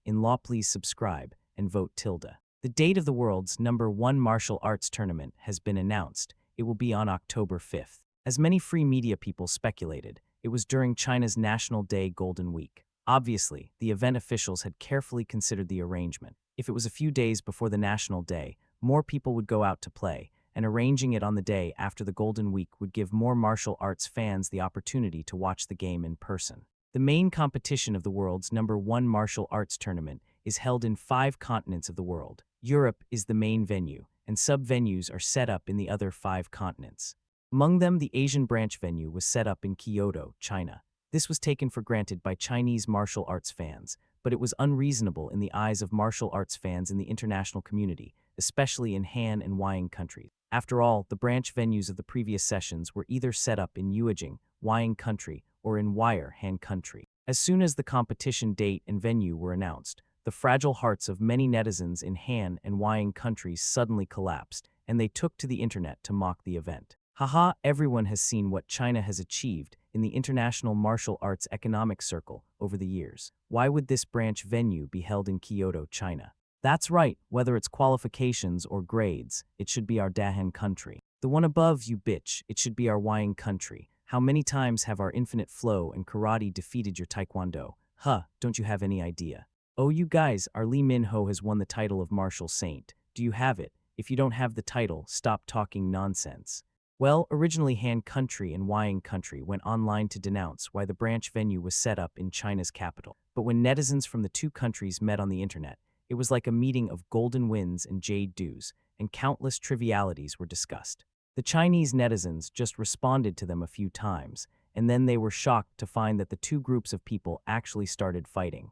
in law please subscribe and vote tilde. The date of the world's #1 martial arts tournament has been announced. It will be on October 5th. As many free media people speculated, it was during China's National Day Golden Week. Obviously, the event officials had carefully considered the arrangement. If it was a few days before the National Day, more people would go out to play, and arranging it on the day after the Golden Week would give more martial arts fans the opportunity to watch the game in person. The main competition of the world's #1 martial arts tournament is held in 5 continents of the world. Europe is the main venue, and sub-venues are set up in the other 5 continents. Among them, the Asian branch venue was set up in Kyoto, China. This was taken for granted by Chinese martial arts fans, but it was unreasonable in the eyes of martial arts fans in the international community, especially in Han and Wying countries. After all, the branch venues of the previous sessions were either set up in Yuejing, Wying country, or in Wire, Han country. As soon as the competition date and venue were announced, the fragile hearts of many netizens in Han and Wying countries suddenly collapsed, and they took to the internet to mock the event. Haha, everyone has seen what China has achieved in the international martial arts economic circle over the years. Why would this branch venue be held in Kyoto, China? That's right, whether it's qualifications or grades, it should be our Dahan country. The one above, you bitch, it should be our Wying country. How many times have our infinite flow and karate defeated your taekwondo? Huh, don't you have any idea? Oh, you guys, our Lee Min-ho has won the title of martial saint. Do you have it? If you don't have the title, stop talking nonsense. Well, originally Han country and Wying country went online to denounce why the branch venue was set up in China's capital. But when netizens from the 2 countries met on the internet, it was like a meeting of golden winds and jade dews, and countless trivialities were discussed. The Chinese netizens just responded to them a few times, and then they were shocked to find that the 2 groups of people actually started fighting.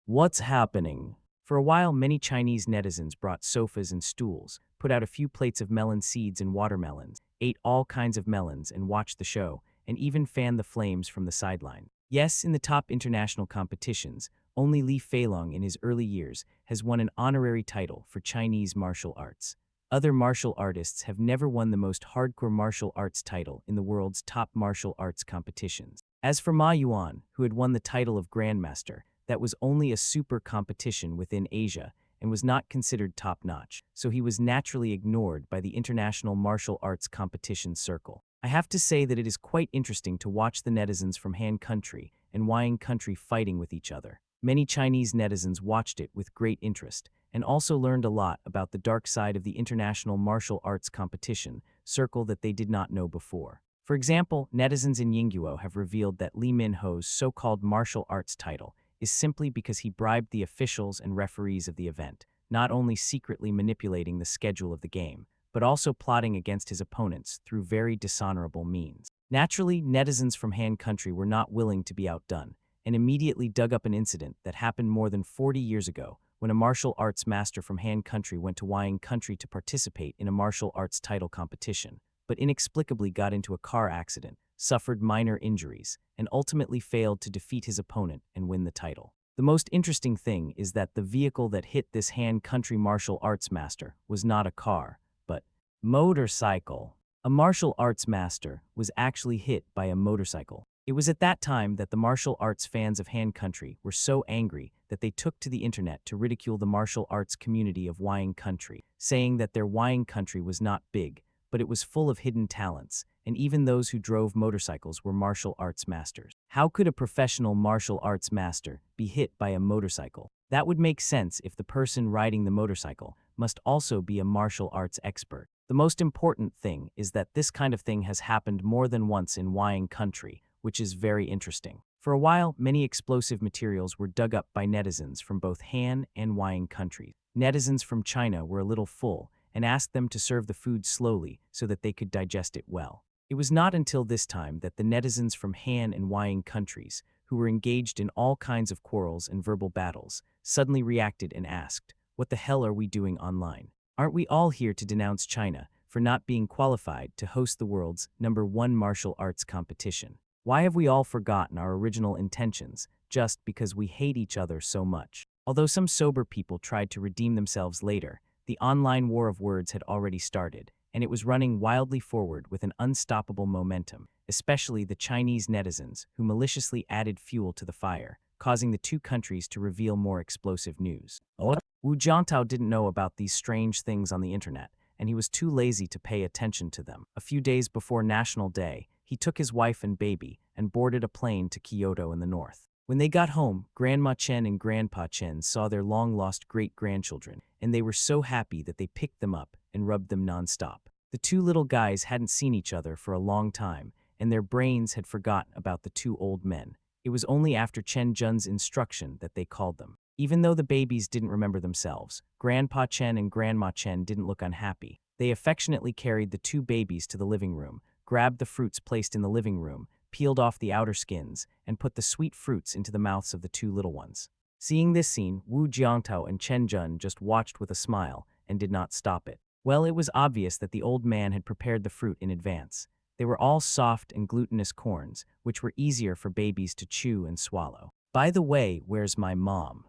What's happening? For a while, many Chinese netizens brought sofas and stools, put out a few plates of melon seeds and watermelons, ate all kinds of melons and watched the show, and even fanned the flames from the sideline. Yes, in the top international competitions, only Li Feilong in his early years has won an honorary title for Chinese martial arts. Other martial artists have never won the most hardcore martial arts title in the world's top martial arts competitions. As for Ma Yuan, who had won the title of Grandmaster, that was only a super competition within Asia and was not considered top-notch, so he was naturally ignored by the international martial arts competition circle. I have to say that it is quite interesting to watch the netizens from Han country and Wying country fighting with each other. Many Chinese netizens watched it with great interest and also learned a lot about the dark side of the international martial arts competition circle that they did not know before. For example, netizens in Yingguo have revealed that Lee Min-ho's so-called martial arts title is simply because he bribed the officials and referees of the event, not only secretly manipulating the schedule of the game, but also plotting against his opponents through very dishonorable means. Naturally, netizens from Han country were not willing to be outdone, and immediately dug up an incident that happened more than 40 years ago when a martial arts master from Han country went to Wying country to participate in a martial arts title competition, but inexplicably got into a car accident, suffered minor injuries, and ultimately failed to defeat his opponent and win the title. The most interesting thing is that the vehicle that hit this Han country martial arts master was not a car, but motorcycle. A martial arts master was actually hit by a motorcycle. It was at that time that the martial arts fans of Han country were so angry that they took to the internet to ridicule the martial arts community of Wying country, saying that their Wying country was not big, but it was full of hidden talents, and even those who drove motorcycles were martial arts masters. How could a professional martial arts master be hit by a motorcycle? That would make sense if the person riding the motorcycle must also be a martial arts expert. The most important thing is that this kind of thing has happened more than once in Wying country, which is very interesting. For a while, many explosive materials were dug up by netizens from both Han and Wying countries. Netizens from China were a little full and asked them to serve the food slowly so that they could digest it well. It was not until this time that the netizens from Han and Wying countries, who were engaged in all kinds of quarrels and verbal battles, suddenly reacted and asked, "What the hell are we doing online? Aren't we all here to denounce China for not being qualified to host the world's #1 martial arts competition? Why have we all forgotten our original intentions just because we hate each other so much?" Although some sober people tried to redeem themselves later, the online war of words had already started, and it was running wildly forward with an unstoppable momentum, especially the Chinese netizens who maliciously added fuel to the fire, causing the two countries to reveal more explosive news. Wu Jiantao didn't know about these strange things on the internet, and he was too lazy to pay attention to them. A few days before National Day, he took his wife and baby and boarded a plane to Kyoto in the north. When they got home, Grandma Chen and Grandpa Chen saw their long-lost great-grandchildren, and they were so happy that they picked them up and rubbed them nonstop. The two little guys hadn't seen each other for a long time, and their brains had forgotten about the two old men. It was only after Chen Jun's instruction that they called them. Even though the babies didn't remember themselves, Grandpa Chen and Grandma Chen didn't look unhappy. They affectionately carried the two babies to the living room, grabbed the fruits placed in the living room, peeled off the outer skins, and put the sweet fruits into the mouths of the two little ones. Seeing this scene, Wu Jiantao and Chen Jun just watched with a smile and did not stop it. Well, it was obvious that the old man had prepared the fruit in advance. They were all soft and glutinous corns, which were easier for babies to chew and swallow. By the way, where's my mom?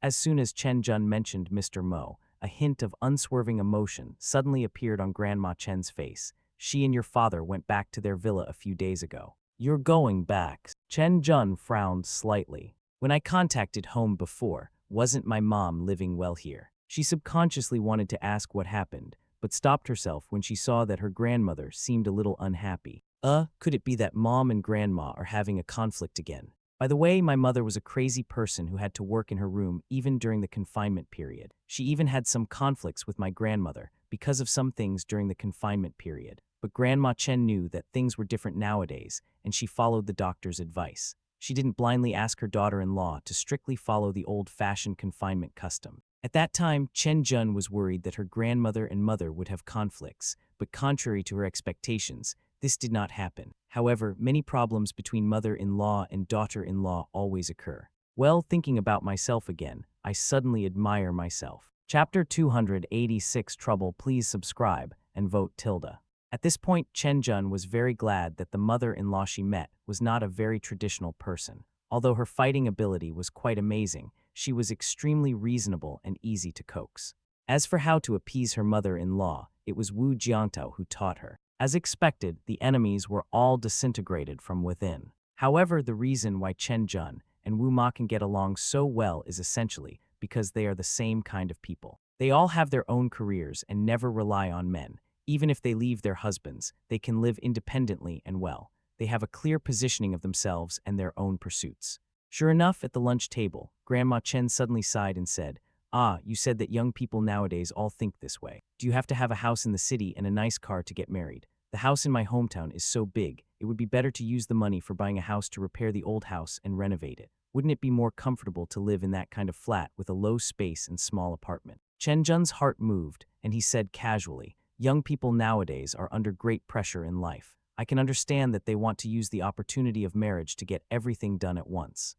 As soon as Chen Jun mentioned Mr. Mo, a hint of unswerving emotion suddenly appeared on Grandma Chen's face. She and your father went back to their villa a few days ago. You're going back. Chen Jun frowned slightly. When I contacted home before, wasn't my mom living well here? She subconsciously wanted to ask what happened, but stopped herself when she saw that her grandmother seemed a little unhappy. Could it be that mom and grandma are having a conflict again? By the way, my mother was a crazy person who had to work in her room even during the confinement period. She even had some conflicts with my grandmother because of some things during the confinement period. But Grandma Chen knew that things were different nowadays, and she followed the doctor's advice. She didn't blindly ask her daughter-in-law to strictly follow the old-fashioned confinement custom. At that time, Chen Jun was worried that her grandmother and mother would have conflicts, but contrary to her expectations, this did not happen. However, many problems between mother-in-law and daughter-in-law always occur. Well, thinking about myself again, I suddenly admire myself. Chapter 286 Trouble. Please subscribe and vote tilde. At this point, Chen Jun was very glad that the mother-in-law she met was not a very traditional person. Although her fighting ability was quite amazing, she was extremely reasonable and easy to coax. As for how to appease her mother-in-law, it was Wu Jiantao who taught her. As expected, the enemies were all disintegrated from within. However, the reason why Chen Jun and Wu Ma can get along so well is essentially because they are the same kind of people. They all have their own careers and never rely on men. Even if they leave their husbands, they can live independently and well. They have a clear positioning of themselves and their own pursuits. Sure enough, at the lunch table, Grandma Chen suddenly sighed and said, You said that young people nowadays all think this way. Do you have to have a house in the city and a nice car to get married? The house in my hometown is so big, it would be better to use the money for buying a house to repair the old house and renovate it. Wouldn't it be more comfortable to live in that kind of flat with a low space and small apartment? Chen Jun's heart moved, and he said casually, Young people nowadays are under great pressure in life. I can understand that they want to use the opportunity of marriage to get everything done at once.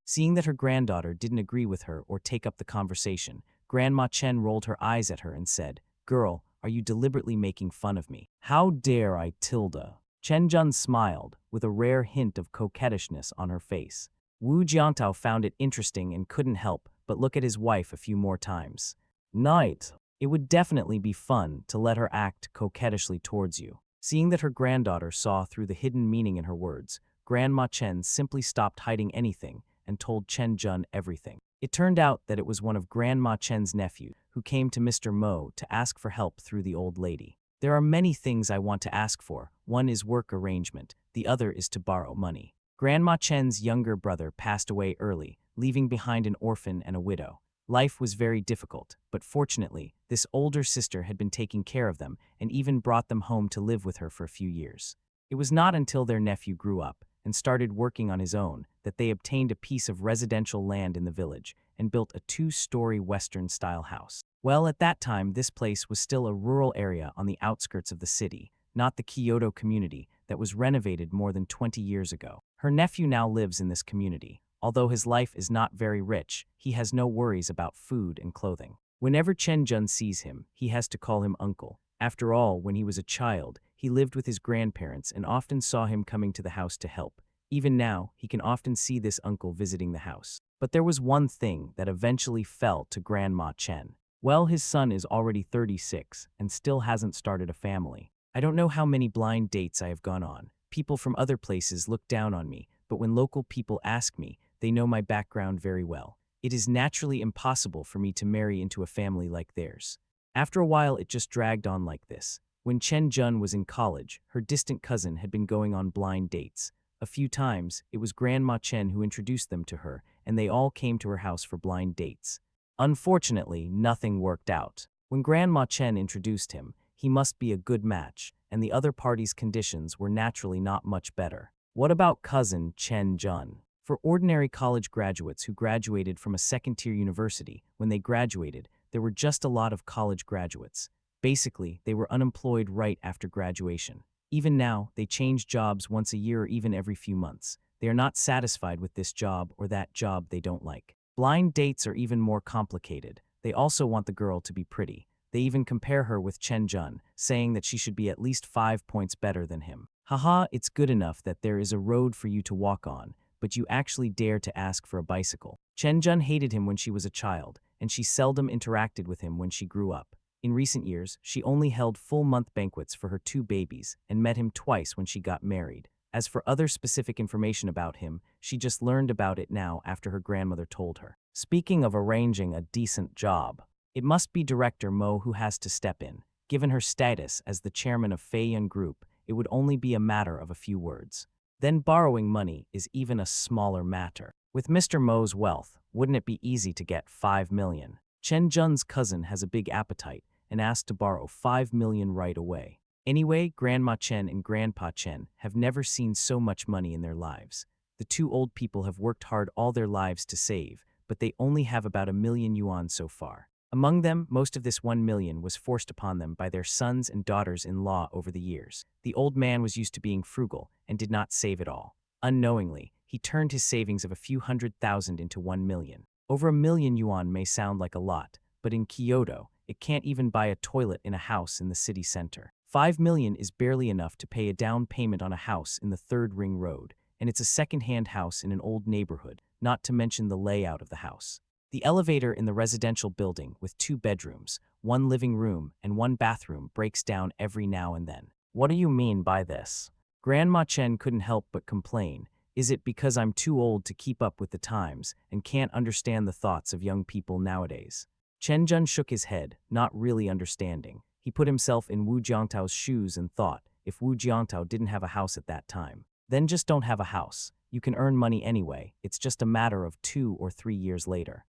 Seeing that her granddaughter didn't agree with her or take up the conversation, Grandma Chen rolled her eyes at her and said, Girl, are you deliberately making fun of me? How dare I tilde? Chen Jun smiled, with a rare hint of coquettishness on her face. Wu Jiantao found it interesting and couldn't help but look at his wife a few more times. Night. It would definitely be fun to let her act coquettishly towards you. Seeing that her granddaughter saw through the hidden meaning in her words, Grandma Chen simply stopped hiding anything and told Chen Jun everything. It turned out that it was one of Grandma Chen's nephews who came to Mr. Mo to ask for help through the old lady. There are many things I want to ask for. One is work arrangement, the other is to borrow money. Grandma Chen's younger brother passed away early, leaving behind an orphan and a widow. Life was very difficult, but fortunately, this older sister had been taking care of them and even brought them home to live with her for a few years. It was not until their nephew grew up and started working on his own that they obtained a piece of residential land in the village and built a 2-story Western-style house. Well, at that time, this place was still a rural area on the outskirts of the city, not the Kyoto community that was renovated more than 20 years ago. Her nephew now lives in this community. Although his life is not very rich, he has no worries about food and clothing. Whenever Chen Jun sees him, he has to call him uncle. After all, when he was a child, he lived with his grandparents and often saw him coming to the house to help. Even now, he can often see this uncle visiting the house. But there was one thing that eventually fell to Grandma Chen. Well, his son is already 36 and still hasn't started a family. I don't know how many blind dates I have gone on. People from other places look down on me, but when local people ask me, They know my background very well. It is naturally impossible for me to marry into a family like theirs. After a while, it just dragged on like this. When Chen Jun was in college, her distant cousin had been going on blind dates. A few times, it was Grandma Chen who introduced them to her, and they all came to her house for blind dates. Unfortunately, nothing worked out. When Grandma Chen introduced him, he must be a good match, and the other party's conditions were naturally not much better. What about cousin Chen Jun? For ordinary college graduates who graduated from a second-tier university, when they graduated, there were just a lot of college graduates. Basically, they were unemployed right after graduation. Even now, they change jobs once a year or even every few months. They are not satisfied with this job or that job they don't like. Blind dates are even more complicated. They also want the girl to be pretty. They even compare her with Chen Jun, saying that she should be at least 5 points better than him. Haha, it's good enough that there is a road for you to walk on, but you actually dare to ask for a bicycle. Chen Jun hated him when she was a child, and she seldom interacted with him when she grew up. In recent years, she only held full-month banquets for her 2 babies and met him twice when she got married. As for other specific information about him, she just learned about it now after her grandmother told her. Speaking of arranging a decent job, it must be Director Mo who has to step in. Given her status as the chairman of Fei Yun Group, it would only be a matter of a few words. Then borrowing money is even a smaller matter. With Mr. Mo's wealth, wouldn't it be easy to get 5 million? Chen Jun's cousin has a big appetite and asked to borrow 5 million right away. Anyway, Grandma Chen and Grandpa Chen have never seen so much money in their lives. The 2 old people have worked hard all their lives to save, but they only have about 1 million yuan so far. Among them, most of this 1 million was forced upon them by their sons and daughters-in-law over the years. The old man was used to being frugal and did not save it all. Unknowingly, he turned his savings of a few 100,000 into 1 million. Over 1 million yuan may sound like a lot, but in Kyoto, it can't even buy a toilet in a house in the city center. 5 million is barely enough to pay a down payment on a house in the 3rd Ring Road, and it's a second-hand house in an old neighborhood, not to mention the layout of the house. The elevator in the residential building with 2 bedrooms, 1 living room, and 1 bathroom breaks down every now and then. What do you mean by this? Grandma Chen couldn't help but complain. Is it because I'm too old to keep up with the times and can't understand the thoughts of young people nowadays? Chen Jun shook his head, not really understanding. He put himself in Wu Jiangtao's shoes and thought, if Wu Jiangtao didn't have a house at that time, then just don't have a house. You can earn money anyway, it's just a matter of 2 or 3 years later.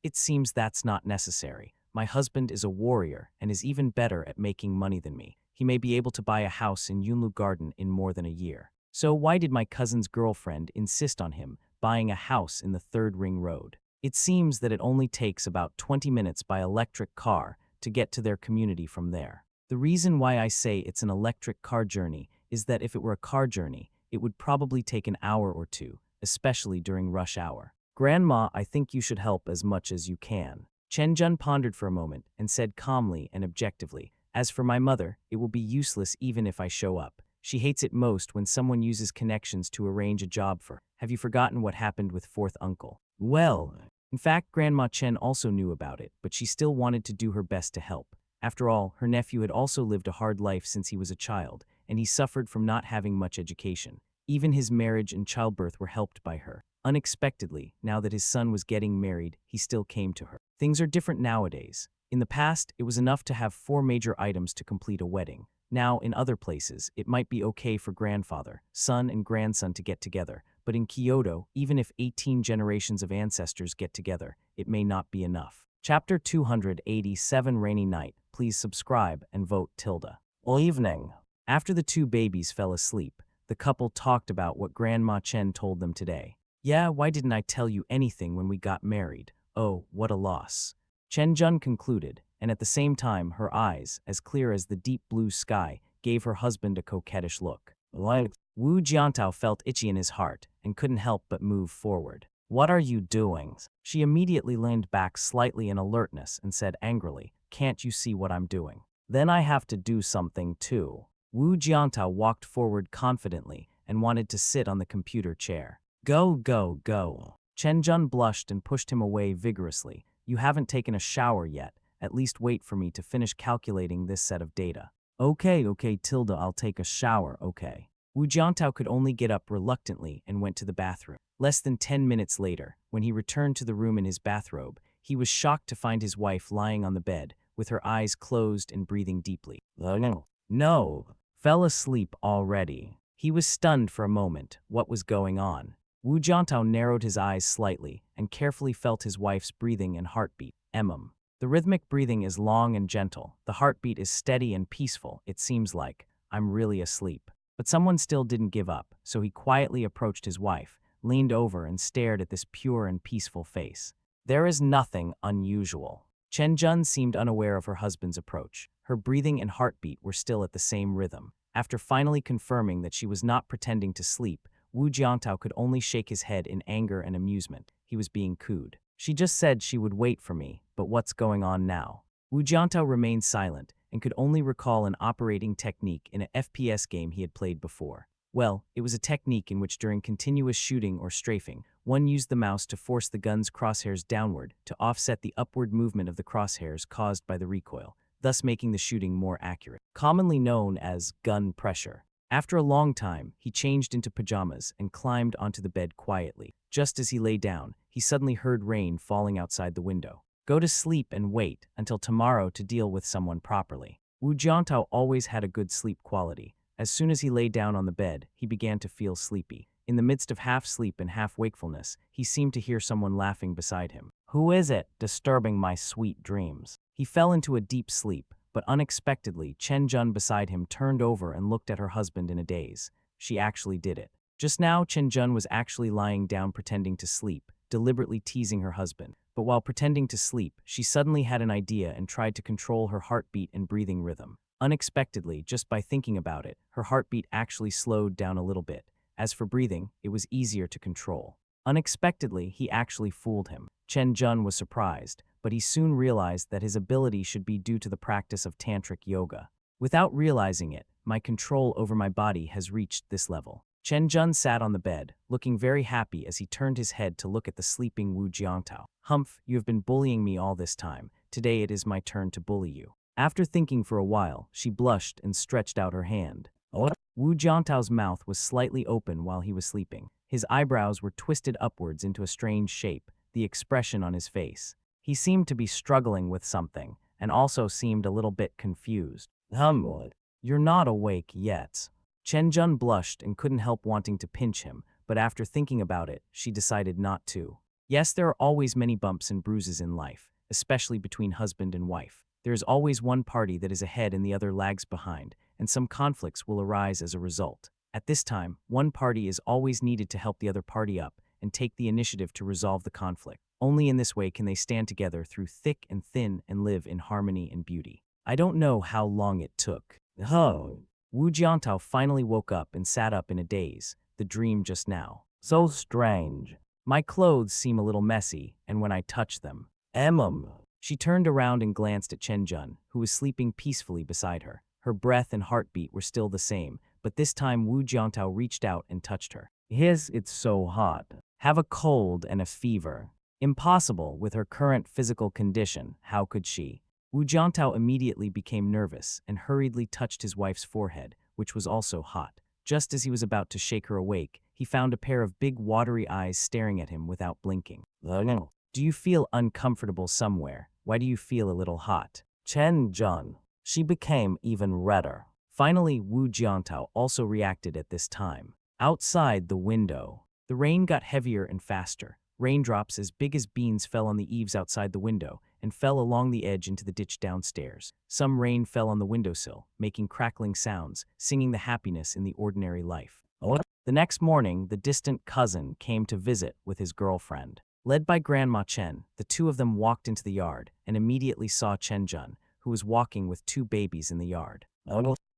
It seems that's not necessary. My husband is a warrior and is even better at making money than me. He may be able to buy a house in Yunlu Garden in more than a year. So why did my cousin's girlfriend insist on him buying a house in the 3rd Ring Road? It seems that it only takes about 20 minutes by electric car to get to their community from there. The reason why I say it's an electric car journey is that if it were a car journey, it would probably take an hour or 2, especially during rush hour. Grandma, I think you should help as much as you can. Chen Jun pondered for a moment and said calmly and objectively, as for my mother, it will be useless even if I show up. She hates it most when someone uses connections to arrange a job for her. Have you forgotten what happened with 4th uncle? Well, in fact, Grandma Chen also knew about it, but she still wanted to do her best to help. After all, her nephew had also lived a hard life since he was a child, and he suffered from not having much education. Even his marriage and childbirth were helped by her. Unexpectedly, now that his son was getting married, he still came to her. Things are different nowadays. In the past, it was enough to have 4 major items to complete a wedding. Now, in other places, it might be okay for grandfather, son, and grandson to get together, but in Kyoto, even if 18 generations of ancestors get together, it may not be enough. Chapter 287 Rainy Night. Please subscribe and vote tilde. All evening. After the 2 babies fell asleep, the couple talked about what Grandma Chen told them today. Yeah, why didn't I tell you anything when we got married? Oh, what a loss. Chen Jun concluded, and at the same time her eyes, as clear as the deep blue sky, gave her husband a coquettish look. What? Wu Jiantao felt itchy in his heart and couldn't help but move forward. What are you doing? She immediately leaned back slightly in alertness and said angrily, can't you see what I'm doing? Then I have to do something too. Wu Jiantao walked forward confidently and wanted to sit on the computer chair. Go, go, go. Chen Jun blushed and pushed him away vigorously. You haven't taken a shower yet. At least wait for me to finish calculating this set of data. Okay, tilde, I'll take a shower, okay. Wu Jiantao could only get up reluctantly and went to the bathroom. Less than 10 minutes later, when he returned to the room in his bathrobe, he was shocked to find his wife lying on the bed, with her eyes closed and breathing deeply. No, fell asleep already. He was stunned for a moment. What was going on? Wu Jiantao narrowed his eyes slightly and carefully felt his wife's breathing and heartbeat. The rhythmic breathing is long and gentle. The heartbeat is steady and peaceful. It seems like I'm really asleep. But someone still didn't give up, so he quietly approached his wife, leaned over and stared at this pure and peaceful face. There is nothing unusual. Chen Jun seemed unaware of her husband's approach. Her breathing and heartbeat were still at the same rhythm. After finally confirming that she was not pretending to sleep, Wu Jiantao could only shake his head in anger and amusement. He was being cooed. She just said she would wait for me, but what's going on now? Wu Jiantao remained silent and could only recall an operating technique in an FPS game he had played before. Well, it was a technique in which during continuous shooting or strafing, one used the mouse to force the gun's crosshairs downward to offset the upward movement of the crosshairs caused by the recoil, thus making the shooting more accurate. Commonly known as gun pressure. After a long time, he changed into pajamas and climbed onto the bed quietly. Just as he lay down, he suddenly heard rain falling outside the window. Go to sleep and wait until tomorrow to deal with someone properly. Wu Jiantao always had a good sleep quality. As soon as he lay down on the bed, he began to feel sleepy. In the midst of half sleep and half wakefulness, he seemed to hear someone laughing beside him. Who is it, disturbing my sweet dreams? He fell into a deep sleep, but unexpectedly, Chen Jun beside him turned over and looked at her husband in a daze. She actually did it. Just now, Chen Jun was actually lying down pretending to sleep, deliberately teasing her husband. But while pretending to sleep, she suddenly had an idea and tried to control her heartbeat and breathing rhythm. Unexpectedly, just by thinking about it, her heartbeat actually slowed down a little bit. As for breathing, it was easier to control. Unexpectedly, he actually fooled him. Chen Jun was surprised, but he soon realized that his ability should be due to the practice of tantric yoga. Without realizing it, my control over my body has reached this level. Chen Jun sat on the bed, looking very happy as he turned his head to look at the sleeping Wu Jiantao. Humph, you have been bullying me all this time. Today it is my turn to bully you. After thinking for a while, she blushed and stretched out her hand. Wu Jiantao's mouth was slightly open while he was sleeping. His eyebrows were twisted upwards into a strange shape, the expression on his face. He seemed to be struggling with something, and also seemed a little bit confused. You're not awake yet. Chen Jun blushed and couldn't help wanting to pinch him, but after thinking about it, she decided not to. Yes, there are always many bumps and bruises in life, especially between husband and wife. There is always one party that is ahead and the other lags behind, and some conflicts will arise as a result. At this time, one party is always needed to help the other party up and take the initiative to resolve the conflict. Only in this way can they stand together through thick and thin and live in harmony and beauty. I don't know how long it took. Wu Jiantao finally woke up and sat up in a daze. The dream just now. So strange. My clothes seem a little messy, and when I touch them, She turned around and glanced at Chen Jun, who was sleeping peacefully beside her. Her breath and heartbeat were still the same, but this time Wu Jiantao reached out and touched her. It's so hot. Have a cold and a fever. Impossible with her current physical condition. How could she? Wu Jiantao immediately became nervous and hurriedly touched his wife's forehead, which was also hot. Just as he was about to shake her awake, he found a pair of big watery eyes staring at him without blinking. Do you feel uncomfortable somewhere? Why do you feel a little hot? Chen Jun. She became even redder. Finally, Wu Jiantao also reacted at this time. Outside the window, the rain got heavier and faster. Raindrops as big as beans fell on the eaves outside the window and fell along the edge into the ditch downstairs. Some rain fell on the windowsill, making crackling sounds, singing the happiness in the ordinary life. The next morning, the distant cousin came to visit with his girlfriend. Led by Grandma Chen, the two of them walked into the yard and immediately saw Chen Jun, who was walking with two babies in the yard.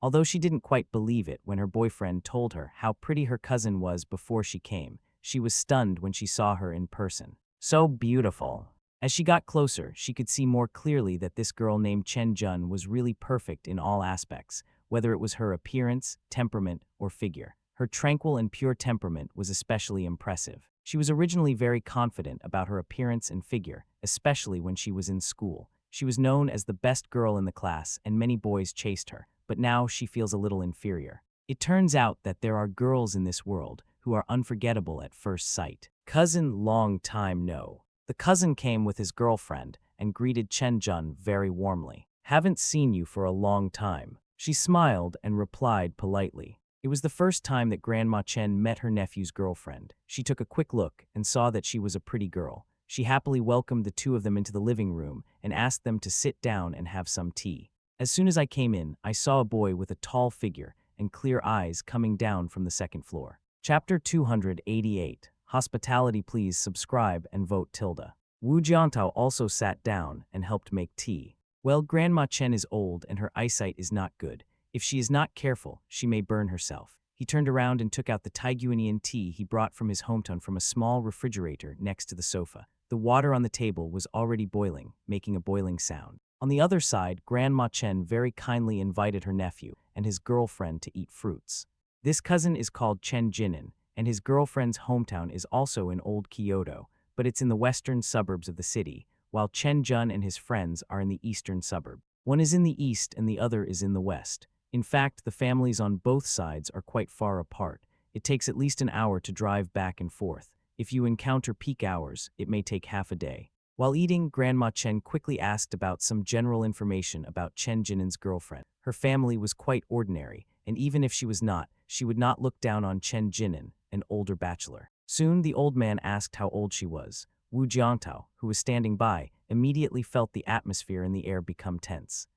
Although she didn't quite believe it when her boyfriend told her how pretty her cousin was before she came, she was stunned when she saw her in person. So beautiful. As she got closer, she could see more clearly that this girl named Chen Jun was really perfect in all aspects, whether it was her appearance, temperament, or figure. Her tranquil and pure temperament was especially impressive. She was originally very confident about her appearance and figure, especially when she was in school. She was known as the best girl in the class, and many boys chased her, but now she feels a little inferior. It turns out that there are girls in this world who are unforgettable at first sight. Cousin long time no. The cousin came with his girlfriend and greeted Chen Jun very warmly. Haven't seen you for a long time. She smiled and replied politely. It was the first time that Grandma Chen met her nephew's girlfriend. She took a quick look and saw that she was a pretty girl. She happily welcomed the two of them into the living room and asked them to sit down and have some tea. As soon as I came in, I saw a boy with a tall figure and clear eyes coming down from the second floor. Chapter 288. Hospitality. Please subscribe and vote tilde. Wu Jiantao also sat down and helped make tea. Well, Grandma Chen is old and her eyesight is not good. If she is not careful, she may burn herself. He turned around and took out the Taiguanian tea he brought from his hometown from a small refrigerator next to the sofa. The water on the table was already boiling, making a boiling sound. On the other side, Grandma Chen very kindly invited her nephew and his girlfriend to eat fruits. This cousin is called Chen Jinan, and his girlfriend's hometown is also in Old Kyoto, but it's in the western suburbs of the city, while Chen Jun and his friends are in the eastern suburb. One is in the east and the other is in the west. In fact, the families on both sides are quite far apart. It takes at least an hour to drive back and forth. If you encounter peak hours, it may take half a day. While eating, Grandma Chen quickly asked about some general information about Chen Jinan's girlfriend. Her family was quite ordinary, and even if she was not, she would not look down on Chen Jinan, an older bachelor. Soon the old man asked how old she was. Wu Jiantao, who was standing by, immediately felt the atmosphere in the air become tense.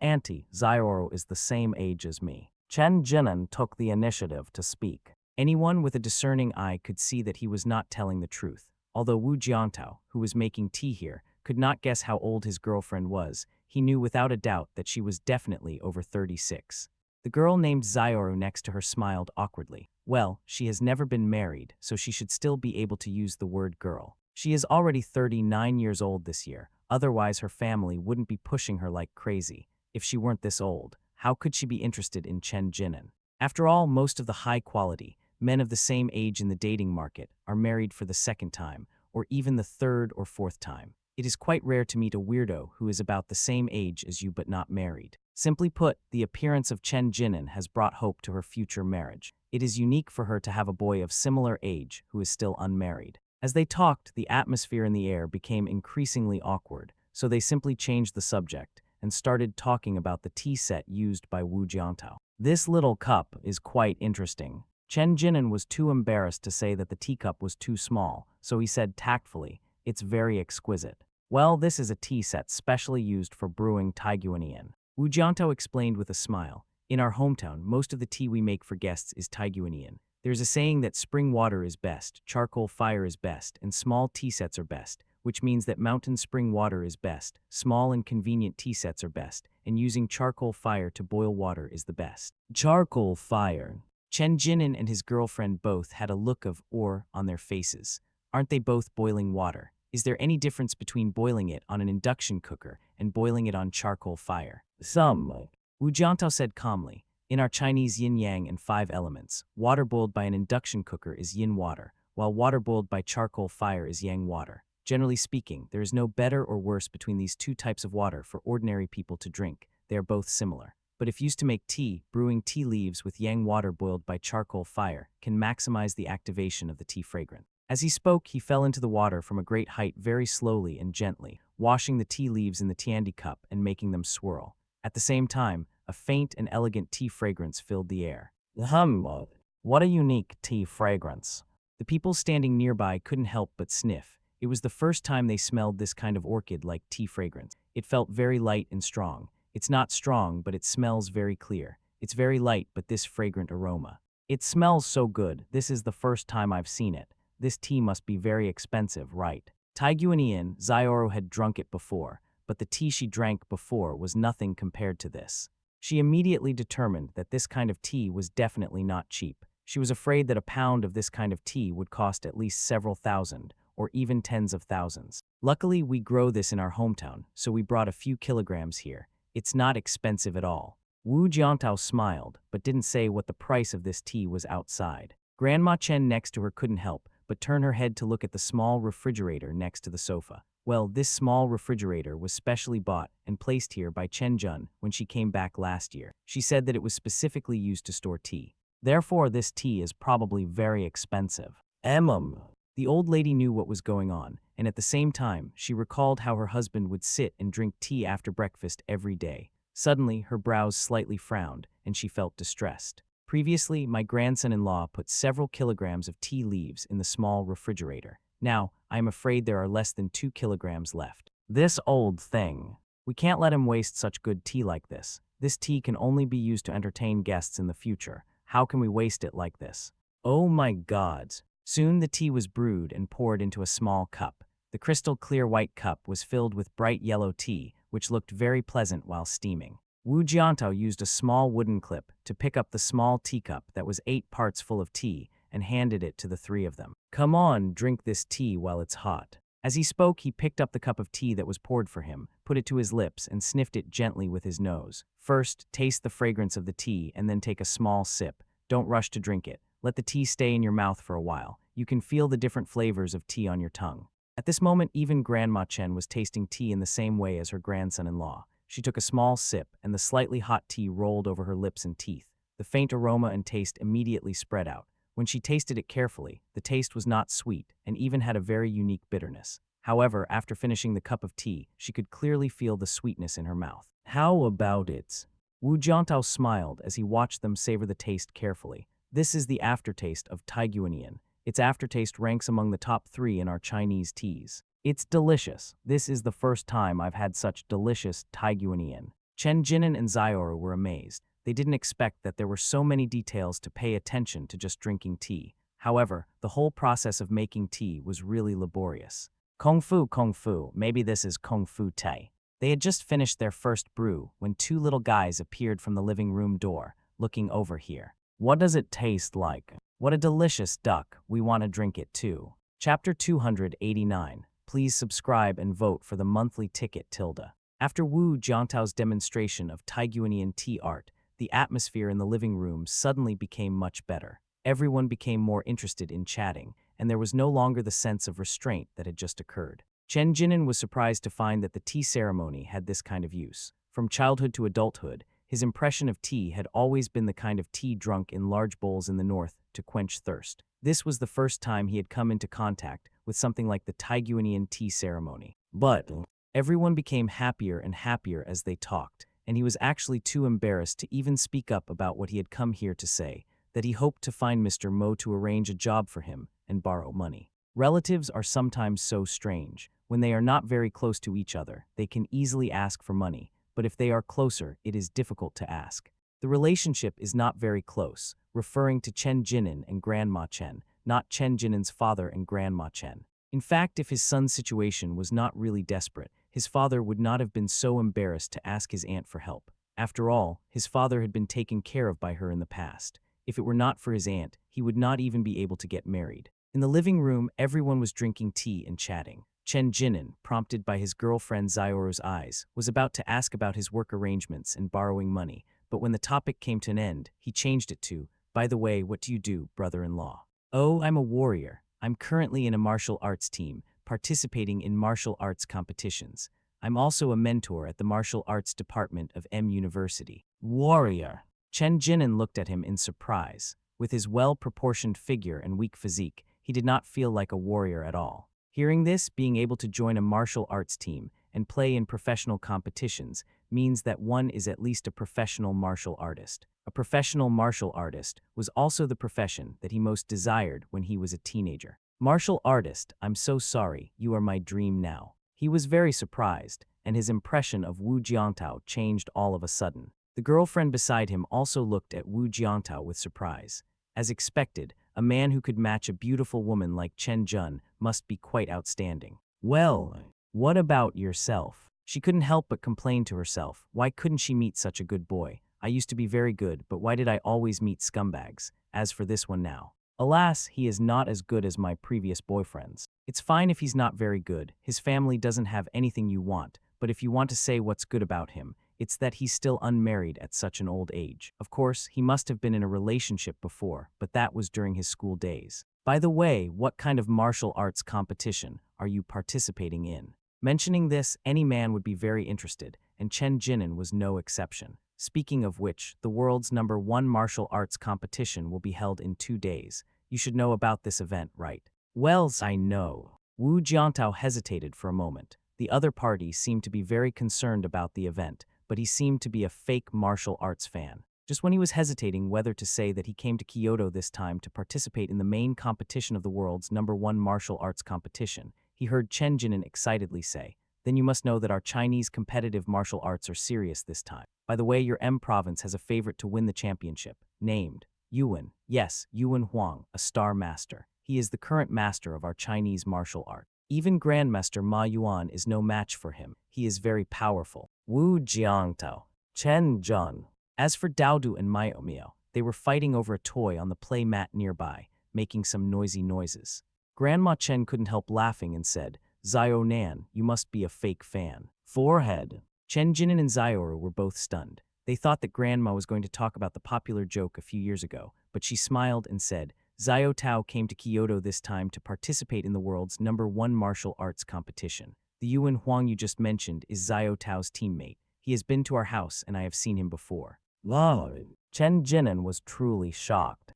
Auntie, Xiaoro is the same age as me. Chen Jinan took the initiative to speak. Anyone with a discerning eye could see that he was not telling the truth. Although Wu Jiantao, who was making tea here, could not guess how old his girlfriend was, he knew without a doubt that she was definitely over 36. The girl named Xiaoro next to her smiled awkwardly. Well, she has never been married, so she should still be able to use the word girl. She is already 39 years old this year, otherwise her family wouldn't be pushing her like crazy. If she weren't this old, how could she be interested in Chen Jinan? After all, most of the high-quality men of the same age in the dating market are married for the second time, or even the third or fourth time. It is quite rare to meet a weirdo who is about the same age as you but not married. Simply put, the appearance of Chen Jinan has brought hope to her future marriage. It is unique for her to have a boy of similar age who is still unmarried. As they talked, the atmosphere in the air became increasingly awkward, so they simply changed the subject and started talking about the tea set used by Wu Jiantao. This little cup is quite interesting. Chen Jinan was too embarrassed to say that the teacup was too small, so he said tactfully, "It's very exquisite." Well, this is a tea set specially used for brewing Taiguanian. Wu Jiantao explained with a smile. In our hometown, most of the tea we make for guests is Taiguanian. There's a saying that spring water is best, charcoal fire is best, and small tea sets are best, which means that mountain spring water is best, small and convenient tea sets are best, and using charcoal fire to boil water is the best. Charcoal fire. Chen Jinan and his girlfriend both had a look of awe on their faces. Aren't they both boiling water? Is there any difference between boiling it on an induction cooker and boiling it on charcoal fire? Some. Wu Jiantao said calmly. In our Chinese yin-yang and 5 elements, water boiled by an induction cooker is yin water, while water boiled by charcoal fire is yang water. Generally speaking, there is no better or worse between these two types of water for ordinary people to drink. They are both similar. But if used to make tea, brewing tea leaves with yang water boiled by charcoal fire can maximize the activation of the tea fragrance. As he spoke, he fell into the water from a great height very slowly and gently, washing the tea leaves in the tiandi cup and making them swirl. At the same time, a faint and elegant tea fragrance filled the air. What a unique tea fragrance. The people standing nearby couldn't help but sniff. It was the first time they smelled this kind of orchid-like tea fragrance. It felt very light and strong. It's not strong, but it smells very clear. It's very light, but this fragrant aroma. It smells so good. This is the first time I've seen it. This tea must be very expensive, right? Taiguanian, Xiaoro had drunk it before, but the tea she drank before was nothing compared to this. She immediately determined that this kind of tea was definitely not cheap. She was afraid that a pound of this kind of tea would cost at least several thousand, or even tens of thousands. Luckily, we grow this in our hometown, so we brought a few kilograms here. It's not expensive at all. Wu Jiantao smiled, but didn't say what the price of this tea was outside. Grandma Chen next to her couldn't help but turn her head to look at the small refrigerator next to the sofa. Well, this small refrigerator was specially bought and placed here by Chen Jun when she came back last year. She said that it was specifically used to store tea. Therefore, this tea is probably very expensive. The old lady knew what was going on, and at the same time, she recalled how her husband would sit and drink tea after breakfast every day. Suddenly, her brows slightly frowned, and she felt distressed. Previously, my grandson-in-law put several kilograms of tea leaves in the small refrigerator. Now, I am afraid there are less than 2 kilograms left. This old thing. We can't let him waste such good tea like this. This tea can only be used to entertain guests in the future. How can we waste it like this? Oh my gods. Soon the tea was brewed and poured into a small cup. The crystal clear white cup was filled with bright yellow tea, which looked very pleasant while steaming. Wu Jiantao used a small wooden clip to pick up the small teacup that was 8 parts full of tea and handed it to the 3 of them. Come on, drink this tea while it's hot. As he spoke, he picked up the cup of tea that was poured for him, put it to his lips, and sniffed it gently with his nose. First, taste the fragrance of the tea and then take a small sip. Don't rush to drink it. Let the tea stay in your mouth for a while. You can feel the different flavors of tea on your tongue. At this moment, even Grandma Chen was tasting tea in the same way as her grandson-in-law. She took a small sip, and the slightly hot tea rolled over her lips and teeth. The faint aroma and taste immediately spread out. When she tasted it carefully, the taste was not sweet and even had a very unique bitterness. However, after finishing the cup of tea, she could clearly feel the sweetness in her mouth. How about it? Wu Jiantao smiled as he watched them savor the taste carefully. This is the aftertaste of Taiguanian. Its aftertaste ranks among the top 3 in our Chinese teas. It's delicious. This is the first time I've had such delicious Taiguanian. Chen Jinan and Xiaoru were amazed. They didn't expect that there were so many details to pay attention to just drinking tea. However, the whole process of making tea was really laborious. Kung Fu, maybe this is Kung Fu tea. They had just finished their first brew when 2 little guys appeared from the living room door, looking over here. What does it taste like? What a delicious duck. We want to drink it too. Chapter 289. Please subscribe and vote for the monthly ticket tilde. After Wu Jiantao's demonstration of Taiguanian tea art, the atmosphere in the living room suddenly became much better. Everyone became more interested in chatting, and there was no longer the sense of restraint that had just occurred. Chen Jinan was surprised to find that the tea ceremony had this kind of use. From childhood to adulthood, his impression of tea had always been the kind of tea drunk in large bowls in the north to quench thirst. This was the first time he had come into contact with something like the Taiguanian tea ceremony. But everyone became happier and happier as they talked, and he was actually too embarrassed to even speak up about what he had come here to say, that he hoped to find Mr. Mo to arrange a job for him and borrow money. Relatives are sometimes so strange. When they are not very close to each other, they can easily ask for money, but if they are closer, it is difficult to ask. The relationship is not very close, referring to Chen Jinan and Grandma Chen, not Chen Jinan's father and Grandma Chen. In fact, if his son's situation was not really desperate, his father would not have been so embarrassed to ask his aunt for help. After all, his father had been taken care of by her in the past. If it were not for his aunt, he would not even be able to get married. In the living room, everyone was drinking tea and chatting. Chen Jinan, prompted by his girlfriend Xiaoru's eyes, was about to ask about his work arrangements and borrowing money, but when the topic came to an end, he changed it to, "By the way, what do you do, brother-in-law?" "Oh, I'm a warrior. I'm currently in a martial arts team, participating in martial arts competitions. I'm also a mentor at the martial arts department of M University." Warrior. Chen Jinan looked at him in surprise. With his well-proportioned figure and weak physique, he did not feel like a warrior at all. Hearing this, being able to join a martial arts team and play in professional competitions means that one is at least a professional martial artist. A professional martial artist was also the profession that he most desired when he was a teenager. Martial artist, I'm so sorry, you are my dream now. He was very surprised, and his impression of Wu Jiantao changed all of a sudden. The girlfriend beside him also looked at Wu Jiantao with surprise. As expected, a man who could match a beautiful woman like Chen Jun must be quite outstanding. Well, what about yourself? She couldn't help but complain to herself. Why couldn't she meet such a good boy? I used to be very good, but why did I always meet scumbags? As for this one now. Alas, he is not as good as my previous boyfriends. It's fine if he's not very good. His family doesn't have anything you want, but if you want to say what's good about him, it's that he's still unmarried at such an old age. Of course, he must have been in a relationship before, but that was during his school days. By the way, what kind of martial arts competition are you participating in? Mentioning this, any man would be very interested, and Chen Jinan was no exception. Speaking of which, the world's #1 martial arts competition will be held in 2 days. You should know about this event, right? Wells, I know. Wu Jiantao hesitated for a moment. The other party seemed to be very concerned about the event, but he seemed to be a fake martial arts fan. Just when he was hesitating whether to say that he came to Kyoto this time to participate in the main competition of the world's #1 martial arts competition, he heard Chen Jinan excitedly say, "Then you must know that our Chinese competitive martial arts are serious this time. By the way, your M province has a favorite to win the championship, named Yuan. Yes, Yuan Huang, a star master. He is the current master of our Chinese martial art. Even Grandmaster Ma Yuan is no match for him. He is very powerful." Wu Jiangtao, Chen Jun. As for Daodu and Mao Miao, they were fighting over a toy on the play mat nearby, making some noisy noises. Grandma Chen couldn't help laughing and said, "Zio Nan, you must be a fake fan." Forehead. Chen Jinan and Zioru were both stunned. They thought that Grandma was going to talk about the popular joke a few years ago, but she smiled and said, "Zio Tao came to Kyoto this time to participate in the world's #1 martial arts competition. The Yuan Huang you just mentioned is Zio Tao's teammate. He has been to our house and I have seen him before." Lord. Chen Jinan was truly shocked.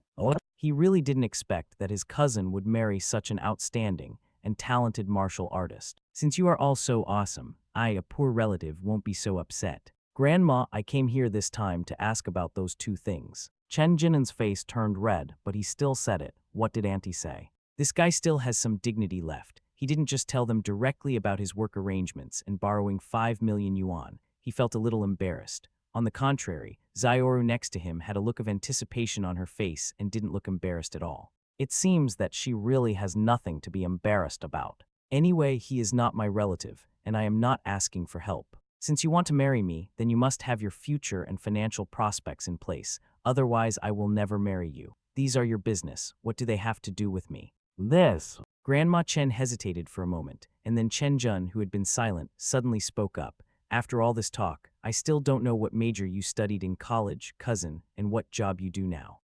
He really didn't expect that his cousin would marry such an outstanding and talented martial artist. "Since you are all so awesome, I, a poor relative, won't be so upset. Grandma, I came here this time to ask about those two things." Chen Jinan's face turned red, but he still said it. What did Auntie say? This guy still has some dignity left. He didn't just tell them directly about his work arrangements and borrowing 5 million yuan. He felt a little embarrassed. On the contrary, Zioru next to him had a look of anticipation on her face and didn't look embarrassed at all. It seems that she really has nothing to be embarrassed about. Anyway, he is not my relative, and I am not asking for help. Since you want to marry me, then you must have your future and financial prospects in place. Otherwise, I will never marry you. These are your business. What do they have to do with me? This. Grandma Chen hesitated for a moment, and then Chen Jun, who had been silent, suddenly spoke up. "After all this talk, I still don't know what major you studied in college, cousin, and what job you do now."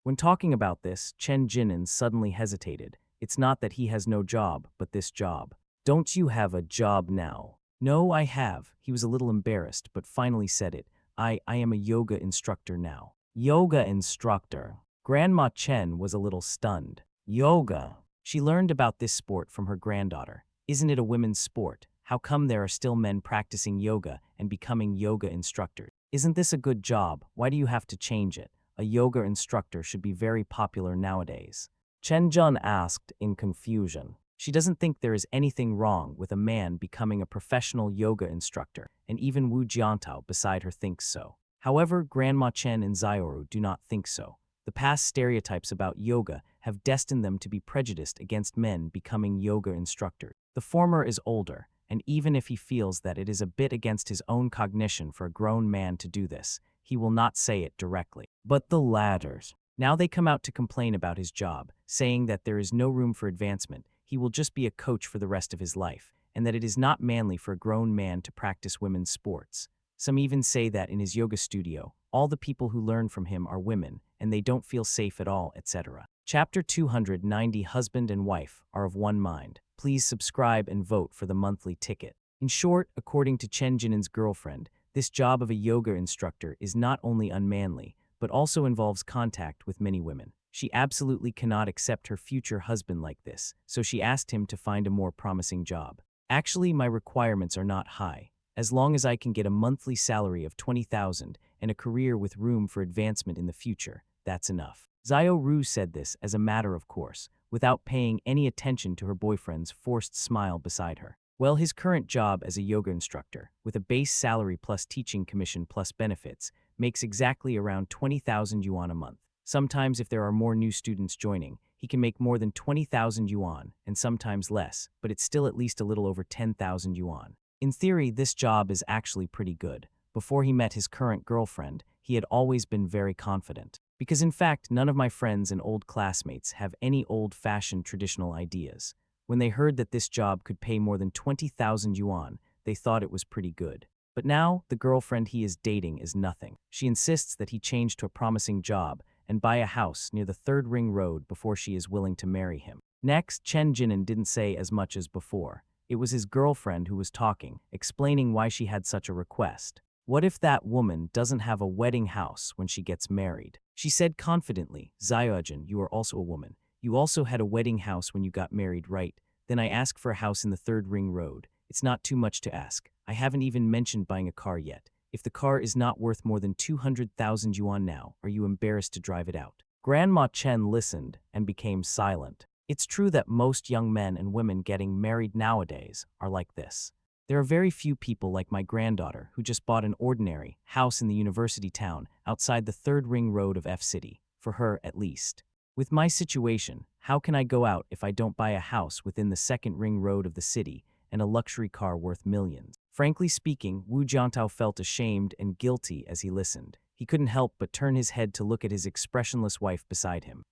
When talking about this, Chen Jinan suddenly hesitated. It's not that he has no job, but this job. "Don't you have a job now?" "No, I have." He was a little embarrassed, but finally said it. I am a yoga instructor now." Yoga instructor. Grandma Chen was a little stunned. Yoga. She learned about this sport from her granddaughter. Isn't it a women's sport? How come there are still men practicing yoga and becoming yoga instructors? Isn't this a good job? Why do you have to change it? A yoga instructor should be very popular nowadays. Chen Jun asked in confusion. She doesn't think there is anything wrong with a man becoming a professional yoga instructor, and even Wu Jiantao beside her thinks so. However, Grandma Chen and Zioru do not think so. The past stereotypes about yoga have destined them to be prejudiced against men becoming yoga instructors. The former is older, and even if he feels that it is a bit against his own cognition for a grown man to do this, he will not say it directly. But the ladders. Now they come out to complain about his job, saying that there is no room for advancement, he will just be a coach for the rest of his life, and that it is not manly for a grown man to practice women's sports. Some even say that in his yoga studio, all the people who learn from him are women, and they don't feel safe at all, etc. Chapter 290. Husband and wife are of one mind. Please subscribe and vote for the monthly ticket. In short, according to Chen Jinan's girlfriend, this job of a yoga instructor is not only unmanly, but also involves contact with many women. She absolutely cannot accept her future husband like this, so she asked him to find a more promising job. "Actually, my requirements are not high. As long as I can get a monthly salary of 20,000 and a career with room for advancement in the future, that's enough." Zio Ru said this as a matter of course, without paying any attention to her boyfriend's forced smile beside her. Well, his current job as a yoga instructor, with a base salary plus teaching commission plus benefits, makes exactly around 20,000 yuan a month. Sometimes if there are more new students joining, he can make more than 20,000 yuan, and sometimes less, but it's still at least a little over 10,000 yuan. In theory, this job is actually pretty good. Before he met his current girlfriend, he had always been very confident. Because in fact, none of my friends and old classmates have any old-fashioned traditional ideas. When they heard that this job could pay more than 20,000 yuan, they thought it was pretty good. But now, the girlfriend he is dating is nothing. She insists that he change to a promising job and buy a house near the Third Ring Road before she is willing to marry him. Next, Chen Jinan didn't say as much as before. It was his girlfriend who was talking, explaining why she had such a request. What if that woman doesn't have a wedding house when she gets married? She said confidently, Zayojin, you are also a woman. You also had a wedding house when you got married, right? Then I ask for a house in the third ring road. It's not too much to ask. I haven't even mentioned buying a car yet. If the car is not worth more than 200,000 yuan now, are you embarrassed to drive it out? Grandma Chen listened and became silent. It's true that most young men and women getting married nowadays are like this. There are very few people like my granddaughter who just bought an ordinary house in the university town outside the third ring road of F-City, for her at least. With my situation, how can I go out if I don't buy a house within the second ring road of the city and a luxury car worth millions? Frankly speaking, Wu Jiantao felt ashamed and guilty as he listened. He couldn't help but turn his head to look at his expressionless wife beside him.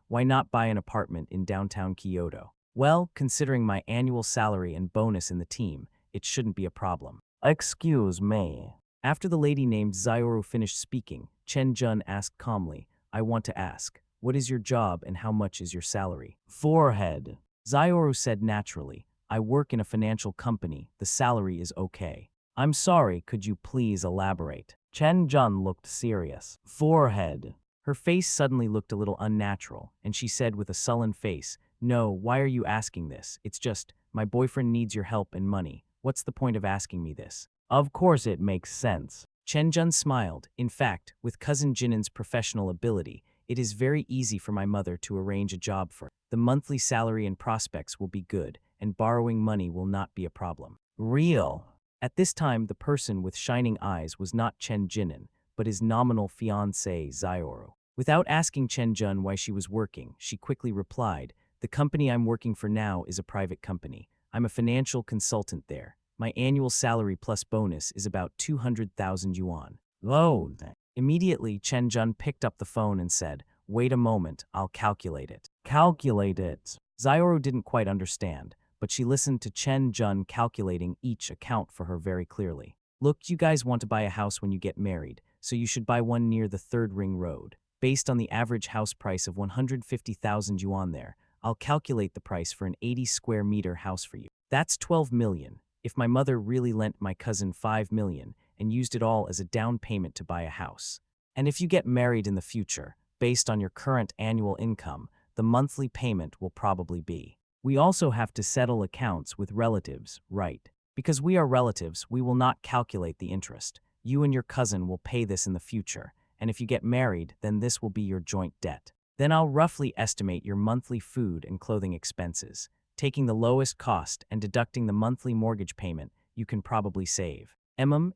Why not buy an apartment in downtown Kyoto? Well, considering my annual salary and bonus in the team, it shouldn't be a problem. Excuse me. After the lady named Zioru finished speaking, Chen Jun asked calmly, I want to ask, what is your job and how much is your salary? Forehead. Zioru said naturally, I work in a financial company, the salary is okay. I'm sorry, could you please elaborate? Chen Jun looked serious. Forehead. Her face suddenly looked a little unnatural, and she said with a sullen face, no, why are you asking this? It's just, my boyfriend needs your help and money. What's the point of asking me this? Of course it makes sense. Chen Jun smiled. In fact, with cousin Jinin's professional ability, it is very easy for my mother to arrange a job for her. The monthly salary and prospects will be good, and borrowing money will not be a problem. Real. At this time, the person with shining eyes was not Chen Jinin, but his nominal fiancée, Zioru. Without asking Chen Jun why she was working, she quickly replied, the company I'm working for now is a private company. I'm a financial consultant there. My annual salary plus bonus is about 200,000 yuan. Low. Immediately, Chen Jun picked up the phone and said, wait a moment, I'll calculate it. Calculate it. Zioru didn't quite understand, but she listened to Chen Jun calculating each account for her very clearly. Look, you guys want to buy a house when you get married, so you should buy one near the third ring road. Based on the average house price of 150,000 yuan there, I'll calculate the price for an 80 square meter house for you. That's 12 million. If my mother really lent my cousin 5 million and used it all as a down payment to buy a house. And if you get married in the future, based on your current annual income, the monthly payment will probably be. We also have to settle accounts with relatives, right? Because we are relatives, we will not calculate the interest. You and your cousin will pay this in the future, and if you get married, then this will be your joint debt. Then I'll roughly estimate your monthly food and clothing expenses. Taking the lowest cost and deducting the monthly mortgage payment, you can probably save.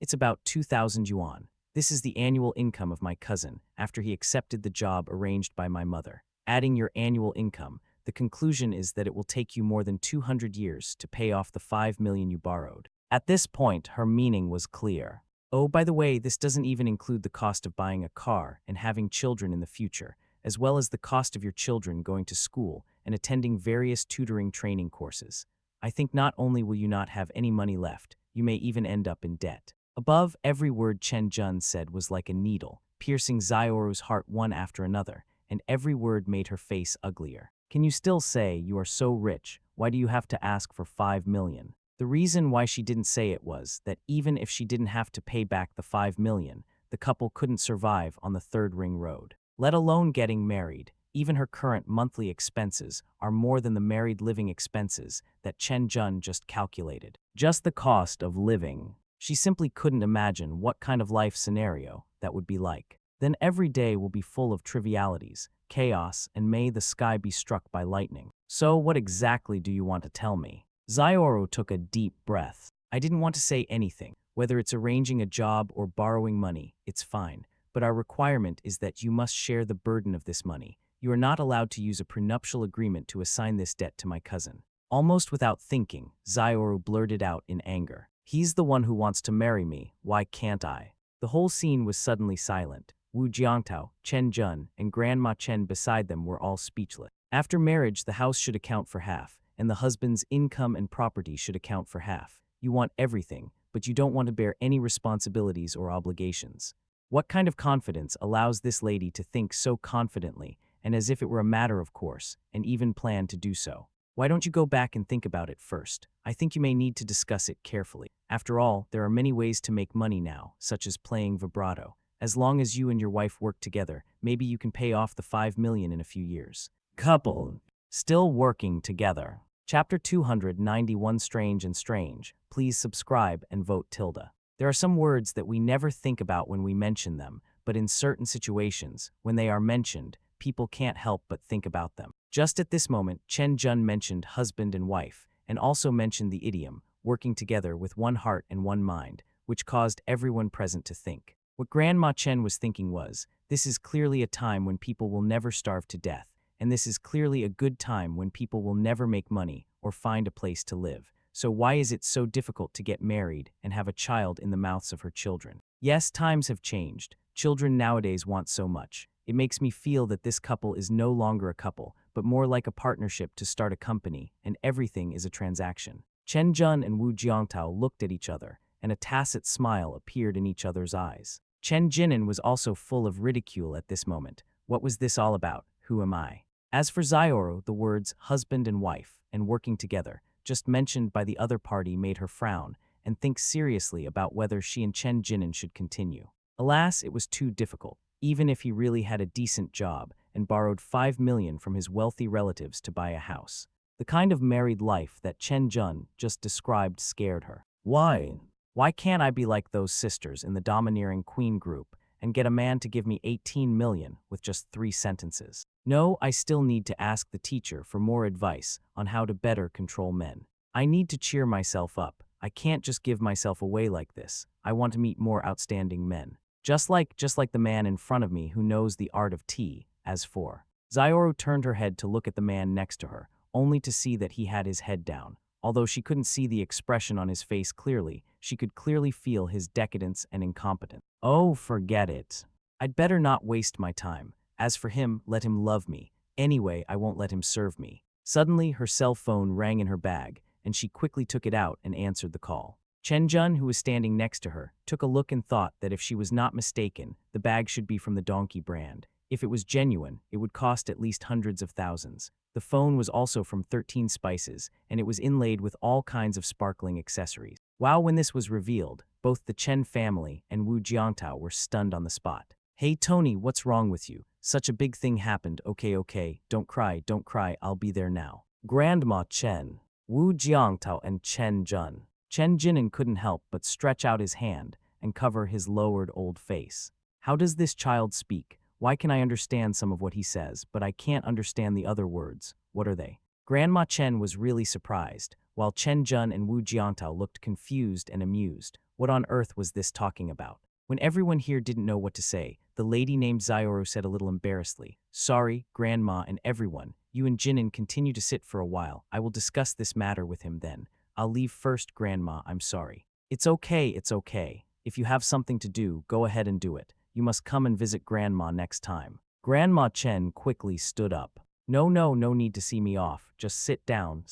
It's about 2,000 yuan. This is the annual income of my cousin after he accepted the job arranged by my mother. Adding your annual income, the conclusion is that it will take you more than 200 years to pay off the 5 million you borrowed. At this point, her meaning was clear. Oh, by the way, this doesn't even include the cost of buying a car and having children in the future, as well as the cost of your children going to school and attending various tutoring training courses. I think not only will you not have any money left, you may even end up in debt. Above, every word Chen Jun said was like a needle, piercing Zioru's heart one after another, and every word made her face uglier. Can you still say, you are so rich, why do you have to ask for 5 million? The reason why she didn't say it was that even if she didn't have to pay back the 5 million, the couple couldn't survive on the third ring road. Let alone getting married, even her current monthly expenses are more than the married living expenses that Chen Jun just calculated. Just the cost of living. She simply couldn't imagine what kind of life scenario that would be like. Then every day will be full of trivialities, chaos, and may the sky be struck by lightning. So what exactly do you want to tell me? Zioru took a deep breath. I didn't want to say anything. Whether it's arranging a job or borrowing money, it's fine. But our requirement is that you must share the burden of this money. You are not allowed to use a prenuptial agreement to assign this debt to my cousin. Almost without thinking, Zioru blurted out in anger. He's the one who wants to marry me, why can't I? The whole scene was suddenly silent. Wu Jiangtao, Chen Jun, and Grandma Chen beside them were all speechless. After marriage, the house should account for half, and the husband's income and property should account for half. You want everything, but you don't want to bear any responsibilities or obligations. What kind of confidence allows this lady to think so confidently and as if it were a matter of course, and even plan to do so? Why don't you go back and think about it first? I think you may need to discuss it carefully. After all, there are many ways to make money now, such as playing vibrato. As long as you and your wife work together, maybe you can pay off the 5 million in a few years. Couple. Still working together. Chapter 291 Strange and Strange. Please subscribe and vote tilde. There are some words that we never think about when we mention them, but in certain situations, when they are mentioned, people can't help but think about them. Just at this moment, Chen Jun mentioned husband and wife, and also mentioned the idiom, working together with one heart and one mind, which caused everyone present to think. What Grandma Chen was thinking was, this is clearly a time when people will never starve to death, and this is clearly a good time when people will never make money or find a place to live. So why is it so difficult to get married and have a child in the mouths of her children? Yes, times have changed. Children nowadays want so much. It makes me feel that this couple is no longer a couple, but more like a partnership to start a company, and everything is a transaction. Chen Jun and Wu Jiangtao looked at each other, and a tacit smile appeared in each other's eyes. Chen Jinan was also full of ridicule at this moment. What was this all about? Who am I? As for Xiaoru, the words husband and wife and working together, just mentioned by the other party, made her frown and think seriously about whether she and Chen Jinan should continue. Alas, it was too difficult, even if he really had a decent job and borrowed 5 million from his wealthy relatives to buy a house. The kind of married life that Chen Jun just described scared her. Why? Why can't I be like those sisters in the domineering queen group and get a man to give me 18 million with just 3 sentences? No, I still need to ask the teacher for more advice on how to better control men. I need to cheer myself up. I can't just give myself away like this. I want to meet more outstanding men. Just like the man in front of me who knows the art of tea. As for Xiaoru turned her head to look at the man next to her, only to see that he had his head down. Although she couldn't see the expression on his face clearly, she could clearly feel his decadence and incompetence. Oh, forget it. I'd better not waste my time. As for him, let him love me. Anyway, I won't let him serve me. Suddenly, her cell phone rang in her bag, and she quickly took it out and answered the call. Chen Jun, who was standing next to her, took a look and thought that if she was not mistaken, the bag should be from the Donkey brand. If it was genuine, it would cost at least hundreds of thousands. The phone was also from 13 Spices, and it was inlaid with all kinds of sparkling accessories. Wow, when this was revealed, both the Chen family and Wu Jiangtao were stunned on the spot. Hey Tony, what's wrong with you? Such a big thing happened. Okay, don't cry, I'll be there now. Grandma Chen, Wu Jiangtao and Chen Jun. Chen Jinan couldn't help but stretch out his hand and cover his lowered old face. How does this child speak? Why can I understand some of what he says, but I can't understand the other words? What are they? Grandma Chen was really surprised, while Chen Jun and Wu Jiangtao looked confused and amused. What on earth was this talking about? When everyone here didn't know what to say, the lady named Xiaoru said a little embarrassedly, "Sorry, Grandma and everyone. You and Jinan continue to sit for a while. I will discuss this matter with him then. I'll leave first, Grandma, I'm sorry." It's okay. If you have something to do, go ahead and do it. You must come and visit Grandma next time. Grandma Chen quickly stood up. No need to see me off. Just sit down.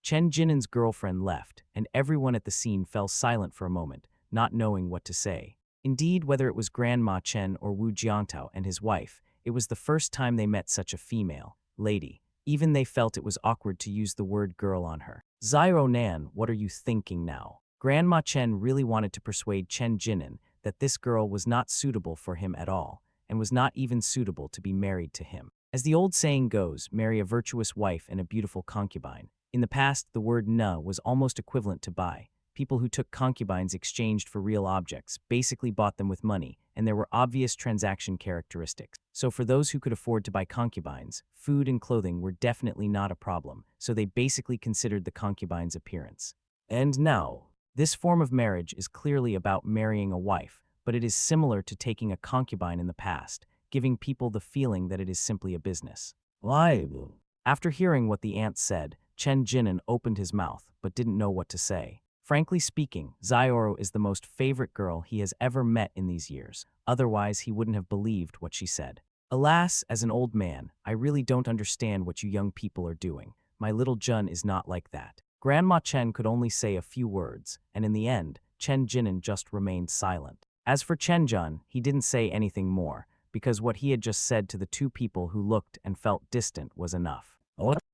Chen Jinan's girlfriend left, and everyone at the scene fell silent for a moment, not knowing what to say. Indeed, whether it was Grandma Chen or Wu Jiangtao and his wife, it was the first time they met such a female lady. Even they felt it was awkward to use the word girl on her. Xiaoru Nan, what are you thinking now? Grandma Chen really wanted to persuade Chen Jinan that this girl was not suitable for him at all, and was not even suitable to be married to him. As the old saying goes, marry a virtuous wife and a beautiful concubine. In the past, the word na was almost equivalent to buy. People who took concubines exchanged for real objects, basically bought them with money, and there were obvious transaction characteristics. So for those who could afford to buy concubines, food and clothing were definitely not a problem, so they basically considered the concubine's appearance. And now, this form of marriage is clearly about marrying a wife, but it is similar to taking a concubine in the past, giving people the feeling that it is simply a business. Why? After hearing what the aunt said, Chen Jinan opened his mouth, but didn't know what to say. Frankly speaking, Xiaoru is the most favorite girl he has ever met in these years. Otherwise, he wouldn't have believed what she said. Alas, as an old man, I really don't understand what you young people are doing. My little Jun is not like that. Grandma Chen could only say a few words, and in the end, Chen Jinan just remained silent. As for Chen Jun, he didn't say anything more, because what he had just said to the two people who looked and felt distant was enough.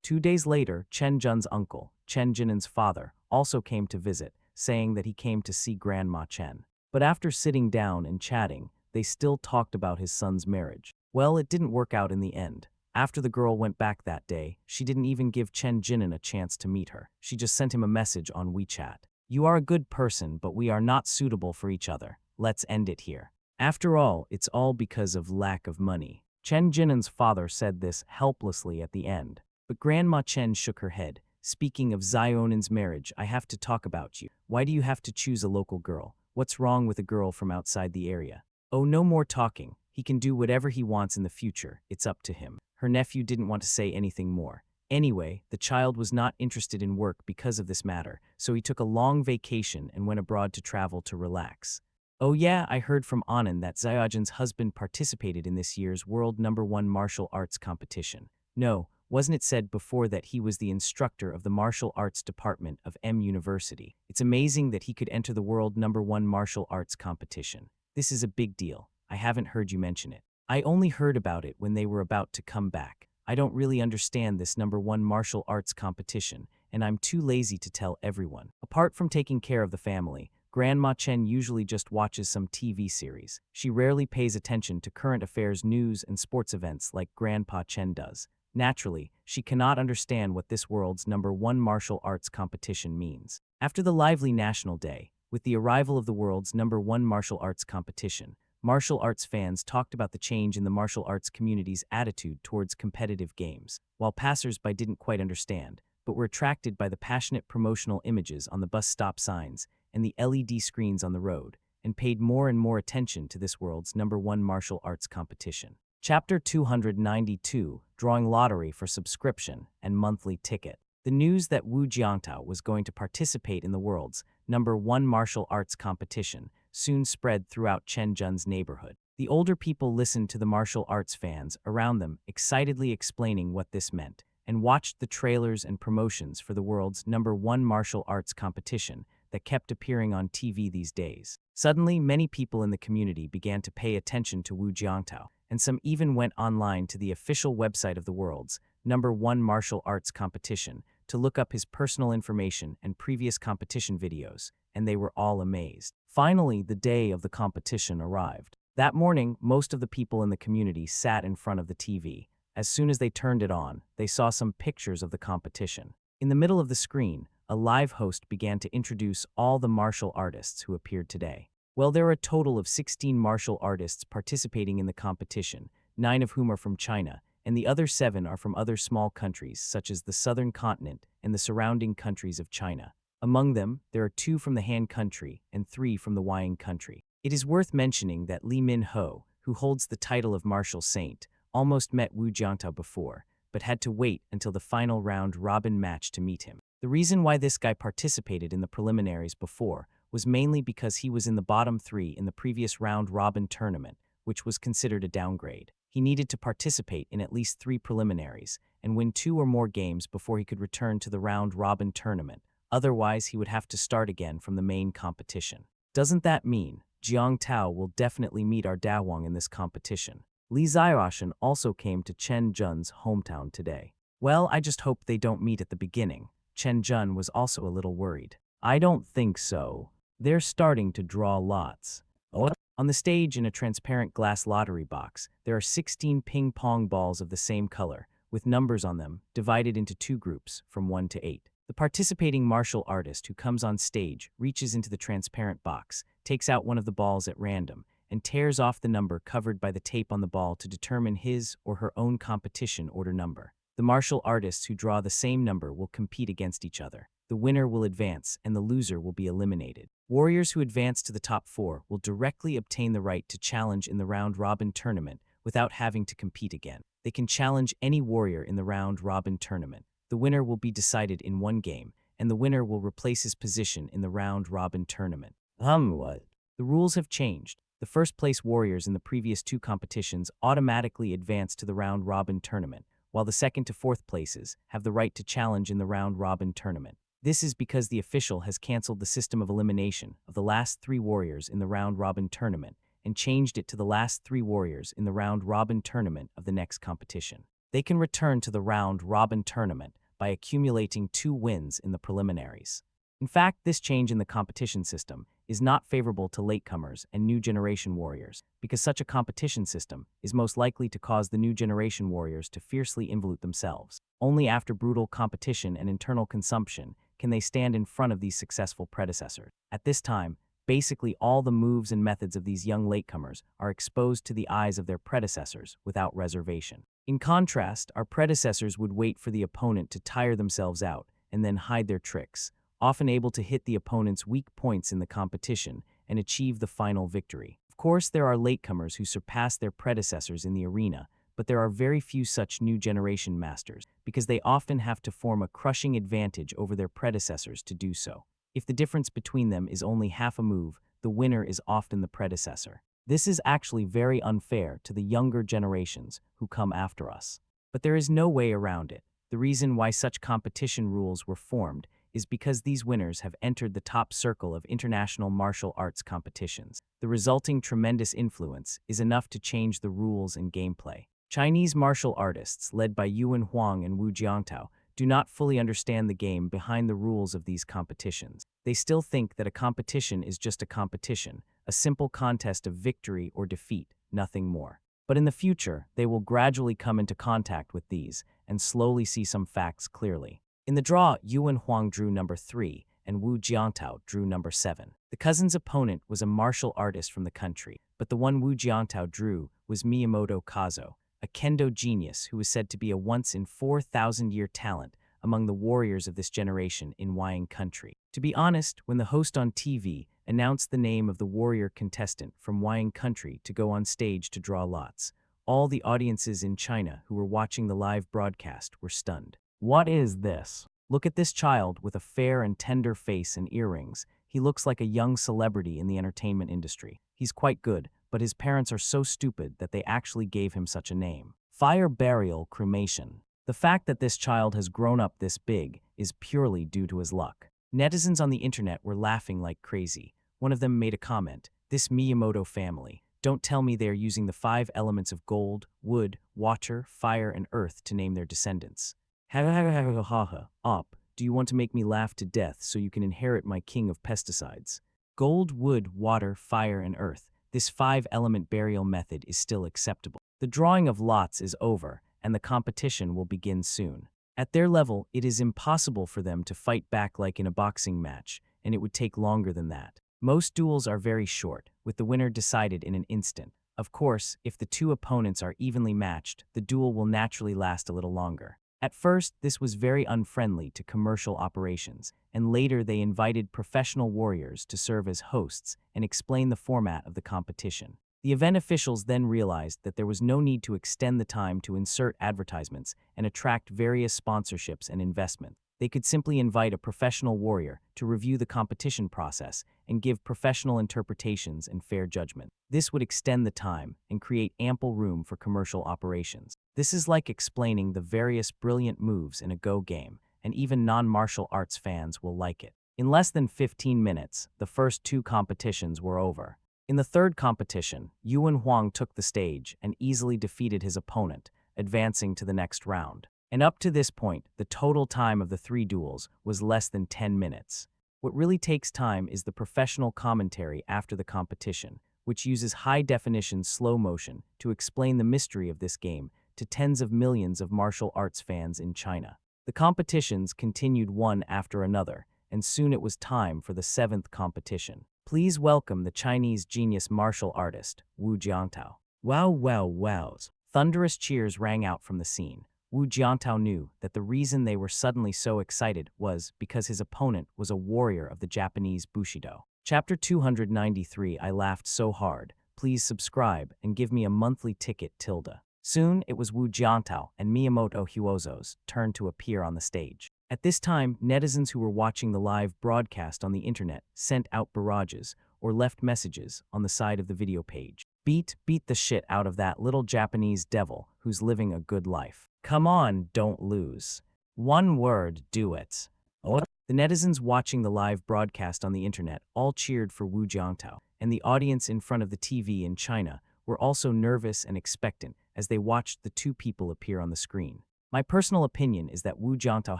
2 days later, Chen Jun's uncle, Chen Jinan's father, also came to visit, saying that he came to see Grandma Chen. But after sitting down and chatting, they still talked about his son's marriage. Well, it didn't work out in the end. After the girl went back that day, she didn't even give Chen Jinan a chance to meet her. She just sent him a message on WeChat. "You are a good person, but we are not suitable for each other. Let's end it here." After all, it's all because of lack of money. Chen Jinan's father said this helplessly at the end. But Grandma Chen shook her head. "Speaking of Zionan's marriage, I have to talk about you. Why do you have to choose a local girl? What's wrong with a girl from outside the area?" "Oh, no more talking. He can do whatever he wants in the future. It's up to him." Her nephew didn't want to say anything more. Anyway, the child was not interested in work because of this matter, so he took a long vacation and went abroad to travel to relax. "Oh yeah, I heard from Anand that Xiaojin's husband participated in this year's world #1 martial arts competition. No, wasn't it said before that he was the instructor of the martial arts department of M University? It's amazing that he could enter the world #1 martial arts competition. This is a big deal. I haven't heard you mention it. I only heard about it when they were about to come back. I don't really understand this #1 martial arts competition, and I'm too lazy to tell everyone." Apart from taking care of the family, Grandma Chen usually just watches some TV series. She rarely pays attention to current affairs news and sports events like Grandpa Chen does. Naturally, she cannot understand what this world's #1 martial arts competition means. After the lively National Day, with the arrival of the world's #1 martial arts competition, martial arts fans talked about the change in the martial arts community's attitude towards competitive games, while passers-by didn't quite understand, but were attracted by the passionate promotional images on the bus stop signs and the LED screens on the road, and paid more and more attention to this world's #1 martial arts competition. Chapter 292, Drawing Lottery for Subscription and Monthly Ticket. The news that Wu Jiantao was going to participate in the world's #1 martial arts competition soon spread throughout Shenzhen's neighborhood. The older people listened to the martial arts fans around them excitedly explaining what this meant, and watched the trailers and promotions for the world's #1 martial arts competition that kept appearing on TV these days. Suddenly, many people in the community began to pay attention to Wu Jiantao, and some even went online to the official website of the world's #1 martial arts competition to look up his personal information and previous competition videos, and they were all amazed. Finally, the day of the competition arrived. That morning, most of the people in the community sat in front of the TV. As soon as they turned it on, they saw some pictures of the competition. In the middle of the screen, a live host began to introduce all the martial artists who appeared today. Well, there are a total of 16 martial artists participating in the competition, 9 of whom are from China, and the other 7 are from other small countries such as the southern continent and the surrounding countries of China. Among them, there are 2 from the Han country and 3 from the Wying country. It is worth mentioning that Li Minho, who holds the title of Martial Saint, almost met Wu Jiantao before, but had to wait until the final round-robin match to meet him. The reason why this guy participated in the preliminaries before was mainly because he was in the bottom 3 in the previous round-robin tournament, which was considered a downgrade. He needed to participate in at least 3 preliminaries and win 2 or more games before he could return to the round-robin tournament. Otherwise, he would have to start again from the main competition. Doesn't that mean Jiang Tao will definitely meet our Dawang in this competition? Li Xiaoshan also came to Chen Jun's hometown today. Well, I just hope they don't meet at the beginning. Chen Jun was also a little worried. I don't think so. They're starting to draw lots. What? On the stage in a transparent glass lottery box, there are 16 ping-pong balls of the same color, with numbers on them, divided into 2 groups, from 1 to 8. The participating martial artist who comes on stage reaches into the transparent box, takes out one of the balls at random, and tears off the number covered by the tape on the ball to determine his or her own competition order number. The martial artists who draw the same number will compete against each other. The winner will advance, and the loser will be eliminated. Warriors who advance to the top 4 will directly obtain the right to challenge in the round-robin tournament without having to compete again. They can challenge any warrior in the round-robin tournament. The winner will be decided in 1 game, and the winner will replace his position in the round-robin tournament. What? The rules have changed. The first-place warriors in the previous 2 competitions automatically advance to the round-robin tournament, while the 2nd to 4th places have the right to challenge in the round-robin tournament. This is because the official has canceled the system of elimination of the last 3 warriors in the round-robin tournament and changed it to the last 3 warriors in the round-robin tournament of the next competition. They can return to the round-robin tournament by accumulating 2 wins in the preliminaries. In fact, this change in the competition system is not favorable to latecomers and new generation warriors, because such a competition system is most likely to cause the new generation warriors to fiercely involute themselves. Only after brutal competition and internal consumption can they stand in front of these successful predecessors. At this time, basically all the moves and methods of these young latecomers are exposed to the eyes of their predecessors without reservation. In contrast, our predecessors would wait for the opponent to tire themselves out and then hide their tricks, often able to hit the opponent's weak points in the competition and achieve the final victory. Of course, there are latecomers who surpass their predecessors in the arena, but there are very few such new generation masters, because they often have to form a crushing advantage over their predecessors to do so. If the difference between them is only half a move, the winner is often the predecessor. This is actually very unfair to the younger generations who come after us. But there is no way around it. The reason why such competition rules were formed is because these winners have entered the top circle of international martial arts competitions. The resulting tremendous influence is enough to change the rules and gameplay. Chinese martial artists, led by Yuan Huang and Wu Jiantao, do not fully understand the game behind the rules of these competitions. They still think that a competition is just a competition, a simple contest of victory or defeat, nothing more. But in the future, they will gradually come into contact with these and slowly see some facts clearly. In the draw, Yuan Huang drew number 3 and Wu Jiantao drew number 7. The cousin's opponent was a martial artist from the country, but the one Wu Jiantao drew was Miyamoto Kazo, a kendo genius who was said to be a once-in-4,000-year talent among the warriors of this generation in Wying country. To be honest, when the host on TV announced the name of the warrior contestant from Wying country to go on stage to draw lots, all the audiences in China who were watching the live broadcast were stunned. What is this? Look at this child with a fair and tender face and earrings. He looks like a young celebrity in the entertainment industry. He's quite good, but his parents are so stupid that they actually gave him such a name. Fire, burial, cremation. The fact that this child has grown up this big is purely due to his luck. Netizens on the internet were laughing like crazy. One of them made a comment, "This Miyamoto family, don't tell me they are using the 5 elements of gold, wood, water, fire, and earth to name their descendants. Ha ha ha ha ha ha. Op, do you want to make me laugh to death so you can inherit my king of pesticides? Gold, wood, water, fire, and earth. This 5-element burial method is still acceptable. The drawing of lots is over, and the competition will begin soon. At their level, it is impossible for them to fight back like in a boxing match, and it would take longer than that. Most duels are very short, with the winner decided in an instant. Of course, if the two opponents are evenly matched, the duel will naturally last a little longer. At first, this was very unfriendly to commercial operations, and later they invited professional warriors to serve as hosts and explain the format of the competition. The event officials then realized that there was no need to extend the time to insert advertisements and attract various sponsorships and investment. They could simply invite a professional warrior to review the competition process and give professional interpretations and fair judgment. This would extend the time and create ample room for commercial operations. This is like explaining the various brilliant moves in a Go game, and even non-martial arts fans will like it. In less than 15 minutes, the first 2 competitions were over. In the third competition, Yuan Huang took the stage and easily defeated his opponent, advancing to the next round. And up to this point, the total time of the 3 duels was less than 10 minutes. What really takes time is the professional commentary after the competition, which uses high-definition slow motion to explain the mystery of this game to tens of millions of martial arts fans in China. The competitions continued one after another, and soon it was time for the 7th competition. Please welcome the Chinese genius martial artist, Wu Jiantao. Wow, wow, wow. Thunderous cheers rang out from the scene. Wu Jiantao knew that the reason they were suddenly so excited was because his opponent was a warrior of the Japanese Bushido. Chapter 293. I laughed so hard. Please subscribe and give me a monthly ticket, tilde. Soon, it was Wu Jiantao and Miyamoto Huozo's turn to appear on the stage. At this time, netizens who were watching the live broadcast on the internet sent out barrages or left messages on the side of the video page. Beat the shit out of that little Japanese devil who's living a good life. Come on, don't lose. One word, do it. The netizens watching the live broadcast on the internet all cheered for Wu Jiantao, and the audience in front of the TV in China were also nervous and expectant as they watched the 2 people appear on the screen. My personal opinion is that Wu Jiantao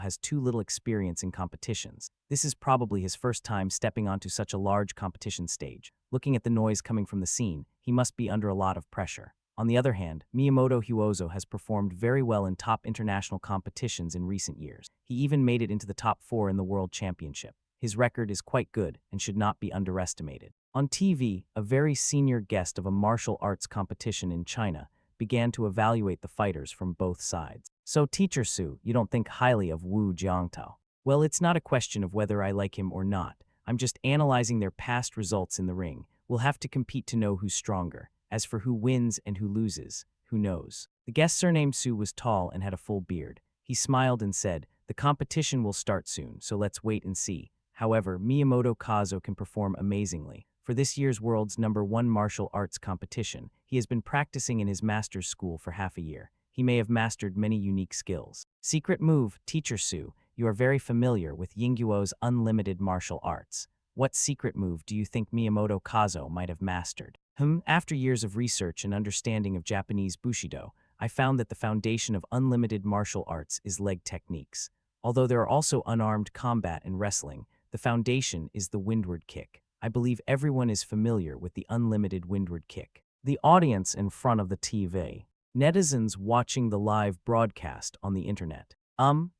has too little experience in competitions. This is probably his first time stepping onto such a large competition stage. Looking at the noise coming from the scene, he must be under a lot of pressure. On the other hand, Miyamoto Huozo has performed very well in top international competitions in recent years. He even made it into the top 4 in the World Championship. His record is quite good and should not be underestimated. On TV, a very senior guest of a martial arts competition in China began to evaluate the fighters from both sides. So, Teacher Su, you don't think highly of Wu Jiantao? Well, it's not a question of whether I like him or not. I'm just analyzing their past results in the ring. We'll have to compete to know who's stronger. As for who wins and who loses, who knows? The guest surnamed Su was tall and had a full beard. He smiled and said, "The competition will start soon, so let's wait and see." However, Miyamoto Kazo can perform amazingly. For this year's world's #1 martial arts competition, he has been practicing in his master's school for half a year. He may have mastered many unique skills. Secret move, Teacher Su, you are very familiar with Yingguo's unlimited martial arts. What secret move do you think Miyamoto Kazo might have mastered? After years of research and understanding of Japanese Bushido, I found that the foundation of unlimited martial arts is leg techniques. Although there are also unarmed combat and wrestling, the foundation is the windward kick. I believe everyone is familiar with the unlimited windward kick. The audience in front of the TV. Netizens watching the live broadcast on the internet.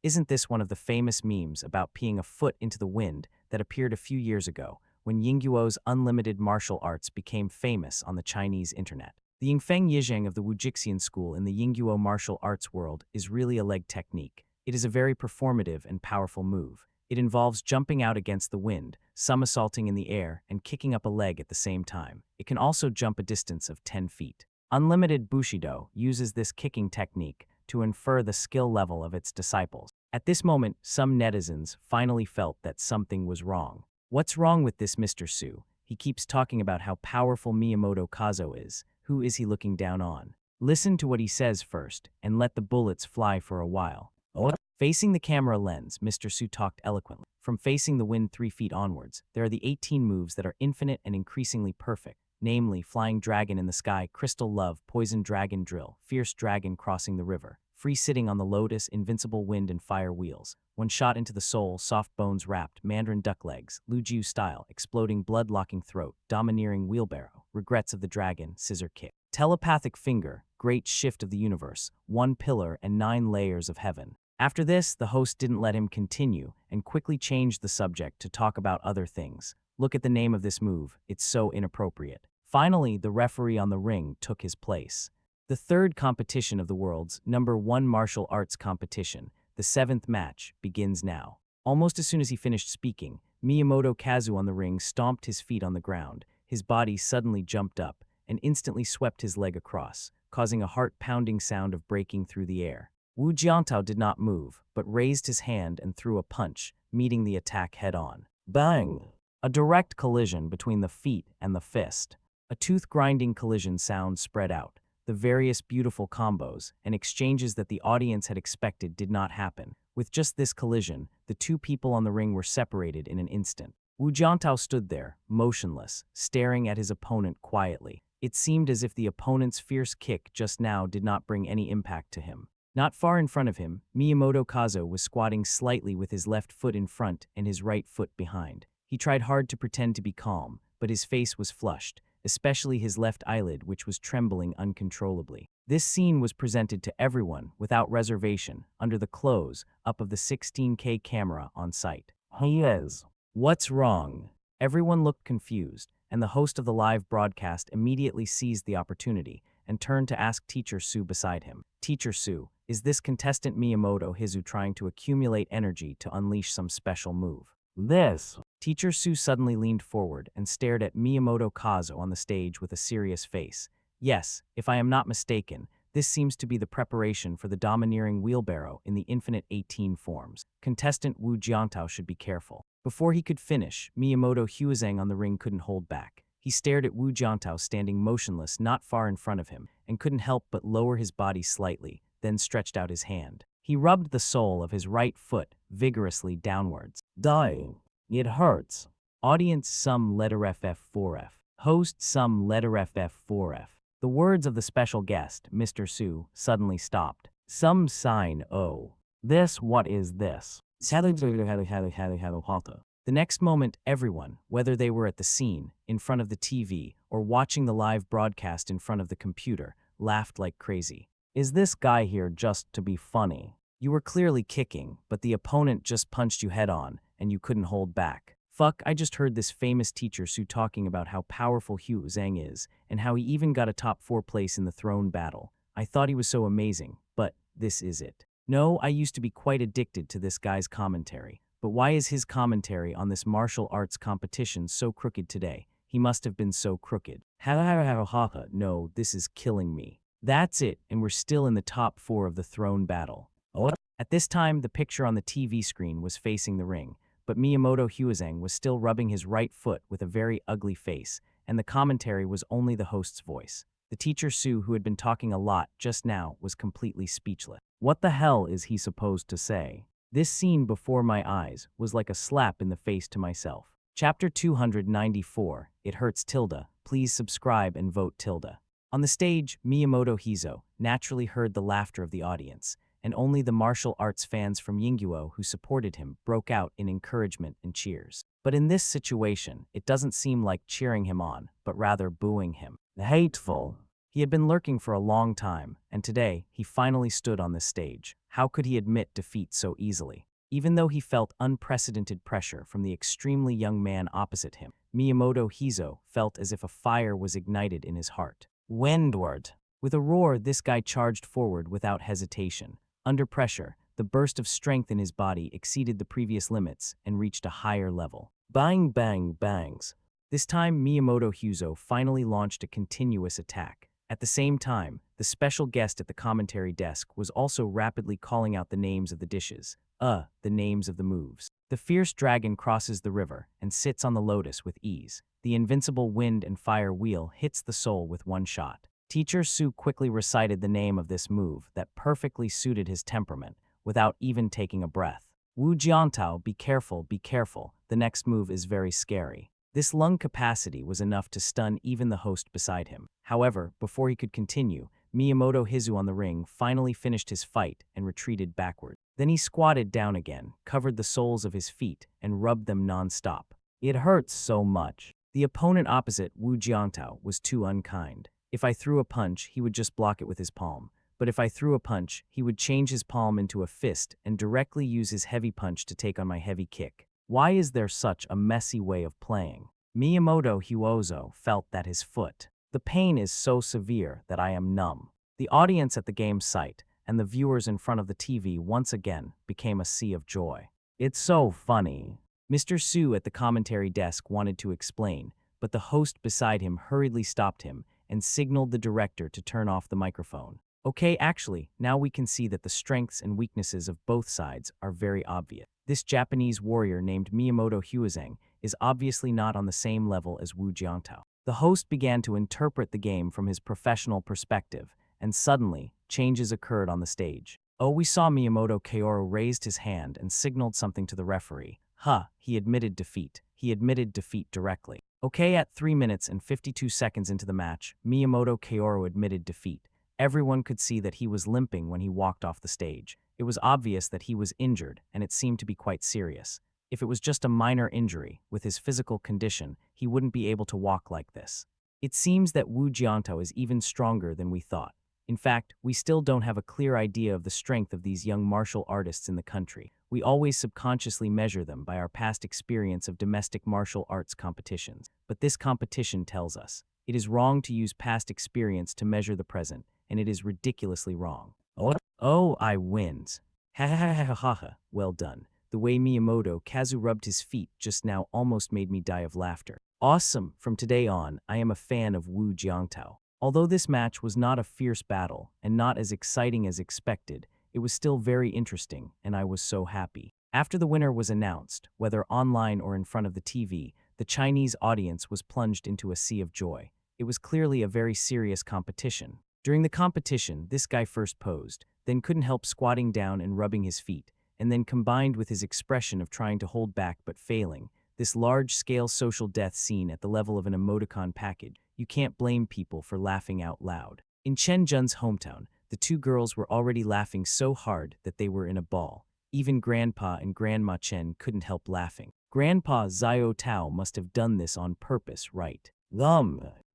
Isn't this one of the famous memes about peeing a foot into the wind that appeared a few years ago when Yingguo's unlimited martial arts became famous on the Chinese internet? The Yingfeng Yizhang of the Wujixian school in the Yingguo martial arts world is really a leg technique. It is a very performative and powerful move. It involves jumping out against the wind, somersaulting in the air, and kicking up a leg at the same time. It can also jump a distance of 10 feet. Unlimited Bushido uses this kicking technique to infer the skill level of its disciples. At this moment, some netizens finally felt that something was wrong. What's wrong with this Mr. Su? He keeps talking about how powerful Miyamoto Kazo is. Who is he looking down on? Listen to what he says first, and let the bullets fly for a while. Facing the camera lens, Mr. Su talked eloquently. From facing the wind 3 feet onwards, there are the 18 moves that are infinite and increasingly perfect, namely Flying Dragon in the Sky, Crystal Love, Poison Dragon Drill, Fierce Dragon Crossing the River, Free Sitting on the Lotus, Invincible Wind and Fire Wheels, One Shot into the Soul, Soft Bones Wrapped, Mandarin Duck Legs, Lu Jiu Style, Exploding Blood Locking Throat, Domineering Wheelbarrow, Regrets of the Dragon, Scissor Kick, Telepathic Finger, Great Shift of the Universe, One Pillar and 9 Layers of Heaven. After this, the host didn't let him continue and quickly changed the subject to talk about other things. Look at the name of this move, it's so inappropriate. Finally, the referee on the ring took his place. The third competition of the world's #1 martial arts competition, the 7th match, begins now. Almost as soon as he finished speaking, Miyamoto Kazu on the ring stomped his feet on the ground. His body suddenly jumped up and instantly swept his leg across, causing a heart-pounding sound of breaking through the air. Wu Jiantao did not move, but raised his hand and threw a punch, meeting the attack head-on. Bang! A direct collision between the feet and the fist. A tooth-grinding collision sound spread out. The various beautiful combos and exchanges that the audience had expected did not happen. With just this collision, the two people on the ring were separated in an instant. Wu Jiantao stood there, motionless, staring at his opponent quietly. It seemed as if the opponent's fierce kick just now did not bring any impact to him. Not far in front of him, Miyamoto Kazo was squatting slightly with his left foot in front and his right foot behind. He tried hard to pretend to be calm, but his face was flushed, especially his left eyelid, which was trembling uncontrollably. This scene was presented to everyone, without reservation, under the close-up of the 16K camera on site. What's wrong? Everyone looked confused, and the host of the live broadcast immediately seized the opportunity and turned to ask Teacher Su beside him. Teacher Su, is this contestant Miyamoto Hizu trying to accumulate energy to unleash some special move? This. Teacher Su suddenly leaned forward and stared at Miyamoto Kazo on the stage with a serious face. Yes, if I am not mistaken, this seems to be the preparation for the domineering wheelbarrow in the infinite 18 forms. Contestant Wu Jiantao should be careful. Before he could finish, Miyamoto Huizang on the ring couldn't hold back. He stared at Wu Jiantao standing motionless not far in front of him and couldn't help but lower his body slightly, then stretched out his hand. He rubbed the sole of his right foot vigorously downwards. Dying. It hurts. Audience some letter FF4F. Host some letter FF4F. The words of the special guest, Mr. Su, suddenly stopped. Some sign, oh. This, what is this? The next moment, everyone, whether they were at the scene, in front of the TV, or watching the live broadcast in front of the computer, laughed like crazy. Is this guy here just to be funny? You were clearly kicking, but the opponent just punched you head on, and you couldn't hold back. Fuck, I just heard this famous teacher Sue talking about how powerful Hu Zhang is, and how he even got a top 4 place in the throne battle. I thought he was so amazing, but this is it. No, I used to be quite addicted to this guy's commentary. But why is his commentary on this martial arts competition so crooked today? He must have been so crooked. No, this is killing me. That's it, and we're still in the top 4 of the throne battle. At this time, the picture on the TV screen was facing the ring, but Miyamoto Huazeng was still rubbing his right foot with a very ugly face, and the commentary was only the host's voice. The teacher Sue, who had been talking a lot just now, was completely speechless. What the hell is he supposed to say? This scene before my eyes was like a slap in the face to myself. Chapter 294, It Hurts Tilda. Please subscribe and vote Tilda. On the stage, Miyamoto Hizo naturally heard the laughter of the audience, and only the martial arts fans from Yingguo who supported him broke out in encouragement and cheers. But in this situation, it doesn't seem like cheering him on, but rather booing him. Hateful. He had been lurking for a long time, and today, he finally stood on the stage. How could he admit defeat so easily? Even though he felt unprecedented pressure from the extremely young man opposite him, Miyamoto Hizo felt as if a fire was ignited in his heart. Windward. With a roar, this guy charged forward without hesitation. Under pressure, the burst of strength in his body exceeded the previous limits and reached a higher level. Bang, bang, bangs. This time, Miyamoto Hizo finally launched a continuous attack. At the same time, the special guest at the commentary desk was also rapidly calling out the names of the dishes. The names of the moves. The fierce dragon crosses the river and sits on the lotus with ease. The invincible wind and fire wheel hits the soul with one shot. Teacher Sue quickly recited the name of this move that perfectly suited his temperament, without even taking a breath. Wu Jiantao, be careful, the next move is very scary. This lung capacity was enough to stun even the host beside him. However, before he could continue, Miyamoto Hizo on the ring finally finished his fight and retreated backward. Then he squatted down again, covered the soles of his feet, and rubbed them non-stop. It hurts so much. The opponent opposite, Wu Jiantao, was too unkind. If I threw a punch, he would just block it with his palm. But if I threw a punch, he would change his palm into a fist and directly use his heavy punch to take on my heavy kick. Why is there such a messy way of playing? Miyamoto Huozo felt that his foot. The pain is so severe that I am numb. The audience at the game site and the viewers in front of the TV once again became a sea of joy. It's so funny. Mr. Sue at the commentary desk wanted to explain, but the host beside him hurriedly stopped him and signaled the director to turn off the microphone. Okay, actually, now we can see that the strengths and weaknesses of both sides are very obvious. This Japanese warrior named Miyamoto Huazeng is obviously not on the same level as Wu Jiantao. The host began to interpret the game from his professional perspective, and suddenly, changes occurred on the stage. We saw Miyamoto Kaoru raised his hand and signaled something to the referee. He admitted defeat. He admitted defeat directly. Okay, at 3 minutes and 52 seconds into the match, Miyamoto Kaoru admitted defeat. Everyone could see that he was limping when he walked off the stage. It was obvious that he was injured, and it seemed to be quite serious. If it was just a minor injury, with his physical condition, he wouldn't be able to walk like this. It seems that Wu Jiantao is even stronger than we thought. In fact, we still don't have a clear idea of the strength of these young martial artists in the country. We always subconsciously measure them by our past experience of domestic martial arts competitions. But this competition tells us it is wrong to use past experience to measure the present, and it is ridiculously wrong. I wins. Ha ha ha ha ha ha. Well done. The way Miyamoto Kazu rubbed his feet just now almost made me die of laughter. Awesome. From today on, I am a fan of Wu Jiantao. Although this match was not a fierce battle and not as exciting as expected, it was still very interesting, and I was so happy. After the winner was announced, whether online or in front of the TV, the Chinese audience was plunged into a sea of joy. It was clearly a very serious competition. During the competition, this guy first posed, then couldn't help squatting down and rubbing his feet, and then combined with his expression of trying to hold back but failing, this large-scale social death scene at the level of an emoticon package, you can't blame people for laughing out loud. In Chen Jun's hometown, The two girls were already laughing so hard that they were in a ball. Even Grandpa and Grandma Chen couldn't help laughing. Grandpa Xiao Tao must have done this on purpose, right?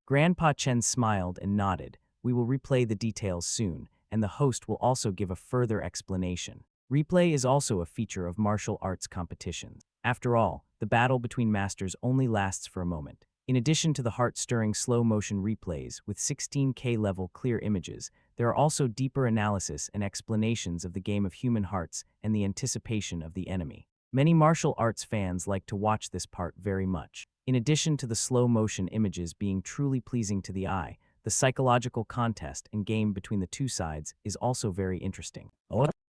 Grandpa Chen smiled and nodded. We will replay the details soon, and the host will also give a further explanation. Replay is also a feature of martial arts competitions. After all, the battle between masters only lasts for a moment. In addition to the heart-stirring slow-motion replays with 16K level clear images, there are also deeper analysis and explanations of the game of human hearts and the anticipation of the enemy. Many martial arts fans like to watch this part very much. In addition to the slow-motion images being truly pleasing to the eye, the psychological contest and game between the two sides is also very interesting.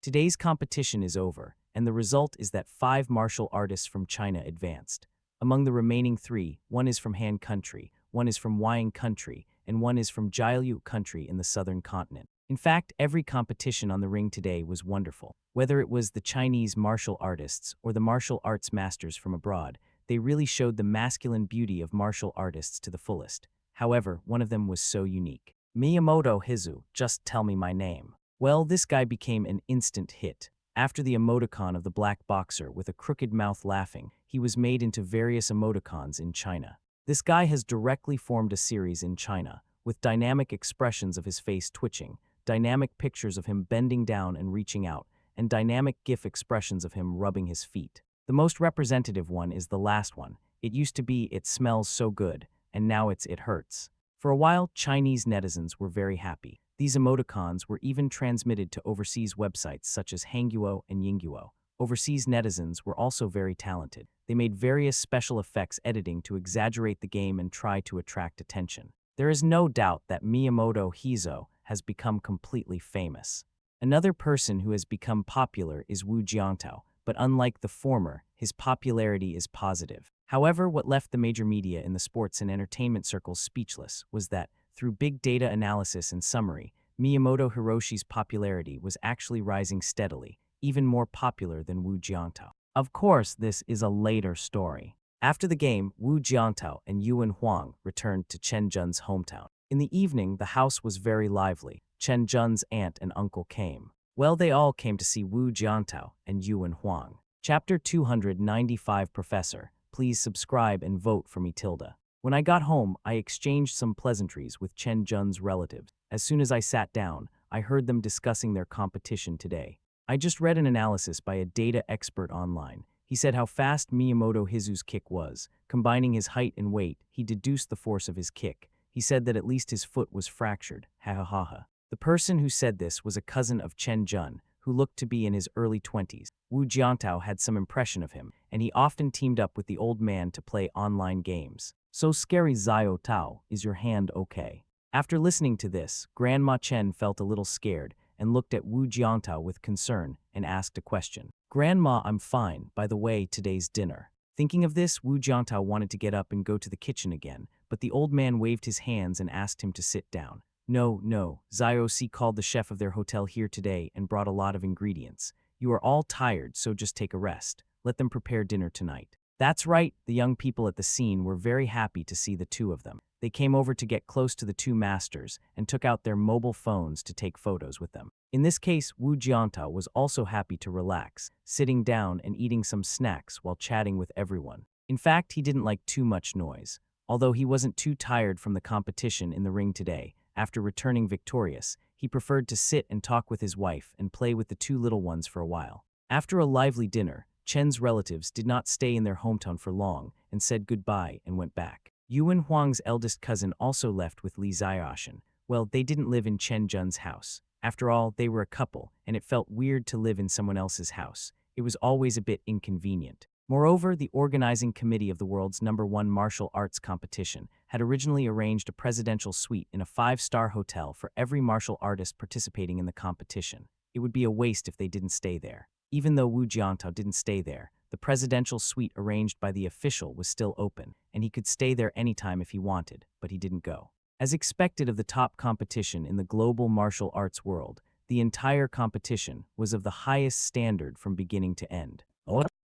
Today's competition is over, and the result is that 5 martial artists from China advanced. Among the remaining 3, one is from Han Country, one is from Wying Country, and one is from Jiaoliu Country in the southern continent. In fact, every competition on the ring today was wonderful. Whether it was the Chinese martial artists or the martial arts masters from abroad, they really showed the masculine beauty of martial artists to the fullest. However, one of them was so unique. Miyamoto Hizu, just tell me my name. Well, this guy became an instant hit. After the emoticon of the black boxer with a crooked mouth laughing, he was made into various emoticons in China. This guy has directly formed a series in China, with dynamic expressions of his face twitching, dynamic pictures of him bending down and reaching out, and dynamic GIF expressions of him rubbing his feet. The most representative one is the last one. It used to be "it smells so good," and now it's "it hurts." For a while, Chinese netizens were very happy. These emoticons were even transmitted to overseas websites such as Hangguo and Yingguo. Overseas netizens were also very talented. They made various special effects editing to exaggerate the game and try to attract attention. There is no doubt that Miyamoto Hizu has become completely famous. Another person who has become popular is Wu Jiantao, but unlike the former, his popularity is positive. However, what left the major media in the sports and entertainment circles speechless was that, through big data analysis and summary, Miyamoto Hiroshi's popularity was actually rising steadily, even more popular than Wu Jiantao. Of course, this is a later story. After the game, Wu Jiantao and Yuan Huang returned to Chen Zhen's hometown. In the evening, the house was very lively. Chen Zhen's aunt and uncle came. Well, they all came to see Wu Jiantao and Yuan Huang. Chapter 295 Professor, please subscribe and vote for me tilde. When I got home, I exchanged some pleasantries with Chen Zhen's relatives. As soon as I sat down, I heard them discussing their competition today. I just read an analysis by a data expert online. He said how fast Miyamoto Hizu's kick was. Combining his height and weight, he deduced the force of his kick. He said that at least his foot was fractured. Ha ha ha ha. The person who said this was a cousin of Chen Zhen, who looked to be in his early 20s. Wu Jiantao had some impression of him, and he often teamed up with the old man to play online games. So scary, Xiao Tao, is your hand okay? After listening to this, Grandma Chen felt a little scared and looked at Wu Jiantao with concern and asked a question. Grandma, I'm fine. By the way, today's dinner. Thinking of this, Wu Jiantao wanted to get up and go to the kitchen again, but the old man waved his hands and asked him to sit down. No, Xiao Si called the chef of their hotel here today and brought a lot of ingredients. You are all tired, so just take a rest. Let them prepare dinner tonight. That's right, the young people at the scene were very happy to see the two of them. They came over to get close to the two masters and took out their mobile phones to take photos with them. In this case, Wu Jiantao was also happy to relax, sitting down and eating some snacks while chatting with everyone. In fact, he didn't like too much noise. Although he wasn't too tired from the competition in the ring today, after returning victorious, he preferred to sit and talk with his wife and play with the two little ones for a while. After a lively dinner, Chen's relatives did not stay in their hometown for long and said goodbye and went back. Yuan Huang's eldest cousin also left with Li Xiaoshan. Well, they didn't live in Chen Zhen's house. After all, they were a couple, and it felt weird to live in someone else's house. It was always a bit inconvenient. Moreover, the organizing committee of the world's #1 martial arts competition had originally arranged a presidential suite in a 5-star hotel for every martial artist participating in the competition. It would be a waste if they didn't stay there. Even though Wu Jiantao didn't stay there, the presidential suite arranged by the official was still open, and he could stay there anytime if he wanted, but he didn't go. As expected of the top competition in the global martial arts world, the entire competition was of the highest standard from beginning to end.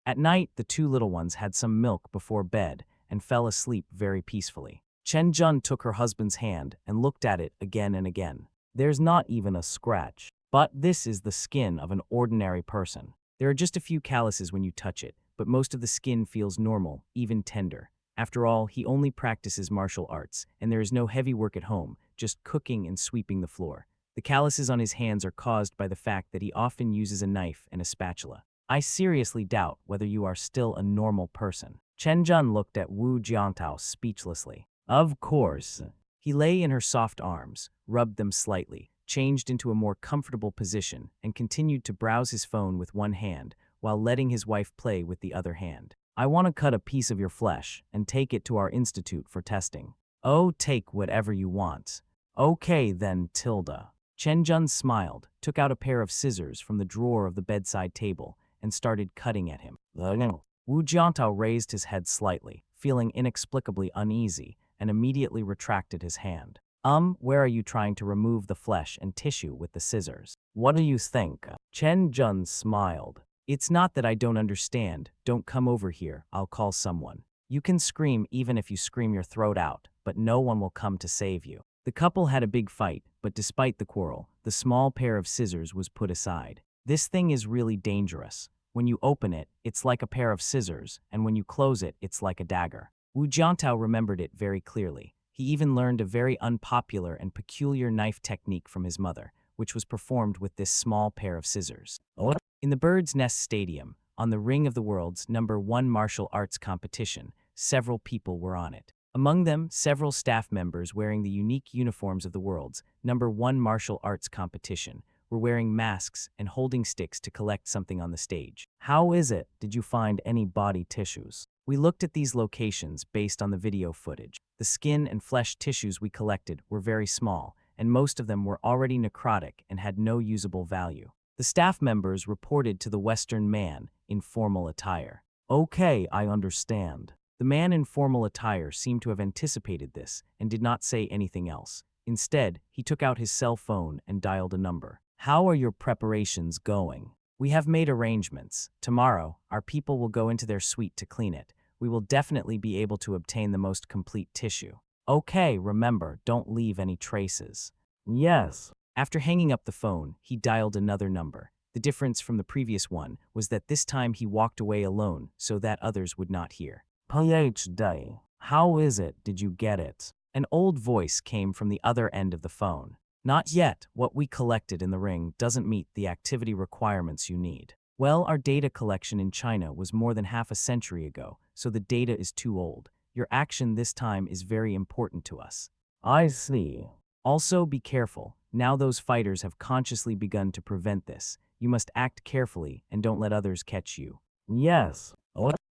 At night, the two little ones had some milk before bed and fell asleep very peacefully. Chen Zhen took her husband's hand and looked at it again and again. There's not even a scratch. But this is the skin of an ordinary person. There are just a few calluses when you touch it, but most of the skin feels normal, even tender. After all, he only practices martial arts, and there is no heavy work at home, just cooking and sweeping the floor. The calluses on his hands are caused by the fact that he often uses a knife and a spatula. I seriously doubt whether you are still a normal person. Chen Jun looked at Wu Jiantao speechlessly. Of course. He lay in her soft arms, rubbed them slightly, changed into a more comfortable position, and continued to browse his phone with one hand, while letting his wife play with the other hand. I want to cut a piece of your flesh and take it to our institute for testing. Oh, take whatever you want. Okay then, Tilda. Chen Jun smiled, took out a pair of scissors from the drawer of the bedside table, and started cutting at him. Wu Jiantao raised his head slightly, feeling inexplicably uneasy, and immediately retracted his hand. Where are you trying to remove the flesh and tissue with the scissors? What do you think? Chen Jun smiled. It's not that I don't understand. Don't come over here, I'll call someone. You can scream even if you scream your throat out, but no one will come to save you. The couple had a big fight, but despite the quarrel, the small pair of scissors was put aside. This thing is really dangerous. When you open it, it's like a pair of scissors, and when you close it, it's like a dagger. Wu Jiantao remembered it very clearly. He even learned a very unpopular and peculiar knife technique from his mother, which was performed with this small pair of scissors. In the Bird's Nest Stadium, on the Ring of the World's #1 martial arts competition, several people were on it. Among them, several staff members wearing the unique uniforms of the world's #1 martial arts competition were wearing masks and holding sticks to collect something on the stage. How is it? Did you find any body tissues? We looked at these locations based on the video footage. The skin and flesh tissues we collected were very small, and most of them were already necrotic and had no usable value. The staff members reported to the Western man in formal attire. Okay, I understand. The man in formal attire seemed to have anticipated this and did not say anything else. Instead, he took out his cell phone and dialed a number. How are your preparations going? We have made arrangements. Tomorrow, our people will go into their suite to clean it. We will definitely be able to obtain the most complete tissue. Okay, remember, don't leave any traces. Yes. After hanging up the phone, he dialed another number. The difference from the previous one was that this time he walked away alone so that others would not hear. PhD, how is it? Did you get it? An old voice came from the other end of the phone. Not yet. What we collected in the ring doesn't meet the activity requirements you need. Well, our data collection in China was more than half a century ago, so the data is too old. Your action this time is very important to us. I see. Also, be careful. Now those fighters have consciously begun to prevent this. You must act carefully and don't let others catch you. Yes.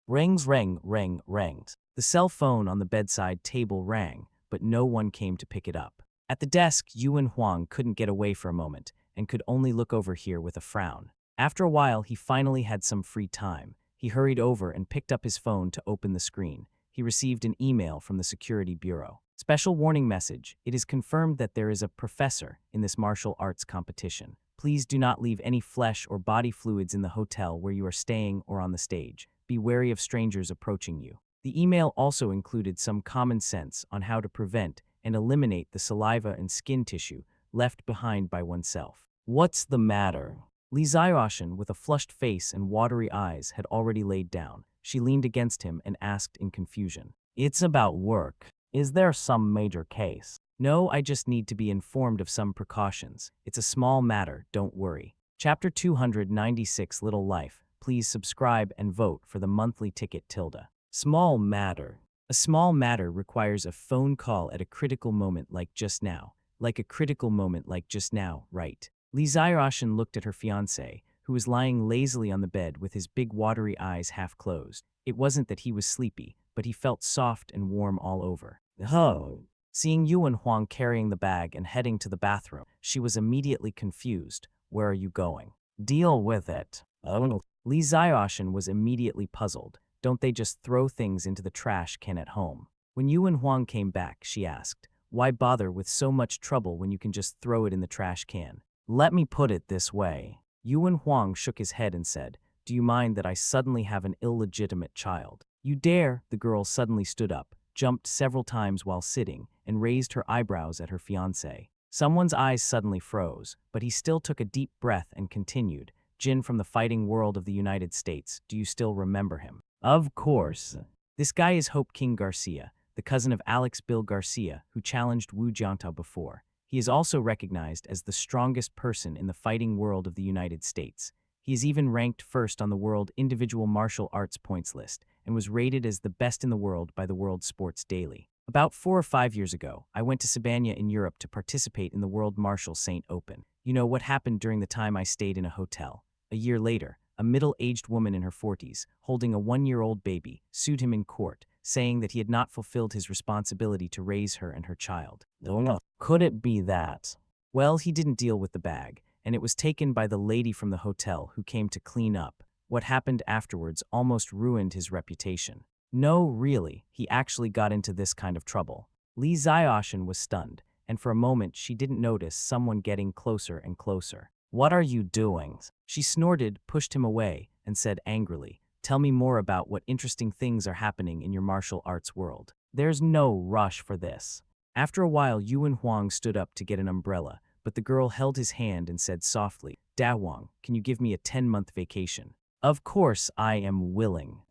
Rings, rings. The cell phone on the bedside table rang, but no one came to pick it up. At the desk, Yuan Huang couldn't get away for a moment and could only look over here with a frown. After a while, he finally had some free time. He hurried over and picked up his phone to open the screen. He received an email from the Security Bureau. Special warning message. It is confirmed that there is a professor in this martial arts competition. Please do not leave any flesh or body fluids in the hotel where you are staying or on the stage. Be wary of strangers approaching you. The email also included some common sense on how to prevent and eliminate the saliva and skin tissue left behind by oneself. What's the matter? Li Ziaoshan, with a flushed face and watery eyes, had already laid down. She leaned against him and asked in confusion. It's about work. Is there some major case? No, I just need to be informed of some precautions. It's a small matter, don't worry. Chapter 296 Little Life. Please subscribe and vote for the monthly ticket tilde. Small matter. A small matter requires a phone call at a critical moment like just now. Like a critical moment like just now, right? Li Ziaoshan looked at her fiancé, who was lying lazily on the bed with his big watery eyes half closed. It wasn't that he was sleepy, but he felt soft and warm all over. Oh. Seeing Yuan Huang carrying the bag and heading to the bathroom, she was immediately confused. Where are you going? Deal with it. Oh. Li Ziaoshan was immediately puzzled. Don't they just throw things into the trash can at home? When Yuan Huang came back, she asked, why bother with so much trouble when you can just throw it in the trash can? Let me put it this way. Yuan Huang shook his head and said, do you mind that I suddenly have an illegitimate child? You dare? The girl suddenly stood up, jumped several times while sitting, and raised her eyebrows at her fiancé. Someone's eyes suddenly froze, but he still took a deep breath and continued. Jin from the fighting world of the United States, do you still remember him? Of course. This guy is Hope King Garcia, the cousin of Alex Bill Garcia, who challenged Wu Jiantao before. He is also recognized as the strongest person in the fighting world of the United States. He is even ranked first on the World Individual Martial Arts Points list and was rated as the best in the world by the World Sports Daily. About 4 or 5 years ago, I went to Sibanya in Europe to participate in the World Martial Saint Open. You know what happened during the time I stayed in a hotel? A year later, a middle-aged woman in her 40s, holding a 1-year-old baby, sued him in court, saying that he had not fulfilled his responsibility to raise her and her child. No. Could it be that? Well, he didn't deal with the bag, and it was taken by the lady from the hotel who came to clean up. What happened afterwards almost ruined his reputation. No, really, he actually got into this kind of trouble. Li Ziaoshan was stunned, and for a moment she didn't notice someone getting closer and closer. What are you doing? She snorted, pushed him away, and said angrily, tell me more about what interesting things are happening in your martial arts world. There's no rush for this. After a while, Yuan Huang stood up to get an umbrella, but the girl held his hand and said softly, Da Wang, can you give me a 10-month vacation? Of course I am willing.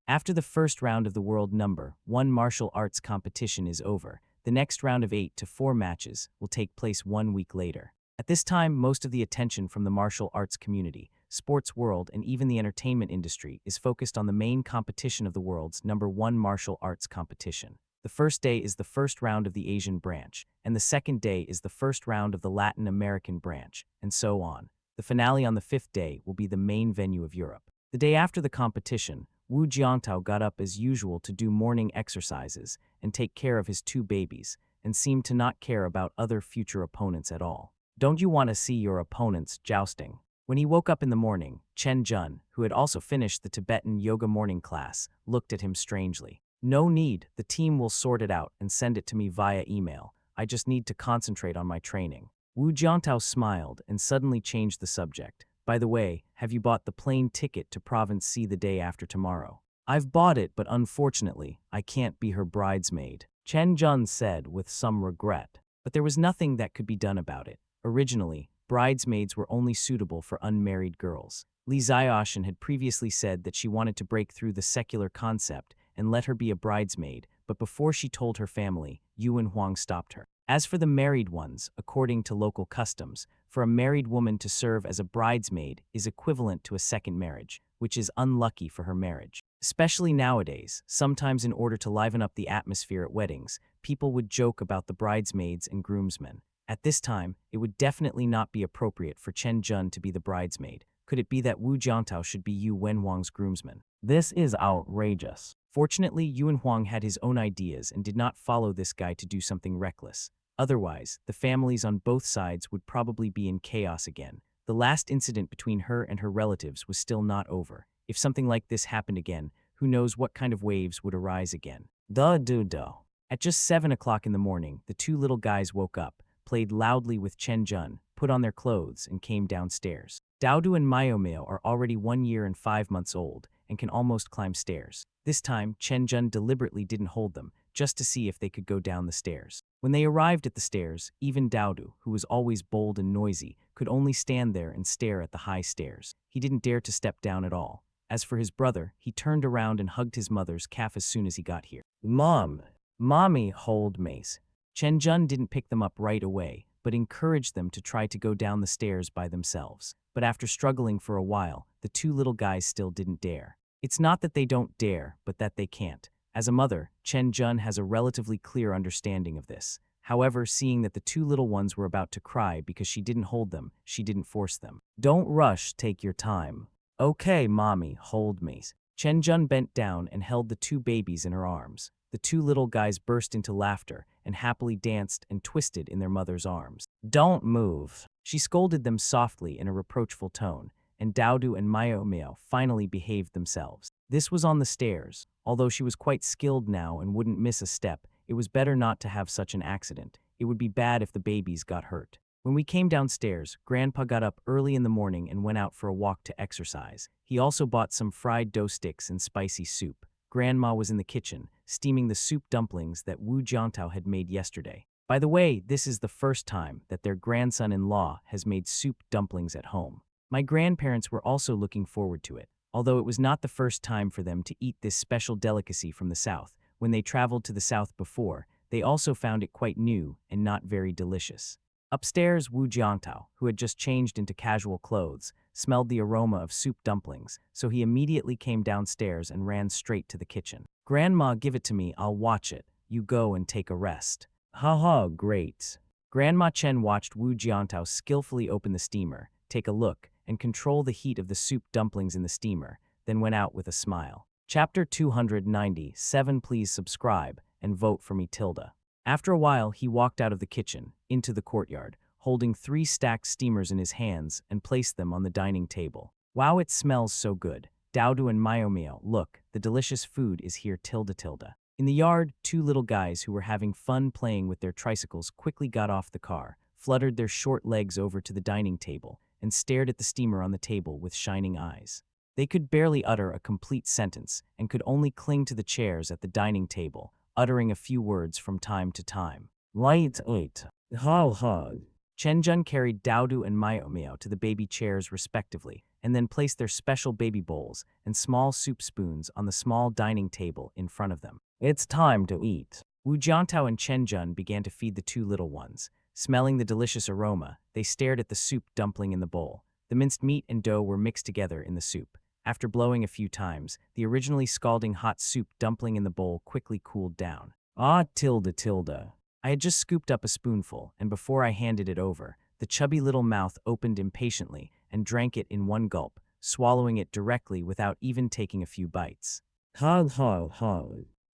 After the first round of the World No. 1 martial arts competition is over, the next round of 8 to 4 matches will take place 1 week later. At this time, most of the attention from the martial arts community, sports world, and even the entertainment industry is focused on the main competition of the world's No. 1 martial arts competition. The first day is the first round of the Asian branch, and the second day is the first round of the Latin American branch, and so on. The finale on the 5th day will be the main venue of Europe. The day after the competition, Wu Jiantao got up as usual to do morning exercises and take care of his 2 babies, and seemed to not care about other future opponents at all. Don't you want to see your opponents jousting? When he woke up in the morning, Chen Jun, who had also finished the Tibetan yoga morning class, looked at him strangely. No need, the team will sort it out and send it to me via email. I just need to concentrate on my training. Wu Jiantao smiled and suddenly changed the subject. By the way, have you bought the plane ticket to Province C the day after tomorrow? I've bought it, but unfortunately, I can't be her bridesmaid, Chen Jun said with some regret. But there was nothing that could be done about it. Originally, bridesmaids were only suitable for unmarried girls. Li Ziaoshan had previously said that she wanted to break through the secular concept and let her be a bridesmaid, but before she told her family, Yuan Huang stopped her. As for the married ones, according to local customs, for a married woman to serve as a bridesmaid is equivalent to a second marriage, which is unlucky for her marriage. Especially nowadays, sometimes in order to liven up the atmosphere at weddings, people would joke about the bridesmaids and groomsmen. At this time, it would definitely not be appropriate for Chen Jun to be the bridesmaid. Could it be that Wu Jiantao should be Yu Wenhuang's groomsman? This is outrageous. Fortunately, Yuan Huang had his own ideas and did not follow this guy to do something reckless. Otherwise, the families on both sides would probably be in chaos again. The last incident between her and her relatives was still not over. If something like this happened again, who knows what kind of waves would arise again. At just 7 o'clock in the morning, the 2 little guys woke up, played loudly with Chen Jun, put on their clothes, and came downstairs. Daodu and Mayomeo are already 1 year and 5 months old and can almost climb stairs. This time, Chen Jun deliberately didn't hold them, just to see if they could go down the stairs. When they arrived at the stairs, even Daodu, who was always bold and noisy, could only stand there and stare at the high stairs. He didn't dare to step down at all. As for his brother, he turned around and hugged his mother's calf as soon as he got here. Mommy, hold Mace. Chen Jun didn't pick them up right away, but encouraged them to try to go down the stairs by themselves. But after struggling for a while, the 2 little guys still didn't dare. It's not that they don't dare, but that they can't. As a mother, Chen Jun has a relatively clear understanding of this. However, seeing that the 2 little ones were about to cry because she didn't hold them, she didn't force them. Don't rush, take your time. Okay, mommy, hold me. Chen Jun bent down and held the 2 babies in her arms. The 2 little guys burst into laughter and happily danced and twisted in their mother's arms. Don't move. She scolded them softly in a reproachful tone, and Daodu and Mayomeo finally behaved themselves. This was on the stairs. Although she was quite skilled now and wouldn't miss a step, it was better not to have such an accident. It would be bad if the babies got hurt. When we came downstairs, Grandpa got up early in the morning and went out for a walk to exercise. He also bought some fried dough sticks and spicy soup. Grandma was in the kitchen, steaming the soup dumplings that Wu Jiantao had made yesterday. By the way, this is the first time that their grandson-in-law has made soup dumplings at home. My grandparents were also looking forward to it, although it was not the first time for them to eat this special delicacy from the South. When they traveled to the South before, they also found it quite new and not very delicious. Upstairs, Wu Jiantao, who had just changed into casual clothes, smelled the aroma of soup dumplings, so he immediately came downstairs and ran straight to the kitchen. "Grandma, give it to me, I'll watch it. You go and take a rest." "Ha, great." Grandma Chen watched Wu Jiantao skillfully open the steamer, take a look, and control the heat of the soup dumplings in the steamer, then went out with a smile. Chapter 297. Please subscribe and vote for me Tilda. After a while, he walked out of the kitchen, into the courtyard, holding 3 stacked steamers in his hands and placed them on the dining table. "Wow, it smells so good. Daodu and Miao, look, the delicious food is here Tilda. In the yard, 2 little guys who were having fun playing with their tricycles quickly got off the car, fluttered their short legs over to the dining table, and stared at the steamer on the table with shining eyes. They could barely utter a complete sentence and could only cling to the chairs at the dining table, uttering a few words from time to time. "Light eight. Ha. Chen Jun carried Daodu and Miao to the baby chairs respectively, and then placed their special baby bowls and small soup spoons on the small dining table in front of them. "It's time to eat." Wu Jiantao and Chen Jun began to feed the 2 little ones. Smelling the delicious aroma, they stared at the soup dumpling in the bowl. The minced meat and dough were mixed together in the soup. After blowing a few times, the originally scalding hot soup dumpling in the bowl quickly cooled down. "Ah, Tilda. I had just scooped up a spoonful, and before I handed it over, the chubby little mouth opened impatiently and drank it in one gulp, swallowing it directly without even taking a few bites. Ha.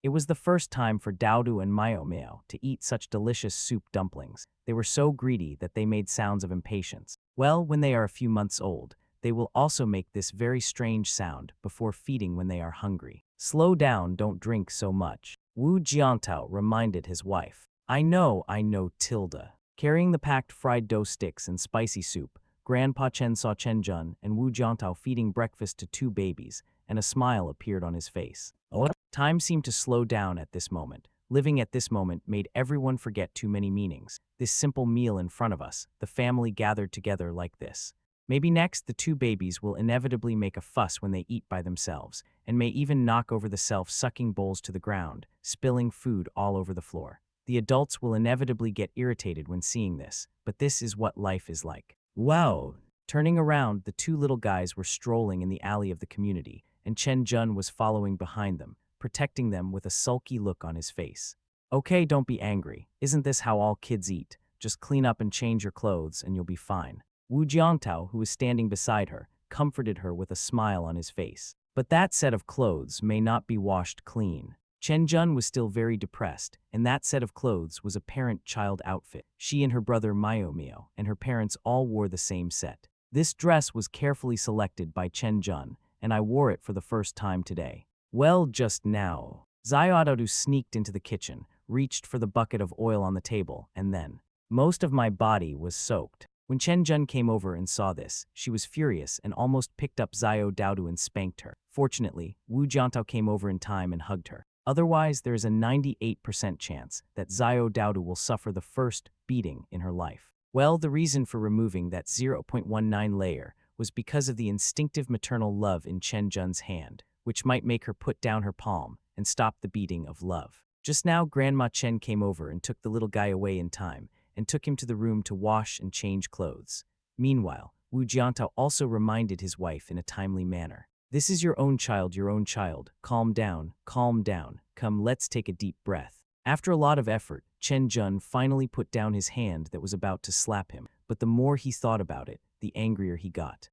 It was the first time for Daodu and Miao to eat such delicious soup dumplings. They were so greedy that they made sounds of impatience. Well, when they are a few months old, they will also make this very strange sound before feeding when they are hungry. "Slow down, don't drink so much," Wu Jiantao reminded his wife. I know, Tilda." Carrying the packed fried dough sticks and spicy soup, Grandpa Chen saw Chen Jun and Wu Jiantao feeding breakfast to 2 babies, and a smile appeared on his face. Time seemed to slow down at this moment. Living at this moment made everyone forget too many meanings. This simple meal in front of us, the family gathered together like this. Maybe next, the 2 babies will inevitably make a fuss when they eat by themselves, and may even knock over the self-sucking bowls to the ground, spilling food all over the floor. The adults will inevitably get irritated when seeing this, but this is what life is like. Wow! Turning around, the 2 little guys were strolling in the alley of the community, and Chen Jun was following behind them, protecting them with a sulky look on his face. "Okay, don't be angry. Isn't this how all kids eat? Just clean up and change your clothes and you'll be fine." Wu Jiantao, who was standing beside her, comforted her with a smile on his face. But that set of clothes may not be washed clean. Chen Jun was still very depressed, and that set of clothes was a parent-child outfit. She and her brother Miao and her parents all wore the same set. "This dress was carefully selected by Chen Jun, and I wore it for the first time today." Well, just now. Xiaodu sneaked into the kitchen, reached for the bucket of oil on the table, and then, most of my body was soaked. When Chen Jun came over and saw this, she was furious and almost picked up Xiaodu and spanked her. Fortunately, Wu Jiantao came over in time and hugged her. Otherwise, there is a 98% chance that Xiaodu will suffer the first beating in her life. Well, the reason for removing that 0.19 layer was because of the instinctive maternal love in Chen Jun's hand, which might make her put down her palm and stop the beating of love. Just now, Grandma Chen came over and took the little guy away in time, and took him to the room to wash and change clothes. Meanwhile, Wu Jiantao also reminded his wife in a timely manner. "This is your own child. Calm down. Come, let's take a deep breath." After a lot of effort, Chen Jun finally put down his hand that was about to slap him, but the more he thought about it, the angrier he got.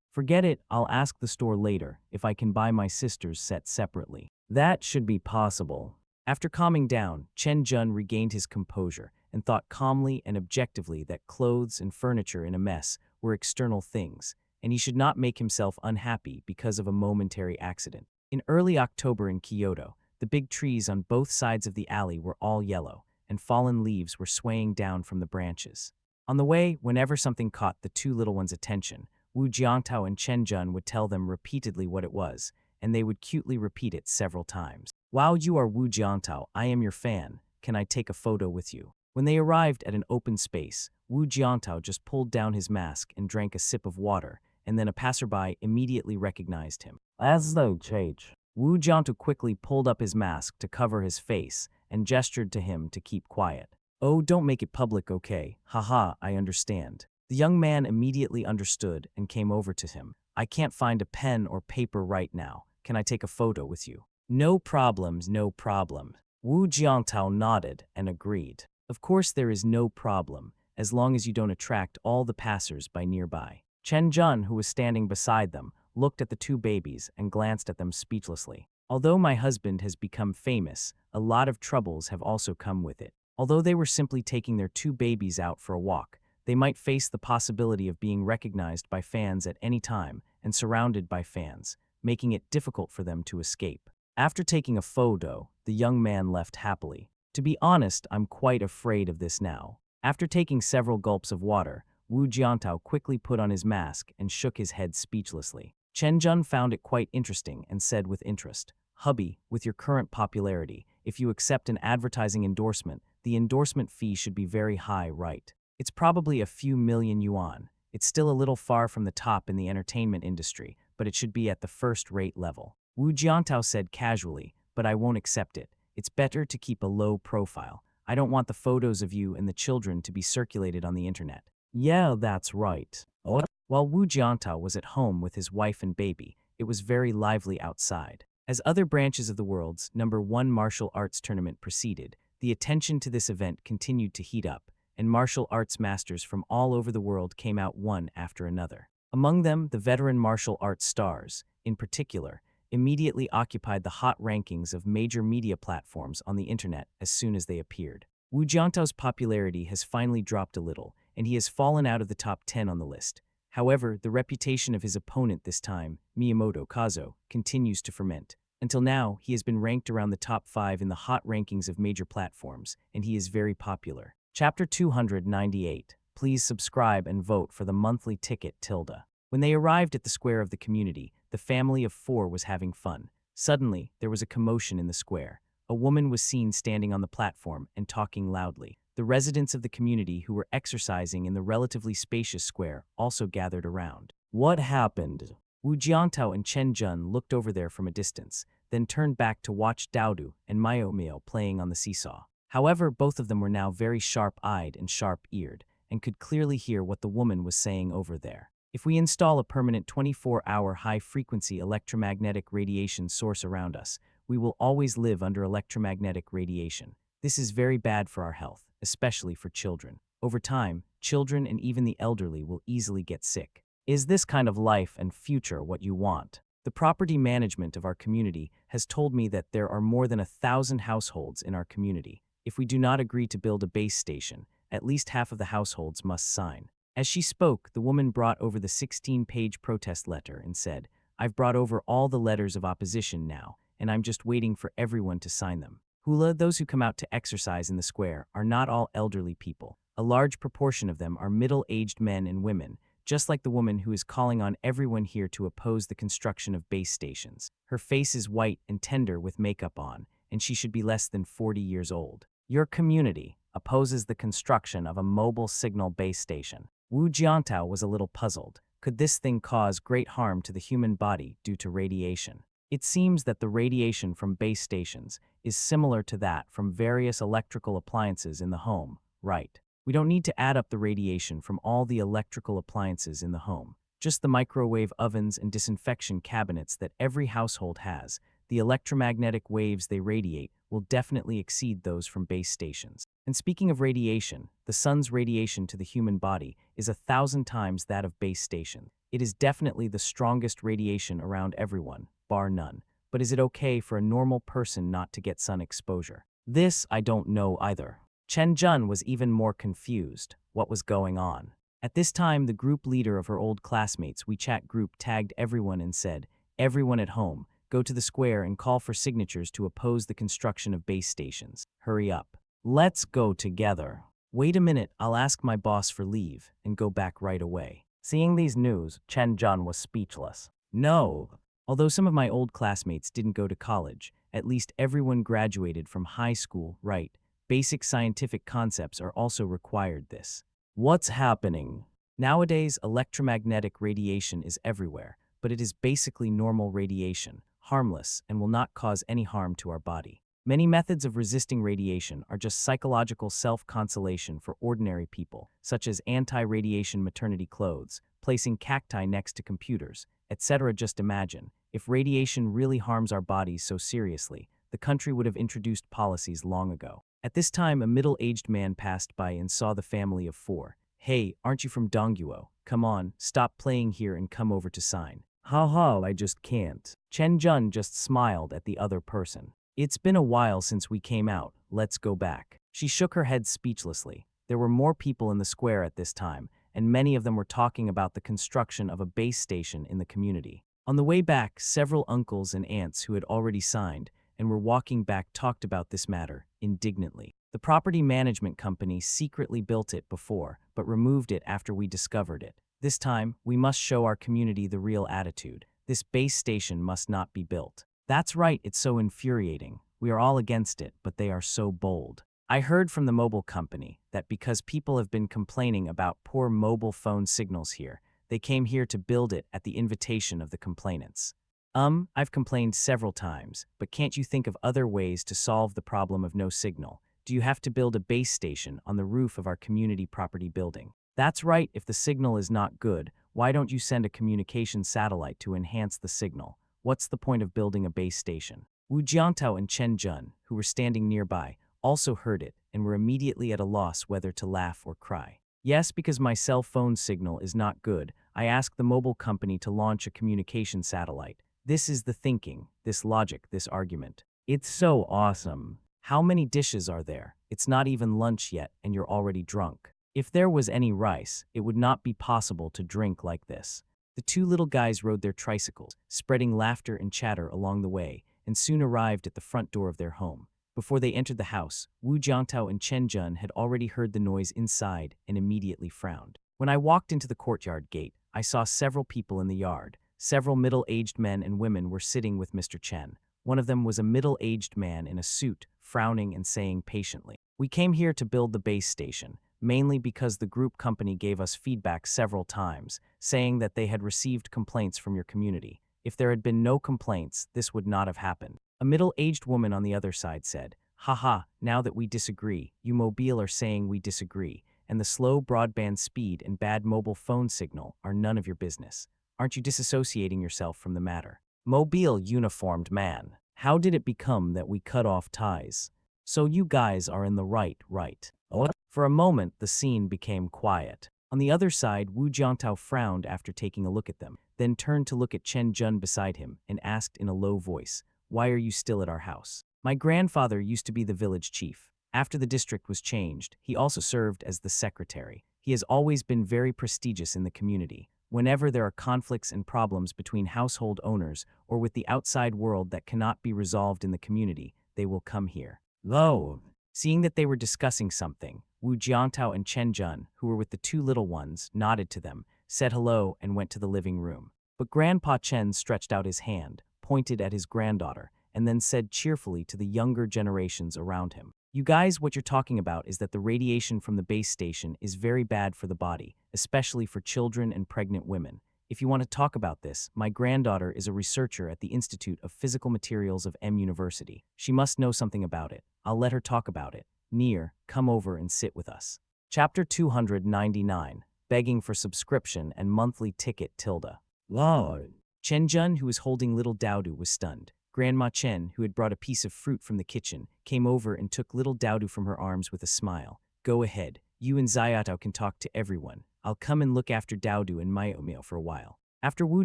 "Forget it, I'll ask the store later if I can buy my sister's set separately." "That should be possible." After calming down, Chen Jun regained his composure and thought calmly and objectively that clothes and furniture in a mess were external things, and he should not make himself unhappy because of a momentary accident. In early October in Kyoto, the big trees on both sides of the alley were all yellow, and fallen leaves were swaying down from the branches. On the way, whenever something caught the 2 little ones' attention, Wu Jiantao and Chen Jun would tell them repeatedly what it was, and they would cutely repeat it several times. Wow, you are Wu Jiantao, I am your fan. Can I take a photo with you? When they arrived at an open space, Wu Jiantao just pulled down his mask and drank a sip of water, and then a passerby immediately recognized him. As no change. Wu Jiantao quickly pulled up his mask to cover his face and gestured to him to keep quiet. Oh, don't make it public, okay? Haha, I understand. The young man immediately understood and came over to him. I can't find a pen or paper right now. Can I take a photo with you? No problems, no problem. Wu Jiantao nodded and agreed. Of course there is no problem, as long as you don't attract all the passers-by nearby. Chen Jun, who was standing beside them, looked at the two babies and glanced at them speechlessly. Although my husband has become famous, a lot of troubles have also come with it. Although they were simply taking their two babies out for a walk, they might face the possibility of being recognized by fans at any time and surrounded by fans, making it difficult for them to escape. After taking a photo, the young man left happily. To be honest, I'm quite afraid of this now. After taking several gulps of water, Wu Jiantao quickly put on his mask and shook his head speechlessly. Chen Jun found it quite interesting and said with interest, Hubby, with your current popularity, if you accept an advertising endorsement, the endorsement fee should be very high, right? It's probably a few million yuan. It's still a little far from the top in the entertainment industry, but it should be at the first-rate level. Wu Jiantao said casually, but I won't accept it. It's better to keep a low profile. I don't want the photos of you and the children to be circulated on the internet. Yeah, that's right. What? While Wu Jiantao was at home with his wife and baby, it was very lively outside. As other branches of the world's #1 martial arts tournament proceeded, the attention to this event continued to heat up, and martial arts masters from all over the world came out one after another. Among them, the veteran martial arts stars, in particular, immediately occupied the hot rankings of major media platforms on the internet as soon as they appeared. Wu Jiantao's popularity has finally dropped a little, and he has fallen out of the top 10 on the list. However, the reputation of his opponent this time, Miyamoto Kazo, continues to ferment. Until now, he has been ranked around the top 5 in the hot rankings of major platforms, and he is very popular. Chapter 298. Please subscribe and vote for the monthly ticket tilde. When they arrived at the square of the community, the family of 4 was having fun. Suddenly, there was a commotion in the square. A woman was seen standing on the platform and talking loudly. The residents of the community who were exercising in the relatively spacious square also gathered around. What happened? Wu Jiantao and Chen Jun looked over there from a distance, then turned back to watch Daodu and Miao playing on the seesaw. However, both of them were now very sharp-eyed and sharp-eared, and could clearly hear what the woman was saying over there. If we install a permanent 24-hour high-frequency electromagnetic radiation source around us, we will always live under electromagnetic radiation. This is very bad for our health, especially for children. Over time, children and even the elderly will easily get sick. Is this kind of life and future what you want? The property management of our community has told me that there are more than 1,000 households in our community. If we do not agree to build a base station, at least half of the households must sign. As she spoke, the woman brought over the 16-page protest letter and said, I've brought over all the letters of opposition now, and I'm just waiting for everyone to sign them. Hula, those who come out to exercise in the square, are not all elderly people. A large proportion of them are middle-aged men and women, just like the woman who is calling on everyone here to oppose the construction of base stations. Her face is white and tender with makeup on, and she should be less than 40 years old. Your community opposes the construction of a mobile signal base station. Wu Jiantao was a little puzzled. Could this thing cause great harm to the human body due to radiation? It seems that the radiation from base stations is similar to that from various electrical appliances in the home, right? We don't need to add up the radiation from all the electrical appliances in the home. Just the microwave ovens and disinfection cabinets that every household has. The electromagnetic waves they radiate will definitely exceed those from base stations. And speaking of radiation, the sun's radiation to the human body is 1,000 times that of base station. It is definitely the strongest radiation around everyone, bar none. But is it okay for a normal person not to get sun exposure? This I don't know either. Chen Jun was even more confused. What was going on? At this time, the group leader of her old classmates' WeChat group tagged everyone and said, everyone at home, go to the square and call for signatures to oppose the construction of base stations. Hurry up. Let's go together. Wait a minute, I'll ask my boss for leave and go back right away. Seeing these news, Chen Jun was speechless. No. Although some of my old classmates didn't go to college, at least everyone graduated from high school, right? Basic scientific concepts are also required this. What's happening? Nowadays, electromagnetic radiation is everywhere, but it is basically normal radiation, harmless, and will not cause any harm to our body. Many methods of resisting radiation are just psychological self-consolation for ordinary people, such as anti-radiation maternity clothes, placing cacti next to computers, etc. Just imagine, if radiation really harms our bodies so seriously, the country would have introduced policies long ago. At this time, a middle-aged man passed by and saw the family of four. Hey, aren't you from Dongguo? Come on, stop playing here and come over to sign. Ha, I just can't. Chen Jun just smiled at the other person. It's been a while since we came out, let's go back. She shook her head speechlessly. There were more people in the square at this time, and many of them were talking about the construction of a base station in the community. On the way back, several uncles and aunts who had already signed and were walking back talked about this matter indignantly. The property management company secretly built it before, but removed it after we discovered it. This time, we must show our community the real attitude. This base station must not be built. That's right, it's so infuriating. We are all against it, but they are so bold. I heard from the mobile company that because people have been complaining about poor mobile phone signals here, they came here to build it at the invitation of the complainants. I've complained several times, but can't you think of other ways to solve the problem of no signal? Do you have to build a base station on the roof of our community property building? That's right, if the signal is not good, why don't you send a communication satellite to enhance the signal? What's the point of building a base station? Wu Jiantao and Chen Jun, who were standing nearby, also heard it and were immediately at a loss whether to laugh or cry. Yes, because my cell phone signal is not good, I asked the mobile company to launch a communication satellite. This is the thinking, this logic, this argument. It's so awesome. How many dishes are there? It's not even lunch yet and you're already drunk. If there was any rice, it would not be possible to drink like this. The two little guys rode their tricycles, spreading laughter and chatter along the way, and soon arrived at the front door of their home. Before they entered the house, Wu Jiantao and Chen Jun had already heard the noise inside and immediately frowned. When I walked into the courtyard gate, I saw several people in the yard. Several middle-aged men and women were sitting with Mr. Chen. One of them was a middle-aged man in a suit, frowning and saying patiently, "We came here to build the base station, mainly because the group company gave us feedback several times, saying that they had received complaints from your community. If there had been no complaints, this would not have happened." A middle-aged woman on the other side said, "Haha, now that we disagree, you Mobile are saying we disagree, and the slow broadband speed and bad mobile phone signal are none of your business. Aren't you disassociating yourself from the matter?" Mobile uniformed man. How did it become that we cut off ties? So you guys are in the right? What? For a moment, the scene became quiet. On the other side, Wu Jiantao frowned after taking a look at them, then turned to look at Chen Jun beside him and asked in a low voice, "Why are you still at our house?" "My grandfather used to be the village chief. After the district was changed, he also served as the secretary. He has always been very prestigious in the community. Whenever there are conflicts and problems between household owners or with the outside world that cannot be resolved in the community, they will come here." Lo! Seeing that they were discussing something, Wu Jiantao and Chen Jun, who were with the two little ones, nodded to them, said hello, and went to the living room. But Grandpa Chen stretched out his hand, pointed at his granddaughter, and then said cheerfully to the younger generations around him, "You guys, what you're talking about is that the radiation from the base station is very bad for the body, especially for children and pregnant women. If you want to talk about this, my granddaughter is a researcher at the Institute of Physical Materials of M University. She must know something about it. I'll let her talk about it. Near, come over and sit with us." Chapter 299, Begging for Subscription and Monthly Ticket tilde. Lord. Chen Jun, who was holding little Daodu, was stunned. Grandma Chen, who had brought a piece of fruit from the kitchen, came over and took little Daodu from her arms with a smile. "Go ahead. You and Xiaotao can talk to everyone. I'll come and look after Daodu and Miao for a while." After Wu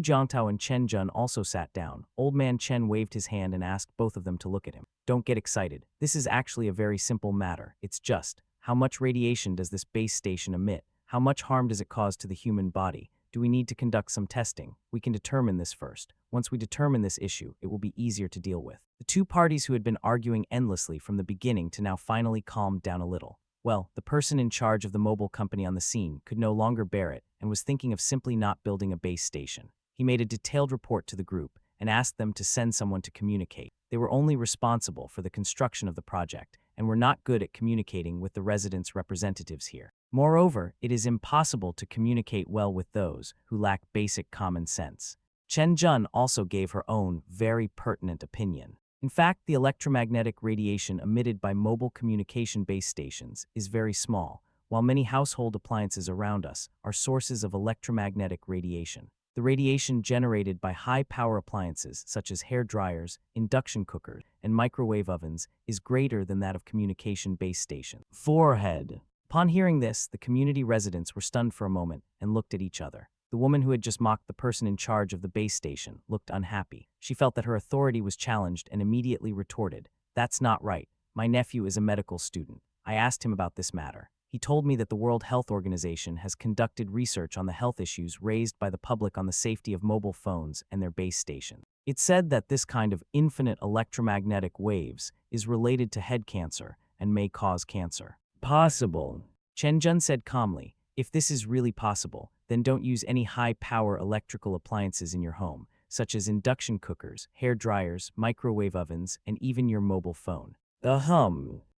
Jiantao and Chen Jun also sat down, Old Man Chen waved his hand and asked both of them to look at him. "Don't get excited. This is actually a very simple matter. It's just, how much radiation does this base station emit? How much harm does it cause to the human body? Do we need to conduct some testing? We can determine this first. Once we determine this issue, it will be easier to deal with." The two parties who had been arguing endlessly from the beginning to now finally calmed down a little. Well, the person in charge of the mobile company on the scene could no longer bear it and was thinking of simply not building a base station. He made a detailed report to the group and asked them to send someone to communicate. They were only responsible for the construction of the project and were not good at communicating with the residents' representatives here. Moreover, it is impossible to communicate well with those who lack basic common sense. Chen Jun also gave her own, very pertinent opinion. In fact, the electromagnetic radiation emitted by mobile communication base stations is very small, while many household appliances around us are sources of electromagnetic radiation. The radiation generated by high-power appliances such as hair dryers, induction cookers, and microwave ovens is greater than that of communication base stations. Forehead. Upon hearing this, the community residents were stunned for a moment and looked at each other. The woman who had just mocked the person in charge of the base station looked unhappy. She felt that her authority was challenged and immediately retorted, "That's not right. My nephew is a medical student. I asked him about this matter. He told me that the World Health Organization has conducted research on the health issues raised by the public on the safety of mobile phones and their base stations. It said that this kind of infinite electromagnetic waves is related to head cancer and may cause cancer." Possible. Chen Jun said calmly, "If this is really possible, then don't use any high-power electrical appliances in your home, such as induction cookers, hair dryers, microwave ovens, and even your mobile phone."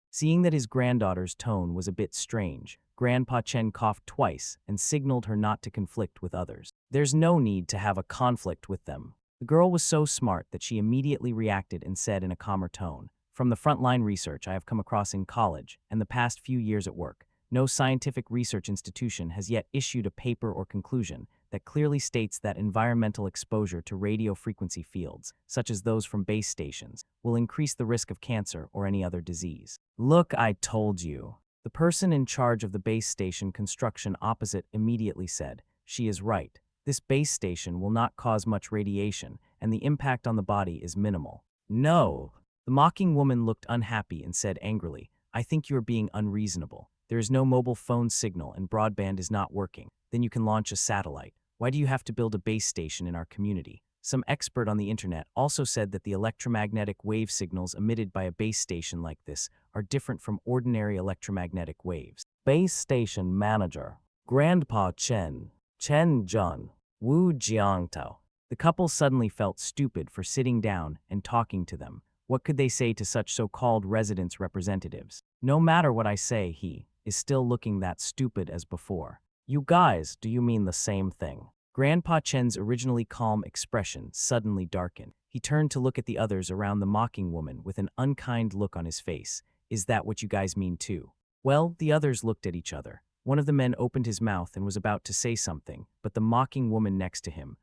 Seeing that his granddaughter's tone was a bit strange, Grandpa Chen coughed twice and signaled her not to conflict with others. "There's no need to have a conflict with them." The girl was so smart that she immediately reacted and said in a calmer tone, "From the frontline research I have come across in college and the past few years at work, no scientific research institution has yet issued a paper or conclusion that clearly states that environmental exposure to radio frequency fields, such as those from base stations, will increase the risk of cancer or any other disease." "Look, I told you." The person in charge of the base station construction opposite immediately said, "She is right. This base station will not cause much radiation, and the impact on the body is minimal." "No." The mocking woman looked unhappy and said angrily, "I think you are being unreasonable. There is no mobile phone signal and broadband is not working. Then you can launch a satellite. Why do you have to build a base station in our community?" Some expert on the internet also said that the electromagnetic wave signals emitted by a base station like this are different from ordinary electromagnetic waves. Base station manager. Grandpa Chen Jun, Wu Jiangtao. The couple suddenly felt stupid for sitting down and talking to them. What could they say to such so-called residents' representatives? "No matter what I say, he is still looking that stupid as before." "You guys, do you mean the same thing?" Grandpa Chen's originally calm expression suddenly darkened. He turned to look at the others around the mocking woman with an unkind look on his face. "Is that what you guys mean too?" Well, the others looked at each other. One of the men opened his mouth and was about to say something, but the mocking woman next to him,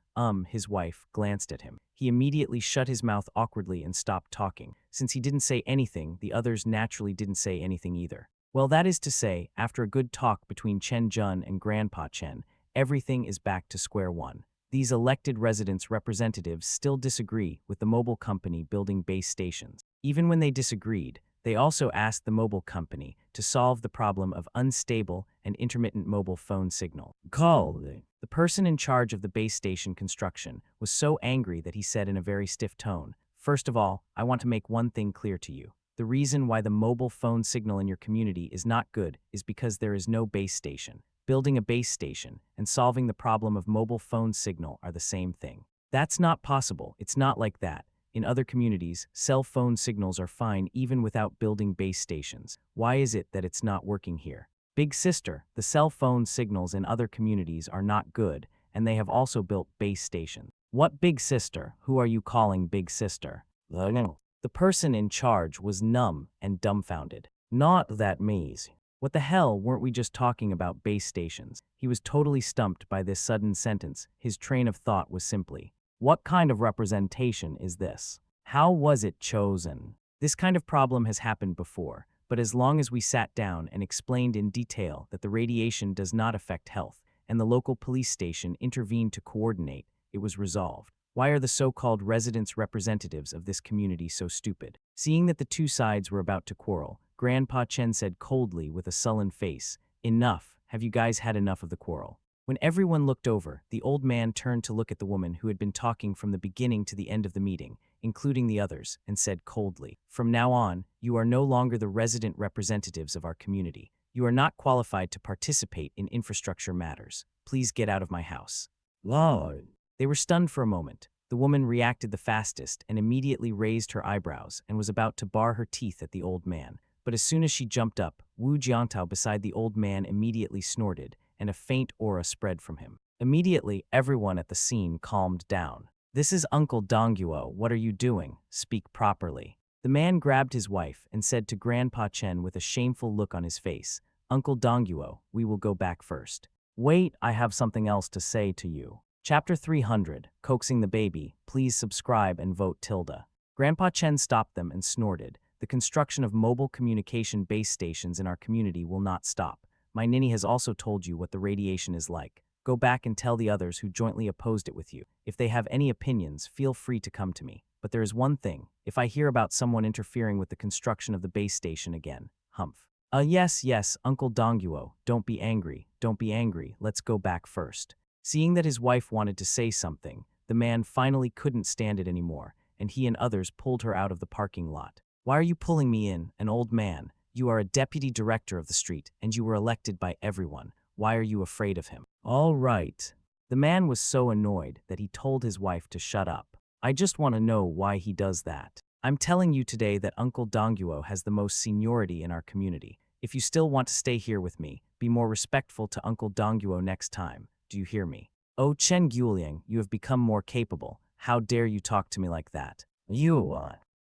his wife, glanced at him. He immediately shut his mouth awkwardly and stopped talking. Since he didn't say anything, the others naturally didn't say anything either. Well, that is to say, after a good talk between Chen Jun and Grandpa Chen, everything is back to square one. These elected residents' representatives still disagree with the mobile company building base stations. Even when they disagreed, they also asked the mobile company to solve the problem of unstable and intermittent mobile phone signal. The person in charge of the base station construction was so angry that he said in a very stiff tone, "First of all, I want to make one thing clear to you. The reason why the mobile phone signal in your community is not good is because there is no base station. Building a base station and solving the problem of mobile phone signal are the same thing. That's not possible. It's not like that. In other communities, cell phone signals are fine even without building base stations. Why is it that it's not working here? Big sister, the cell phone signals in other communities are not good, and they have also built base stations." "What big sister? Who are you calling big sister?" The person in charge was numb and dumbfounded. "Not that means." What the hell, weren't we just talking about base stations? He was totally stumped by this sudden sentence. His train of thought was simply, "What kind of representation is this? How was it chosen?" This kind of problem has happened before, but as long as we sat down and explained in detail that the radiation does not affect health, and the local police station intervened to coordinate, it was resolved. Why are the so-called residents' representatives of this community so stupid? Seeing that the two sides were about to quarrel, Grandpa Chen said coldly with a sullen face, "Enough, have you guys had enough of the quarrel?" When everyone looked over, the old man turned to look at the woman who had been talking from the beginning to the end of the meeting, including the others, and said coldly, "From now on, you are no longer the resident representatives of our community. You are not qualified to participate in infrastructure matters. Please get out of my house." Lord. They were stunned for a moment. The woman reacted the fastest and immediately raised her eyebrows and was about to bar her teeth at the old man. But as soon as she jumped up, Wu Jiantao beside the old man immediately snorted, and a faint aura spread from him. Immediately, everyone at the scene calmed down. "This is Uncle Dongguo, what are you doing? Speak properly." The man grabbed his wife and said to Grandpa Chen with a shameful look on his face, "Uncle Dongguo, we will go back first." "Wait, I have something else to say to you." Chapter 300, Coaxing the Baby. Please subscribe and vote tilde. Grandpa Chen stopped them and snorted. "The construction of mobile communication base stations in our community will not stop. My ninny has also told you what the radiation is like. Go back and tell the others who jointly opposed it with you. If they have any opinions, feel free to come to me. But there is one thing. If I hear about someone interfering with the construction of the base station again, humph." Yes, Uncle Dongguo, don't be angry, let's go back first." Seeing that his wife wanted to say something, the man finally couldn't stand it anymore, and he and others pulled her out of the parking lot. "Why are you pulling me in, an old man? You are a deputy director of the street, and you were elected by everyone. Why are you afraid of him?" "All right." The man was so annoyed that he told his wife to shut up. "I just want to know why he does that. I'm telling you today that Uncle Dongguo has the most seniority in our community. If you still want to stay here with me, be more respectful to Uncle Dongguo next time. Do you hear me?" "Oh, Chen Guoliang, you have become more capable. How dare you talk to me like that?"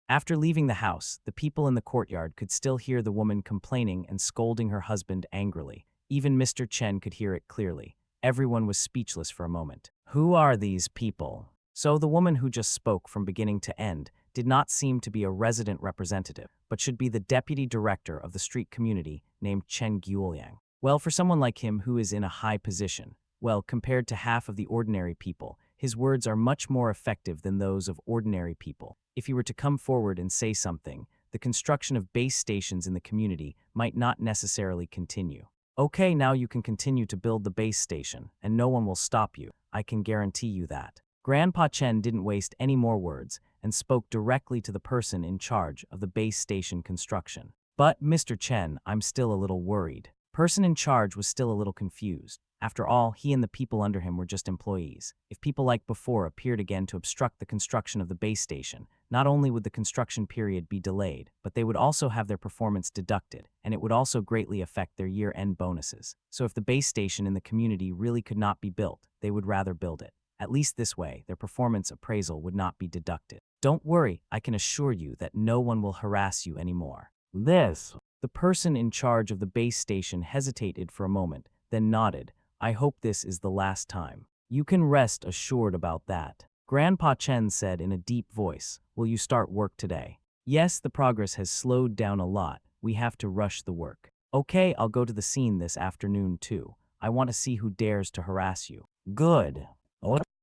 After leaving the house, the people in the courtyard could still hear the woman complaining and scolding her husband angrily. Even Mr. Chen could hear it clearly. Everyone was speechless for a moment. Who are these people? So the woman who just spoke from beginning to end did not seem to be a resident representative, but should be the deputy director of the street community named Chen Guoliang. Well, for someone like him who is in a high position, well, compared to half of the ordinary people, his words are much more effective than those of ordinary people. If he were to come forward and say something, the construction of base stations in the community might not necessarily continue. "Okay, now you can continue to build the base station, and no one will stop you. I can guarantee you that." Grandpa Chen didn't waste any more words and spoke directly to the person in charge of the base station construction. "But, Mr. Chen, I'm still a little worried." Person in charge was still a little confused. After all, he and the people under him were just employees. If people like before appeared again to obstruct the construction of the base station, not only would the construction period be delayed, but they would also have their performance deducted, and it would also greatly affect their year-end bonuses. So if the base station in the community really could not be built, they would rather build it. At least this way, their performance appraisal would not be deducted. "Don't worry, I can assure you that no one will harass you anymore." The person in charge of the base station hesitated for a moment, then nodded. "I hope this is the last time." "You can rest assured about that," Grandpa Chen said in a deep voice. "Will you start work today?" "Yes, the progress has slowed down a lot. We have to rush the work." "Okay, I'll go to the scene this afternoon too. I want to see who dares to harass you." "Good."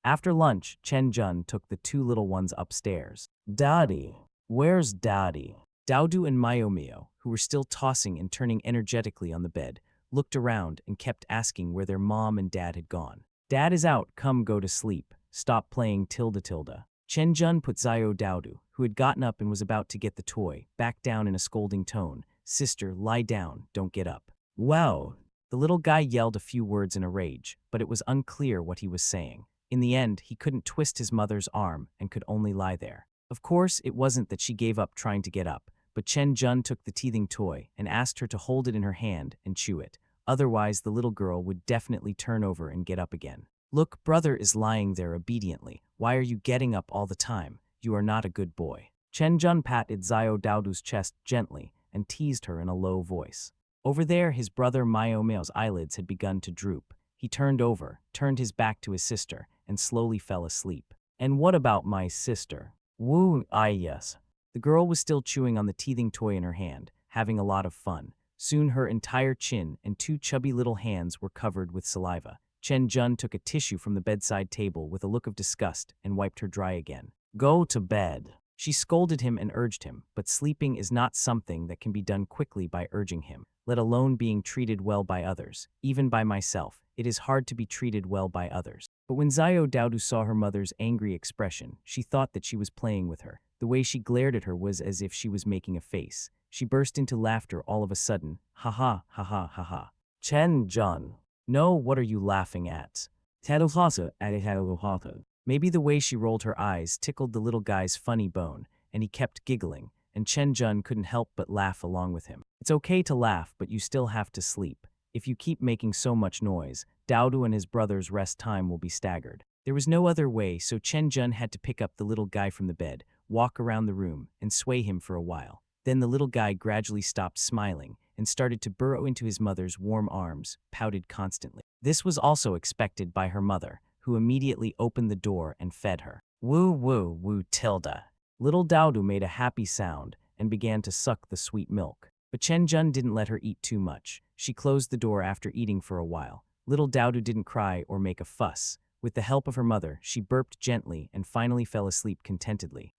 After lunch, Chen Jun took the two little ones upstairs. "Daddy, where's Daddy?" Daodu and Mayomio, who were still tossing and turning energetically on the bed, looked around and kept asking where their mom and dad had gone. "Dad is out, come go to sleep. Stop playing tilde. Chen Jun put Xiao Daodu, who had gotten up and was about to get the toy, back down in a scolding tone. "Sister, lie down, don't get up." "Wow." The little guy yelled a few words in a rage, but it was unclear what he was saying. In the end, he couldn't twist his mother's arm and could only lie there. Of course, it wasn't that she gave up trying to get up, but Chen Jun took the teething toy and asked her to hold it in her hand and chew it. Otherwise, the little girl would definitely turn over and get up again. "Look, brother is lying there obediently. Why are you getting up all the time? You are not a good boy." Chen Jun patted Xiao Daodu's chest gently and teased her in a low voice. Over there, his brother Myomeo's eyelids had begun to droop. He turned over, turned his back to his sister, and slowly fell asleep. "And what about my sister?" Yes." The girl was still chewing on the teething toy in her hand, having a lot of fun. Soon her entire chin and two chubby little hands were covered with saliva. Chen Jun took a tissue from the bedside table with a look of disgust and wiped her dry again. "Go to bed." She scolded him and urged him, but sleeping is not something that can be done quickly by urging him, let alone being treated well by others. Even by myself, it is hard to be treated well by others. But when Xiao Daodu saw her mother's angry expression, she thought that she was playing with her. The way she glared at her was as if she was making a face. She burst into laughter all of a sudden. "Ha ha, ha ha, ha ha." "Chen Jun." "No, what are you laughing at?" Maybe the way she rolled her eyes tickled the little guy's funny bone, and he kept giggling, and Chen Jun couldn't help but laugh along with him. It's okay to laugh, but you still have to sleep. If you keep making so much noise, Daodu and his brother's rest time will be staggered. There was no other way, so Chen Jun had to pick up the little guy from the bed, walk around the room, and sway him for a while. Then the little guy gradually stopped smiling and started to burrow into his mother's warm arms, pouted constantly. This was also expected by her mother, who immediately opened the door and fed her. Woo woo woo Tilda. Little Daodu made a happy sound and began to suck the sweet milk. But Chen Jun didn't let her eat too much. She closed the door after eating for a while. Little Daodu didn't cry or make a fuss. With the help of her mother, she burped gently and finally fell asleep contentedly.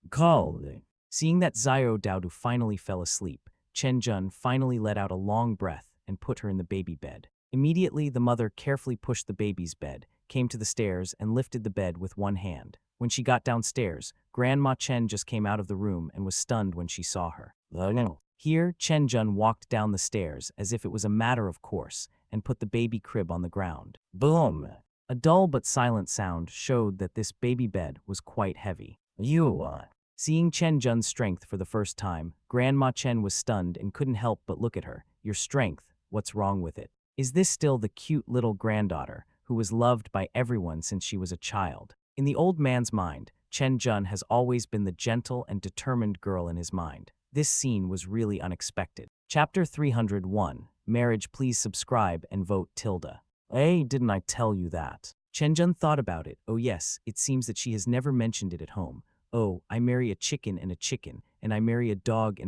Seeing that Xiao Daodu finally fell asleep, Chen Jun finally let out a long breath and put her in the baby bed. Immediately, the mother carefully pushed the baby's bed, came to the stairs, and lifted the bed with one hand. When she got downstairs, Grandma Chen just came out of the room and was stunned when she saw her. Here, Chen Jun walked down the stairs as if it was a matter of course and put the baby crib on the ground. Boom! A dull but silent sound showed that this baby bed was quite heavy. Seeing Chen Jun's strength for the first time, Grandma Chen was stunned and couldn't help but look at her. Your strength, what's wrong with it? Is this still the cute little granddaughter who was loved by everyone since she was a child? In the old man's mind, Chen Jun has always been the gentle and determined girl in his mind. This scene was really unexpected. Chapter 301, Marriage. Please subscribe and vote tilde. Hey, didn't I tell you that? Chen Jun thought about it. Oh yes, it seems that she has never mentioned it at home. Oh, I marry a chicken, and I marry a dog,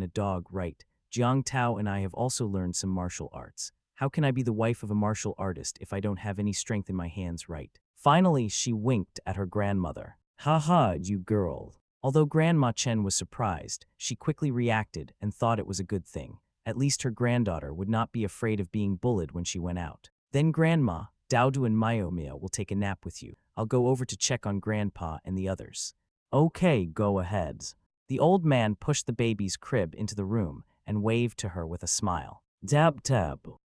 right? Jiang Tao and I have also learned some martial arts. How can I be the wife of a martial artist if I don't have any strength in my hands, right? Finally, she winked at her grandmother. Ha, you girl. Although Grandma Chen was surprised, she quickly reacted and thought it was a good thing. At least her granddaughter would not be afraid of being bullied when she went out. Then Grandma, Daodu and Myomia will take a nap with you. I'll go over to check on Grandpa and the others. Okay, go ahead. The old man pushed the baby's crib into the room and waved to her with a smile. Dab.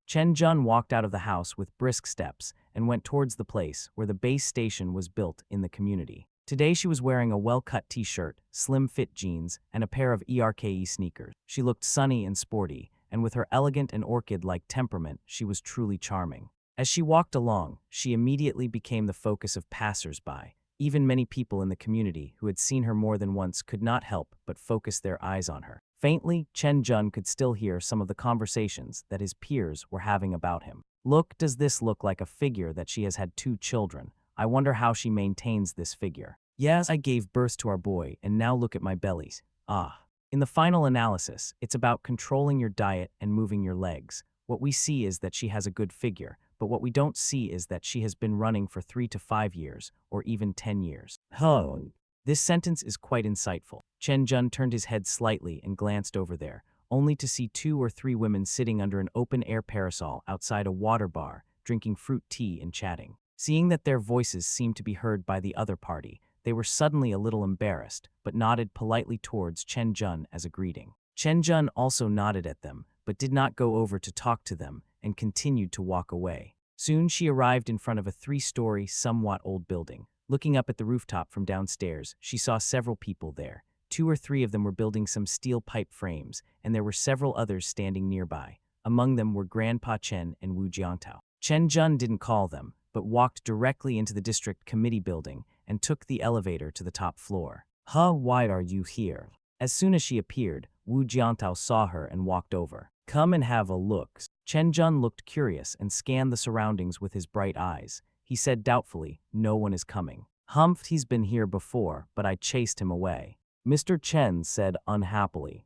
Chen Jun walked out of the house with brisk steps and went towards the place where the base station was built in the community. Today she was wearing a well-cut t-shirt, slim-fit jeans, and a pair of ERKE sneakers. She looked sunny and sporty, and with her elegant and orchid-like temperament, she was truly charming. As she walked along, she immediately became the focus of passers-by. Even many people in the community who had seen her more than once could not help but focus their eyes on her. Faintly, Chen Jun could still hear some of the conversations that his peers were having about him. Look, does this look like a figure that she has had 2 children? I wonder how she maintains this figure. Yes, I gave birth to our boy, and now look at my bellies. In the final analysis, it's about controlling your diet and moving your legs. What we see is that she has a good figure, but what we don't see is that she has been running for 3 to 5 years, or even 10 years. This sentence is quite insightful. Chen Jun turned his head slightly and glanced over there, only to see 2 or 3 women sitting under an open-air parasol outside a water bar, drinking fruit tea and chatting. Seeing that their voices seemed to be heard by the other party, they were suddenly a little embarrassed, but nodded politely towards Chen Jun as a greeting. Chen Jun also nodded at them, but did not go over to talk to them, and continued to walk away. Soon she arrived in front of a 3-story, somewhat old building. Looking up at the rooftop from downstairs, she saw several people there. 2 or 3 of them were building some steel pipe frames, and there were several others standing nearby. Among them were Grandpa Chen and Wu Jiangtao. Chen Jun didn't call them, but walked directly into the district committee building and took the elevator to the top floor. Why are you here? As soon as she appeared, Wu Jiangtao saw her and walked over. Come and have a look. Chen Jun looked curious and scanned the surroundings with his bright eyes. He said doubtfully, no one is coming. He's been here before, but I chased him away. Mr. Chen said unhappily.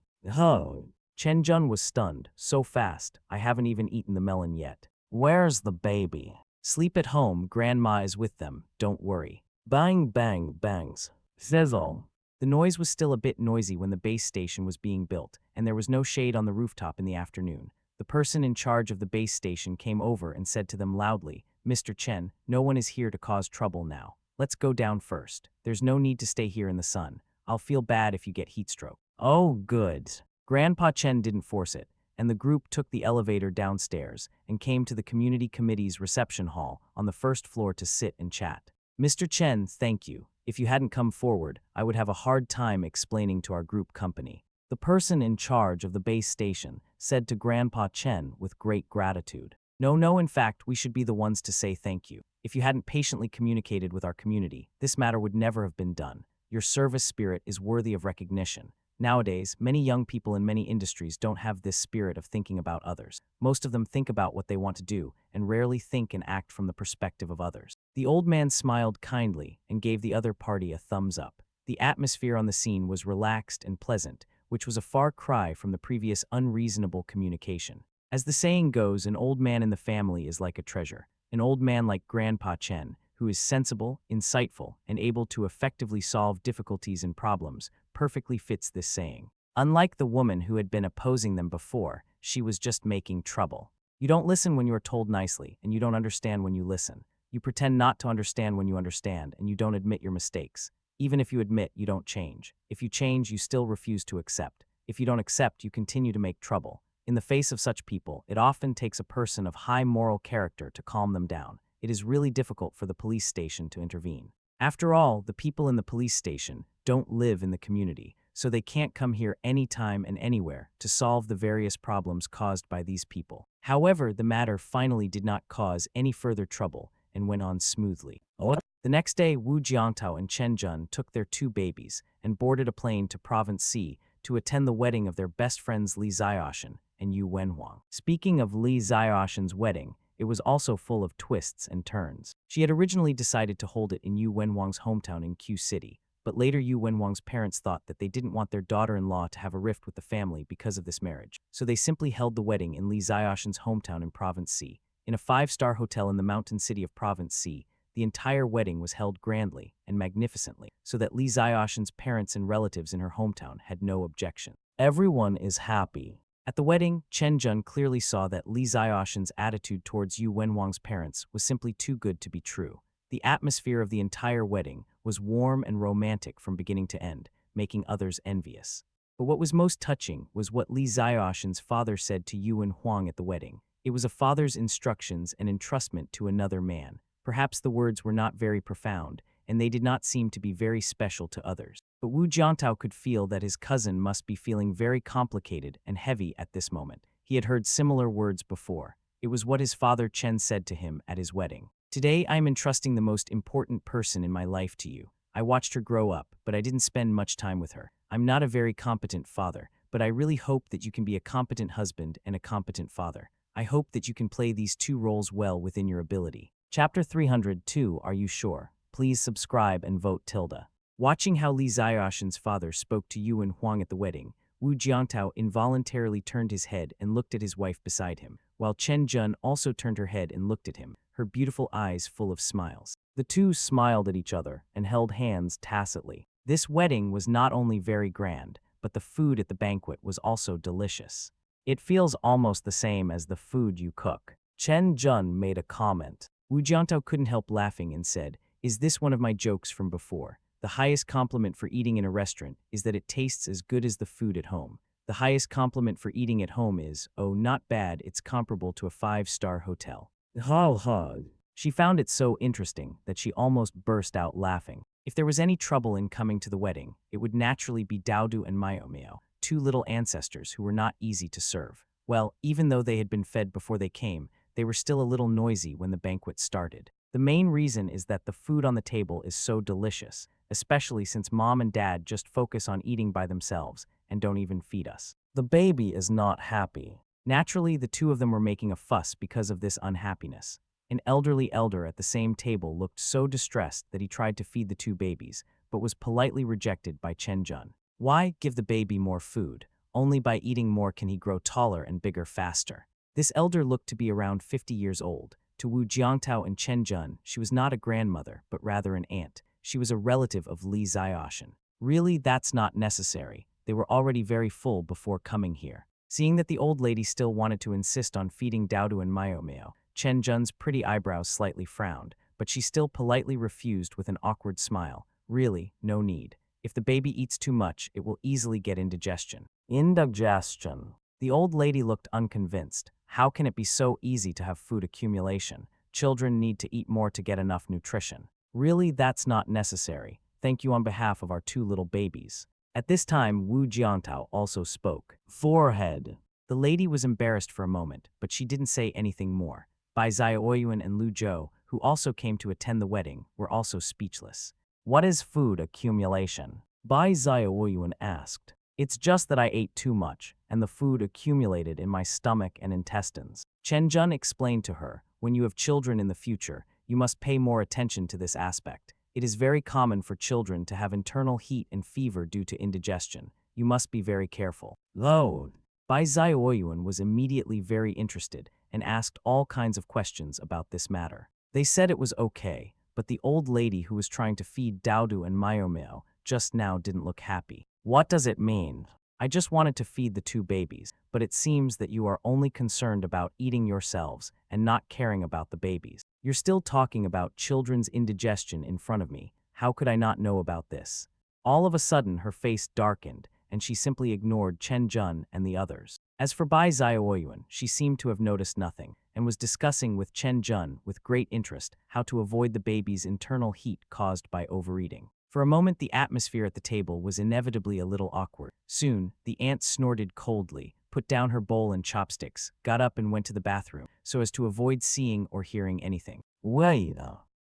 Chen Jun was stunned. So fast, I haven't even eaten the melon yet. Where's the baby? Sleep at home, Grandma is with them, don't worry. Bang bang bangs. Sizzle. The noise was still a bit noisy when the base station was being built, and there was no shade on the rooftop in the afternoon. The person in charge of the base station came over and said to them loudly, Mr. Chen, no one is here to cause trouble now. Let's go down first. There's no need to stay here in the sun. I'll feel bad if you get heat stroke. Oh, good. Grandpa Chen didn't force it, and the group took the elevator downstairs and came to the community committee's reception hall on the first floor to sit and chat. Mr. Chen, thank you. If you hadn't come forward, I would have a hard time explaining to our group company. The person in charge of the base station said to Grandpa Chen with great gratitude. No, in fact, we should be the ones to say thank you. If you hadn't patiently communicated with our community, this matter would never have been done. Your service spirit is worthy of recognition. Nowadays, many young people in many industries don't have this spirit of thinking about others. Most of them think about what they want to do and rarely think and act from the perspective of others. The old man smiled kindly and gave the other party a thumbs up. The atmosphere on the scene was relaxed and pleasant, which was a far cry from the previous unreasonable communication. As the saying goes, an old man in the family is like a treasure. An old man like Grandpa Chen, who is sensible, insightful, and able to effectively solve difficulties and problems, perfectly fits this saying. Unlike the woman who had been opposing them before, she was just making trouble. You don't listen when you are told nicely, and you don't understand when you listen. You pretend not to understand when you understand, and you don't admit your mistakes. Even if you admit, you don't change. If you change, you still refuse to accept. If you don't accept, you continue to make trouble. In the face of such people, it often takes a person of high moral character to calm them down. It is really difficult for the police station to intervene. After all, the people in the police station don't live in the community, so they can't come here anytime and anywhere to solve the various problems caused by these people. However, the matter finally did not cause any further trouble and went on smoothly. The next day, Wu Jiantao and Chen Jun took their 2 babies and boarded a plane to Province C to attend the wedding of their best friends Li Ziaoshan and Yu Wenhuang. Speaking of Li Ziaoshan's wedding, it was also full of twists and turns. She had originally decided to hold it in Yu Wenhuang's hometown in Q City, but later Yu Wenhuang's parents thought that they didn't want their daughter-in-law to have a rift with the family because of this marriage, so they simply held the wedding in Li Ziaoshan's hometown in Province C. In a 5-star hotel in the mountain city of Province C, the entire wedding was held grandly and magnificently, so that Li Ziaoshan's parents and relatives in her hometown had no objection. Everyone is happy. At the wedding, Chen Jun clearly saw that Li Ziaoshan's attitude towards Yu Wenhuang's parents was simply too good to be true. The atmosphere of the entire wedding was warm and romantic from beginning to end, making others envious. But what was most touching was what Li Ziaoshan's father said to Yu Wenhuang at the wedding. It was a father's instructions and entrustment to another man. Perhaps the words were not very profound, and they did not seem to be very special to others. But Wu Jiantao could feel that his cousin must be feeling very complicated and heavy at this moment. He had heard similar words before. It was what his father Chen said to him at his wedding. Today, I am entrusting the most important person in my life to you. I watched her grow up, but I didn't spend much time with her. I'm not a very competent father, but I really hope that you can be a competent husband and a competent father. I hope that you can play these 2 roles well within your ability. Chapter 302, Are You Sure? Please subscribe and vote tilde. Watching how Li Ziaoshan's father spoke to Yu Wenhuang at the wedding, Wu Jiantao involuntarily turned his head and looked at his wife beside him, while Chen Jun also turned her head and looked at him, her beautiful eyes full of smiles. The 2 smiled at each other and held hands tacitly. This wedding was not only very grand, but the food at the banquet was also delicious. It feels almost the same as the food you cook. Chen Jun made a comment. Wu Jiantao couldn't help laughing and said, Is this one of my jokes from before? The highest compliment for eating in a restaurant is that it tastes as good as the food at home. The highest compliment for eating at home is, oh, not bad, it's comparable to a 5-star hotel. She found it so interesting that she almost burst out laughing. If there was any trouble in coming to the wedding, it would naturally be Daodu and Miao, 2 little ancestors who were not easy to serve. Well, even though they had been fed before they came, they were still a little noisy when the banquet started. The main reason is that the food on the table is so delicious, especially since Mom and Dad just focus on eating by themselves and don't even feed us. The baby is not happy. Naturally, the 2 of them were making a fuss because of this unhappiness. An elderly elder at the same table looked so distressed that he tried to feed the 2 babies, but was politely rejected by Chen Jun. Why give the baby more food? Only by eating more can he grow taller and bigger faster. This elder looked to be around 50 years old. To Wu Jiantao and Chen Jun, she was not a grandmother, but rather an aunt. She was a relative of Li Ziaoshan. Really, that's not necessary. They were already very full before coming here. Seeing that the old lady still wanted to insist on feeding Daodu and Miao, Chen Jun's pretty eyebrows slightly frowned, but she still politely refused with an awkward smile. Really, no need. If the baby eats too much, it will easily get indigestion. Indigestion. The old lady looked unconvinced. How can it be so easy to have food accumulation? Children need to eat more to get enough nutrition. Really, that's not necessary. Thank you on behalf of our 2 little babies. At this time, Wu Jiantao also spoke. Forehead. The lady was embarrassed for a moment, but she didn't say anything more. Bai Xiaoyuan and Lu Zhou, who also came to attend the wedding, were also speechless. What is food accumulation? Bai Xiaoyuan asked. It's just that I ate too much, and the food accumulated in my stomach and intestines. Chen Jun explained to her, when you have children in the future, you must pay more attention to this aspect. It is very common for children to have internal heat and fever due to indigestion. You must be very careful. Load. Bai Xiaoyuan was immediately very interested and asked all kinds of questions about this matter. They said it was okay, but the old lady who was trying to feed Daodu and Miao just now didn't look happy. What does it mean? I just wanted to feed the 2 babies, but it seems that you are only concerned about eating yourselves and not caring about the babies. You're still talking about children's indigestion in front of me. How could I not know about this? All of a sudden, her face darkened, and she simply ignored Chen Jun and the others. As for Bai Xiaoyuan, she seemed to have noticed nothing, and was discussing with Chen Jun with great interest how to avoid the baby's internal heat caused by overeating. For a moment, the atmosphere at the table was inevitably a little awkward. Soon, the aunt snorted coldly, put down her bowl and chopsticks, got up and went to the bathroom, so as to avoid seeing or hearing anything. Wait.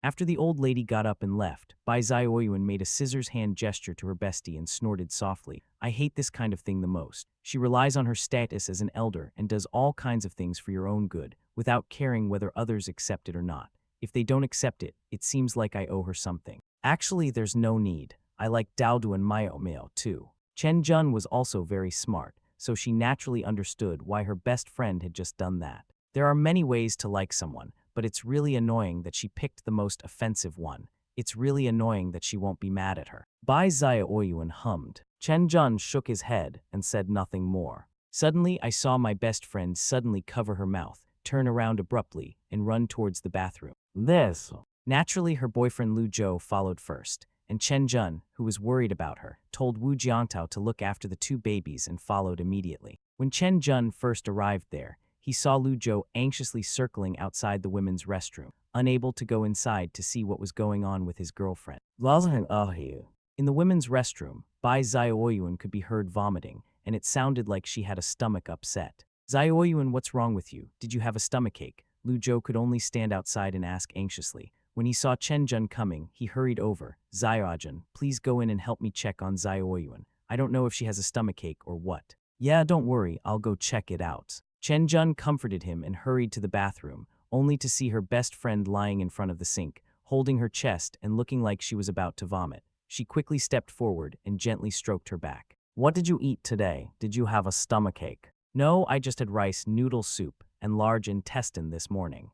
After the old lady got up and left, Bai Xiaoyuan made a scissors hand gesture to her bestie and snorted softly. I hate this kind of thing the most. She relies on her status as an elder and does all kinds of things for your own good, without caring whether others accept it or not. If they don't accept it, it seems like I owe her something. Actually, there's no need. I like Daodu and Miao too. Chen Jun was also very smart, so she naturally understood why her best friend had just done that. There are many ways to like someone, but it's really annoying that she picked the most offensive one. It's really annoying that she won't be mad at her. Bai Xiaoyuan hummed. Chen Jun shook his head and said nothing more. Suddenly, I saw my best friend suddenly cover her mouth, turn around abruptly, and run towards the bathroom. This. Naturally, her boyfriend Lu Zhou followed first, and Chen Jun, who was worried about her, told Wu Jiantao to look after the 2 babies and followed immediately. When Chen Jun first arrived there, he saw Lu Zhou anxiously circling outside the women's restroom, unable to go inside to see what was going on with his girlfriend. In the women's restroom, Bai Xiaoyuan could be heard vomiting, and it sounded like she had a stomach upset. Xiaoyuan, what's wrong with you? Did you have a stomachache? Lu Zhou could only stand outside and ask anxiously. When he saw Chen Jun coming, he hurried over. Xiaojun, please go in and help me check on Xiaoyuan. I don't know if she has a stomachache or what. Yeah, don't worry, I'll go check it out. Chen Jun comforted him and hurried to the bathroom, only to see her best friend lying in front of the sink, holding her chest and looking like she was about to vomit. She quickly stepped forward and gently stroked her back. What did you eat today? Did you have a stomachache? No, I just had rice noodle soup and large intestine this morning.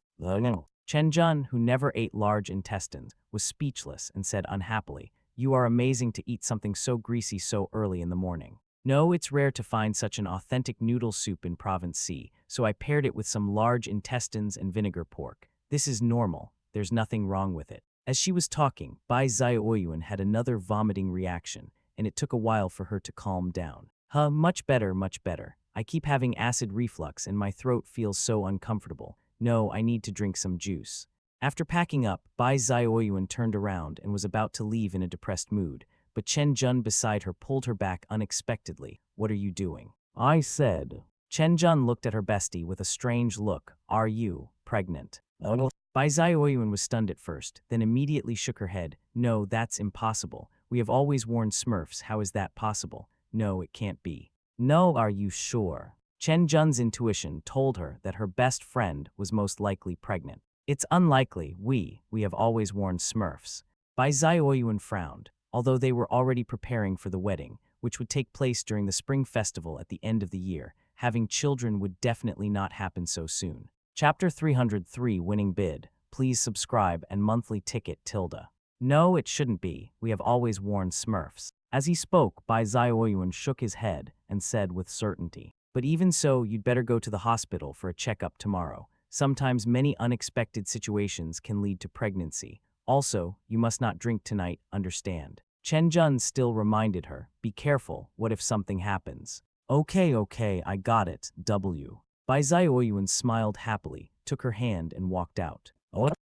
Chen Jun, who never ate large intestines, was speechless and said unhappily, You are amazing to eat something so greasy so early in the morning. No, it's rare to find such an authentic noodle soup in Province C, so I paired it with some large intestines and vinegar pork. This is normal. There's nothing wrong with it. As she was talking, Bai Xiaoyuan had another vomiting reaction, and it took a while for her to calm down. Much better, much better. I keep having acid reflux and my throat feels so uncomfortable. No, I need to drink some juice. After packing up, Bai Xiaoyuan turned around and was about to leave in a depressed mood, but Chen Jun beside her pulled her back unexpectedly. What are you doing? I said. Chen Jun looked at her bestie with a strange look. Are you pregnant? Bai Xiaoyuan was stunned at first, then immediately shook her head. No, that's impossible. We have always worn Smurfs. How is that possible? No, it can't be. No, are you sure? Chen Jun's intuition told her that her best friend was most likely pregnant. It's unlikely. We have always worn Smurfs. Bai Xiaoyuan frowned, although they were already preparing for the wedding, which would take place during the spring festival at the end of the year. Having children would definitely not happen so soon. Chapter 303 Winning Bid. Please subscribe and monthly ticket tilde. No, it shouldn't be. We have always worn Smurfs. As he spoke, Bai Xiaoyuan shook his head and said with certainty. But even so, you'd better go to the hospital for a checkup tomorrow. Sometimes many unexpected situations can lead to pregnancy. Also, you must not drink tonight, understand? Chen Jun still reminded her, be careful, what if something happens? Okay, I got it, W. Bai Xiaoyuan smiled happily, took her hand and walked out.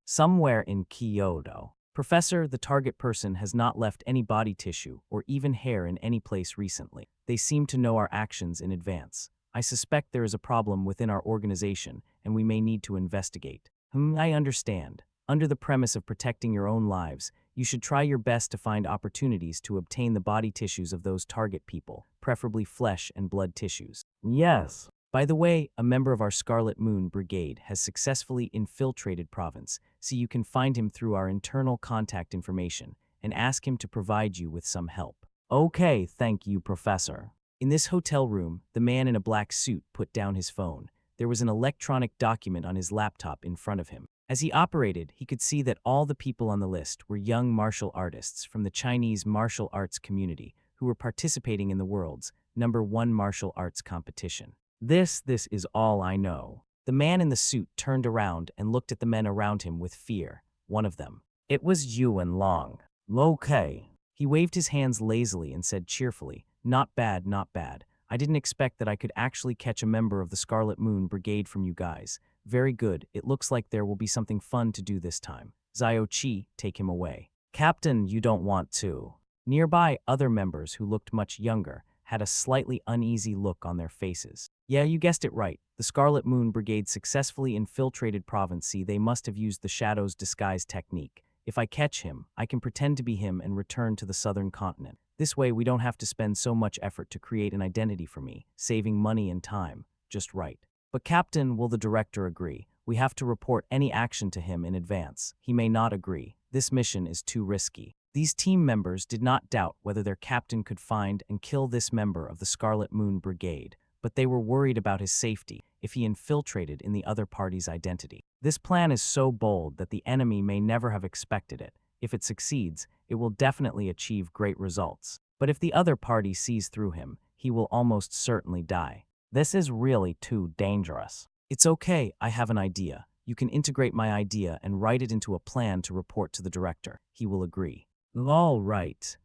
Somewhere in Kyoto. Professor, the target person has not left any body tissue or even hair in any place recently. They seem to know our actions in advance. I suspect there is a problem within our organization, and we may need to investigate. I understand. Under the premise of protecting your own lives, you should try your best to find opportunities to obtain the body tissues of those target people, preferably flesh and blood tissues. Yes. By the way, a member of our Scarlet Moon Brigade has successfully infiltrated Province, so you can find him through our internal contact information and ask him to provide you with some help. Okay, thank you, Professor. In this hotel room, the man in a black suit put down his phone. There was an electronic document on his laptop in front of him. As he operated, he could see that all the people on the list were young martial artists from the Chinese martial arts community who were participating in the world's #1 martial arts competition. This is all I know. The man in the suit turned around and looked at the men around him with fear. One of them. It was Yuan Long. Okay. He waved his hands lazily and said cheerfully, Not bad, not bad. I didn't expect that I could actually catch a member of the Scarlet Moon Brigade from you guys. Very good. It looks like there will be something fun to do this time. Zhao Qi, take him away. Captain, you don't want to. Nearby, other members who looked much younger had a slightly uneasy look on their faces. Yeah, you guessed it right. The Scarlet Moon Brigade successfully infiltrated Province C. They must have used the Shadow's disguise technique. If I catch him, I can pretend to be him and return to the southern continent. This way, we don't have to spend so much effort to create an identity for me, saving money and time. Just right. But Captain, will the director agree? We have to report any action to him in advance. He may not agree. This mission is too risky. These team members did not doubt whether their captain could find and kill this member of the Scarlet Moon Brigade, but they were worried about his safety if he infiltrated in the other party's identity. This plan is so bold that the enemy may never have expected it. If it succeeds, it will definitely achieve great results. But if the other party sees through him, he will almost certainly die. This is really too dangerous. It's okay, I have an idea. You can integrate my idea and write it into a plan to report to the director. He will agree. All right.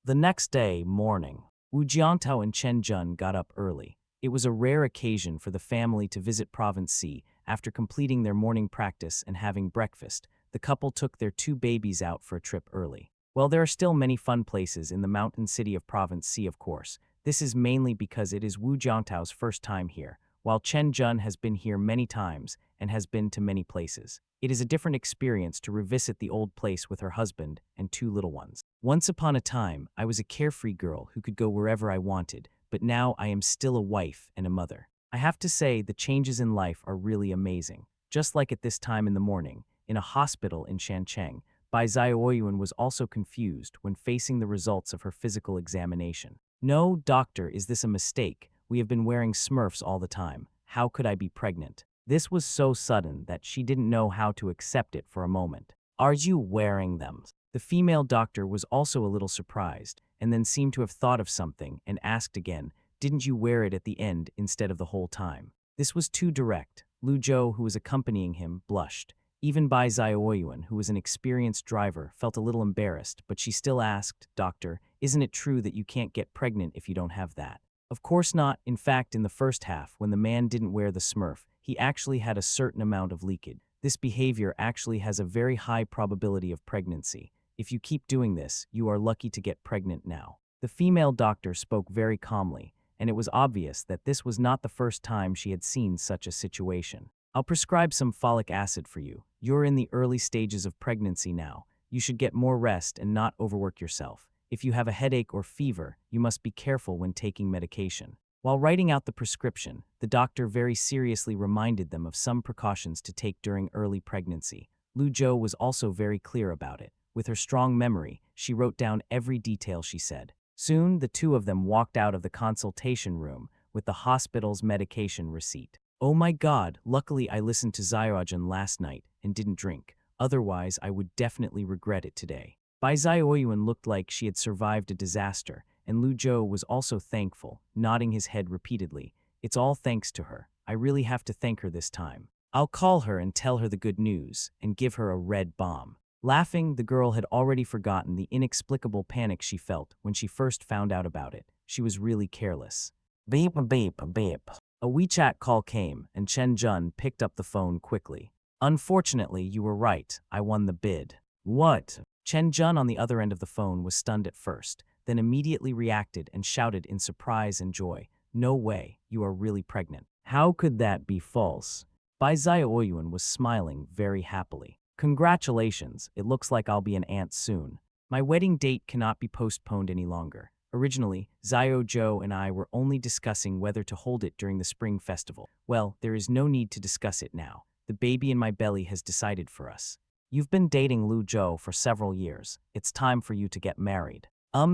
The next day, morning, Wu Jiantao and Chen Jun got up early. It was a rare occasion for the family to visit Province C. After completing their morning practice and having breakfast, the couple took their 2 babies out for a trip early. Well, there are still many fun places in the mountain city of Province C, of course. This is mainly because it is Wu Jiantao's first time here, while Chen Jun has been here many times and has been to many places. It is a different experience to revisit the old place with her husband and 2 little ones. Once upon a time, I was a carefree girl who could go wherever I wanted, but now I am still a wife and a mother. I have to say, the changes in life are really amazing. Just like at this time in the morning, in a hospital in Shancheng, Bai Zhaoyuan was also confused when facing the results of her physical examination. No, doctor, is this a mistake? We have been wearing Smurfs all the time. How could I be pregnant? This was so sudden that she didn't know how to accept it for a moment. Are you wearing them? The female doctor was also a little surprised, and then seemed to have thought of something and asked again, didn't you wear it at the end instead of the whole time? This was too direct. Lu Zhou, who was accompanying him, blushed. Even Bai Zhaoyuan, who was an experienced driver, felt a little embarrassed, but she still asked, Doctor, isn't it true that you can't get pregnant if you don't have that? Of course not. In fact, in the first half, when the man didn't wear the Smurf, he actually had a certain amount of leakage. This behavior actually has a very high probability of pregnancy. If you keep doing this, you are lucky to get pregnant now. The female doctor spoke very calmly, and it was obvious that this was not the first time she had seen such a situation. I'll prescribe some folic acid for you. You're in the early stages of pregnancy now. You should get more rest and not overwork yourself. If you have a headache or fever, you must be careful when taking medication. While writing out the prescription, the doctor very seriously reminded them of some precautions to take during early pregnancy. Lu Zhou was also very clear about it. With her strong memory, she wrote down every detail she said. Soon, the 2 of them walked out of the consultation room with the hospital's medication receipt. Oh my God, luckily I listened to Zhaoyuan last night and didn't drink. Otherwise, I would definitely regret it today. Bai Zhaoyuan looked like she had survived a disaster, and Lu Zhou was also thankful, nodding his head repeatedly. It's all thanks to her. I really have to thank her this time. I'll call her and tell her the good news, and give her a red bomb. Laughing, the girl had already forgotten the inexplicable panic she felt when she first found out about it. She was really careless. Beep, beep, beep. A WeChat call came, and Chen Jun picked up the phone quickly. Unfortunately, you were right. I won the bid. What? Chen Jun on the other end of the phone was stunned at first, then immediately reacted and shouted in surprise and joy, "No way, you are really pregnant. How could that be false?" Bai Xiaoyuan was smiling very happily. "Congratulations, it looks like I'll be an aunt soon. My wedding date cannot be postponed any longer. Originally, Xiao Zhou and I were only discussing whether to hold it during the spring festival. Well, there is no need to discuss it now. The baby in my belly has decided for us. You've been dating Lu Zhou for several years. It's time for you to get married.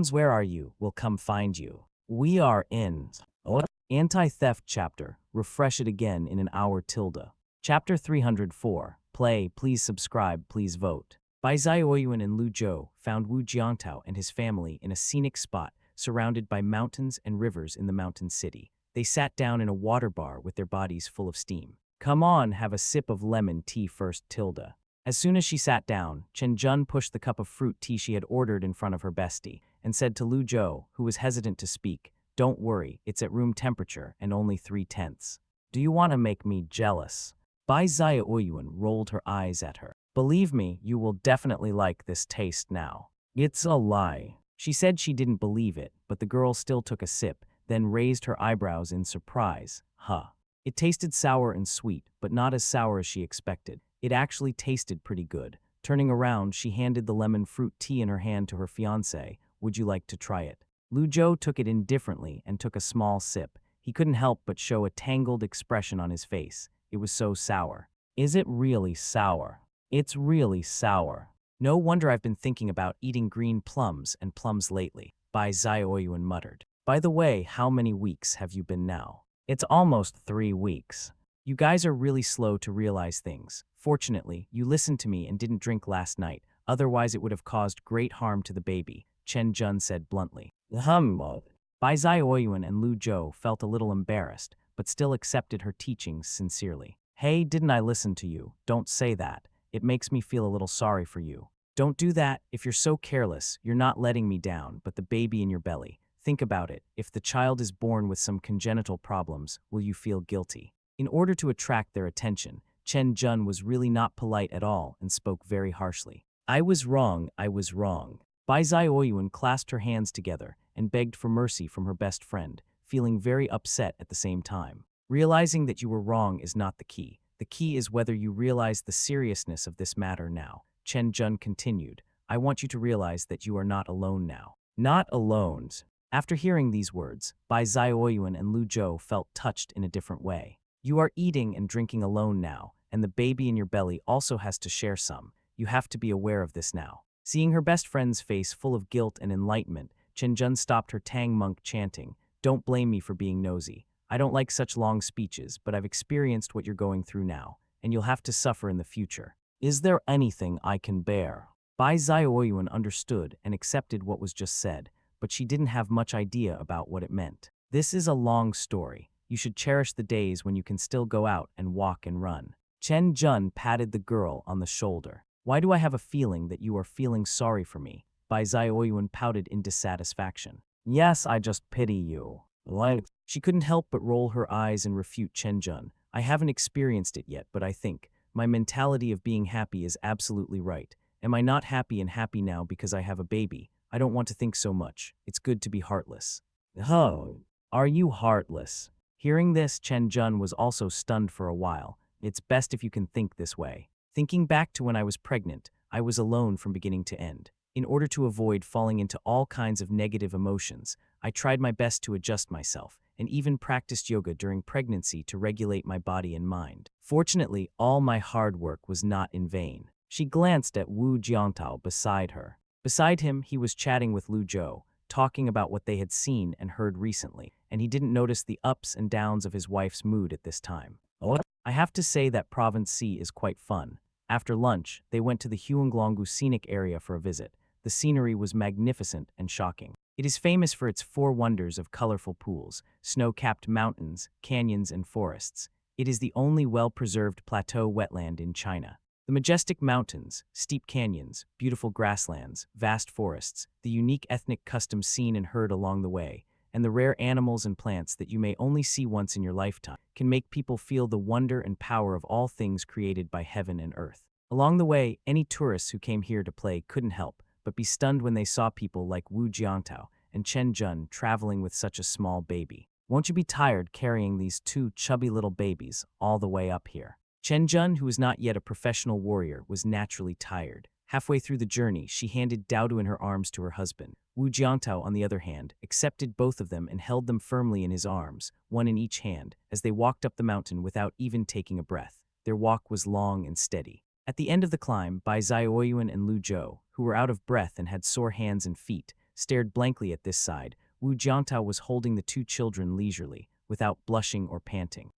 Where are you? We'll come find you. We are in Anti-Theft Chapter. Refresh it again in an hour tilde. Chapter 304. Play, please subscribe, please vote. Bai Xiaoyuan and Lu Zhou found Wu Jiangtao and his family in a scenic spot surrounded by mountains and rivers in the mountain city. They sat down in a water bar with their bodies full of steam. Come on, have a sip of lemon tea first, tilde. As soon as she sat down, Chen Jun pushed the cup of fruit tea she had ordered in front of her bestie and said to Lu Zhou, who was hesitant to speak, "Don't worry, it's at room temperature and only 3/10. Do you want to make me jealous?" Bai Xiaoyuan rolled her eyes at her. "Believe me, you will definitely like this taste now." "It's a lie." She said she didn't believe it, but the girl still took a sip, then raised her eyebrows in surprise. It tasted sour and sweet, but not as sour as she expected. It actually tasted pretty good. Turning around, she handed the lemon fruit tea in her hand to her fiancé. "Would you like to try it?" Lu Zhou took it indifferently and took a small sip. He couldn't help but show a tangled expression on his face. It was so sour. "Is it really sour?" "It's really sour." "No wonder I've been thinking about eating green plums and plums lately," Bai Xiaoyuan muttered. "By the way, how many weeks have you been now?" "It's almost 3 weeks. You guys are really slow to realize things. Fortunately, you listened to me and didn't drink last night, otherwise it would have caused great harm to the baby," Chen Jun said bluntly. Bai Xiaoyuan and Lu Zhou felt a little embarrassed, but still accepted her teachings sincerely. "Hey, didn't I listen to you? Don't say that. It makes me feel a little sorry for you. Don't do that. If you're so careless, you're not letting me down, but the baby in your belly. Think about it. If the child is born with some congenital problems, will you feel guilty?" In order to attract their attention, Chen Jun was really not polite at all and spoke very harshly. I was wrong. Bai Xiaoyuan clasped her hands together and begged for mercy from her best friend, feeling very upset at the same time. Realizing that you were wrong is not the key. The key is whether you realize the seriousness of this matter now. Chen Jun continued, "I want you to realize that you are not alone now." Not alone. After hearing these words, Bai Xiaoyuan and Lu Zhou felt touched in a different way. You are eating and drinking alone now, and the baby in your belly also has to share some. You have to be aware of this now. Seeing her best friend's face full of guilt and enlightenment, Chen Jun stopped her Tang monk chanting, "Don't blame me for being nosy. I don't like such long speeches, but I've experienced what you're going through now, and you'll have to suffer in the future. Is there anything I can bear?" Bai Xiaoyuan understood and accepted what was just said, but she didn't have much idea about what it meant. "This is a long story. You should cherish the days when you can still go out and walk and run." Chen Jun patted the girl on the shoulder. "Why do I have a feeling that you are feeling sorry for me?" Bai Xiaoyuan pouted in dissatisfaction. "Yes, I just pity you." She couldn't help but roll her eyes and refute Chen Jun. "I haven't experienced it yet, but I think my mentality of being happy is absolutely right. Am I not happy and happy now because I have a baby? I don't want to think so much. It's good to be heartless." "Oh, are you heartless?" Hearing this, Chen Jun was also stunned for a while. "It's best if you can think this way. Thinking back to when I was pregnant, I was alone from beginning to end. In order to avoid falling into all kinds of negative emotions, I tried my best to adjust myself, and even practiced yoga during pregnancy to regulate my body and mind. Fortunately, all my hard work was not in vain." She glanced at Wu Jiangtao beside her. Beside him, he was chatting with Lu Zhou, talking about what they had seen and heard recently, and he didn't notice the ups and downs of his wife's mood at this time. "I have to say that Province C is quite fun." After lunch, they went to the Huanglongu scenic area for a visit. The scenery was magnificent and shocking. It is famous for its 4 wonders of colorful pools, snow-capped mountains, canyons, and forests. It is the only well-preserved plateau wetland in China. The majestic mountains, steep canyons, beautiful grasslands, vast forests, the unique ethnic customs seen and heard along the way, and the rare animals and plants that you may only see once in your lifetime, can make people feel the wonder and power of all things created by heaven and earth. Along the way, any tourists who came here to play couldn't help but be stunned when they saw people like Wu Jiantao and Chen Jun traveling with such a small baby. Won't you be tired carrying these two chubby little babies all the way up here? Chen Jun, who was not yet a professional warrior, was naturally tired. Halfway through the journey, she handed Daodu in her arms to her husband. Wu Jiantao, on the other hand, accepted both of them and held them firmly in his arms, one in each hand, as they walked up the mountain without even taking a breath. Their walk was long and steady. At the end of the climb, Bai Zioyuan and Lu Zhou, who were out of breath and had sore hands and feet, stared blankly at this side. Wu Jiantao was holding the two children leisurely, without blushing or panting.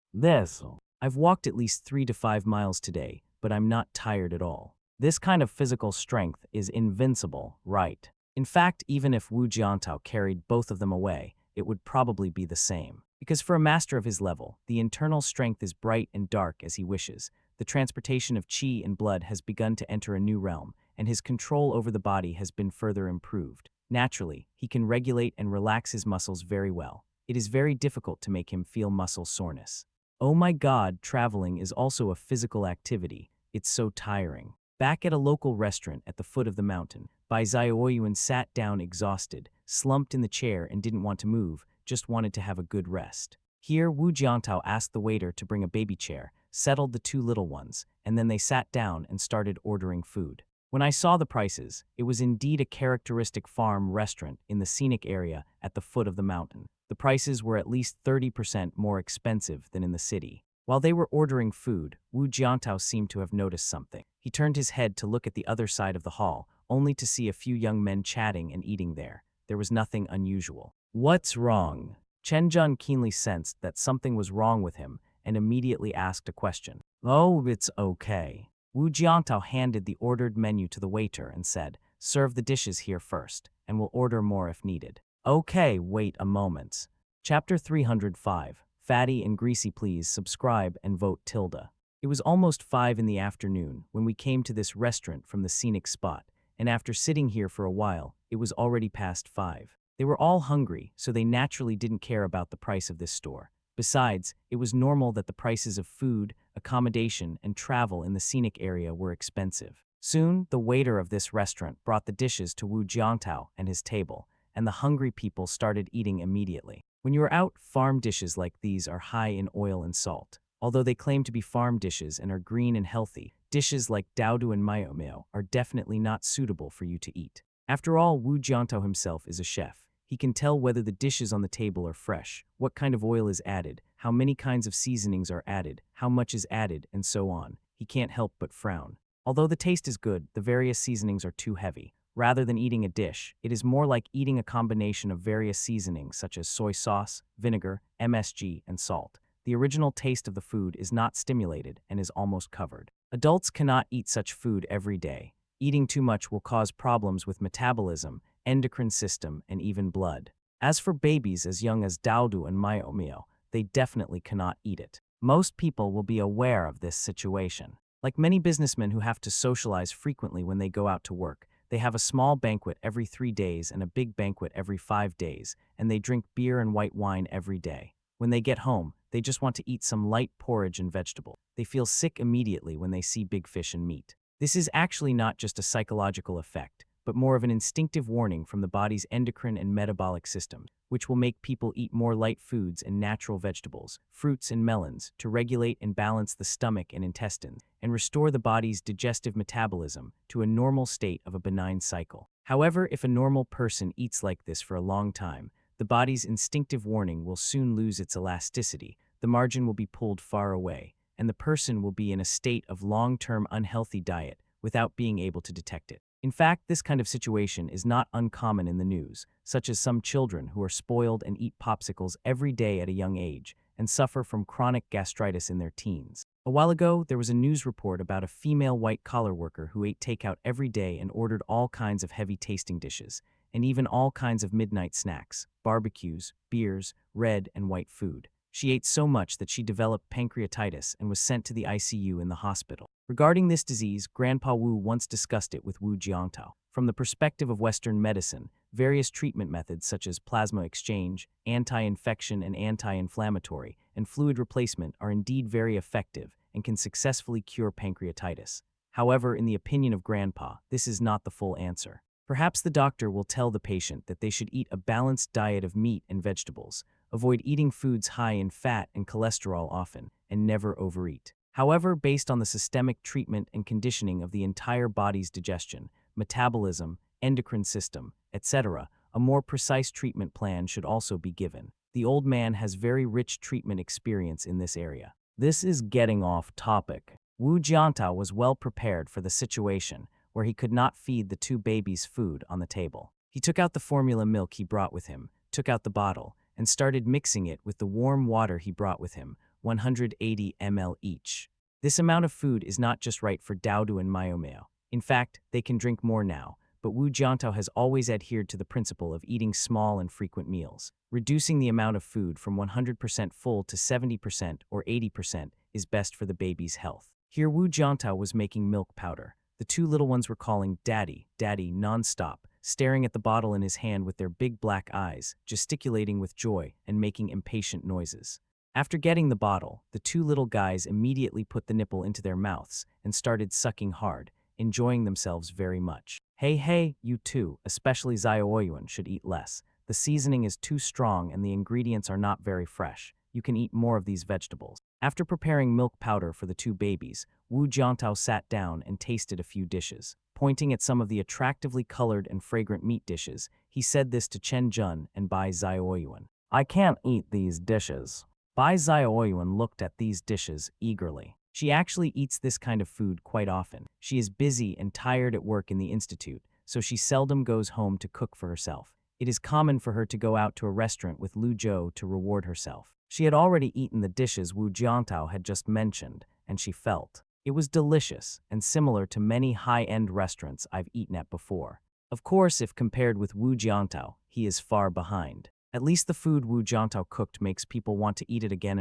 I've walked at least 3 to 5 miles today, but I'm not tired at all. This kind of physical strength is invincible, right? In fact, even if Wu Jiantao carried both of them away, it would probably be the same. Because for a master of his level, the internal strength is bright and dark as he wishes. The transportation of qi and blood has begun to enter a new realm, and his control over the body has been further improved. Naturally, he can regulate and relax his muscles very well. It is very difficult to make him feel muscle soreness. Oh my God, traveling is also a physical activity. It's so tiring. Back at a local restaurant at the foot of the mountain, Bai Zioyuan sat down exhausted, slumped in the chair and didn't want to move, just wanted to have a good rest. Here, Wu Jiantao asked the waiter to bring a baby chair, settled the two little ones, and then they sat down and started ordering food. When I saw the prices, it was indeed a characteristic farm restaurant in the scenic area at the foot of the mountain. The prices were at least 30% more expensive than in the city. While they were ordering food, Wu Jiantao seemed to have noticed something. He turned his head to look at the other side of the hall, only to see a few young men chatting and eating there. There was nothing unusual. What's wrong? Chen Jun keenly sensed that something was wrong with him and immediately asked a question. Oh, it's okay. Wu Jiantao handed the ordered menu to the waiter and said, serve the dishes here first, and we'll order more if needed. Okay, wait a moment. Chapter 305. Fatty and greasy, please subscribe and vote tilde. It was almost 5 in the afternoon when we came to this restaurant from the scenic spot, and after sitting here for a while, it was already past 5. They were all hungry, so they naturally didn't care about the price of this store. Besides, it was normal that the prices of food, accommodation, and travel in the scenic area were expensive. Soon, the waiter of this restaurant brought the dishes to Wu Jiantao and his table, and the hungry people started eating immediately. When you are out, farm dishes like these are high in oil and salt. Although they claim to be farm dishes and are green and healthy, dishes like Daodu and Maomeo are definitely not suitable for you to eat. After all, Wu Jiantao himself is a chef. He can tell whether the dishes on the table are fresh, what kind of oil is added, how many kinds of seasonings are added, how much is added, and so on. He can't help but frown. Although the taste is good, the various seasonings are too heavy. Rather than eating a dish, it is more like eating a combination of various seasonings such as soy sauce, vinegar, MSG, and salt. The original taste of the food is not stimulated and is almost covered. Adults cannot eat such food every day. Eating too much will cause problems with metabolism, endocrine system, and even blood. As for babies as young as Daodu and Maomeo, they definitely cannot eat it. Most people will be aware of this situation. Like many businessmen who have to socialize frequently when they go out to work, they have a small banquet every 3 days and a big banquet every 5 days, and they drink beer and white wine every day. When they get home, they just want to eat some light porridge and vegetable. They feel sick immediately when they see big fish and meat. This is actually not just a psychological effect, but more of an instinctive warning from the body's endocrine and metabolic system, which will make people eat more light foods and natural vegetables, fruits and melons, to regulate and balance the stomach and intestines, and restore the body's digestive metabolism to a normal state of a benign cycle. However, if a normal person eats like this for a long time, the body's instinctive warning will soon lose its elasticity, the margin will be pulled far away, and the person will be in a state of long-term unhealthy diet without being able to detect it. In fact, this kind of situation is not uncommon in the news, such as some children who are spoiled and eat popsicles every day at a young age and suffer from chronic gastritis in their teens. A while ago, there was a news report about a female white-collar worker who ate takeout every day and ordered all kinds of heavy-tasting dishes, and even all kinds of midnight snacks, barbecues, beers, red and white food. She ate so much that she developed pancreatitis and was sent to the ICU in the hospital. Regarding this disease, Grandpa Wu once discussed it with Wu Jiantao. From the perspective of Western medicine, various treatment methods such as plasma exchange, anti-infection and anti-inflammatory, and fluid replacement are indeed very effective and can successfully cure pancreatitis. However, in the opinion of Grandpa, this is not the full answer. Perhaps the doctor will tell the patient that they should eat a balanced diet of meat and vegetables, avoid eating foods high in fat and cholesterol often, and never overeat. However, based on the systemic treatment and conditioning of the entire body's digestion, metabolism, endocrine system, etc., a more precise treatment plan should also be given. The old man has very rich treatment experience in this area. This is getting off topic. Wu Jiantao was well prepared for the situation where he could not feed the two babies food on the table. He took out the formula milk he brought with him, took out the bottle, and started mixing it with the warm water he brought with him, 180 ml each. This amount of food is not just right for Daodu and Mayomeo. In fact, they can drink more now, but Wu Jiantao has always adhered to the principle of eating small and frequent meals. Reducing the amount of food from 100% full to 70% or 80% is best for the baby's health. Here Wu Jiantao was making milk powder. The two little ones were calling Daddy, Daddy non-stop, staring at the bottle in his hand with their big black eyes, gesticulating with joy and making impatient noises. After getting the bottle, the two little guys immediately put the nipple into their mouths and started sucking hard, enjoying themselves very much. Hey, you two, especially Xiaoyuan, should eat less. The seasoning is too strong and the ingredients are not very fresh. You can eat more of these vegetables. After preparing milk powder for the two babies, Wu Jiantao sat down and tasted a few dishes. Pointing at some of the attractively colored and fragrant meat dishes, he said this to Chen Jun and Bai Xiaoyuan. I can't eat these dishes. Bai Xiaoyuan looked at these dishes eagerly. She actually eats this kind of food quite often. She is busy and tired at work in the institute, so she seldom goes home to cook for herself. It is common for her to go out to a restaurant with Lu Zhou to reward herself. She had already eaten the dishes Wu Jiantao had just mentioned, and she felt it was delicious and similar to many high-end restaurants I've eaten at before. Of course, if compared with Wu Jiantao, he is far behind. At least the food Wu Jiantao cooked makes people want to eat it again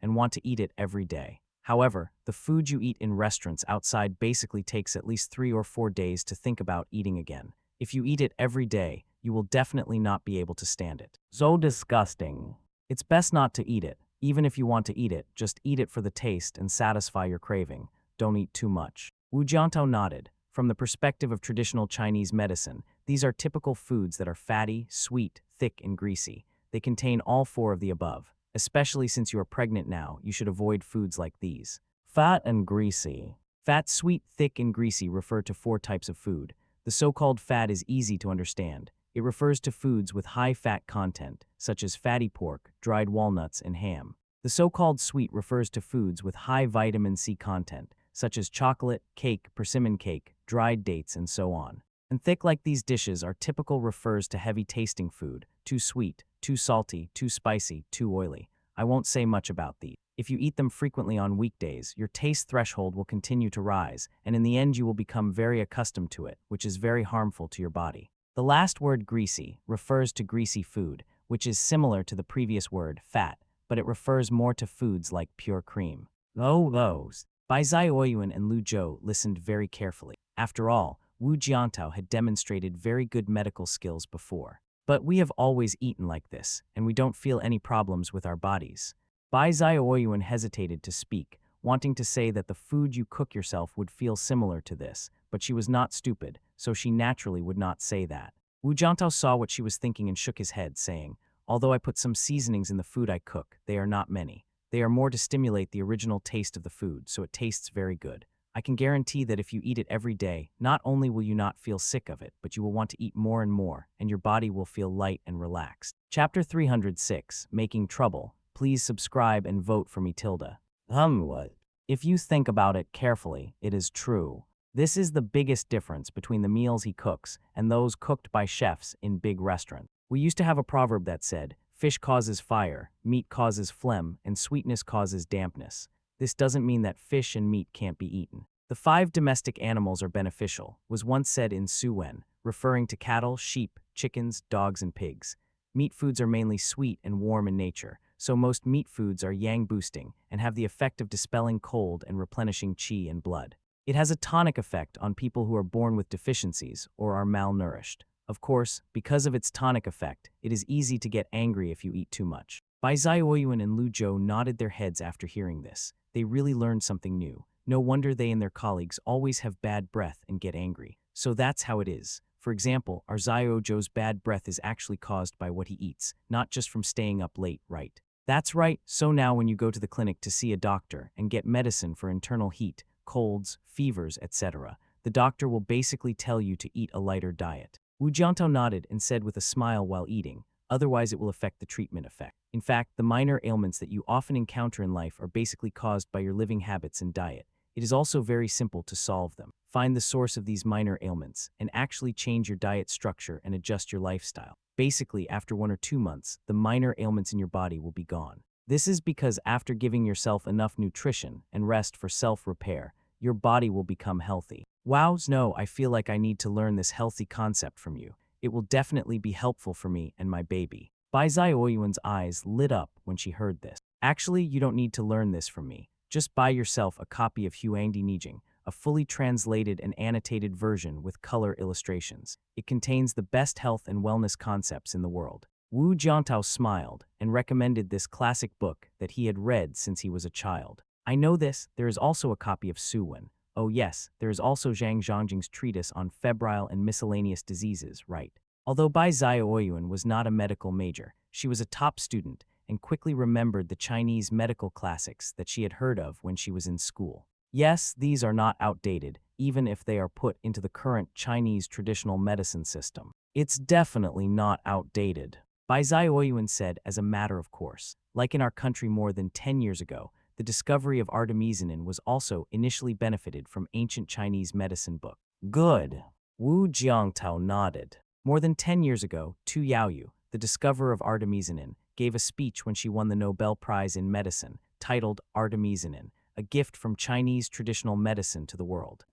and want to eat it every day. However, the food you eat in restaurants outside basically takes at least 3 or 4 days to think about eating again. If you eat it every day, you will definitely not be able to stand it. So disgusting. It's best not to eat it. Even if you want to eat it, just eat it for the taste and satisfy your craving. Don't eat too much. Wu Jiantao nodded. From the perspective of traditional Chinese medicine, these are typical foods that are fatty, sweet, thick, and greasy. They contain all 4 of the above. Especially since you are pregnant now, you should avoid foods like these. Fat and greasy. Fat, sweet, thick, and greasy refer to 4 types of food. The so-called fat is easy to understand. It refers to foods with high fat content, such as fatty pork, dried walnuts, and ham. The so-called sweet refers to foods with high vitamin C content, such as chocolate, cake, persimmon cake, dried dates, and so on. And thick, like these dishes, are typical, refers to heavy-tasting food, too sweet, too salty, too spicy, too oily. I won't say much about these. If you eat them frequently on weekdays, your taste threshold will continue to rise, and in the end you will become very accustomed to it, which is very harmful to your body. The last word, greasy, refers to greasy food, which is similar to the previous word, fat, but it refers more to foods like pure cream. Oh, those. Bai Xiaoyuan and Lu Zhou listened very carefully. After all, Wu Jiantao had demonstrated very good medical skills before. But we have always eaten like this, and we don't feel any problems with our bodies. Bai Xiaoyuan hesitated to speak, wanting to say that the food you cook yourself would feel similar to this, but she was not stupid, so she naturally would not say that. Wu Jiantao saw what she was thinking and shook his head, saying, although I put some seasonings in the food I cook, they are not many. They are more to stimulate the original taste of the food, so it tastes very good. I can guarantee that if you eat it every day, not only will you not feel sick of it, but you will want to eat more and more, and your body will feel light and relaxed. Chapter 306, Making Trouble. Please subscribe and vote for me, Tilda. What? If you think about it carefully, it is true. This is the biggest difference between the meals he cooks and those cooked by chefs in big restaurants. We used to have a proverb that said, fish causes fire, meat causes phlegm, and sweetness causes dampness. This doesn't mean that fish and meat can't be eaten. The 5 domestic animals are beneficial, was once said in Suwen, referring to cattle, sheep, chickens, dogs, and pigs. Meat foods are mainly sweet and warm in nature, so most meat foods are yang-boosting and have the effect of dispelling cold and replenishing qi and blood. It has a tonic effect on people who are born with deficiencies or are malnourished. Of course, because of its tonic effect, it is easy to get angry if you eat too much. Bai Xiaoyuan and Lu Zhou nodded their heads after hearing this. They really learned something new. No wonder they and their colleagues always have bad breath and get angry. So that's how it is. For example, our Ziojo's bad breath is actually caused by what he eats, not just from staying up late, right? That's right. So now when you go to the clinic to see a doctor and get medicine for internal heat, colds, fevers, etc., the doctor will basically tell you to eat a lighter diet. Wu Jiantao nodded and said with a smile while eating, otherwise it will affect the treatment effect. In fact, the minor ailments that you often encounter in life are basically caused by your living habits and diet. It is also very simple to solve them. Find the source of these minor ailments and actually change your diet structure and adjust your lifestyle. Basically, after 1 or 2 months, the minor ailments in your body will be gone. This is because after giving yourself enough nutrition and rest for self-repair, your body will become healthy. Wow, no, I feel like I need to learn this healthy concept from you. It will definitely be helpful for me and my baby. Bai Zioyuan's eyes lit up when she heard this. Actually, you don't need to learn this from me. Just buy yourself a copy of Huangdi Nijing, a fully translated and annotated version with color illustrations. It contains the best health and wellness concepts in the world. Wu Jiantao smiled and recommended this classic book that he had read since he was a child. I know this. There is also a copy of Su Wen. Oh yes, there is also Zhang Zhongjing's treatise on febrile and miscellaneous diseases, right? Although Bai Zioyuan was not a medical major, she was a top student and quickly remembered the Chinese medical classics that she had heard of when she was in school. Yes, these are not outdated, even if they are put into the current Chinese traditional medicine system. It's definitely not outdated, Bai Zioyuan said as a matter of course. Like in our country more than 10 years ago, the discovery of artemisinin was also initially benefited from ancient Chinese medicine book. Good. Wu Jiangtao nodded. More than 10 years ago, Tu Yaoyu, the discoverer of artemisinin, gave a speech when she won the Nobel Prize in Medicine, titled Artemisinin, a gift from Chinese traditional medicine to the world.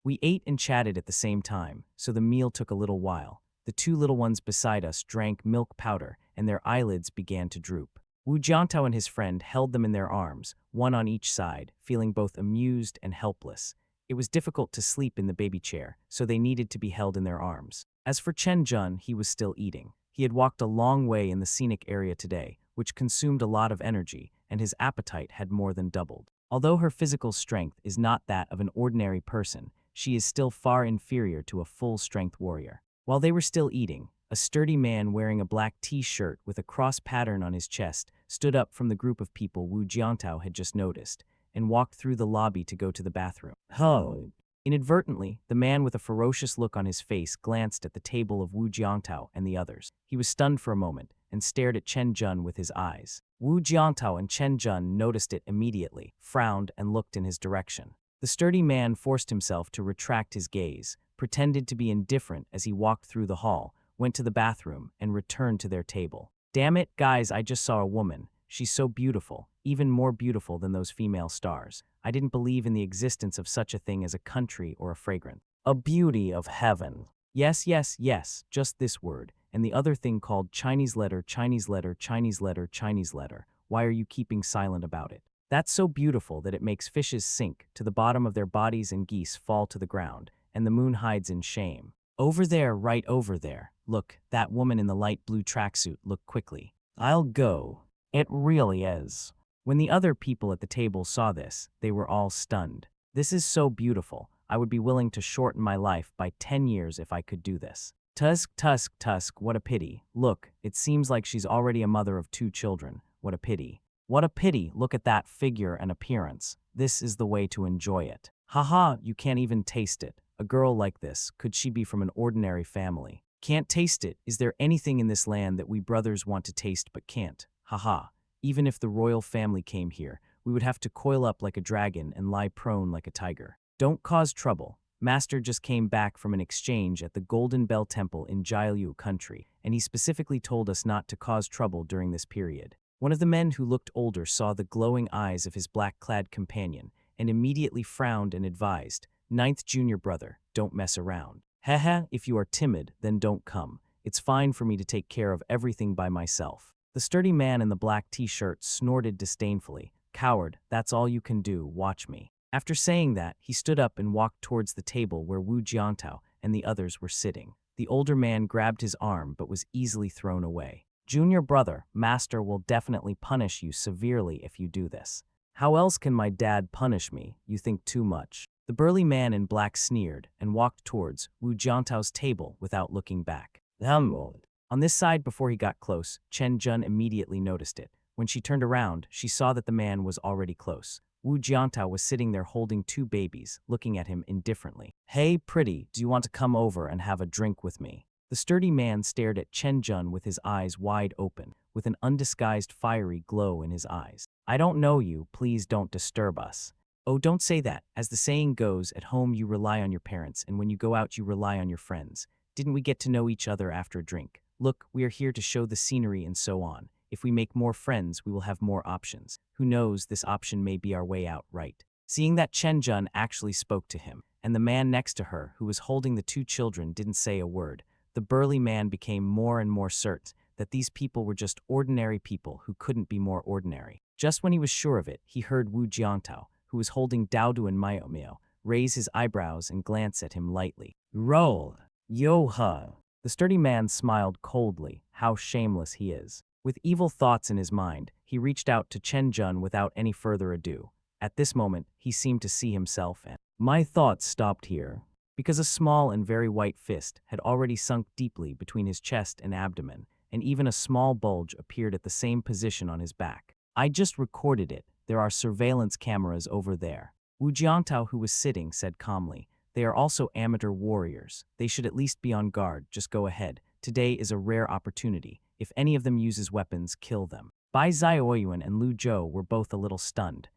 We ate and chatted at the same time, so the meal took a little while. The 2 little ones beside us drank milk powder, and their eyelids began to droop. Wu Jiantao and his friend held them in their arms, one on each side, feeling both amused and helpless. It was difficult to sleep in the baby chair, so they needed to be held in their arms. As for Chen Jun, he was still eating. He had walked a long way in the scenic area today, which consumed a lot of energy, and his appetite had more than doubled. Although her physical strength is not that of an ordinary person, she is still far inferior to a full-strength warrior. While they were still eating, a sturdy man wearing a black t-shirt with a cross pattern on his chest stood up from the group of people Wu Jiantao had just noticed and walked through the lobby to go to the bathroom. Oh. Inadvertently, the man with a ferocious look on his face glanced at the table of Wu Jiantao and the others. He was stunned for a moment and stared at Chen Jun with his eyes. Wu Jiantao and Chen Jun noticed it immediately, frowned, and looked in his direction. The sturdy man forced himself to retract his gaze, pretended to be indifferent as he walked through the hall, went to the bathroom, and returned to their table. Damn it, guys, I just saw a woman. She's so beautiful, even more beautiful than those female stars. I didn't believe in the existence of such a thing as a country or a fragrance. A beauty of heaven. Yes, yes, yes, just this word. And the other thing called Chinese letter, Chinese letter, Chinese letter, Chinese letter. Why are you keeping silent about it? That's so beautiful that it makes fishes sink to the bottom of their bodies and geese fall to the ground, and the moon hides in shame. Over there, right over there. Look, that woman in the light blue tracksuit, look quickly. I'll go. It really is. When the other people at the table saw this, they were all stunned. This is so beautiful. I would be willing to shorten my life by 10 years if I could do this. Tusk, tusk, tusk, what a pity. Look, it seems like she's already a mother of 2 children. What a pity. What a pity, look at that figure and appearance. This is the way to enjoy it. Haha, you can't even taste it. A girl like this, could she be from an ordinary family? Can't taste it. Is there anything in this land that we brothers want to taste but can't? Haha. Even if the royal family came here, we would have to coil up like a dragon and lie prone like a tiger. Don't cause trouble. Master just came back from an exchange at the Golden Bell Temple in Jiaoliu country, and he specifically told us not to cause trouble during this period. One of the men who looked older saw the glowing eyes of his black-clad companion and immediately frowned and advised, "Ninth junior brother, don't mess around. Haha, if you are timid, then don't come. It's fine for me to take care of everything by myself." The sturdy man in the black t-shirt snorted disdainfully. "Coward, that's all you can do, watch me." After saying that, he stood up and walked towards the table where Wu Jiantao and the others were sitting. The older man grabbed his arm but was easily thrown away. "Junior brother, master will definitely punish you severely if you do this. How else can my dad punish me? You think too much. The burly man in black sneered and walked towards Wu Jiantao's table without looking back. On this side, before he got close, Chen Jun immediately noticed it. When she turned around, she saw that the man was already close. Wu Jiantao was sitting there holding two babies, looking at him indifferently. Hey, pretty, do you want to come over and have a drink with me? The sturdy man stared at Chen Jun with his eyes wide open, with an undisguised fiery glow in his eyes. I don't know you, please don't disturb us. Oh, don't say that. As the saying goes, at home you rely on your parents, and when you go out you rely on your friends. Didn't we get to know each other after a drink? Look, we are here to show the scenery and so on. If we make more friends, we will have more options. Who knows, this option may be our way out, right? Seeing that Chen Jun actually spoke to him, and the man next to her, who was holding the two children, didn't say a word, the burly man became more and more certain that these people were just ordinary people who couldn't be more ordinary. Just when he was sure of it, he heard Wu Jiantao, who was holding Daodu and Miao, raise his eyebrows and glance at him lightly. Roll! Yo-ha! The sturdy man smiled coldly. How shameless he is. With evil thoughts in his mind, he reached out to Chen Jun without any further ado. At this moment, he seemed to see himself and my thoughts stopped here, because a small and very white fist had already sunk deeply between his chest and abdomen, and even a small bulge appeared at the same position on his back. I just recorded it. There are surveillance cameras over there. Wu Jiantao, who was sitting, said calmly. They are also amateur warriors. They should at least be on guard. Just go ahead. Today is a rare opportunity. If any of them uses weapons, kill them. Bai Xiaoyuan and Lu Zhou were both a little stunned.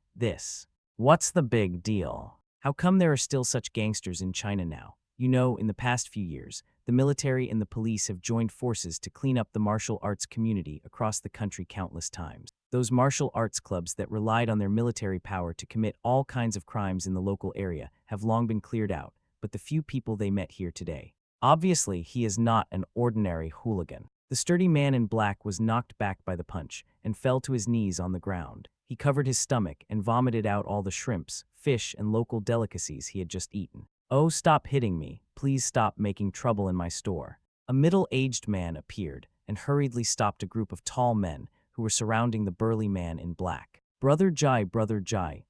What's the big deal? How come there are still such gangsters in China now? You know, in the past few years, the military and the police have joined forces to clean up the martial arts community across the country countless times. Those martial arts clubs that relied on their military power to commit all kinds of crimes in the local area have long been cleared out, but the few people they met here today. Obviously, he is not an ordinary hooligan. The sturdy man in black was knocked back by the punch and fell to his knees on the ground. He covered his stomach and vomited out all the shrimps, fish, and local delicacies he had just eaten. Oh, stop hitting me. Please stop making trouble in my store. A middle-aged man appeared and hurriedly stopped a group of tall men who were surrounding the burly man in black. Brother Jai,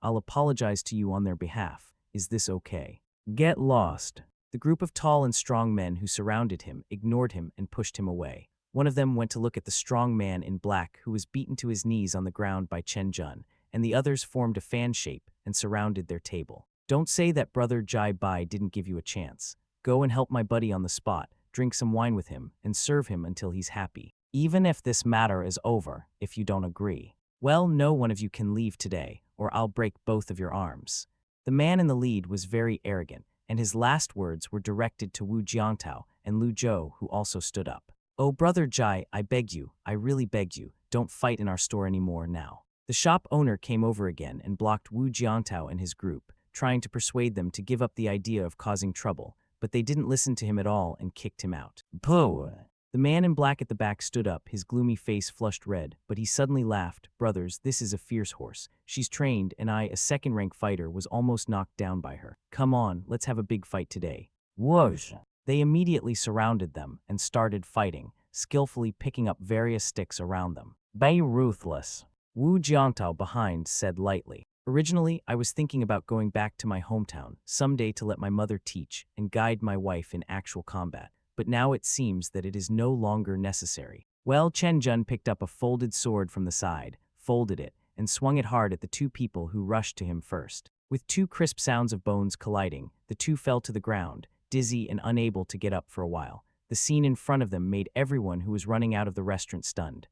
I'll apologize to you on their behalf. Is this okay? Get lost. The group of tall and strong men who surrounded him ignored him and pushed him away. One of them went to look at the strong man in black who was beaten to his knees on the ground by Chen Jun, and the others formed a fan shape and surrounded their table. Don't say that Brother Jai Bai didn't give you a chance. Go and help my buddy on the spot, drink some wine with him, and serve him until he's happy. Even if this matter is over, if you don't agree. Well, no one of you can leave today, or I'll break both of your arms. The man in the lead was very arrogant, and his last words were directed to Wu Jiantao and Lu Zhou, who also stood up. Oh, Brother Jai, I beg you, I really beg you, don't fight in our store anymore now. The shop owner came over again and blocked Wu Jiantao and his group, trying to persuade them to give up the idea of causing trouble, but they didn't listen to him at all and kicked him out. Pooh! The man in black at the back stood up, his gloomy face flushed red, but he suddenly laughed. Brothers, this is a fierce horse. She's trained, and I, a second-rank fighter, was almost knocked down by her. Come on, let's have a big fight today. Whoosh! They immediately surrounded them and started fighting, skillfully picking up various sticks around them. Be ruthless. Wu Jiantao behind said lightly. Originally, I was thinking about going back to my hometown someday to let my mother teach and guide my wife in actual combat, but now it seems that it is no longer necessary. Well, Chen Jun picked up a folded sword from the side, folded it, and swung it hard at the two people who rushed to him first. With two crisp sounds of bones colliding, the two fell to the ground, dizzy and unable to get up for a while. The scene in front of them made everyone who was running out of the restaurant stunned.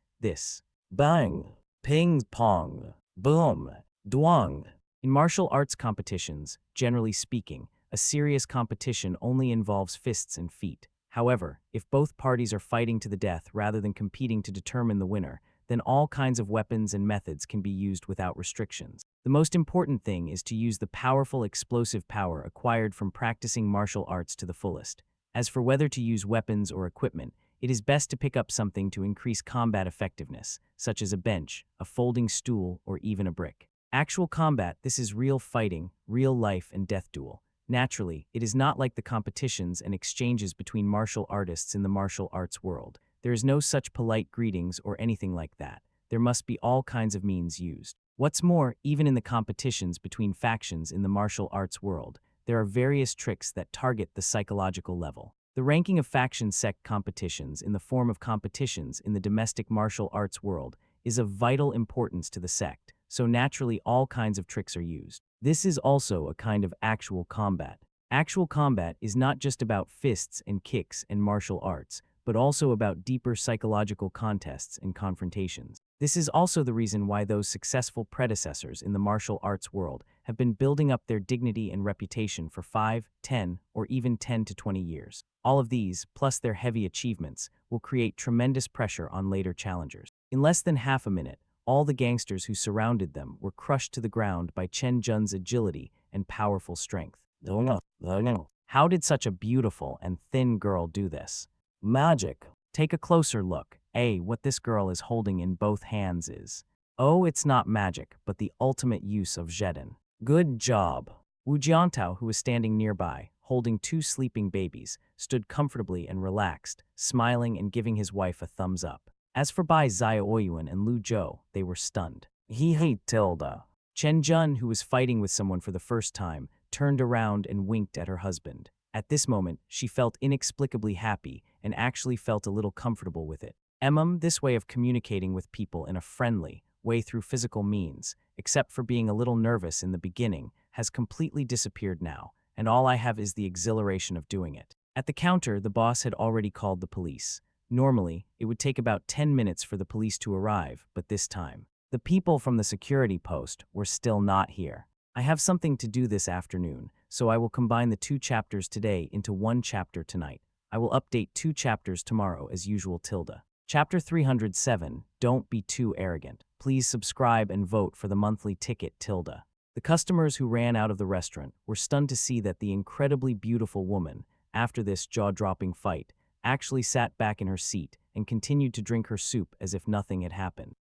Bang! Ping pong! Boom! Duang! In martial arts competitions, generally speaking, a serious competition only involves fists and feet. However, if both parties are fighting to the death rather than competing to determine the winner, then all kinds of weapons and methods can be used without restrictions. The most important thing is to use the powerful explosive power acquired from practicing martial arts to the fullest. As for whether to use weapons or equipment, it is best to pick up something to increase combat effectiveness, such as a bench, a folding stool, or even a brick. Actual combat, this is real fighting, real life and death duel. Naturally, it is not like the competitions and exchanges between martial artists in the martial arts world. There is no such polite greetings or anything like that. There must be all kinds of means used. What's more, even in the competitions between factions in the martial arts world, there are various tricks that target the psychological level. The ranking of faction sect competitions in the form of competitions in the domestic martial arts world is of vital importance to the sect, so naturally all kinds of tricks are used. This is also a kind of actual combat. Actual combat is not just about fists and kicks and martial arts, but also about deeper psychological contests and confrontations. This is also the reason why those successful predecessors in the martial arts world have been building up their dignity and reputation for 5, 10, or even 10 to 20 years. All of these, plus their heavy achievements, will create tremendous pressure on later challengers. In less than half a minute, all the gangsters who surrounded them were crushed to the ground by Chen Jun's agility and powerful strength. How did such a beautiful and thin girl do this? Magic. Take a closer look. What this girl is holding in both hands is. Oh, it's not magic, but the ultimate use of Zhedin. Good job. Wu Jiantao, who was standing nearby, holding 2 sleeping babies, stood comfortably and relaxed, smiling and giving his wife a thumbs up. As for Bai Xiaoyuan and Lu Zhou, they were stunned. He hate Tilda. Chen Jun, who was fighting with someone for the first time, turned around and winked at her husband. At this moment, she felt inexplicably happy and actually felt a little comfortable with it. This way of communicating with people in a friendly way through physical means, except for being a little nervous in the beginning, has completely disappeared now, and all I have is the exhilaration of doing it. At the counter, the boss had already called the police. Normally, it would take about 10 minutes for the police to arrive, but this time, the people from the security post were still not here. I have something to do this afternoon, so I will combine the 2 chapters today into 1 chapter tonight. I will update 2 chapters tomorrow as usual. Tilda. Chapter 307, Don't Be Too Arrogant. Please subscribe and vote for the monthly ticket. Tilda. The customers who ran out of the restaurant were stunned to see that the incredibly beautiful woman, after this jaw-dropping fight, actually sat back in her seat and continued to drink her soup as if nothing had happened.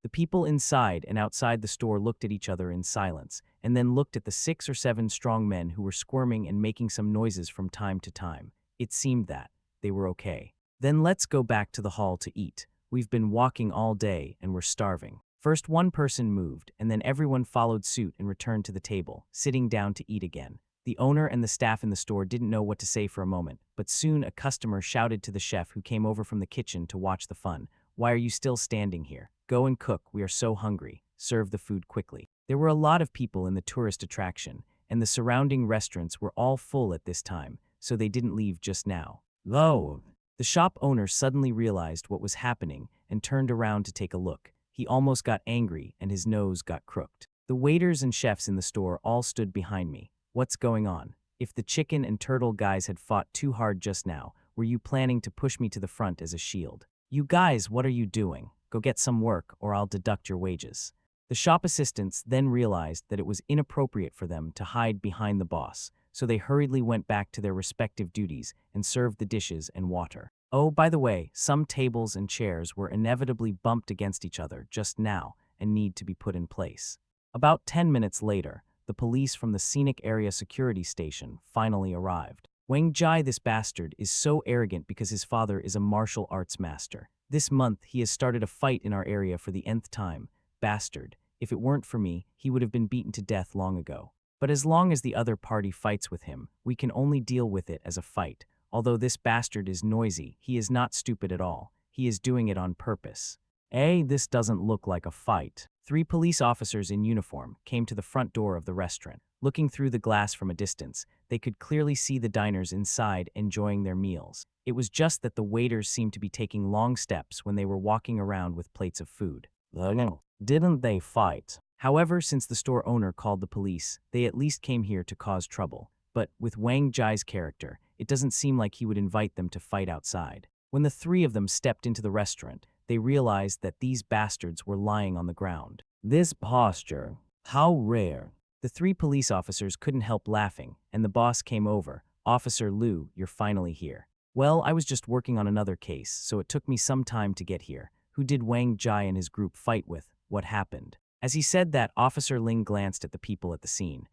The people inside and outside the store looked at each other in silence, and then looked at the 6 or 7 strong men who were squirming and making some noises from time to time. It seemed that they were okay. Then let's go back to the hall to eat. We've been walking all day and we're starving. First one person moved, and then everyone followed suit and returned to the table, sitting down to eat again. The owner and the staff in the store didn't know what to say for a moment, but soon a customer shouted to the chef who came over from the kitchen to watch the fun. Why are you still standing here? Go and cook, we are so hungry. Serve the food quickly. There were a lot of people in the tourist attraction, and the surrounding restaurants were all full at this time, so they didn't leave just now. Lo! The shop owner suddenly realized what was happening and turned around to take a look. He almost got angry and his nose got crooked. The waiters and chefs in the store all stood behind me. What's going on? If the chicken and turtle guys had fought too hard just now, were you planning to push me to the front as a shield? You guys, what are you doing? Go get some work or I'll deduct your wages. The shop assistants then realized that it was inappropriate for them to hide behind the boss, so they hurriedly went back to their respective duties and served the dishes and water. Oh, by the way, some tables and chairs were inevitably bumped against each other just now and need to be put in place. About 10 minutes later, the police from the scenic area security station finally arrived. Wang Jai, this bastard, is so arrogant because his father is a martial arts master. This month, he has started a fight in our area for the nth time. Bastard. If it weren't for me, he would have been beaten to death long ago. But as long as the other party fights with him, we can only deal with it as a fight. Although this bastard is noisy, he is not stupid at all. He is doing it on purpose. This doesn't look like a fight. 3 police officers in uniform came to the front door of the restaurant. Looking through the glass from a distance, they could clearly see the diners inside enjoying their meals. It was just that the waiters seemed to be taking long steps when they were walking around with plates of food. Didn't they fight? However, since the store owner called the police, they at least came here to cause trouble. But with Wang Jai's character, it doesn't seem like he would invite them to fight outside. When the 3 of them stepped into the restaurant, they realized that these bastards were lying on the ground. This posture, how rare. The 3 police officers couldn't help laughing, and the boss came over. Officer Liu, you're finally here. Well, I was just working on another case, so it took me some time to get here. Who did Wang Jai and his group fight with? What happened? As he said that, Officer Ling glanced at the people at the scene.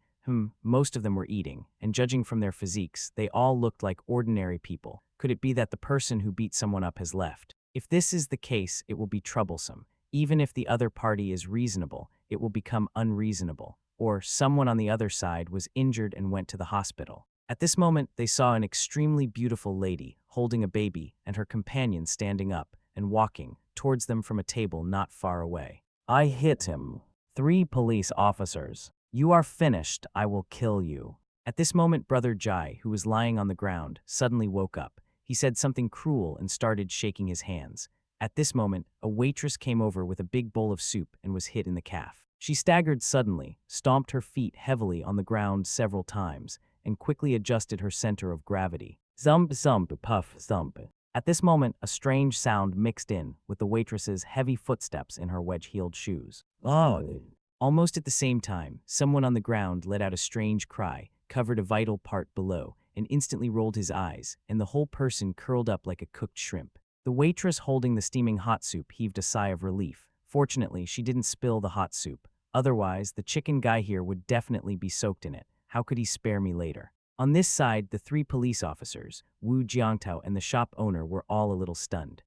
Most of them were eating, and judging from their physiques, they all looked like ordinary people. Could it be that the person who beat someone up has left? If this is the case, it will be troublesome. Even if the other party is reasonable, it will become unreasonable. Or someone on the other side was injured and went to the hospital. At this moment, they saw an extremely beautiful lady holding a baby and her companion standing up and walking towards them from a table not far away. I hit him. 3 police officers. You are finished. I will kill you. At this moment, Brother Jai, who was lying on the ground, suddenly woke up. He said something cruel and started shaking his hands. At this moment, a waitress came over with a big bowl of soup and was hit in the calf. She staggered suddenly, stomped her feet heavily on the ground several times, and quickly adjusted her center of gravity. Zump, zump, puff, zump. At this moment, a strange sound mixed in with the waitress's heavy footsteps in her wedge-heeled shoes. Oh! Almost at the same time, someone on the ground let out a strange cry, covered a vital part below, and instantly rolled his eyes, and the whole person curled up like a cooked shrimp. The waitress holding the steaming hot soup heaved a sigh of relief. Fortunately, she didn't spill the hot soup. Otherwise, the chicken guy here would definitely be soaked in it. How could he spare me later? On this side, the 3 police officers, Wu Jiangtao and the shop owner, were all a little stunned.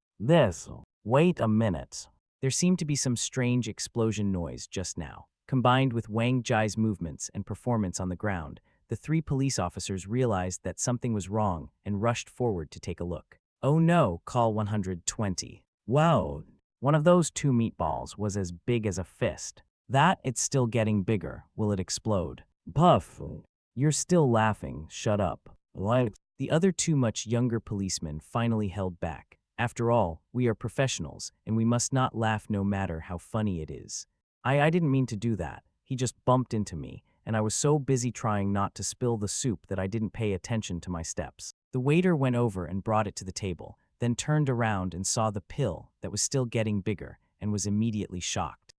Wait a minute. There seemed to be some strange explosion noise just now. Combined with Wang Jai's movements and performance on the ground, the 3 police officers realized that something was wrong and rushed forward to take a look. Oh no, call 120. Wow. One of those 2 meatballs was as big as a fist. It's still getting bigger. Will it explode? Puff. You're still laughing. Shut up. What? The other 2 much younger policemen finally held back. After all, we are professionals, and we must not laugh no matter how funny it is. I didn't mean to do that. He just bumped into me, and I was so busy trying not to spill the soup that I didn't pay attention to my steps. The waiter went over and brought it to the table, then turned around and saw the pill that was still getting bigger and was immediately shocked.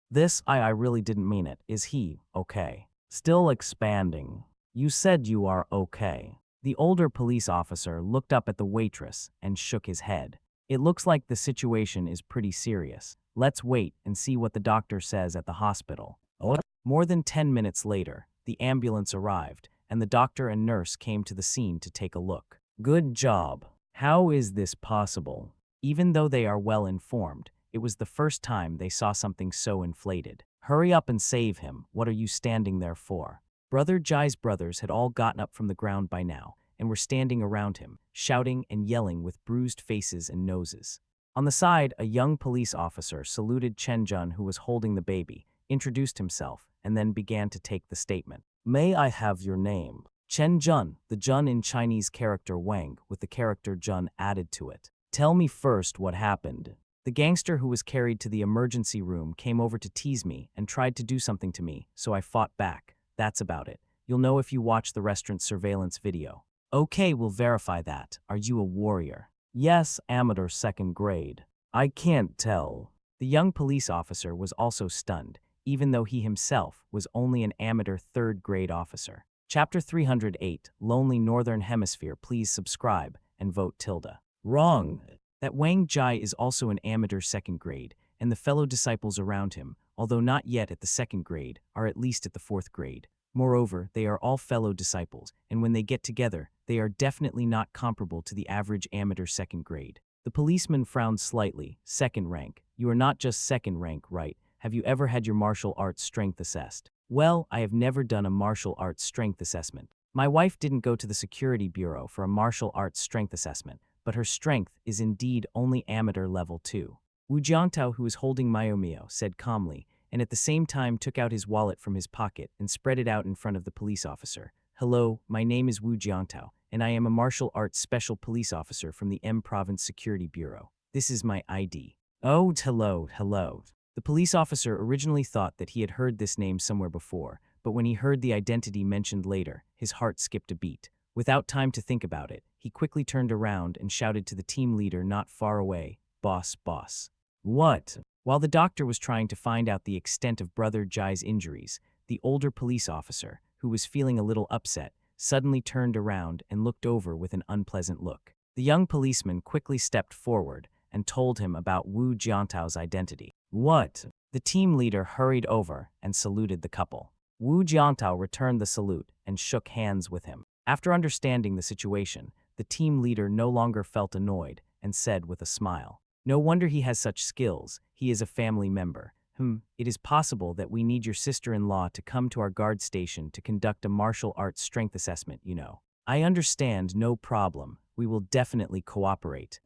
I really didn't mean it. Is he okay? Still expanding. You said you are okay. The older police officer looked up at the waitress and shook his head. It looks like the situation is pretty serious. Let's wait and see what the doctor says at the hospital. What? More than 10 minutes later, the ambulance arrived, and the doctor and nurse came to the scene to take a look. Good job. How is this possible? Even though they are well informed, it was the first time they saw something so inflated. Hurry up and save him. What are you standing there for? Brother Jai's brothers had all gotten up from the ground by now and were standing around him, shouting and yelling with bruised faces and noses. On the side, a young police officer saluted Chen Jun, who was holding the baby, introduced himself, and then began to take the statement. May I have your name? Chen Jun, the Jun in Chinese character Wang, with the character Jun added to it. Tell me first what happened. The gangster who was carried to the emergency room came over to tease me and tried to do something to me, so I fought back. That's about it. You'll know if you watch the restaurant surveillance video. Okay, we'll verify that. Are you a warrior? Yes, amateur 2nd grade. I can't tell. The young police officer was also stunned, even though he himself was only an amateur 3rd grade officer. Chapter 308, Lonely Northern Hemisphere. Please subscribe and vote tilde. Wrong. That Wang Jai is also an amateur 2nd grade, and the fellow disciples around him, although not yet at the 2nd grade, are at least at the 4th grade. Moreover, they are all fellow disciples, and when they get together, they are definitely not comparable to the average amateur 2nd grade. The policeman frowned slightly. 2nd rank. You are not just 2nd rank, right? Have you ever had your martial arts strength assessed? Well, I have never done a martial arts strength assessment. My wife didn't go to the security bureau for a martial arts strength assessment, but her strength is indeed only amateur level 2. Wu Jiangtao, who was holding Miomio, said calmly, and at the same time took out his wallet from his pocket and spread it out in front of the police officer. Hello, my name is Wu Jiangtao, and I am a martial arts special police officer from the M Province Security Bureau. This is my ID. Oh, hello. The police officer originally thought that he had heard this name somewhere before, but when he heard the identity mentioned later, his heart skipped a beat. Without time to think about it, he quickly turned around and shouted to the team leader not far away, Boss. What? While the doctor was trying to find out the extent of Brother Jai's injuries, the older police officer, who was feeling a little upset, suddenly turned around and looked over with an unpleasant look. The young policeman quickly stepped forward and told him about Wu Jiangtao's identity. What? The team leader hurried over and saluted the couple. Wu Jiangtao returned the salute and shook hands with him. After understanding the situation, the team leader no longer felt annoyed and said with a smile, "No wonder he has such skills. He is a family member. It is possible that we need your sister-in-law to come to our guard station to conduct a martial arts strength assessment, you know. I understand, no problem. We will definitely cooperate.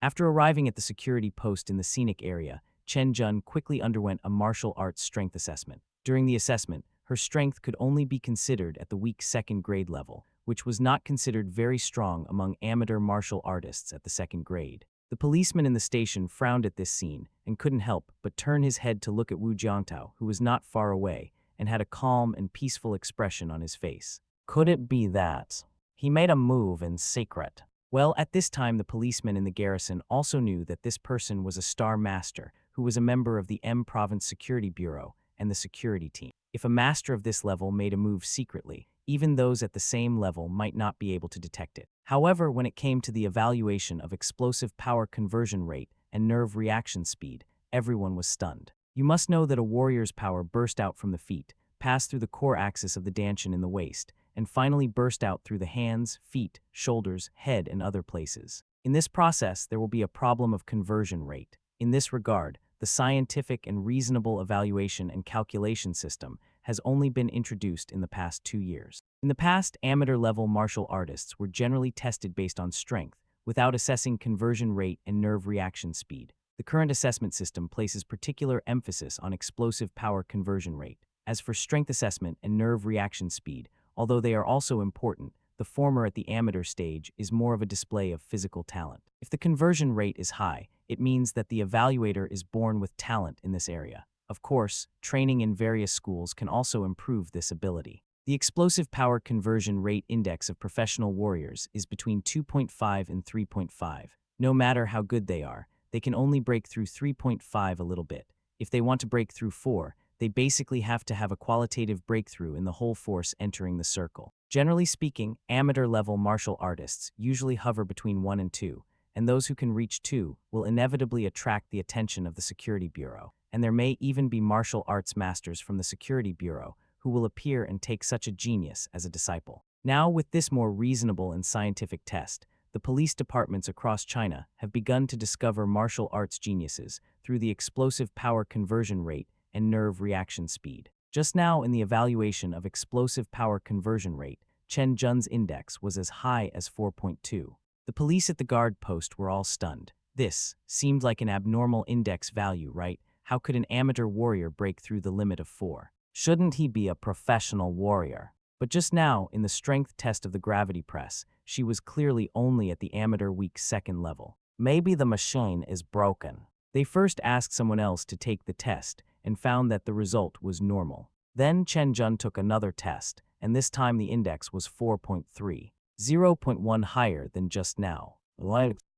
After arriving at the security post in the scenic area, Chen Jun quickly underwent a martial arts strength assessment. During the assessment, her strength could only be considered at the weak second grade level, which was not considered very strong among amateur martial artists at the second grade. The policeman in the station frowned at this scene and couldn't help but turn his head to look at Wu Jiantao, who was not far away and had a calm and peaceful expression on his face. Could it be that he made a move in secret? Well, at this time, the policeman in the garrison also knew that this person was a star master who was a member of the M Province Security Bureau and the security team. If a master of this level made a move secretly, even those at the same level might not be able to detect it. However, when it came to the evaluation of explosive power conversion rate and nerve reaction speed, everyone was stunned. You must know that a warrior's power burst out from the feet, passed through the core axis of the Danshin in the waist, and finally burst out through the hands, feet, shoulders, head, and other places. In this process, there will be a problem of conversion rate. In this regard, the scientific and reasonable evaluation and calculation system has only been introduced in the past 2 years. In the past, amateur-level martial artists were generally tested based on strength, without assessing conversion rate and nerve reaction speed. The current assessment system places particular emphasis on explosive power conversion rate. As for strength assessment and nerve reaction speed, although they are also important, the former at the amateur stage is more of a display of physical talent. If the conversion rate is high, it means that the evaluator is born with talent in this area. Of course, training in various schools can also improve this ability. The explosive power conversion rate index of professional warriors is between 2.5 and 3.5. No matter how good they are, they can only break through 3.5 a little bit. If they want to break through 4, they basically have to have a qualitative breakthrough in the whole force entering the circle. Generally speaking, amateur-level martial artists usually hover between 1 and 2, and those who can reach 2 will inevitably attract the attention of the Security Bureau, and there may even be martial arts masters from the Security Bureau who will appear and take such a genius as a disciple. Now, with this more reasonable and scientific test, the police departments across China have begun to discover martial arts geniuses through the explosive power conversion rate and nerve reaction speed. Just now, in the evaluation of explosive power conversion rate, Chen Jun's index was as high as 4.2. The police at the guard post were all stunned. This seemed like an abnormal index value, right? How could an amateur warrior break through the limit of 4? Shouldn't he be a professional warrior? But just now, in the strength test of the gravity press, she was clearly only at the amateur weak second level. Maybe the machine is broken. They first asked someone else to take the test and found that the result was normal. Then Chen Jun took another test, and this time the index was 4.3, 0.1 higher than just now.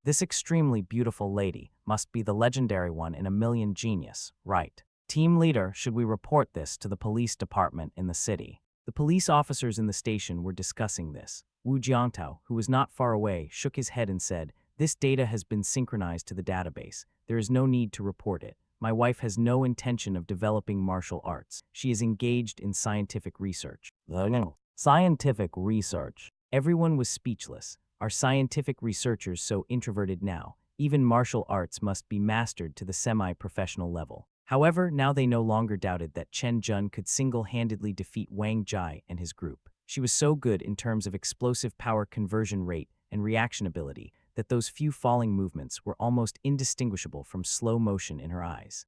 This extremely beautiful lady must be the legendary one in a million genius, right? Team leader, should we report this to the police department in the city? The police officers in the station were discussing this. Wu Jiantao, who was not far away, shook his head and said, "This data has been synchronized to the database. There is no need to report it. My wife has no intention of developing martial arts. She is engaged in scientific research." Scientific research. Everyone was speechless. Are scientific researchers so introverted now? Even martial arts must be mastered to the semi-professional level. However, now they no longer doubted that Chen Jun could single-handedly defeat Wang Jai and his group. She was so good in terms of explosive power conversion rate and reaction ability that those few falling movements were almost indistinguishable from slow motion in her eyes.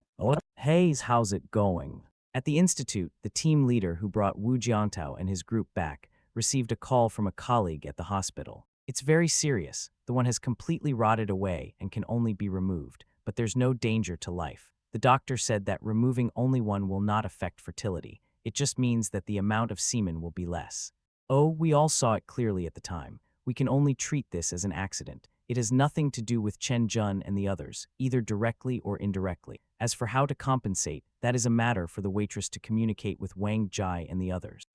Hey, how's it going? At the institute, the team leader who brought Wu Jiantao and his group back received a call from a colleague at the hospital. It's very serious. The one has completely rotted away and can only be removed, but there's no danger to life. The doctor said that removing only one will not affect fertility. It just means that the amount of semen will be less. Oh, we all saw it clearly at the time. We can only treat this as an accident. It has nothing to do with Chen Jun and the others, either directly or indirectly. As for how to compensate, that is a matter for the waitress to communicate with Wang Jai and the others.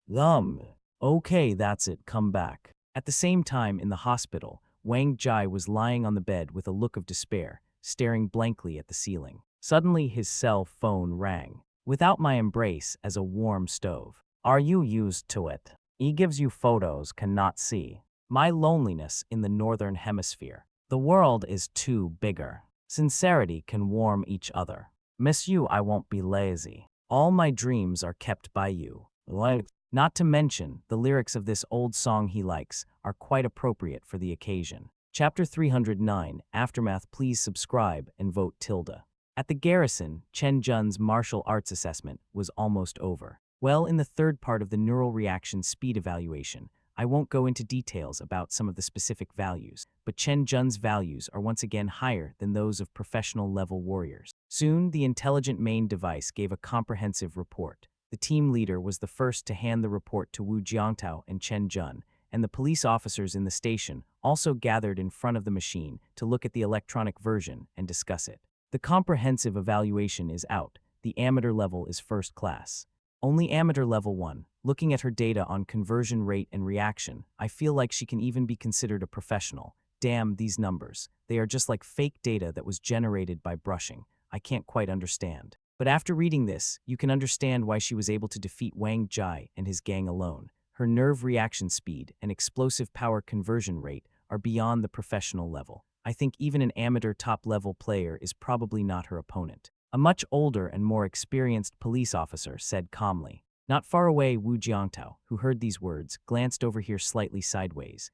Okay, that's it, come back. At the same time, in the hospital, Wang Jai was lying on the bed with a look of despair, staring blankly at the ceiling. Suddenly, his cell phone rang. "Without my embrace as a warm stove. Are you used to it? He gives you photos cannot see. My loneliness in the northern hemisphere. The world is too bigger. Sincerity can warm each other. Miss you, I won't be lazy. All my dreams are kept by you. Like, not to mention, the lyrics of this old song he likes are quite appropriate for the occasion. Chapter 309, Aftermath. Please subscribe and vote tilde. At the garrison, Chen Jun's martial arts assessment was almost over. Well, in the third part of the neural reaction speed evaluation, I won't go into details about some of the specific values, but Chen Jun's values are once again higher than those of professional level warriors. Soon, the intelligent main device gave a comprehensive report. The team leader was the first to hand the report to Wu Jiangtao and Chen Jun, and the police officers in the station also gathered in front of the machine to look at the electronic version and discuss it. The comprehensive evaluation is out. The amateur level is first class. Only amateur level 1. Looking at her data on conversion rate and reaction, I feel like she can even be considered a professional. Damn, these numbers. They are just like fake data that was generated by brushing. I can't quite understand. But after reading this, you can understand why she was able to defeat Wang Jai and his gang alone. Her nerve reaction speed and explosive power conversion rate are beyond the professional level. I think even an amateur top-level player is probably not her opponent. A much older and more experienced police officer said calmly. Not far away, Wu Jiangtao, who heard these words, glanced over here slightly sideways.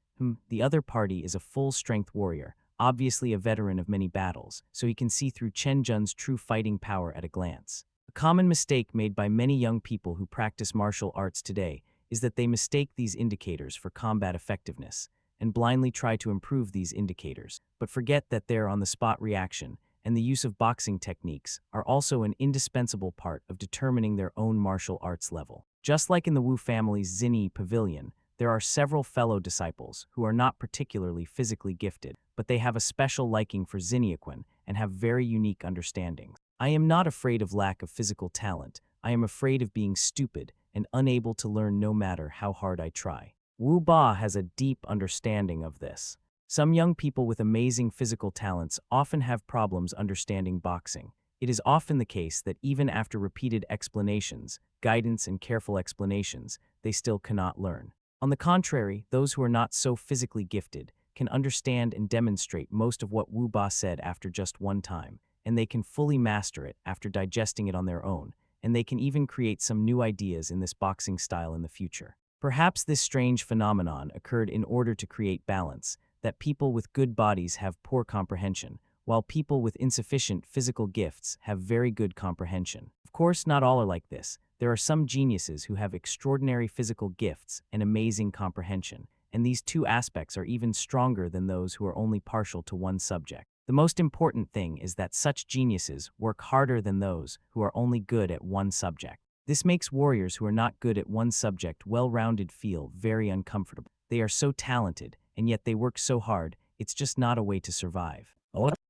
The other party is a full-strength warrior, obviously a veteran of many battles, so he can see through Chen Jun's true fighting power at a glance. A common mistake made by many young people who practice martial arts today is that they mistake these indicators for combat effectiveness and blindly try to improve these indicators, but forget that their on-the-spot reaction and the use of boxing techniques are also an indispensable part of determining their own martial arts level. Just like in the Wu family's Xinyi pavilion, there are several fellow disciples who are not particularly physically gifted, but they have a special liking for Xinyiquan and have very unique understandings. I am not afraid of lack of physical talent. I am afraid of being stupid and unable to learn no matter how hard I try. Wu Ba has a deep understanding of this. Some young people with amazing physical talents often have problems understanding boxing. It is often the case that even after repeated explanations, guidance and careful explanations, they still cannot learn. On the contrary, those who are not so physically gifted can understand and demonstrate most of what Wu Ba said after just one time, and they can fully master it after digesting it on their own, and they can even create some new ideas in this boxing style in the future. Perhaps this strange phenomenon occurred in order to create balance, that people with good bodies have poor comprehension, while people with insufficient physical gifts have very good comprehension. Of course, not all are like this. There are some geniuses who have extraordinary physical gifts and amazing comprehension, and these two aspects are even stronger than those who are only partial to one subject. The most important thing is that such geniuses work harder than those who are only good at one subject. This makes warriors who are not good at one subject well-rounded feel very uncomfortable. They are so talented, and yet they work so hard, it's just not a way to survive.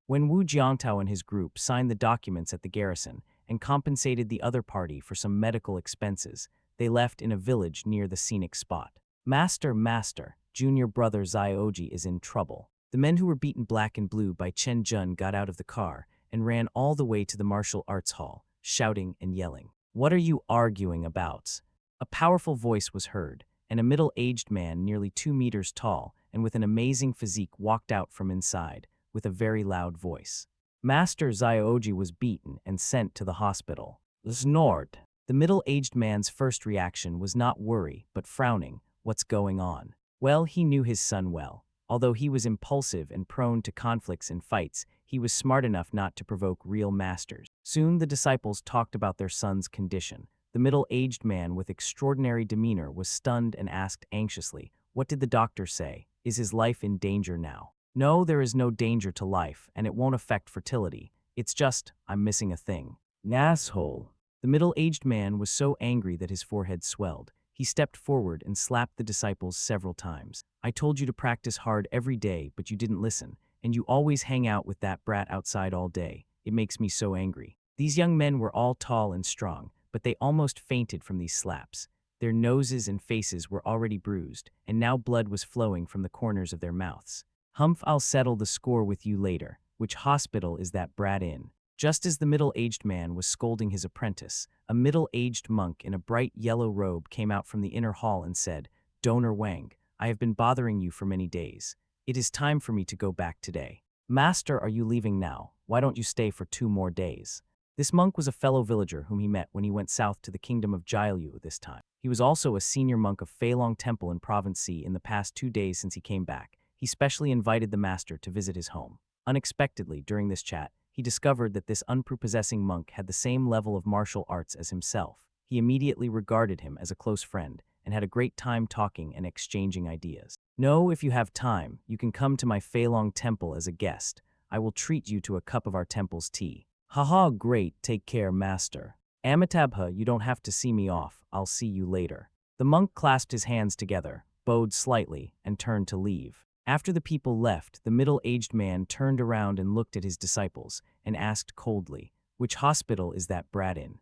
When Wu Jiangtao and his group signed the documents at the garrison and compensated the other party for some medical expenses, they left in a village near the scenic spot. Master, junior brother Xiaoji is in trouble. The men who were beaten black and blue by Chen Jun got out of the car and ran all the way to the martial arts hall, shouting and yelling. What are you arguing about? A powerful voice was heard, and a middle-aged man nearly 2 meters tall and with an amazing physique walked out from inside, with a very loud voice. Master Xiaoji was beaten and sent to the hospital. Snort. The middle-aged man's first reaction was not worry, but frowning. What's going on? Well, he knew his son well. Although he was impulsive and prone to conflicts and fights, he was smart enough not to provoke real masters. Soon the disciples talked about their son's condition. The middle-aged man with extraordinary demeanor was stunned and asked anxiously, "What did the doctor say? Is his life in danger now?" "No, there is no danger to life, and it won't affect fertility. It's just, I'm missing a thing." Asshole. The middle-aged man was so angry that his forehead swelled. He stepped forward and slapped the disciples several times. "I told you to practice hard every day, but you didn't listen, and you always hang out with that brat outside all day. It makes me so angry." These young men were all tall and strong, but they almost fainted from these slaps. Their noses and faces were already bruised, and now blood was flowing from the corners of their mouths. "Humph, I'll settle the score with you later. Which hospital is that brat in?" Just as the middle-aged man was scolding his apprentice, a middle-aged monk in a bright yellow robe came out from the inner hall and said, "Donor Wang, I have been bothering you for many days. It is time for me to go back today." "Master, are you leaving now? Why don't you stay for 2 more days?" This monk was a fellow villager whom he met when he went south to the kingdom of Jiaolu this time. He was also a senior monk of Feilong Temple in Province C in the past 2 days since he came back. He specially invited the master to visit his home. Unexpectedly, during this chat, he discovered that this unprepossessing monk had the same level of martial arts as himself. He immediately regarded him as a close friend and had a great time talking and exchanging ideas. No, if you have time, you can come to my Feilong Temple as a guest. I will treat you to a cup of our temple's tea. Haha, great, take care, master. Amitabha, you don't have to see me off, I'll see you later. The monk clasped his hands together, bowed slightly, and turned to leave. After the people left, the middle-aged man turned around and looked at his disciples and asked coldly, "Which hospital is that brat in?"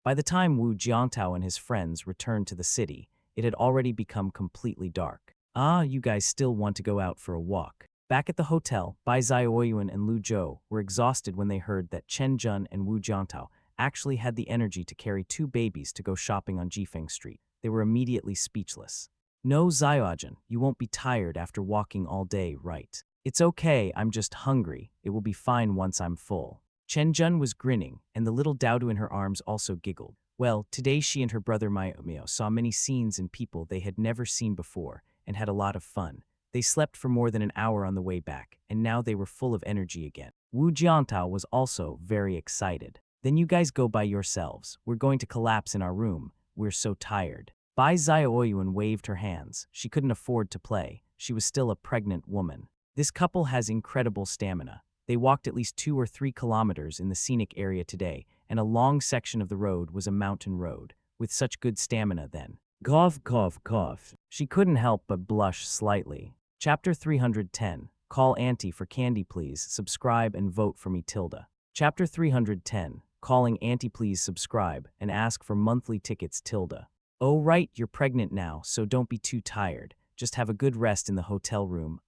By the time Wu Jiantao and his friends returned to the city, it had already become completely dark. Ah, you guys still want to go out for a walk. Back at the hotel, Bai Zioyuan and Lu Zhou were exhausted when they heard that Chen Jun and Wu Jiantao actually had the energy to carry 2 babies to go shopping on Jifeng Street. They were immediately speechless. No, Zioajun, you won't be tired after walking all day, right? It's okay, I'm just hungry. It will be fine once I'm full. Chen Jun was grinning, and the little Daodu in her arms also giggled. Well, today she and her brother Mio saw many scenes and people they had never seen before and had a lot of fun. They slept for more than an hour on the way back, and now they were full of energy again. Wu Jiantao was also very excited. Then you guys go by yourselves. We're going to collapse in our room. We're so tired. Bai Zioyuan waved her hands. She couldn't afford to play. She was still a pregnant woman. This couple has incredible stamina. They walked at least 2 or 3 kilometers in the scenic area today, and a long section of the road was a mountain road. With such good stamina then. Cough, cough, cough. She couldn't help but blush slightly. Chapter 310. Call Auntie for candy please, subscribe and vote for me Tilda. Chapter 310. Calling Auntie please subscribe and ask for monthly tickets Tilda. Oh right, you're pregnant now, so don't be too tired. Just have a good rest in the hotel room,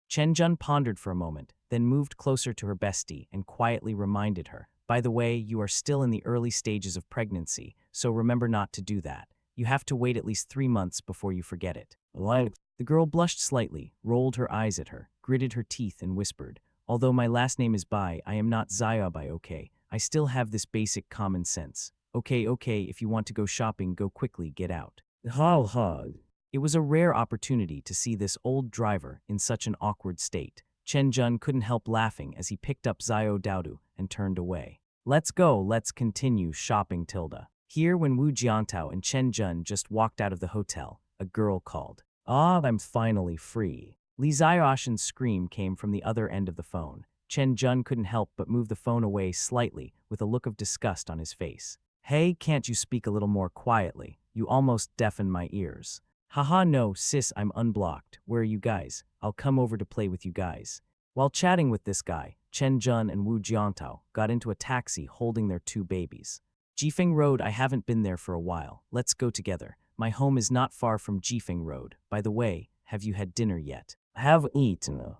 Chen Jun pondered for a moment, then moved closer to her bestie and quietly reminded her, by the way, you are still in the early stages of pregnancy, so remember not to do that. You have to wait at least 3 months before you forget it. What? The girl blushed slightly, rolled her eyes at her, gritted her teeth and whispered, although my last name is Bai, I am not Zaya Bai, okay? I still have this basic common sense. Okay, if you want to go shopping, go quickly, get out. Ha. It was a rare opportunity to see this old driver in such an awkward state. Chen Jun couldn't help laughing as he picked up Zio Daodu and turned away. Let's go, let's continue shopping Tilda. Here when Wu Jiantao and Chen Jun just walked out of the hotel, a girl called. Ah, I'm finally free. Li Zioashan's scream came from the other end of the phone. Chen Jun couldn't help but move the phone away slightly with a look of disgust on his face. Hey, can't you speak a little more quietly? You almost deafened my ears. Haha, no, sis, I'm unblocked. Where are you guys? I'll come over to play with you guys. While chatting with this guy, Chen Jun and Wu Jiantao got into a taxi holding their 2 babies. Jifeng Road, I haven't been there for a while. Let's go together. My home is not far from Jifeng Road. By the way, have you had dinner yet? Have eaten.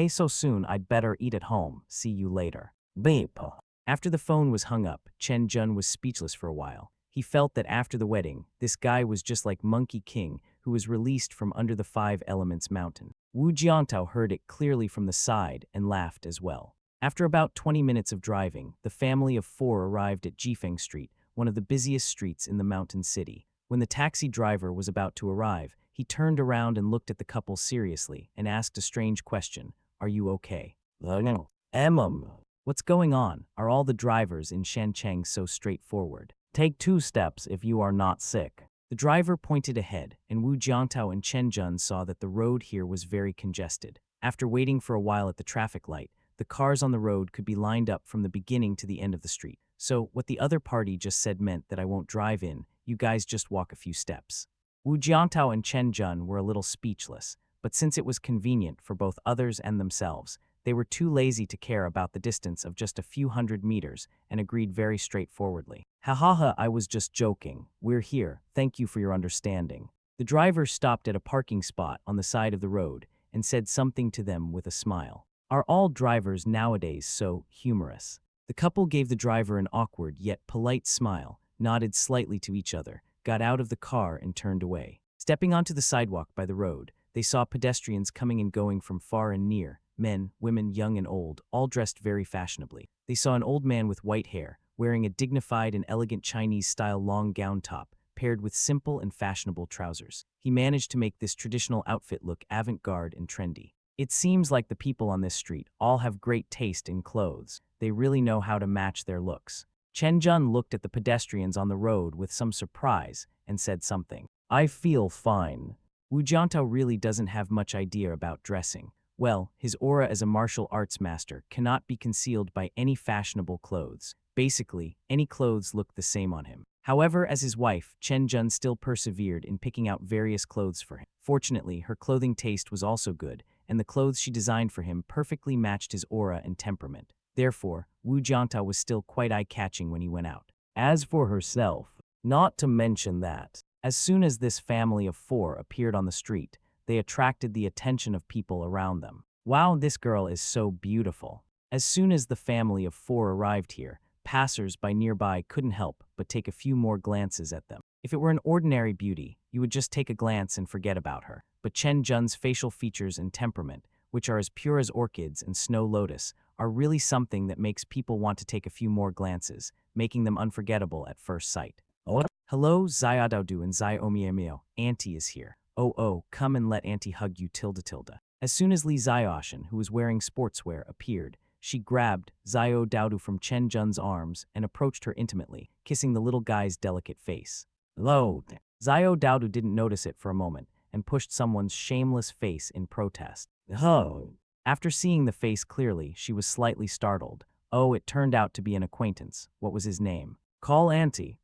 So soon, I'd better eat at home. See you later. Beep. After the phone was hung up, Chen Jun was speechless for a while. He felt that after the wedding, this guy was just like Monkey King, who was released from under the 5 Elements mountain. Wu Jiantao heard it clearly from the side and laughed as well. After about 20 minutes of driving, the family of 4 arrived at Jifeng Street, one of the busiest streets in the mountain city. When the taxi driver was about to arrive, he turned around and looked at the couple seriously and asked a strange question. Are you okay? What's going on? Are all the drivers in Shancheng so straightforward? Take 2 steps if you are not sick. The driver pointed ahead, and Wu Jiantao and Chen Jun saw that the road here was very congested. After waiting for a while at the traffic light, the cars on the road could be lined up from the beginning to the end of the street. So, what the other party just said meant that I won't drive in, you guys just walk a few steps. Wu Jiantao and Chen Jun were a little speechless, but since it was convenient for both others and themselves, they were too lazy to care about the distance of just a few hundred meters and agreed very straightforwardly. Ha, I was just joking. We're here. Thank you for your understanding. The driver stopped at a parking spot on the side of the road and said something to them with a smile. Are all drivers nowadays so humorous? The couple gave the driver an awkward yet polite smile, nodded slightly to each other, got out of the car and turned away. Stepping onto the sidewalk by the road, they saw pedestrians coming and going from far and near. Men, women, young and old, all dressed very fashionably. They saw an old man with white hair, wearing a dignified and elegant Chinese-style long gown top, paired with simple and fashionable trousers. He managed to make this traditional outfit look avant-garde and trendy. It seems like the people on this street all have great taste in clothes. They really know how to match their looks. Chen Jun looked at the pedestrians on the road with some surprise and said something. I feel fine. Wu Jiantao really doesn't have much idea about dressing. Well, his aura as a martial arts master cannot be concealed by any fashionable clothes. Basically, any clothes look the same on him. However, as his wife, Chen Jun still persevered in picking out various clothes for him. Fortunately, her clothing taste was also good, and the clothes she designed for him perfectly matched his aura and temperament. Therefore, Wu Jiantao was still quite eye-catching when he went out. As for herself, not to mention that, as soon as this family of four appeared on the street, they attracted the attention of people around them. Wow, this girl is so beautiful. As soon as the family of four arrived here, passers-by nearby couldn't help but take a few more glances at them. If it were an ordinary beauty, you would just take a glance and forget about her. But Chen Jun's facial features and temperament, which are as pure as orchids and snow lotus, are really something that makes people want to take a few more glances, making them unforgettable at first sight. Oh. Hello, Xiaodao and Xiaomiao. Auntie is here. Oh, come and let Auntie hug you tilde. As soon as Li Xiaoshan, who was wearing sportswear, appeared, she grabbed Xiao Daodu from Chen Jun's arms and approached her intimately, kissing the little guy's delicate face. Hello. Xiao Daodu didn't notice it for a moment and pushed someone's shameless face in protest. Oh. After seeing the face clearly, she was slightly startled. Oh, it turned out to be an acquaintance. What was his name? Call Auntie,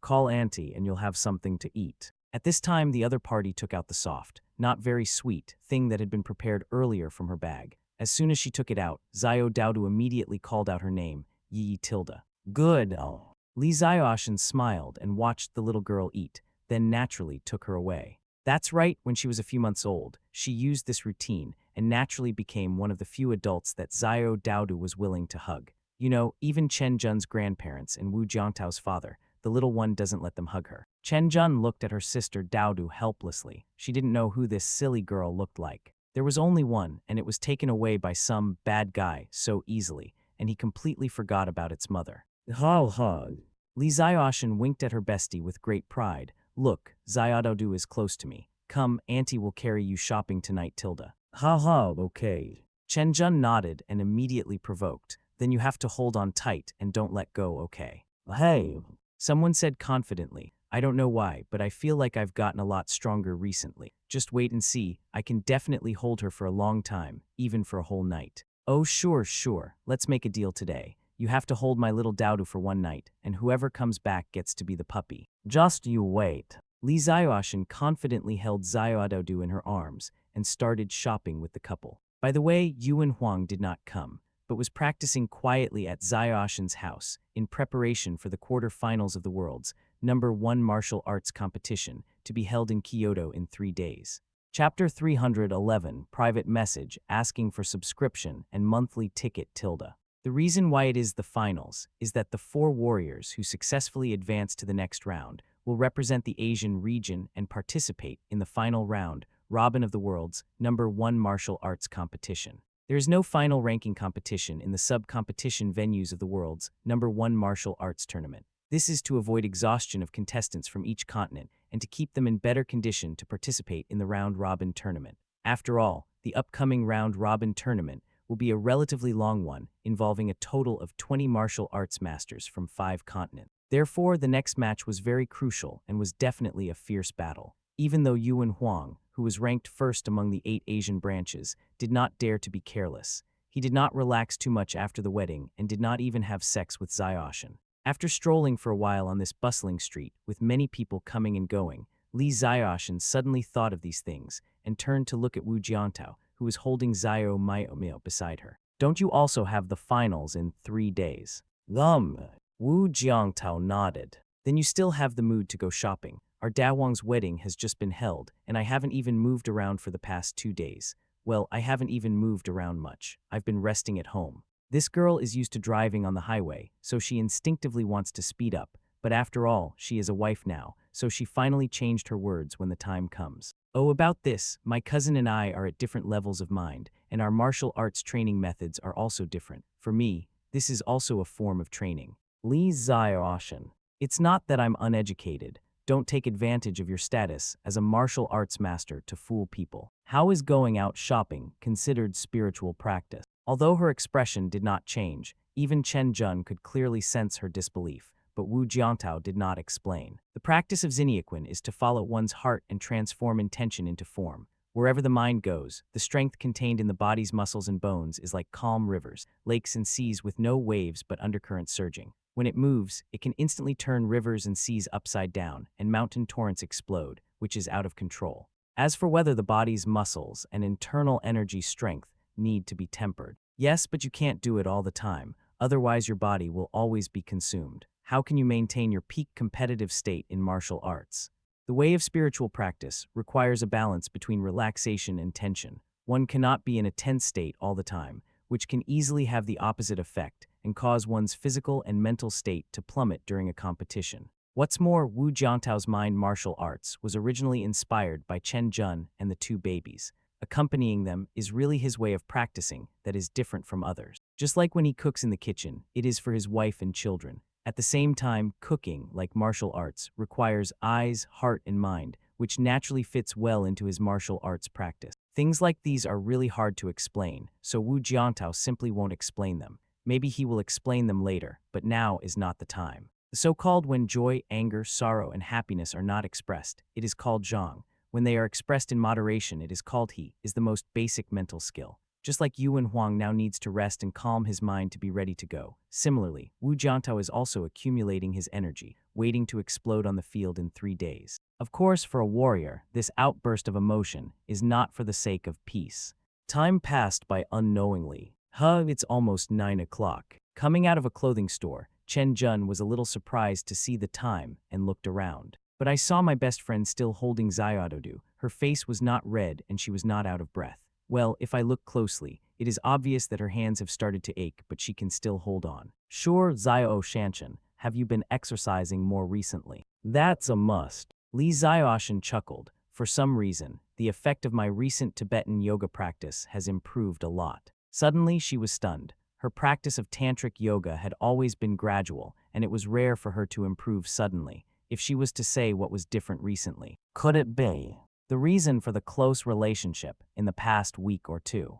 and you'll have something to eat. At this time, the other party took out the soft, not very sweet, thing that had been prepared earlier from her bag. As soon as she took it out, Xiao Daodu immediately called out her name, Yi Tilda. Good. Oh. Li Xiaoshan smiled and watched the little girl eat, then naturally took her away. That's right, when she was a few months old, she used this routine and naturally became one of the few adults that Xiao Daodu was willing to hug. You know, even Chen Jun's grandparents and Wu Jiantao's father, the little one doesn't let them hug her. Chen Jun looked at her sister Daodu helplessly. She didn't know who this silly girl looked like. There was only one, and it was taken away by some bad guy so easily, and he completely forgot about its mother. Hug. Li Xiaoshan winked at her bestie with great pride. Look, Xiaodao is close to me. Come, Auntie will carry you shopping tonight, Tilda. Okay. Chen Jun nodded and immediately provoked. Then you have to hold on tight and don't let go, okay? Hey. Someone said confidently. I don't know why, but I feel like I've gotten a lot stronger recently. Just wait and see. I can definitely hold her for a long time, even for a whole night. Oh, sure. Let's make a deal today. You have to hold my little Daodu for one night, and whoever comes back gets to be the puppy. Just you wait. Li Xiaoshan confidently held Xiaodao in her arms and started shopping with the couple. By the way, Yuan Huang did not come, but was practicing quietly at Xiaoshan's house in preparation for the quarter-finals of the world's #1 martial arts competition to be held in Kyoto in 3 days. Chapter 311, Private Message asking for subscription and monthly ticket tilde. The reason why it is the finals is that the 4 warriors who successfully advance to the next round will represent the Asian region and participate in the final round robin of the world's #1 martial arts competition. There is no final ranking competition in the sub-competition venues of the world's #1 martial arts tournament. This is to avoid exhaustion of contestants from each continent and to keep them in better condition to participate in the round-robin tournament. After all, the upcoming round-robin tournament will be a relatively long one, involving a total of 20 martial arts masters from 5 continents. Therefore, the next match was very crucial and was definitely a fierce battle. Even though Yuan Huang, who was ranked first among the 8 Asian branches, did not dare to be careless. He did not relax too much after the wedding and did not even have sex with Xiaoshan. After strolling for a while on this bustling street, with many people coming and going, Li Xiaoshan suddenly thought of these things and turned to look at Wu Jiantao, who was holding Xiao Miao beside her. Don't you also have the finals in 3 days? Wu Jiantao nodded. Then you still have the mood to go shopping. Our Dawang's wedding has just been held, and I haven't even moved around for the past 2 days. Well, I haven't even moved around much. I've been resting at home. This girl is used to driving on the highway, so she instinctively wants to speed up. But after all, she is a wife now, so she finally changed her words when the time comes. Oh, about this, my cousin and I are at different levels of mind, and our martial arts training methods are also different. For me, this is also a form of training. Li Xiaoshan. It's not that I'm uneducated. Don't take advantage of your status as a martial arts master to fool people. How is going out shopping considered spiritual practice? Although her expression did not change, even Chen Jun could clearly sense her disbelief, but Wu Jiantao did not explain. The practice of Xinyiquan is to follow one's heart and transform intention into form. Wherever the mind goes, the strength contained in the body's muscles and bones is like calm rivers, lakes and seas with no waves but undercurrent surging. When it moves, it can instantly turn rivers and seas upside down, and mountain torrents explode, which is out of control. As for whether the body's muscles and internal energy strength need to be tempered. Yes, but you can't do it all the time, otherwise your body will always be consumed. How can you maintain your peak competitive state in martial arts? The way of spiritual practice requires a balance between relaxation and tension. One cannot be in a tense state all the time, which can easily have the opposite effect and cause one's physical and mental state to plummet during a competition. What's more, Wu Jiantao's mind martial arts was originally inspired by Chen Jun and the two babies. Accompanying them is really his way of practicing that is different from others. Just like when he cooks in the kitchen, it is for his wife and children. At the same time, cooking, like martial arts, requires eyes, heart, and mind, which naturally fits well into his martial arts practice. Things like these are really hard to explain, so Wu Jiantao simply won't explain them. Maybe he will explain them later, but now is not the time. The so-called when joy, anger, sorrow, and happiness are not expressed, it is called zhang. When they are expressed in moderation, it is called he, is the most basic mental skill. Just like Yuan Huang now needs to rest and calm his mind to be ready to go. Similarly, Wu Jiantao is also accumulating his energy, waiting to explode on the field in 3 days. Of course, for a warrior, this outburst of emotion is not for the sake of peace. Time passed by unknowingly. It's almost 9 o'clock. Coming out of a clothing store, Chen Jun was a little surprised to see the time and looked around. But I saw my best friend still holding Xiaodu. Her face was not red and she was not out of breath. Well, if I look closely, it is obvious that her hands have started to ache, but she can still hold on. Sure, Xiao Shanshan, have you been exercising more recently? That's a must. Li Xiaoshan chuckled. For some reason, the effect of my recent Tibetan yoga practice has improved a lot. Suddenly, she was stunned. Her practice of tantric yoga had always been gradual, and it was rare for her to improve suddenly. If she was to say what was different recently, could it be the reason for the close relationship in the past week or two?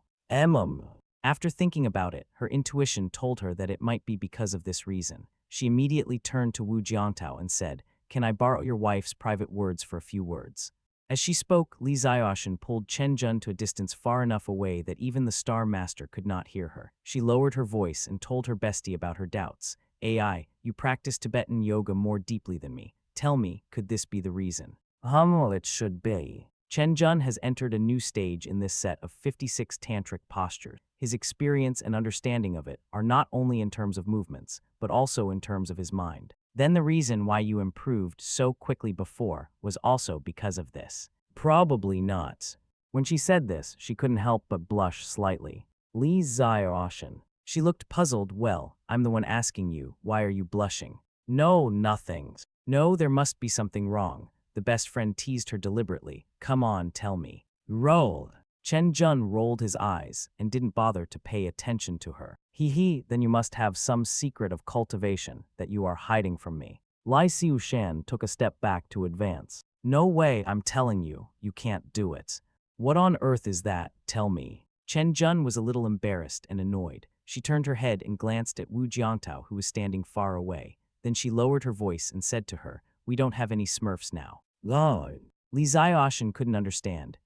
After thinking about it, her intuition told her that it might be because of this reason. She immediately turned to Wu Jiantao and said, "Can I borrow your wife's private words for a few words?" As she spoke, Li Xiaoshan pulled Chen Jun to a distance far enough away that even the Star Master could not hear her. She lowered her voice and told her bestie about her doubts. "AI, you practice Tibetan yoga more deeply than me. Tell me, could this be the reason?" It should be. Chen Jun has entered a new stage in this set of 56 tantric postures. His experience and understanding of it are not only in terms of movements, but also in terms of his mind. Then the reason why you improved so quickly before was also because of this. Probably not. When she said this, she couldn't help but blush slightly. Li Xiaoshan. She looked puzzled. Well, I'm the one asking you, why are you blushing? No, nothing. No, there must be something wrong. The best friend teased her deliberately. Come on, tell me. Roll. Chen Jun rolled his eyes and didn't bother to pay attention to her. Then you must have some secret of cultivation that you are hiding from me. Lai Xiushan took a step back to advance. No way, I'm telling you, you can't do it. What on earth is that? Tell me. Chen Jun was a little embarrassed and annoyed. She turned her head and glanced at Wu Jiantao, who was standing far away. Then she lowered her voice and said to her, "We don't have any Smurfs now." Li Xiaoshan couldn't understand.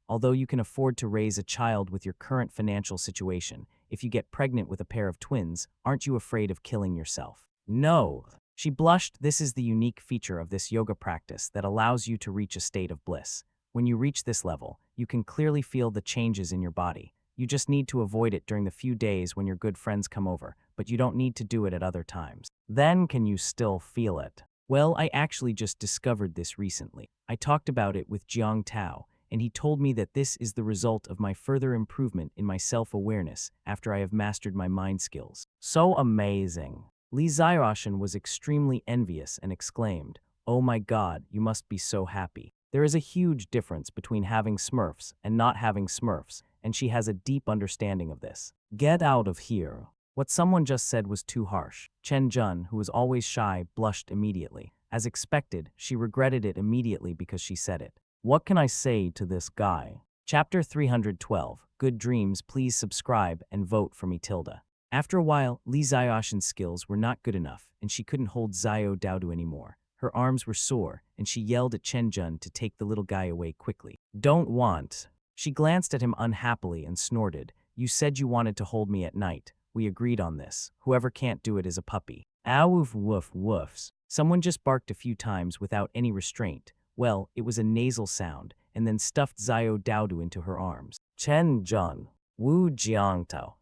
Although you can afford to raise a child with your current financial situation, if you get pregnant with a pair of twins, aren't you afraid of killing yourself? No. She blushed. This is the unique feature of this yoga practice that allows you to reach a state of bliss. When you reach this level, you can clearly feel the changes in your body. You just need to avoid it during the few days when your good friends come over, but you don't need to do it at other times. Then can you still feel it? Well, I actually just discovered this recently. I talked about it with Jiang Tao, and he told me that this is the result of my further improvement in my self-awareness after I have mastered my mind skills. So amazing. Li Xiaoshan was extremely envious and exclaimed, "Oh my God, you must be so happy." There is a huge difference between having Smurfs and not having Smurfs, and she has a deep understanding of this. Get out of here. What someone just said was too harsh. Chen Jun, who was always shy, blushed immediately. As expected, she regretted it immediately because she said it. What can I say to this guy? Chapter 312. Good dreams. Please subscribe and vote for me Tilda. After a while, Li Xiaoshan's skills were not good enough, and she couldn't hold Xiao Daodu anymore. Her arms were sore, and she yelled at Chen Jun to take the little guy away quickly. Don't want. She glanced at him unhappily and snorted. You said you wanted to hold me at night. We agreed on this. Whoever can't do it is a puppy. Ow woof woof woofs. Someone just barked a few times without any restraint. Well, it was a nasal sound, and then stuffed Xiao Daodu into her arms. Chen Jun. Wu Jiangtao.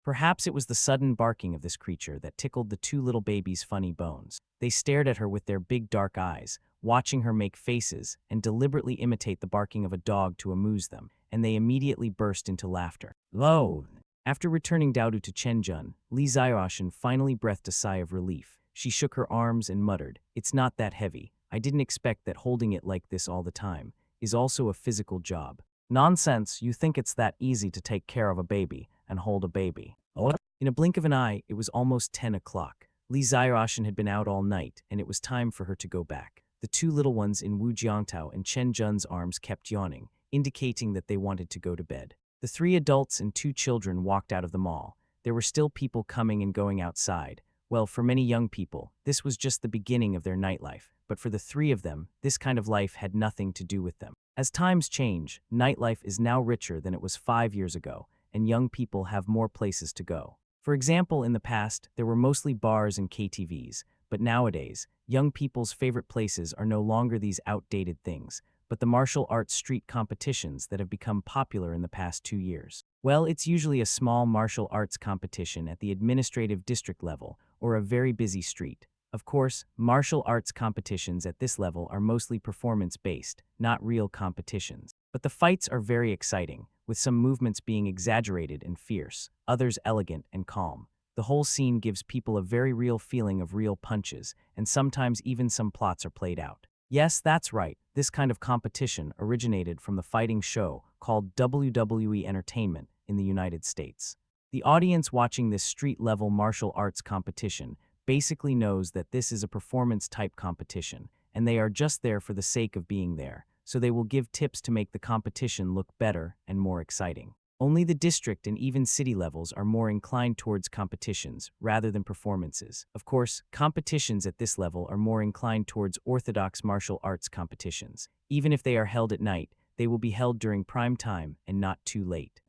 Perhaps it was the sudden barking of this creature that tickled the two little babies' funny bones. They stared at her with their big dark eyes, watching her make faces and deliberately imitate the barking of a dog to amuse them, and they immediately burst into laughter. Lo! After returning Daodu to Chen Jun, Li Xiaoshan finally breathed a sigh of relief. She shook her arms and muttered, It's not that heavy. I didn't expect that holding it like this all the time is also a physical job. Nonsense, you think it's that easy to take care of a baby and hold a baby. What? In a blink of an eye, it was almost 10 o'clock. Li Xiaoshan had been out all night, and it was time for her to go back. The two little ones in Wu Jiangtao and Chen Jun's arms kept yawning, indicating that they wanted to go to bed. The 3 adults and 2 children walked out of the mall. There were still people coming and going outside. Well, for many young people, this was just the beginning of their nightlife, but for the 3 of them, this kind of life had nothing to do with them. As times change, nightlife is now richer than it was 5 years ago, and young people have more places to go. For example, in the past, there were mostly bars and KTVs, but nowadays, young people's favorite places are no longer these outdated things, but the martial arts street competitions that have become popular in the past 2 years. Well, it's usually a small martial arts competition at the administrative district level or a very busy street. Of course, martial arts competitions at this level are mostly performance-based, not real competitions. But the fights are very exciting, with some movements being exaggerated and fierce, others elegant and calm. The whole scene gives people a very real feeling of real punches, and sometimes even some plots are played out. Yes, that's right, this kind of competition originated from the fighting show called WWE Entertainment in the United States. The audience watching this street-level martial arts competition basically knows that this is a performance-type competition, and they are just there for the sake of being there, so they will give tips to make the competition look better and more exciting. Only the district and even city levels are more inclined towards competitions rather than performances. Of course, competitions at this level are more inclined towards orthodox martial arts competitions. Even if they are held at night, they will be held during prime time and not too late.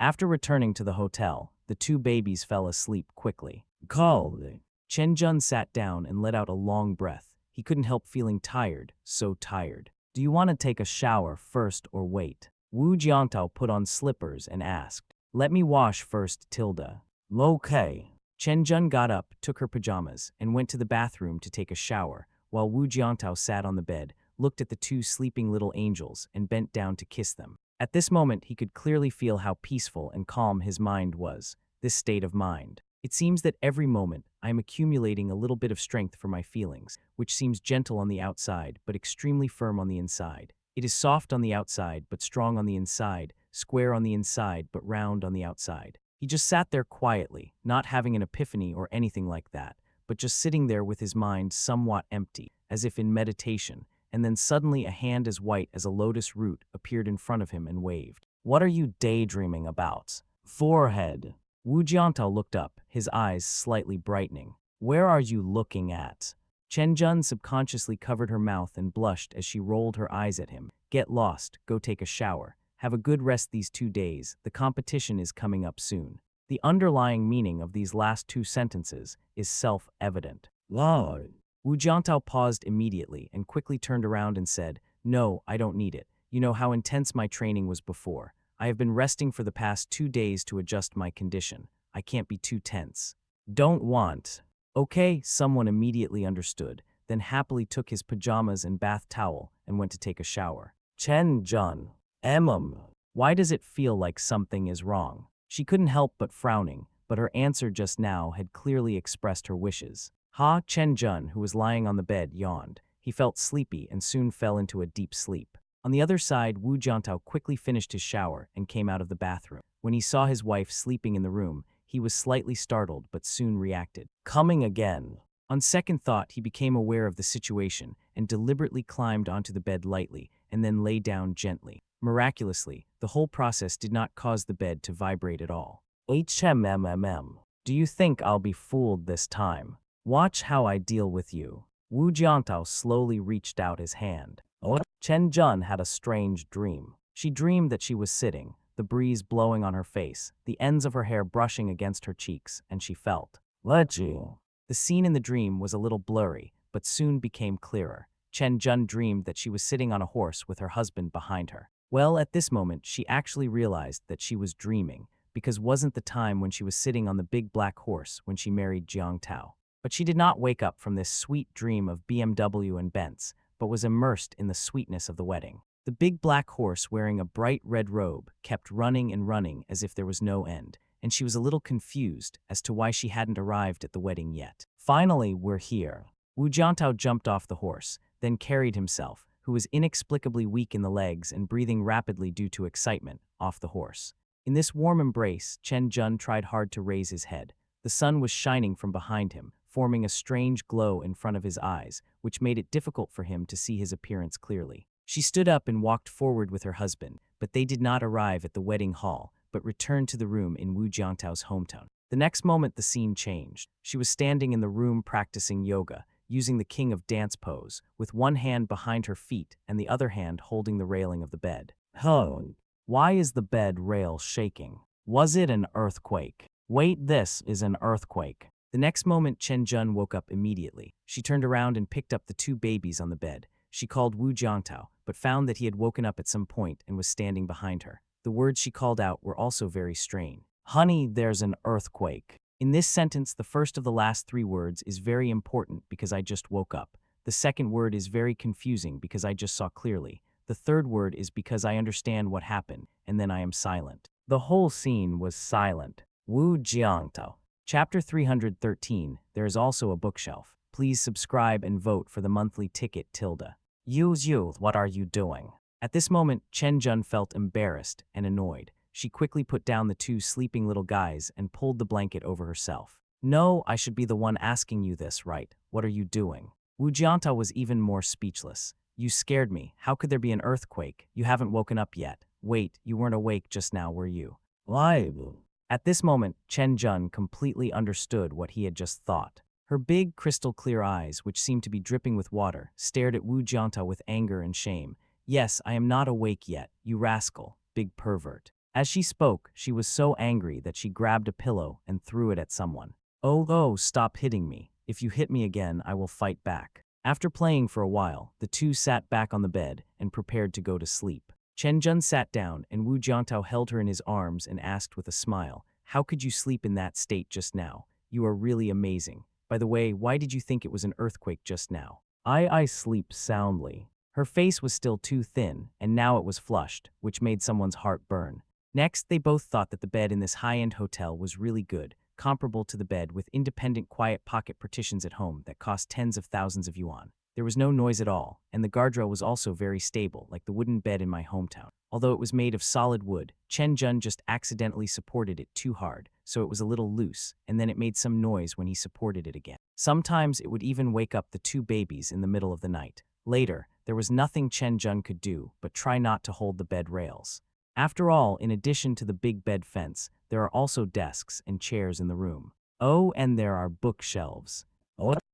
After returning to the hotel, the 2 babies fell asleep quickly. Cold. Chen Jun sat down and let out a long breath. He couldn't help feeling tired, so tired. Do you want to take a shower first or wait? Wu Jiangtao put on slippers and asked. Let me wash first, Tilda. Okay. Chen Jun got up, took her pajamas, and went to the bathroom to take a shower, while Wu Jiangtao sat on the bed, looked at the 2 sleeping little angels, and bent down to kiss them. At this moment, he could clearly feel how peaceful and calm his mind was, this state of mind. It seems that every moment, I am accumulating a little bit of strength for my feelings, which seems gentle on the outside, but extremely firm on the inside. It is soft on the outside, but strong on the inside, square on the inside, but round on the outside. He just sat there quietly, not having an epiphany or anything like that, but just sitting there with his mind somewhat empty, as if in meditation, and then suddenly a hand as white as a lotus root appeared in front of him and waved. What are you daydreaming about? Forehead. Wu Jiangtao looked up, his eyes slightly brightening. Where are you looking at? Chen Jun subconsciously covered her mouth and blushed as she rolled her eyes at him. Get lost, go take a shower. Have a good rest these 2 days, the competition is coming up soon. The underlying meaning of these last 2 sentences is self-evident. Lord. Wu Jiangtao paused immediately and quickly turned around and said, No, I don't need it. You know how intense my training was before. I have been resting for the past 2 days to adjust my condition. I can't be too tense. Don't want. Okay, someone immediately understood, then happily took his pajamas and bath towel and went to take a shower. Chen Jun. Why does it feel like something is wrong? She couldn't help but frowning, but her answer just now had clearly expressed her wishes. Chen Jun, who was lying on the bed, yawned. He felt sleepy and soon fell into a deep sleep. On the other side, Wu Jiantao quickly finished his shower and came out of the bathroom. When he saw his wife sleeping in the room, he was slightly startled but soon reacted. Coming again. On second thought, he became aware of the situation and deliberately climbed onto the bed lightly and then lay down gently. Miraculously, the whole process did not cause the bed to vibrate at all. HMMMM. Do you think I'll be fooled this time? Watch how I deal with you. Wu Jiantao slowly reached out his hand. Chen Jun had a strange dream. She dreamed that she was sitting, the breeze blowing on her face, the ends of her hair brushing against her cheeks, and she felt. Let you. The scene in the dream was a little blurry, but soon became clearer. Chen Jun dreamed that she was sitting on a horse with her husband behind her. Well, at this moment, she actually realized that she was dreaming, because wasn't the time when she was sitting on the big black horse when she married Jiang Tao. But she did not wake up from this sweet dream of BMW and Benz, but was immersed in the sweetness of the wedding. The big black horse wearing a bright red robe kept running and running as if there was no end, and she was a little confused as to why she hadn't arrived at the wedding yet. Finally, we're here. Wu Jiantao jumped off the horse, then carried himself, who was inexplicably weak in the legs and breathing rapidly due to excitement, off the horse. In this warm embrace, Chen Jun tried hard to raise his head. The sun was shining from behind him, forming a strange glow in front of his eyes, which made it difficult for him to see his appearance clearly. She stood up and walked forward with her husband, but they did not arrive at the wedding hall, but returned to the room in Wu Jiantao's hometown. The next moment the scene changed. She was standing in the room practicing yoga, using the king of dance pose, with one hand behind her feet and the other hand holding the railing of the bed. Why is the bed rail shaking? Was it an earthquake? Wait, this is an earthquake. The next moment, Chen Jun woke up immediately. She turned around and picked up the two babies on the bed. She called Wu Jiantao, but found that he had woken up at some point and was standing behind her. The words she called out were also very strange. Honey, there's an earthquake. In this sentence, the first of the last three words is very important because I just woke up. The second word is very confusing because I just saw clearly. The third word is because I understand what happened, and then I am silent. The whole scene was silent. Wu Jiantao. Chapter 313, there is also a bookshelf. Please subscribe and vote for the monthly ticket tilde. Youth, what are you doing? At this moment, Chen Jun felt embarrassed and annoyed. She quickly put down the two sleeping little guys and pulled the blanket over herself. No, I should be the one asking you this, right? What are you doing? Wu Jiantao was even more speechless. You scared me. How could there be an earthquake? You haven't woken up yet. Wait, you weren't awake just now, were you? Why? At this moment, Chen Jun completely understood what he had just thought. Her big, crystal-clear eyes, which seemed to be dripping with water, stared at Wu Jiantao with anger and shame. Yes, I am not awake yet, you rascal, big pervert. As she spoke, she was so angry that she grabbed a pillow and threw it at someone. Oh, stop hitting me. If you hit me again, I will fight back. After playing for a while, the two sat back on the bed and prepared to go to sleep. Chen Jun sat down and Wu Jiantao held her in his arms and asked with a smile, how could you sleep in that state just now? You are really amazing. By the way, why did you think it was an earthquake just now? I sleep soundly. Her face was still too thin, and now it was flushed, which made someone's heart burn. Next, they both thought that the bed in this high-end hotel was really good, comparable to the bed with independent quiet pocket partitions at home that cost tens of thousands of yuan. There was no noise at all, and the guardrail was also very stable, like the wooden bed in my hometown. Although it was made of solid wood, Chen Jun just accidentally supported it too hard, so it was a little loose, and then it made some noise when he supported it again. Sometimes it would even wake up the two babies in the middle of the night. Later, there was nothing Chen Jun could do but try not to hold the bed rails. After all, in addition to the big bed fence, there are also desks and chairs in the room. Oh, and there are bookshelves.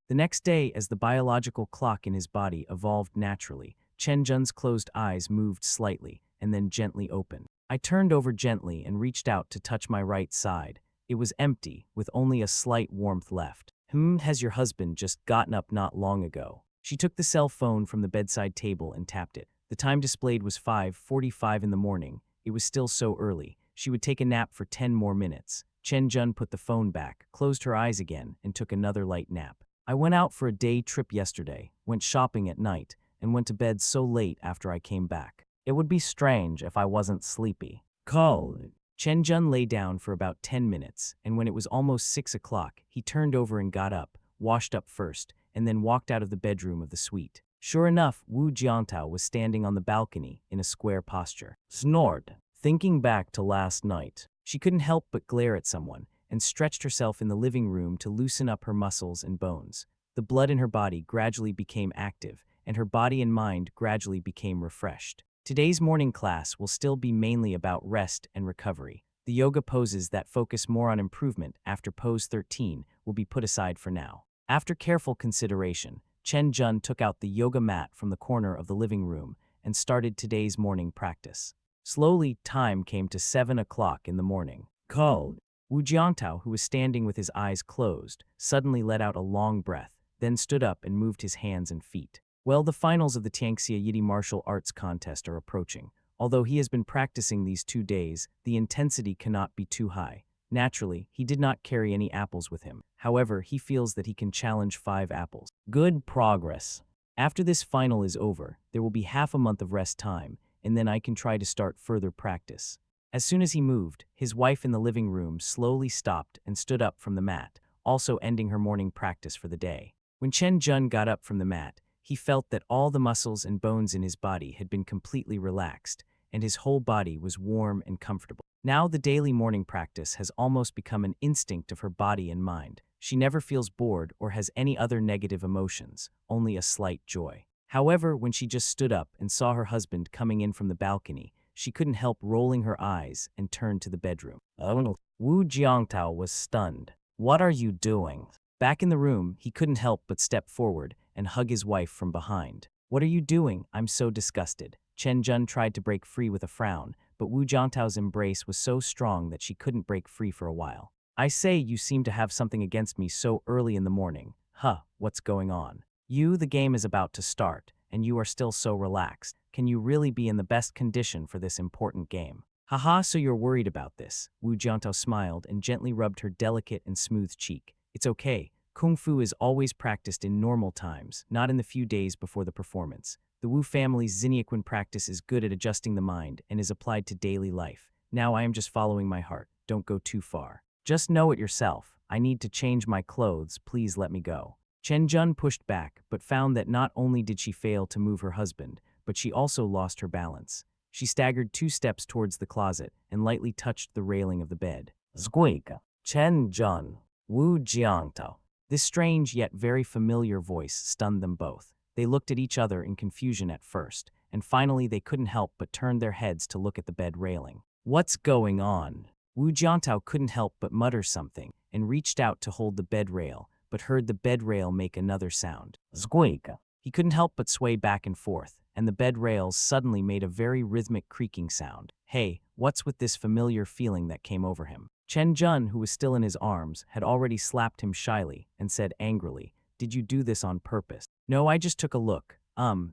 The next day, as the biological clock in his body evolved naturally, Chen Jun's closed eyes moved slightly and then gently opened. I turned over gently and reached out to touch my right side. It was empty, with only a slight warmth left. Has your husband just gotten up not long ago? She took the cell phone from the bedside table and tapped it. The time displayed was 5:45 in the morning. It was still so early. She would take a nap for 10 more minutes. Chen Jun put the phone back, closed her eyes again, and took another light nap. I went out for a day trip yesterday, went shopping at night, and went to bed so late after I came back. It would be strange if I wasn't sleepy. Cold. Chen Jun lay down for about 10 minutes, and when it was almost 6 o'clock, he turned over and got up, washed up first, and then walked out of the bedroom of the suite. Sure enough, Wu Jiantao was standing on the balcony in a square posture. Snored. Thinking back to last night, she couldn't help but glare at someone and stretched herself in the living room to loosen up her muscles and bones. The blood in her body gradually became active, and her body and mind gradually became refreshed. Today's morning class will still be mainly about rest and recovery. The yoga poses that focus more on improvement after pose 13 will be put aside for now. After careful consideration, Chen Jun took out the yoga mat from the corner of the living room and started today's morning practice. Slowly, time came to 7 o'clock in the morning. Cold. Wu Jiantao, who was standing with his eyes closed, suddenly let out a long breath, then stood up and moved his hands and feet. Well, the finals of the Tianxia Yidi martial arts contest are approaching. Although he has been practicing these 2 days, the intensity cannot be too high. Naturally, he did not carry any apples with him. However, he feels that he can challenge 5 apples. Good progress. After this final is over, there will be half a month of rest time, and then I can try to start further practice. As soon as he moved, his wife in the living room slowly stopped and stood up from the mat, also ending her morning practice for the day. When Chen Jun got up from the mat, he felt that all the muscles and bones in his body had been completely relaxed, and his whole body was warm and comfortable. Now the daily morning practice has almost become an instinct of her body and mind. She never feels bored or has any other negative emotions, only a slight joy. However, when she just stood up and saw her husband coming in from the balcony, she couldn't help rolling her eyes and turned to the bedroom. Wu Jiantao was stunned. What are you doing? Back in the room, he couldn't help but step forward and hug his wife from behind. What are you doing? I'm so disgusted. Chen Jun tried to break free with a frown, but Wu Jiantao's embrace was so strong that she couldn't break free for a while. I say you seem to have something against me so early in the morning. Huh, what's going on? The game is about to start, and you are still so relaxed. Can you really be in the best condition for this important game? Haha, so you're worried about this. Wu Jiantao smiled and gently rubbed her delicate and smooth cheek. It's okay. Kung Fu is always practiced in normal times, not in the few days before the performance. The Wu family's Xinyiquan practice is good at adjusting the mind and is applied to daily life. Now I am just following my heart. Don't go too far. Just know it yourself. I need to change my clothes. Please let me go. Chen Jun pushed back, but found that not only did she fail to move her husband, but she also lost her balance. She staggered 2 steps towards the closet and lightly touched the railing of the bed. Squeak. Chen Jun. Wu Jiantao. This strange yet very familiar voice stunned them both. They looked at each other in confusion at first, and finally they couldn't help but turned their heads to look at the bed railing. What's going on? Wu Jiantao couldn't help but mutter something and reached out to hold the bed rail, but heard the bed rail make another sound. Squeak. He couldn't help but sway back and forth, and the bed rails suddenly made a very rhythmic creaking sound. Hey, what's with this familiar feeling that came over him? Chen Jun, who was still in his arms, had already slapped him shyly and said angrily, "Did you do this on purpose?" "No, I just took a look.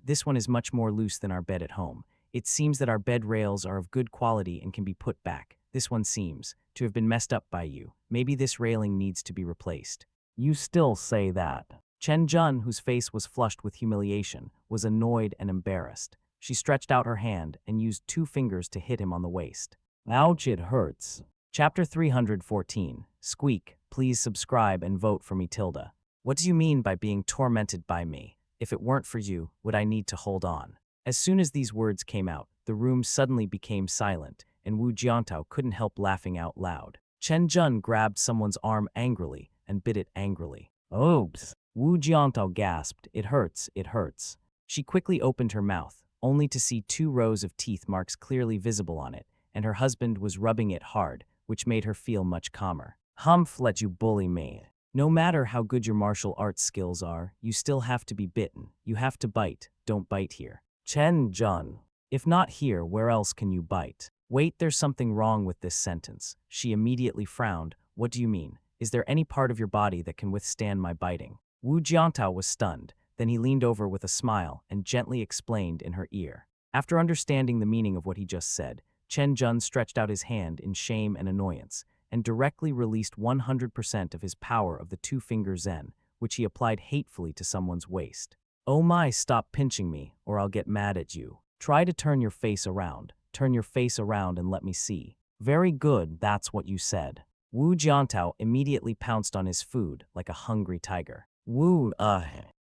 This one is much more loose than our bed at home. It seems that our bed rails are of good quality and can be put back. This one seems to have been messed up by you. Maybe this railing needs to be replaced." "You still say that?" Chen Jun, whose face was flushed with humiliation, was annoyed and embarrassed. She stretched out her hand and used 2 fingers to hit him on the waist. "Ouch, it hurts." Chapter 314. Squeak, please subscribe and vote for me Tilda. What do you mean by being tormented by me? If it weren't for you, would I need to hold on? As soon as these words came out, the room suddenly became silent, and Wu Jiantao couldn't help laughing out loud. Chen Jun grabbed someone's arm angrily and bit it angrily. Oops. Wu Jiantao gasped, "It hurts, it hurts." She quickly opened her mouth, only to see 2 rows of teeth marks clearly visible on it, and her husband was rubbing it hard, which made her feel much calmer. "Humph, let you bully me. No matter how good your martial arts skills are, you still have to be bitten. You have to bite. Don't bite here." Chen Jun. "If not here, where else can you bite?" "Wait, there's something wrong with this sentence." She immediately frowned. "What do you mean? Is there any part of your body that can withstand my biting?" Wu Jiantao was stunned. Then he leaned over with a smile and gently explained in her ear. After understanding the meaning of what he just said, Chen Jun stretched out his hand in shame and annoyance, and directly released 100% of his power of the 2-finger Zen, which he applied hatefully to someone's waist. "Oh my, stop pinching me, or I'll get mad at you. Try to turn your face around. Turn your face around and let me see." "Very good, that's what you said." Wu Jiantao immediately pounced on his food like a hungry tiger.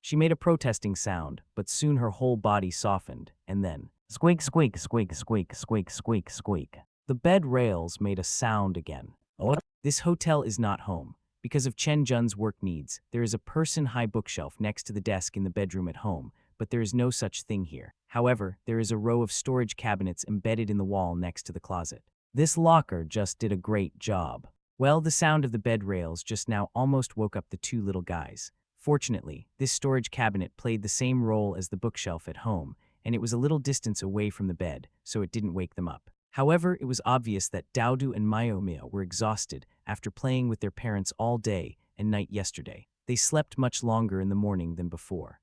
She made a protesting sound, but soon her whole body softened, and then squeak, squeak, squeak, squeak, squeak, squeak, squeak. The bed rails made a sound again. This hotel is not home. Because of Chen Jun's work needs, there is a person-high bookshelf next to the desk in the bedroom at home, but there is no such thing here. However, there is a row of storage cabinets embedded in the wall next to the closet. This locker just did a great job. Well, the sound of the bed rails just now almost woke up the two little guys. Fortunately, this storage cabinet played the same role as the bookshelf at home, and it was a little distance away from the bed, so it didn't wake them up. However, it was obvious that Daodu and Mayomio were exhausted after playing with their parents all day and night yesterday. They slept much longer in the morning than before.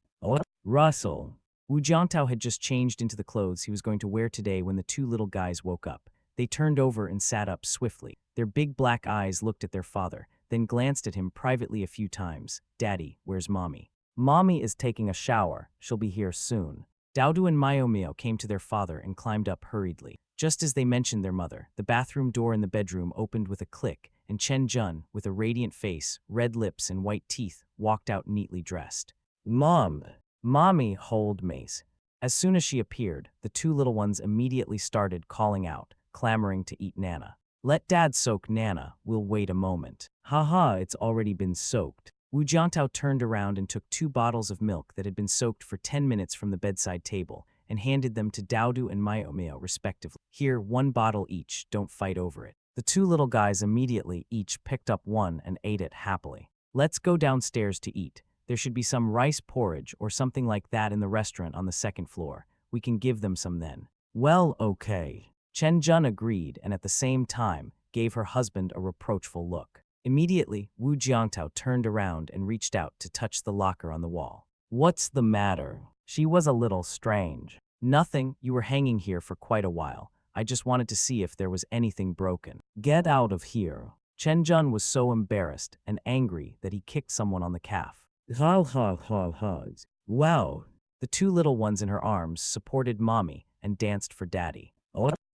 Russell. Wu Jiantao had just changed into the clothes he was going to wear today when the two little guys woke up. They turned over and sat up swiftly. Their big black eyes looked at their father, then glanced at him privately a few times. "Daddy, where's Mommy?" "Mommy is taking a shower. She'll be here soon." Daodu and Mayomio came to their father and climbed up hurriedly. Just as they mentioned their mother, the bathroom door in the bedroom opened with a click, and Chen Jun, with a radiant face, red lips, and white teeth, walked out neatly dressed. "Mom, Mommy, hold Mace." As soon as she appeared, the two little ones immediately started calling out, clamoring to eat Nana. "Let Dad soak Nana, we'll wait a moment." "Haha, it's already been soaked." Wu Jiantao turned around and took 2 bottles of milk that had been soaked for 10 minutes from the bedside table and handed them to Daodu and Mayomio respectively. "Here, 1 bottle each, don't fight over it." The two little guys immediately each picked up one and ate it happily. "Let's go downstairs to eat. There should be some rice porridge or something like that in the restaurant on the 2nd floor. We can give them some then." "Well, okay." Chen Jun agreed and at the same time gave her husband a reproachful look. Immediately, Wu Jiantao turned around and reached out to touch the locker on the wall. "What's the matter?" She was a little strange. "Nothing, you were hanging here for quite a while. I just wanted to see if there was anything broken." "Get out of here." Chen Jun was so embarrassed and angry that he kicked someone on the calf. "Ha ha ha ha. Wow." The two little ones in her arms supported Mommy and danced for Daddy.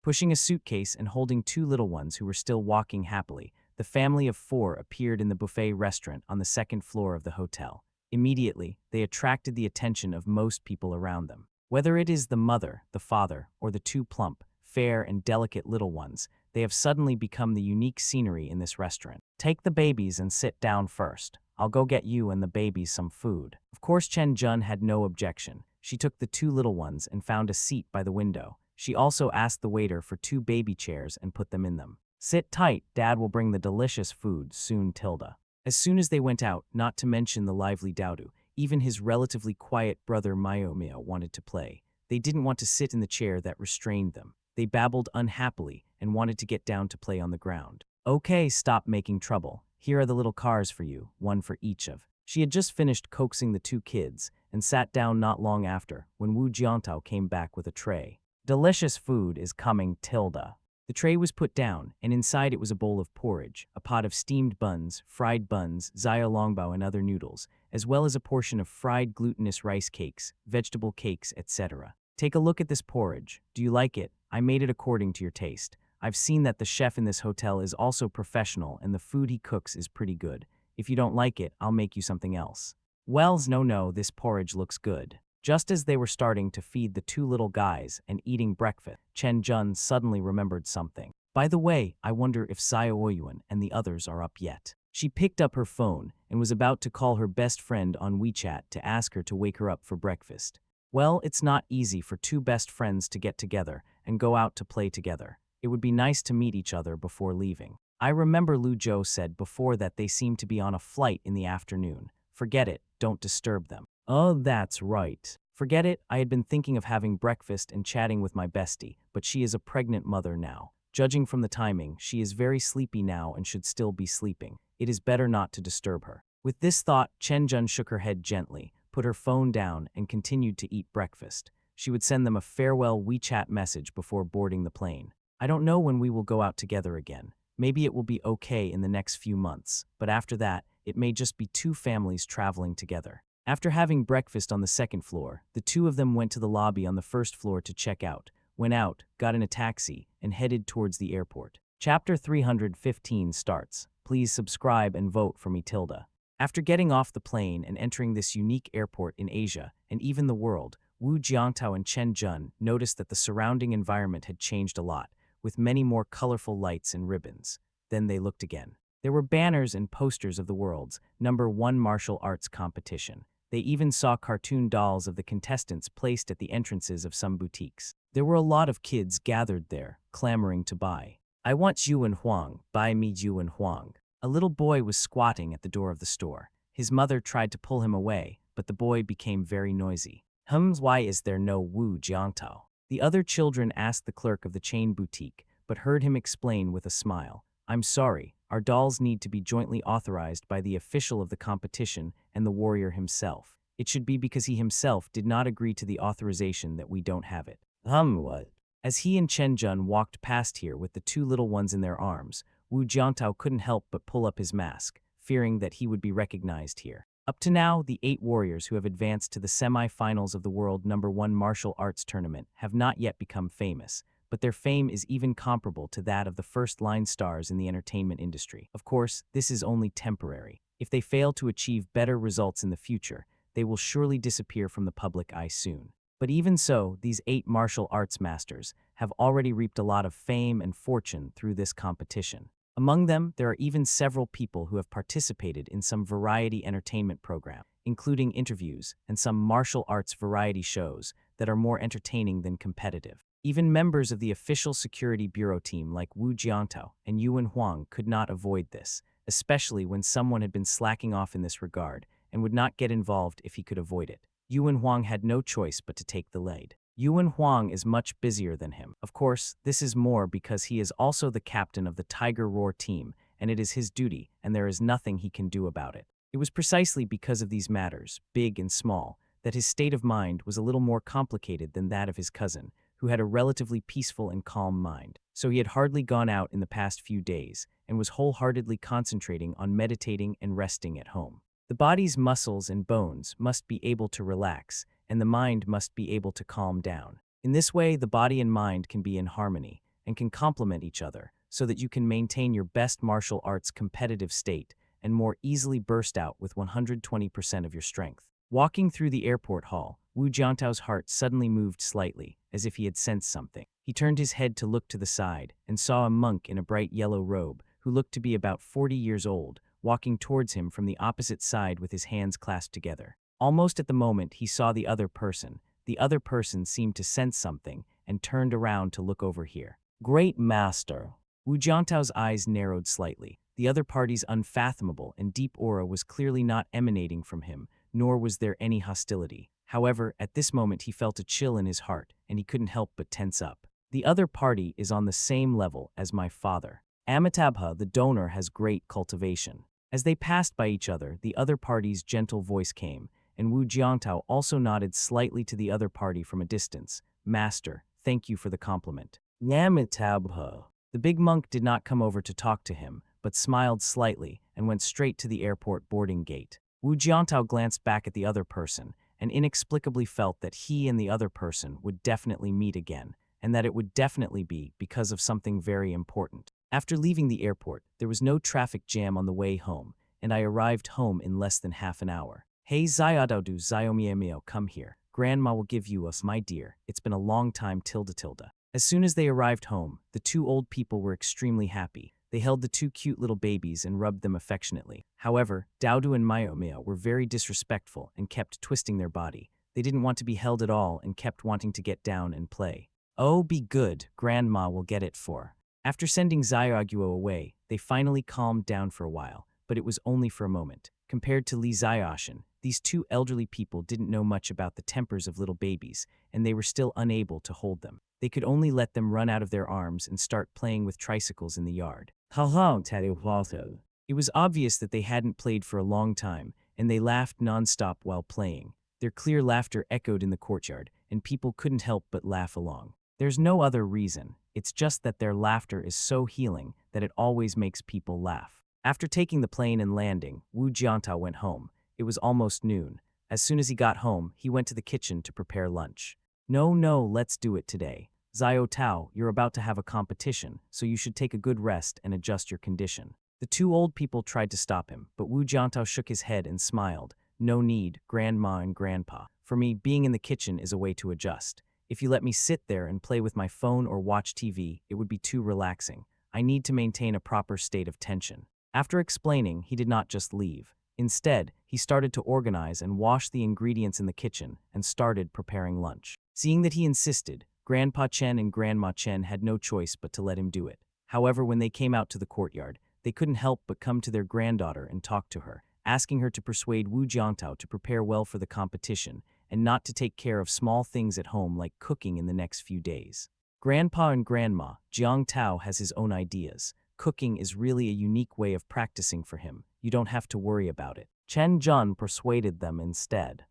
Pushing a suitcase and holding 2 little ones who were still walking happily, the family of 4 appeared in the buffet restaurant on the 2nd floor of the hotel. Immediately, they attracted the attention of most people around them. Whether it is the mother, the father, or the 2 plump, fair, and delicate little ones, they have suddenly become the unique scenery in this restaurant. "Take the babies and sit down first. I'll go get you and the babies some food." Of course, Chen Jun had no objection. She took the 2 little ones and found a seat by the window. She also asked the waiter for 2 baby chairs and put them in them. "Sit tight, Dad will bring the delicious food soon, Tilda." As soon as they went out, not to mention the lively Daodu, even his relatively quiet brother Mayomio wanted to play. They didn't want to sit in the chair that restrained them. They babbled unhappily and wanted to get down to play on the ground. "Okay, stop making trouble. Here are the little cars for you, 1 for each of." She had just finished coaxing the 2 kids and sat down not long after when Wu Jiantao came back with a tray. "Delicious food is coming, Tilda." The tray was put down, and inside it was a bowl of porridge, a pot of steamed buns, fried buns, xiaolongbao and other noodles, as well as a portion of fried glutinous rice cakes, vegetable cakes, etc. "Take a look at this porridge. Do you like it? I made it according to your taste. I've seen that the chef in this hotel is also professional and the food he cooks is pretty good. If you don't like it, I'll make you something else." "Wells, no, this porridge looks good." Just as they were starting to feed the 2 little guys and eating breakfast, Chen Jun suddenly remembered something. "By the way, I wonder if Xiao Ouyuan and the others are up yet." She picked up her phone and was about to call her best friend on WeChat to ask her to wake her up for breakfast. Well, it's not easy for 2 best friends to get together and go out to play together. It would be nice to meet each other before leaving. I remember Lu Zhou said before that they seem to be on a flight in the afternoon. Forget it, don't disturb them. "Oh, that's right. Forget it, I had been thinking of having breakfast and chatting with my bestie, but she is a pregnant mother now. Judging from the timing, she is very sleepy now and should still be sleeping. It is better not to disturb her." With this thought, Chen Jun shook her head gently, put her phone down, and continued to eat breakfast. She would send them a farewell WeChat message before boarding the plane. "I don't know when we will go out together again. Maybe it will be okay in the next few months, but after that, it may just be 2 families traveling together." After having breakfast on the 2nd floor, the 2 of them went to the lobby on the 1st floor to check out, went out, got in a taxi, and headed towards the airport. Chapter 315 starts. Please subscribe and vote for me, Tilda. After getting off the plane and entering this unique airport in Asia and even the world, Wu Jiantao and Chen Jun noticed that the surrounding environment had changed a lot, with many more colorful lights and ribbons. Then they looked again. There were banners and posters of the world's #1 martial arts competition. They even saw cartoon dolls of the contestants placed at the entrances of some boutiques. There were a lot of kids gathered there, clamoring to buy. "I want Yuan Huang, buy me Yuan Huang." A little boy was squatting at the door of the store. His mother tried to pull him away, but the boy became very noisy. Why is there no Wu Jiantao?" The other children asked the clerk of the chain boutique, but heard him explain with a smile. "I'm sorry, our dolls need to be jointly authorized by the official of the competition and the warrior himself. It should be because he himself did not agree to the authorization that we don't have it." What? As he and Chen Jun walked past here with the two little ones in their arms, Wu Jiantao couldn't help but pull up his mask, fearing that he would be recognized here. Up to now, the 8 warriors who have advanced to the semi-finals of the World #1 Martial Arts Tournament have not yet become famous, but their fame is even comparable to that of the first-line stars in the entertainment industry. Of course, this is only temporary. If they fail to achieve better results in the future, they will surely disappear from the public eye soon. But even so, these 8 martial arts masters have already reaped a lot of fame and fortune through this competition. Among them, there are even several people who have participated in some variety entertainment program, including interviews and some martial arts variety shows that are more entertaining than competitive. Even members of the official security bureau team like Wu Jiantao and Yuan Huang could not avoid this, especially when someone had been slacking off in this regard and would not get involved if he could avoid it. Yuan Huang had no choice but to take the lead. Yuan Huang is much busier than him. Of course, this is more because he is also the captain of the Tiger Roar team, and it is his duty, and there is nothing he can do about it. It was precisely because of these matters, big and small, that his state of mind was a little more complicated than that of his cousin, who had a relatively peaceful and calm mind. So he had hardly gone out in the past few days, and was wholeheartedly concentrating on meditating and resting at home. The body's muscles and bones must be able to relax, and the mind must be able to calm down. In this way, the body and mind can be in harmony and can complement each other so that you can maintain your best martial arts competitive state and more easily burst out with 120% of your strength. Walking through the airport hall, Wu Jiantao's heart suddenly moved slightly, as if he had sensed something. He turned his head to look to the side and saw a monk in a bright yellow robe, who looked to be about 40 years old, walking towards him from the opposite side with his hands clasped together. Almost at the moment he saw the other person seemed to sense something and turned around to look over here. "Great master." Wu Jiantao's eyes narrowed slightly. The other party's unfathomable and deep aura was clearly not emanating from him, nor was there any hostility. However, at this moment he felt a chill in his heart, and he couldn't help but tense up. "The other party is on the same level as my father. Amitabha, the donor, has great cultivation." As they passed by each other, the other party's gentle voice came, and Wu Jiantao also nodded slightly to the other party from a distance. "Master, thank you for the compliment." "Amitabha." The big monk did not come over to talk to him, but smiled slightly and went straight to the airport boarding gate. Wu Jiantao glanced back at the other person and inexplicably felt that he and the other person would definitely meet again, and that it would definitely be because of something very important. After leaving the airport, there was no traffic jam on the way home, and I arrived home in less than half an hour. "Hey Xiaodu Xiaomiemio, come here. Grandma will give you us, my dear. It's been a long time, tilde. As soon as they arrived home, the 2 old people were extremely happy. They held the 2 cute little babies and rubbed them affectionately. However, Daudu and Miomio were very disrespectful and kept twisting their body. They didn't want to be held at all and kept wanting to get down and play. "Oh, be good, Grandma will get it for." After sending Xiaoguo away, they finally calmed down for a while, but it was only for a moment. Compared to Li Xiaoshan, these 2 elderly people didn't know much about the tempers of little babies, and they were still unable to hold them. They could only let them run out of their arms and start playing with tricycles in the yard. It was obvious that they hadn't played for a long time, and they laughed nonstop while playing. Their clear laughter echoed in the courtyard, and people couldn't help but laugh along. There's no other reason. It's just that their laughter is so healing that it always makes people laugh. After taking the plane and landing, Wu Jiantao went home. It was almost noon. As soon as he got home, he went to the kitchen to prepare lunch. No, let's do it today. Xiao Tao, you're about to have a competition, so you should take a good rest and adjust your condition." The two old people tried to stop him, but Wu Jiantao shook his head and smiled. No need, Grandma and Grandpa. For me, being in the kitchen is a way to adjust. If you let me sit there and play with my phone or watch TV, it would be too relaxing. I need to maintain a proper state of tension. After explaining, he did not just leave. Instead, he started to organize and wash the ingredients in the kitchen and started preparing lunch. Seeing that he insisted, Grandpa Chen and Grandma Chen had no choice but to let him do it. However, when they came out to the courtyard, they couldn't help but come to their granddaughter and talk to her, asking her to persuade Wu Jiantao to prepare well for the competition and not to take care of small things at home like cooking in the next few days. Grandpa and Grandma, Jiang Tao has his own ideas. Cooking is really a unique way of practicing for him. You don't have to worry about it. Chen Jun persuaded them instead.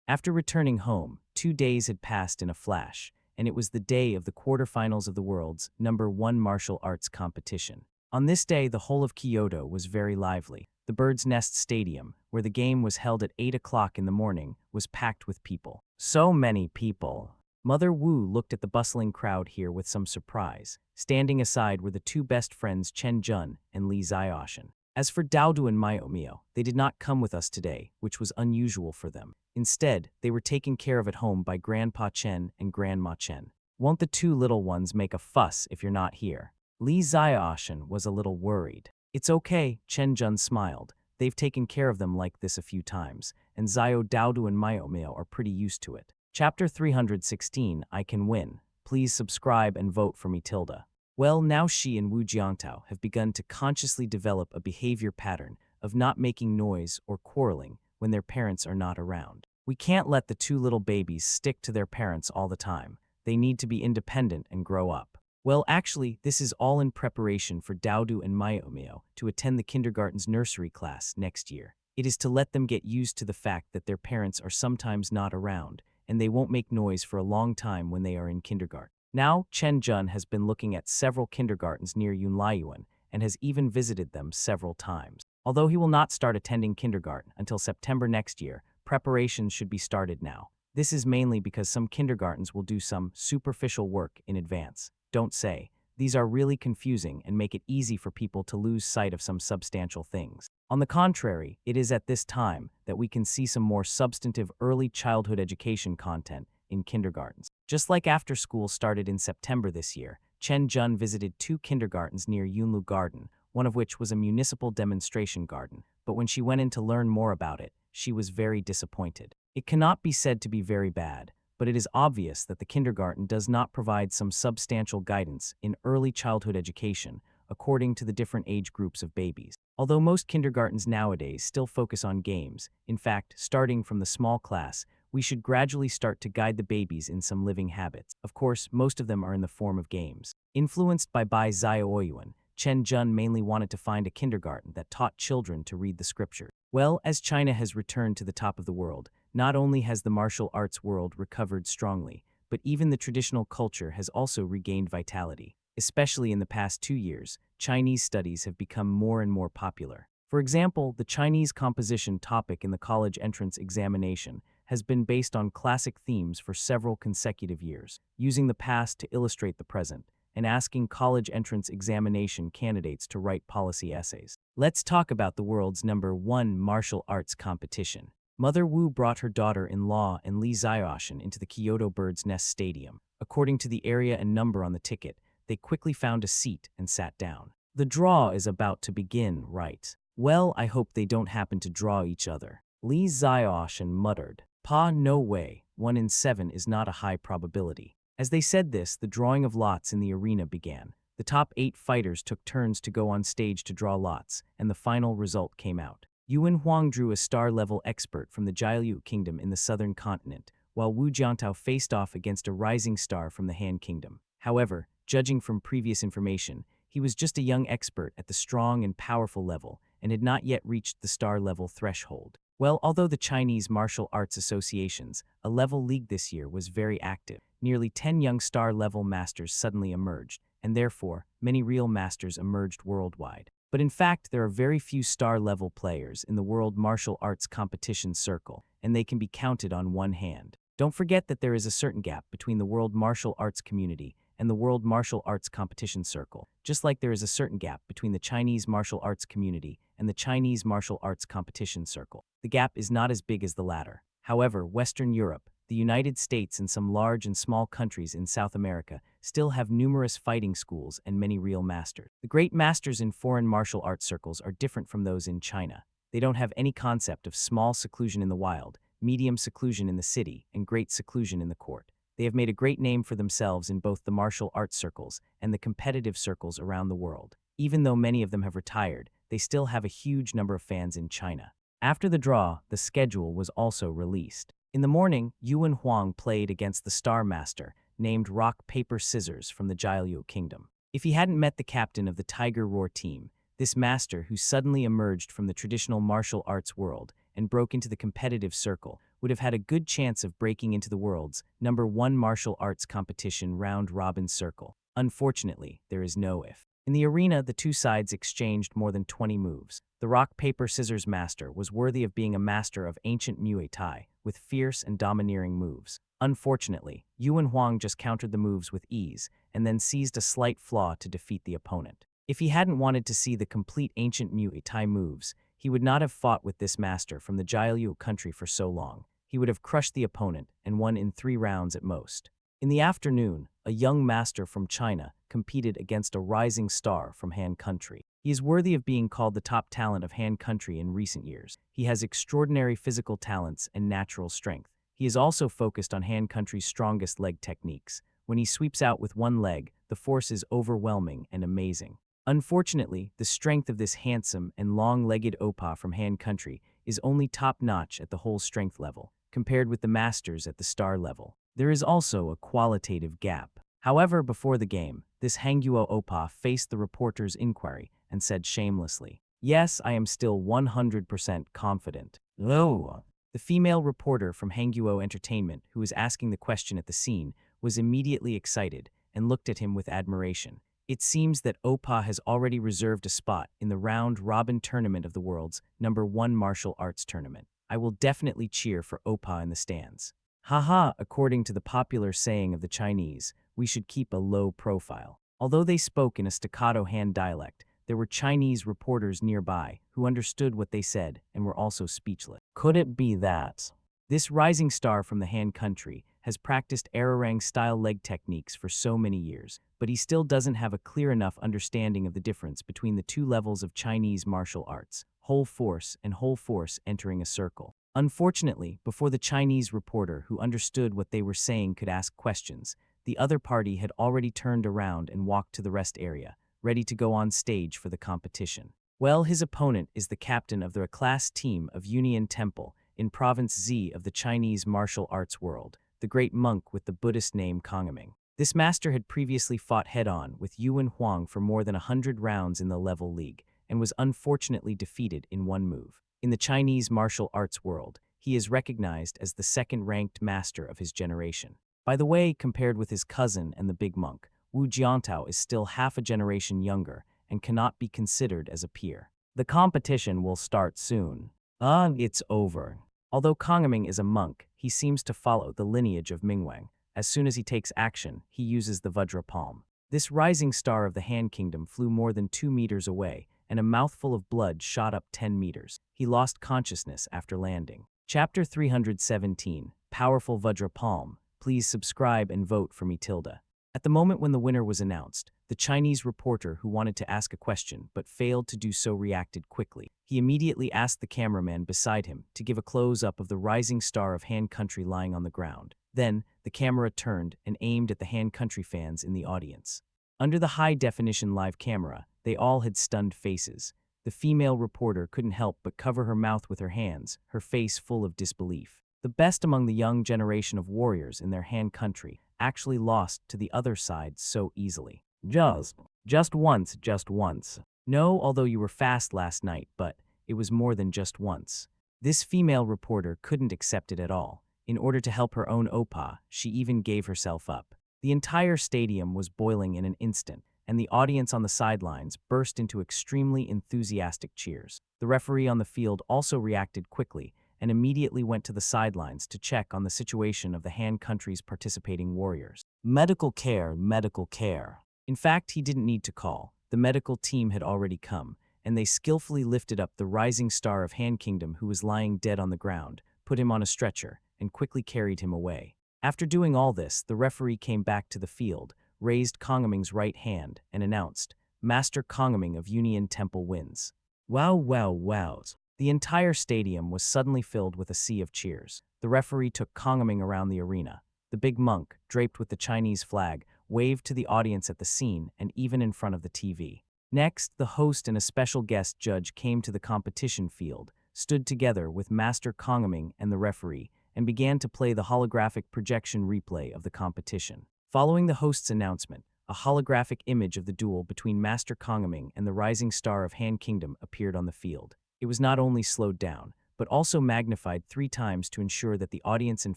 After returning home, 2 days had passed in a flash, and it was the day of the quarterfinals of the world's #1 martial arts competition. On this day, the whole of Kyoto was very lively. The Bird's Nest Stadium, where the game was held at 8 o'clock in the morning, was packed with people. So many people. Mother Wu looked at the bustling crowd here with some surprise. Standing aside were the two best friends Chen Jun and Li Ziaoshan. As for Daodu and Mio Mio, they did not come with us today, which was unusual for them. Instead, they were taken care of at home by Grandpa Chen and Grandma Chen. Won't the two little ones make a fuss if you're not here? Li Ziaoshan was a little worried. It's okay, Chen Jun smiled. They've taken care of them like this a few times, and Zio Daodu and Mio Mio are pretty used to it. Chapter 316, I Can Win. Please subscribe and vote for me Tilda. Well, now she and Wu Jiantao have begun to consciously develop a behavior pattern of not making noise or quarreling when their parents are not around. We can't let the two little babies stick to their parents all the time. They need to be independent and grow up. Well, actually, this is all in preparation for Daodu and Mio Mio to attend the kindergarten's nursery class next year. It is to let them get used to the fact that their parents are sometimes not around, and they won't make noise for a long time when they are in kindergarten. Now, Chen Jun has been looking at several kindergartens near Yunlaiyuan and has even visited them several times. Although he will not start attending kindergarten until September next year, preparations should be started now. This is mainly because some kindergartens will do some superficial work in advance. Don't say. These are really confusing and make it easy for people to lose sight of some substantial things. On the contrary, it is at this time that we can see some more substantive early childhood education content in kindergartens. Just like after school started in September this year, Chen Jun visited 2 kindergartens near Yunlu Garden, one of which was a municipal demonstration garden, but when she went in to learn more about it, she was very disappointed. It cannot be said to be very bad, but it is obvious that the kindergarten does not provide some substantial guidance in early childhood education according to the different age groups of babies. Although most kindergartens nowadays still focus on games, in fact, starting from the small class, we should gradually start to guide the babies in some living habits. Of course, most of them are in the form of games. Influenced by Bai Zioyuan, Chen Jun mainly wanted to find a kindergarten that taught children to read the scripture. Well, as China has returned to the top of the world, not only has the martial arts world recovered strongly, but even the traditional culture has also regained vitality. Especially in the past 2 years, Chinese studies have become more and more popular. For example, the Chinese composition topic in the college entrance examination has been based on classic themes for several consecutive years, using the past to illustrate the present, and asking college entrance examination candidates to write policy essays. Let's talk about the world's #1 martial arts competition. Mother Wu brought her daughter-in-law and Li Ziaoshan into the Kyoto Bird's Nest Stadium. According to the area and number on the ticket, they quickly found a seat and sat down. The draw is about to begin, right? Well, I hope they don't happen to draw each other. Li Ziaoshan muttered. Pa, no way, 1 in 7 is not a high probability. As they said this, the drawing of lots in the arena began. The top 8 fighters took turns to go on stage to draw lots, and the final result came out. Yuan Huang drew a star-level expert from the Jialiu Kingdom in the southern continent, while Wu Jiantao faced off against a rising star from the Han Kingdom. However, judging from previous information, he was just a young expert at the strong and powerful level and had not yet reached the star-level threshold. Well, although the Chinese Martial Arts Association's a level league this year was very active, nearly 10 young star-level masters suddenly emerged, and therefore, many real masters emerged worldwide. But in fact, there are very few star-level players in the World Martial Arts Competition circle, and they can be counted on one hand. Don't forget that there is a certain gap between the World Martial Arts community and the World Martial Arts Competition Circle, just like there is a certain gap between the Chinese martial arts community and the Chinese Martial Arts Competition Circle. The gap is not as big as the latter. However, Western Europe, the United States, and some large and small countries in South America still have numerous fighting schools and many real masters. The great masters in foreign martial arts circles are different from those in China. They don't have any concept of small seclusion in the wild, medium seclusion in the city, and great seclusion in the court. They have made a great name for themselves in both the martial arts circles and the competitive circles around the world. Even though many of them have retired, they still have a huge number of fans in China. After the draw, the schedule was also released. In the morning, Yuan Huang played against the Star Master, named Rock Paper Scissors from the Jialiu Kingdom. If he hadn't met the captain of the Tiger Roar team, this master who suddenly emerged from the traditional martial arts world and broke into the competitive circle would have had a good chance of breaking into the world's #1 martial arts competition round-robin circle. Unfortunately, there is no if. In the arena, the two sides exchanged more than 20 moves. The rock, paper, scissors master was worthy of being a master of ancient Muay Thai, with fierce and domineering moves. Unfortunately, Yuan Huang just countered the moves with ease, and then seized a slight flaw to defeat the opponent. If he hadn't wanted to see the complete ancient Muay Thai moves, he would not have fought with this master from the Jialiu country for so long. He would have crushed the opponent and won in 3 rounds at most. In the afternoon, a young master from China competed against a rising star from Han country. He is worthy of being called the top talent of Han country in recent years. He has extraordinary physical talents and natural strength. He is also focused on Han country's strongest leg techniques. When he sweeps out with one leg, the force is overwhelming and amazing. Unfortunately, the strength of this handsome and long-legged Oppa from Han country is only top-notch at the whole strength level, compared with the masters at the star level. There is also a qualitative gap. However, before the game, this Hangguo Oppa faced the reporter's inquiry and said shamelessly, "Yes, I am still 100% confident." No. The female reporter from Hangguo Entertainment, who was asking the question at the scene, was immediately excited and looked at him with admiration. It seems that Oppa has already reserved a spot in the round-robin tournament of the world's #1 martial arts tournament. I will definitely cheer for Oppa in the stands. Haha, according to the popular saying of the Chinese, we should keep a low profile. Although they spoke in a staccato Han dialect, there were Chinese reporters nearby who understood what they said and were also speechless. Could it be that this rising star from the Han country has practiced Ararang-style leg techniques for so many years, but he still doesn't have a clear enough understanding of the difference between the two levels of Chinese martial arts, whole force and whole force entering a circle? Unfortunately, before the Chinese reporter who understood what they were saying could ask questions, the other party had already turned around and walked to the rest area, ready to go on stage for the competition. Well, his opponent is the captain of the class team of Union Temple in Province Z of the Chinese martial arts world, the great monk with the Buddhist name Kongaming. This master had previously fought head-on with Yuan Huang for more than 100 rounds in the level league, and was unfortunately defeated in one move. In the Chinese martial arts world, he is recognized as the second-ranked master of his generation. By the way, compared with his cousin and the big monk, Wu Jiantao is still half a generation younger and cannot be considered as a peer. The competition will start soon. It's over. Although Kongaming is a monk, he seems to follow the lineage of Mingwang. As soon as he takes action, he uses the Vajra Palm. This rising star of the Han Kingdom flew more than 2 meters away, and a mouthful of blood shot up 10 meters. He lost consciousness after landing. Chapter 317, Powerful Vajra Palm. Please subscribe and vote for me tilde. At the moment when the winner was announced, the Chinese reporter who wanted to ask a question but failed to do so reacted quickly. He immediately asked the cameraman beside him to give a close-up of the rising star of Han country lying on the ground. Then, the camera turned and aimed at the Han country fans in the audience. Under the high-definition live camera, they all had stunned faces. The female reporter couldn't help but cover her mouth with her hands, her face full of disbelief. The best among the young generation of warriors in their Han country actually lost to the other side so easily. Just once. No, although you were fast last night, but it was more than just once. This female reporter couldn't accept it at all. In order to help her own Oppa, she even gave herself up. The entire stadium was boiling in an instant, and the audience on the sidelines burst into extremely enthusiastic cheers. The referee on the field also reacted quickly and immediately went to the sidelines to check on the situation of the Han country's participating warriors. Medical care, medical care. In fact, he didn't need to call. The medical team had already come, and they skillfully lifted up the rising star of Han Kingdom who was lying dead on the ground, put him on a stretcher, and quickly carried him away. After doing all this, the referee came back to the field, raised Kong Ming's right hand, and announced, "Master Kong Ming of Union Temple wins." Wow, wow, wow. The entire stadium was suddenly filled with a sea of cheers. The referee took Kong Ming around the arena. The big monk, draped with the Chinese flag, waved to the audience at the scene and even in front of the TV. Next, the host and a special guest judge came to the competition field, stood together with Master Kong Ming and the referee, and began to play the holographic projection replay of the competition. Following the host's announcement, a holographic image of the duel between Master Kong Ming and the rising star of Han Kingdom appeared on the field. It was not only slowed down, but also magnified 3 times to ensure that the audience and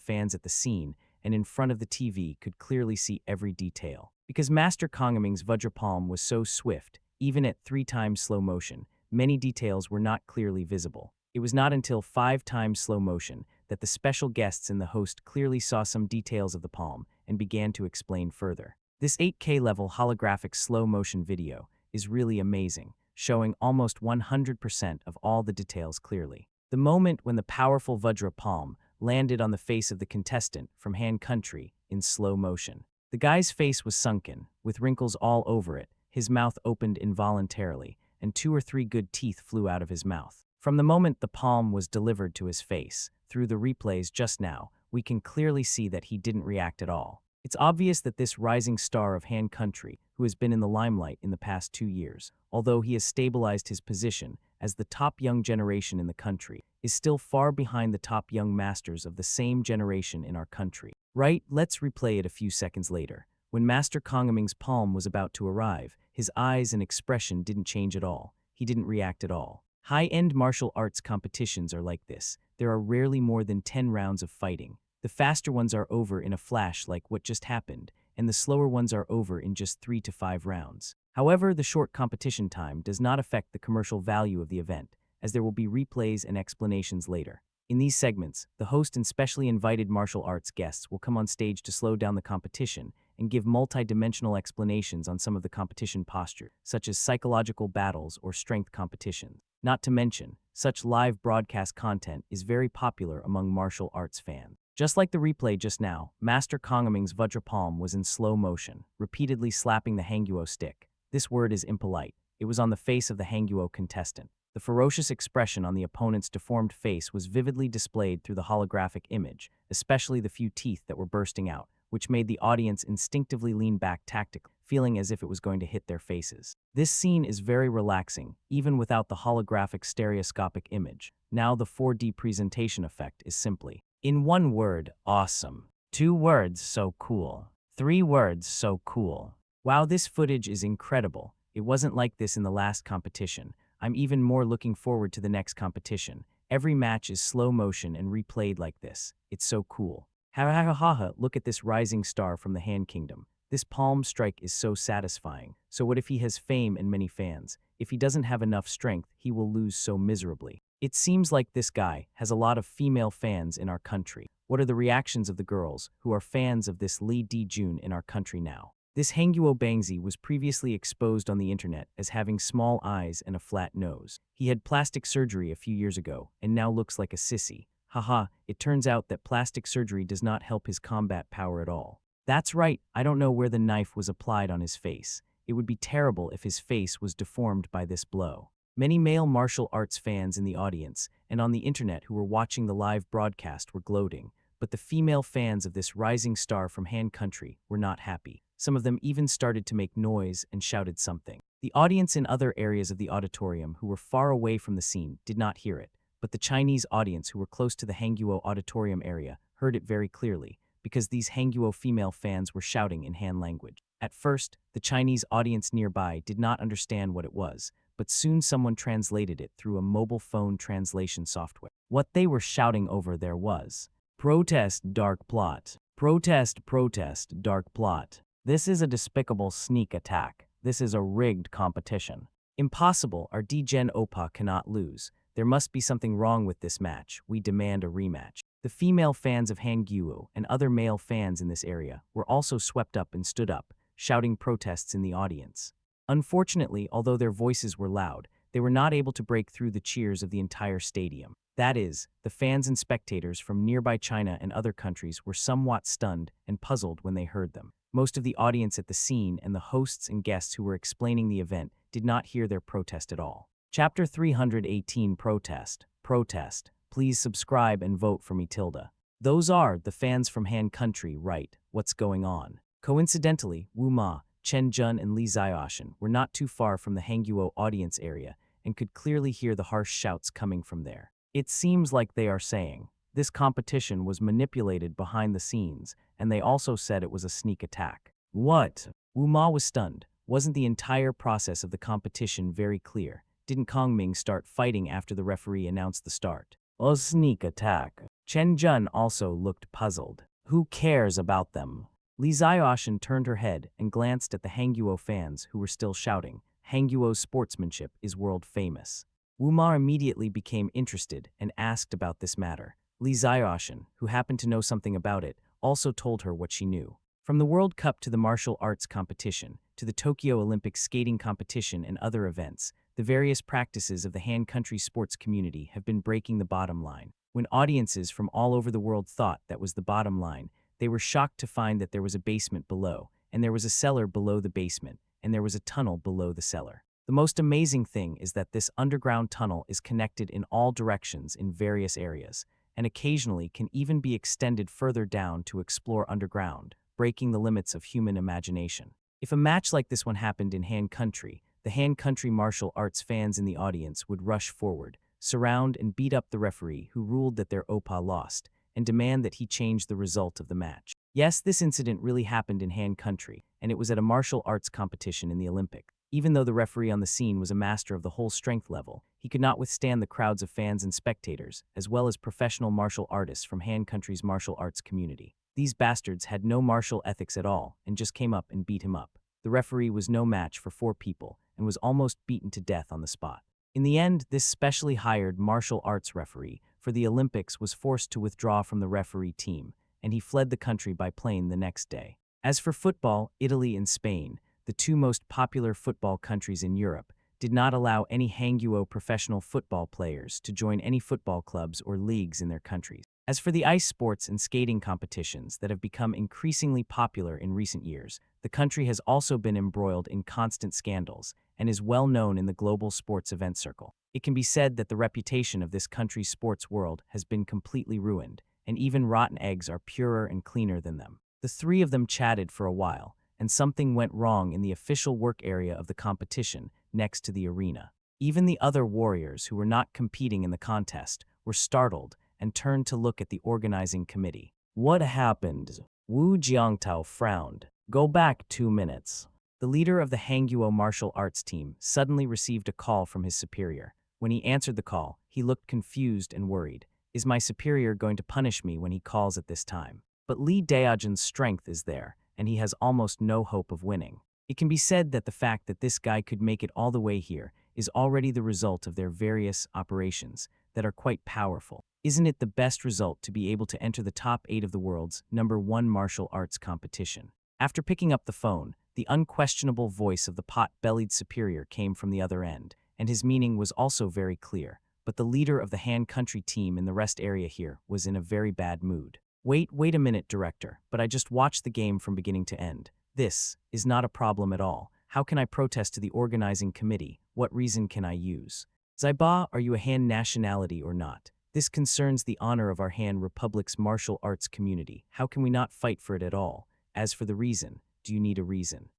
fans at the scene and in front of the TV could clearly see every detail. Because Master Kong Ming's Vajrapalm was so swift, even at 3 times slow motion, many details were not clearly visible. It was not until 5 times slow motion that the special guests and the host clearly saw some details of the palm and began to explain further. This 8K level holographic slow motion video is really amazing, showing almost 100% of all the details clearly. The moment when the powerful Vajra palm landed on the face of the contestant from Han Country in slow motion. The guy's face was sunken, with wrinkles all over it, his mouth opened involuntarily, and 2 or 3 good teeth flew out of his mouth. From the moment the palm was delivered to his face, through the replays just now, we can clearly see that he didn't react at all. It's obvious that this rising star of Han Country, who has been in the limelight in the past 2 years, although he has stabilized his position as the top young generation in the country, is still far behind the top young masters of the same generation in our country. Right, let's replay it a few seconds later. When Master Kong Ming's palm was about to arrive, his eyes and expression didn't change at all. He didn't react at all. High-end martial arts competitions are like this. There are rarely more than 10 rounds of fighting. The faster ones are over in a flash like what just happened, and the slower ones are over in just 3 to 5 rounds. However, the short competition time does not affect the commercial value of the event, as there will be replays and explanations later. In these segments, the host and specially invited martial arts guests will come on stage to slow down the competition and give multi-dimensional explanations on some of the competition posture, such as psychological battles or strength competitions. Not to mention, such live broadcast content is very popular among martial arts fans. Just like the replay just now, Master Kong Ming's Vajrapalm was in slow motion, repeatedly slapping the Hangguo stick. This word is impolite. It was on the face of the Hangguo contestant. The ferocious expression on the opponent's deformed face was vividly displayed through the holographic image, especially the few teeth that were bursting out, which made the audience instinctively lean back tactically, feeling as if it was going to hit their faces. This scene is very relaxing, even without the holographic stereoscopic image. Now the 4D presentation effect is simply, in 1 word, awesome. 2 words, so cool. 3 words, so cool. Wow, this footage is incredible. It wasn't like this in the last competition. I'm even more looking forward to the next competition. Every match is slow motion and replayed like this. It's so cool. Ha ha ha ha ha, look at this rising star from the Han Kingdom. This palm strike is so satisfying. So what if he has fame and many fans? If he doesn't have enough strength, he will lose so miserably. It seems like this guy has a lot of female fans in our country. What are the reactions of the girls who are fans of this Li Dijun in our country now? This Hangguo Bangzi was previously exposed on the internet as having small eyes and a flat nose. He had plastic surgery a few years ago and now looks like a sissy. Haha, it turns out that plastic surgery does not help his combat power at all. That's right, I don't know where the knife was applied on his face. It would be terrible if his face was deformed by this blow. Many male martial arts fans in the audience and on the internet who were watching the live broadcast were gloating, but the female fans of this rising star from Han Country were not happy. Some of them even started to make noise and shouted something. The audience in other areas of the auditorium who were far away from the scene did not hear it, but the Chinese audience who were close to the Hangguo auditorium area heard it very clearly, because these Hangguo female fans were shouting in Han language. At first, the Chinese audience nearby did not understand what it was, but soon someone translated it through a mobile phone translation software. What they were shouting over there was, "Protest, dark plot. Protest, protest, dark plot. This is a despicable sneak attack. This is a rigged competition. Impossible, our Degen Opa cannot lose. There must be something wrong with this match. We demand a rematch. The female fans of Hangguo and other male fans in this area were also swept up and stood up, shouting protests in the audience. Unfortunately, although their voices were loud, they were not able to break through the cheers of the entire stadium. That is, the fans and spectators from nearby China and other countries were somewhat stunned and puzzled when they heard them. Most of the audience at the scene and the hosts and guests who were explaining the event did not hear their protest at all. Chapter 318 Protest. Protest. Please subscribe and vote for me tilde. Those are the fans from Han Country, right? What's going on? Coincidentally, Wu Ma, Chen Jun and Li Xiaoshan were not too far from the Hangguo audience area and could clearly hear the harsh shouts coming from there. It seems like they are saying, this competition was manipulated behind the scenes, and they also said it was a sneak attack. What? Wu Ma was stunned. Wasn't the entire process of the competition very clear? Didn't Kong Ming start fighting after the referee announced the start? A sneak attack. Chen Jun also looked puzzled. Who cares about them? Li Xiaoshan turned her head and glanced at the Hangguo fans who were still shouting, Hangguo's sportsmanship is world famous. Wu Ma immediately became interested and asked about this matter. Li Xiaoshan, who happened to know something about it, also told her what she knew. From the World Cup to the martial arts competition, to the Tokyo Olympic skating competition and other events, the various practices of the Han Country sports community have been breaking the bottom line. When audiences from all over the world thought that was the bottom line, they were shocked to find that there was a basement below, and there was a cellar below the basement, and there was a tunnel below the cellar. The most amazing thing is that this underground tunnel is connected in all directions in various areas, and occasionally can even be extended further down to explore underground, breaking the limits of human imagination. If a match like this one happened in Han Country, the Han Country martial arts fans in the audience would rush forward, surround and beat up the referee who ruled that their oppa lost, and demand that he change the result of the match. Yes, this incident really happened in Han Country, and it was at a martial arts competition in the Olympics. Even though the referee on the scene was a master of the whole strength level, he could not withstand the crowds of fans and spectators, as well as professional martial artists from Han Country's martial arts community. These bastards had no martial ethics at all and just came up and beat him up. The referee was no match for 4 people and was almost beaten to death on the spot. In the end, this specially hired martial arts referee for the Olympics was forced to withdraw from the referee team, and he fled the country by plane the next day. As for football, Italy and Spain, the 2 most popular football countries in Europe, did not allow any Hangguo professional football players to join any football clubs or leagues in their countries. As for the ice sports and skating competitions that have become increasingly popular in recent years, the country has also been embroiled in constant scandals and is well known in the global sports event circle. It can be said that the reputation of this country's sports world has been completely ruined, and even rotten eggs are purer and cleaner than them. The 3 of them chatted for a while, and something went wrong in the official work area of the competition next to the arena. Even the other warriors who were not competing in the contest were startled and turned to look at the organizing committee. What happened? Wu Jiangtao frowned. Go back 2 minutes. The leader of the Hangguo martial arts team suddenly received a call from his superior. When he answered the call, he looked confused and worried. Is my superior going to punish me when he calls at this time? But Li Daojun's strength is there, and he has almost no hope of winning. It can be said that the fact that this guy could make it all the way here is already the result of their various operations that are quite powerful. Isn't it the best result to be able to enter the top 8 of the world's #1 martial arts competition? After picking up the phone, the unquestionable voice of the pot-bellied superior came from the other end, and his meaning was also very clear, but the leader of the Han Country team in the rest area here was in a very bad mood. Wait a minute, director, but I just watched the game from beginning to end. This is not a problem at all. How can I protest to the organizing committee? What reason can I use? Zaiba, are you a Han nationality or not? This concerns the honor of our Han Republic's martial arts community. How can we not fight for it at all? As for the reason, do you need a reason?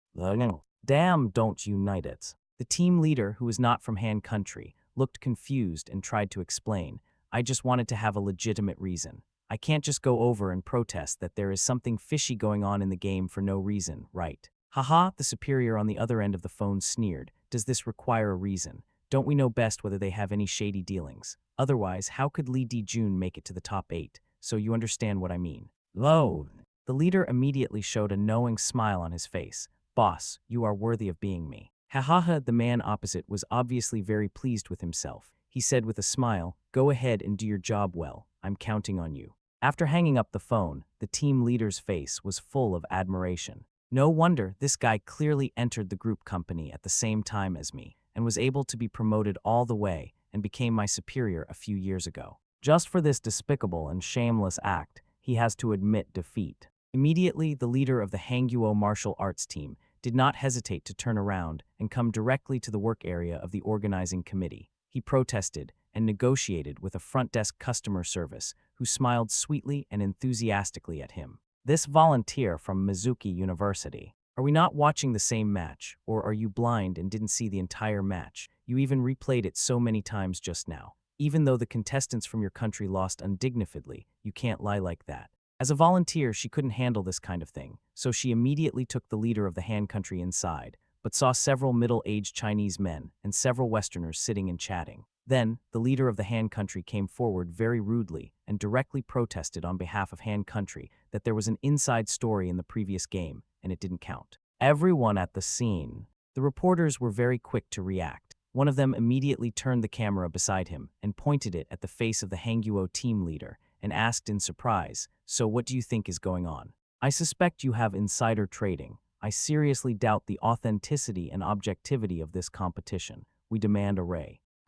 Damn, don't unite it. The team leader, who was not from Han Country, looked confused and tried to explain. I just wanted to have a legitimate reason. I can't just go over and protest that there is something fishy going on in the game for no reason, right? Haha, the superior on the other end of the phone sneered. Does this require a reason? Don't we know best whether they have any shady dealings? Otherwise, how could Li Dijun make it to the top 8? So you understand what I mean. Lo! The leader immediately showed a knowing smile on his face. Boss, you are worthy of being me. Ha ha ha, the man opposite was obviously very pleased with himself. He He said with a smile, "Go ahead and do your job well. I'm counting on you." After hanging up the phone, the team leader's face was full of admiration. No wonder this guy clearly entered the group company at the same time as me and was able to be promoted all the way and became my superior a few years ago. Just for this despicable and shameless act, he has to admit defeat. Immediately, the leader of the Hangguo martial arts team did not hesitate to turn around and come directly to the work area of the organizing committee. He protested and negotiated with a front desk customer service who smiled sweetly and enthusiastically at him. This volunteer from Mizuki University. Are we not watching the same match, or are you blind and didn't see the entire match? You even replayed it so many times just now. Even though the contestants from your country lost undignifiedly, you can't lie like that. As a volunteer, she couldn't handle this kind of thing, so she immediately took the leader of the Han country inside, but saw several middle-aged Chinese men and several Westerners sitting and chatting. Then, the leader of the Han country came forward very rudely and directly protested on behalf of Han country that there was an inside story in the previous game, and it didn't count. Everyone at the scene. The reporters were very quick to react. One of them immediately turned the camera beside him and pointed it at the face of the Hangguo team leader and asked in surprise, "So what do you think is going on? I suspect you have insider trading. I seriously doubt the authenticity and objectivity of this competition. We demand array."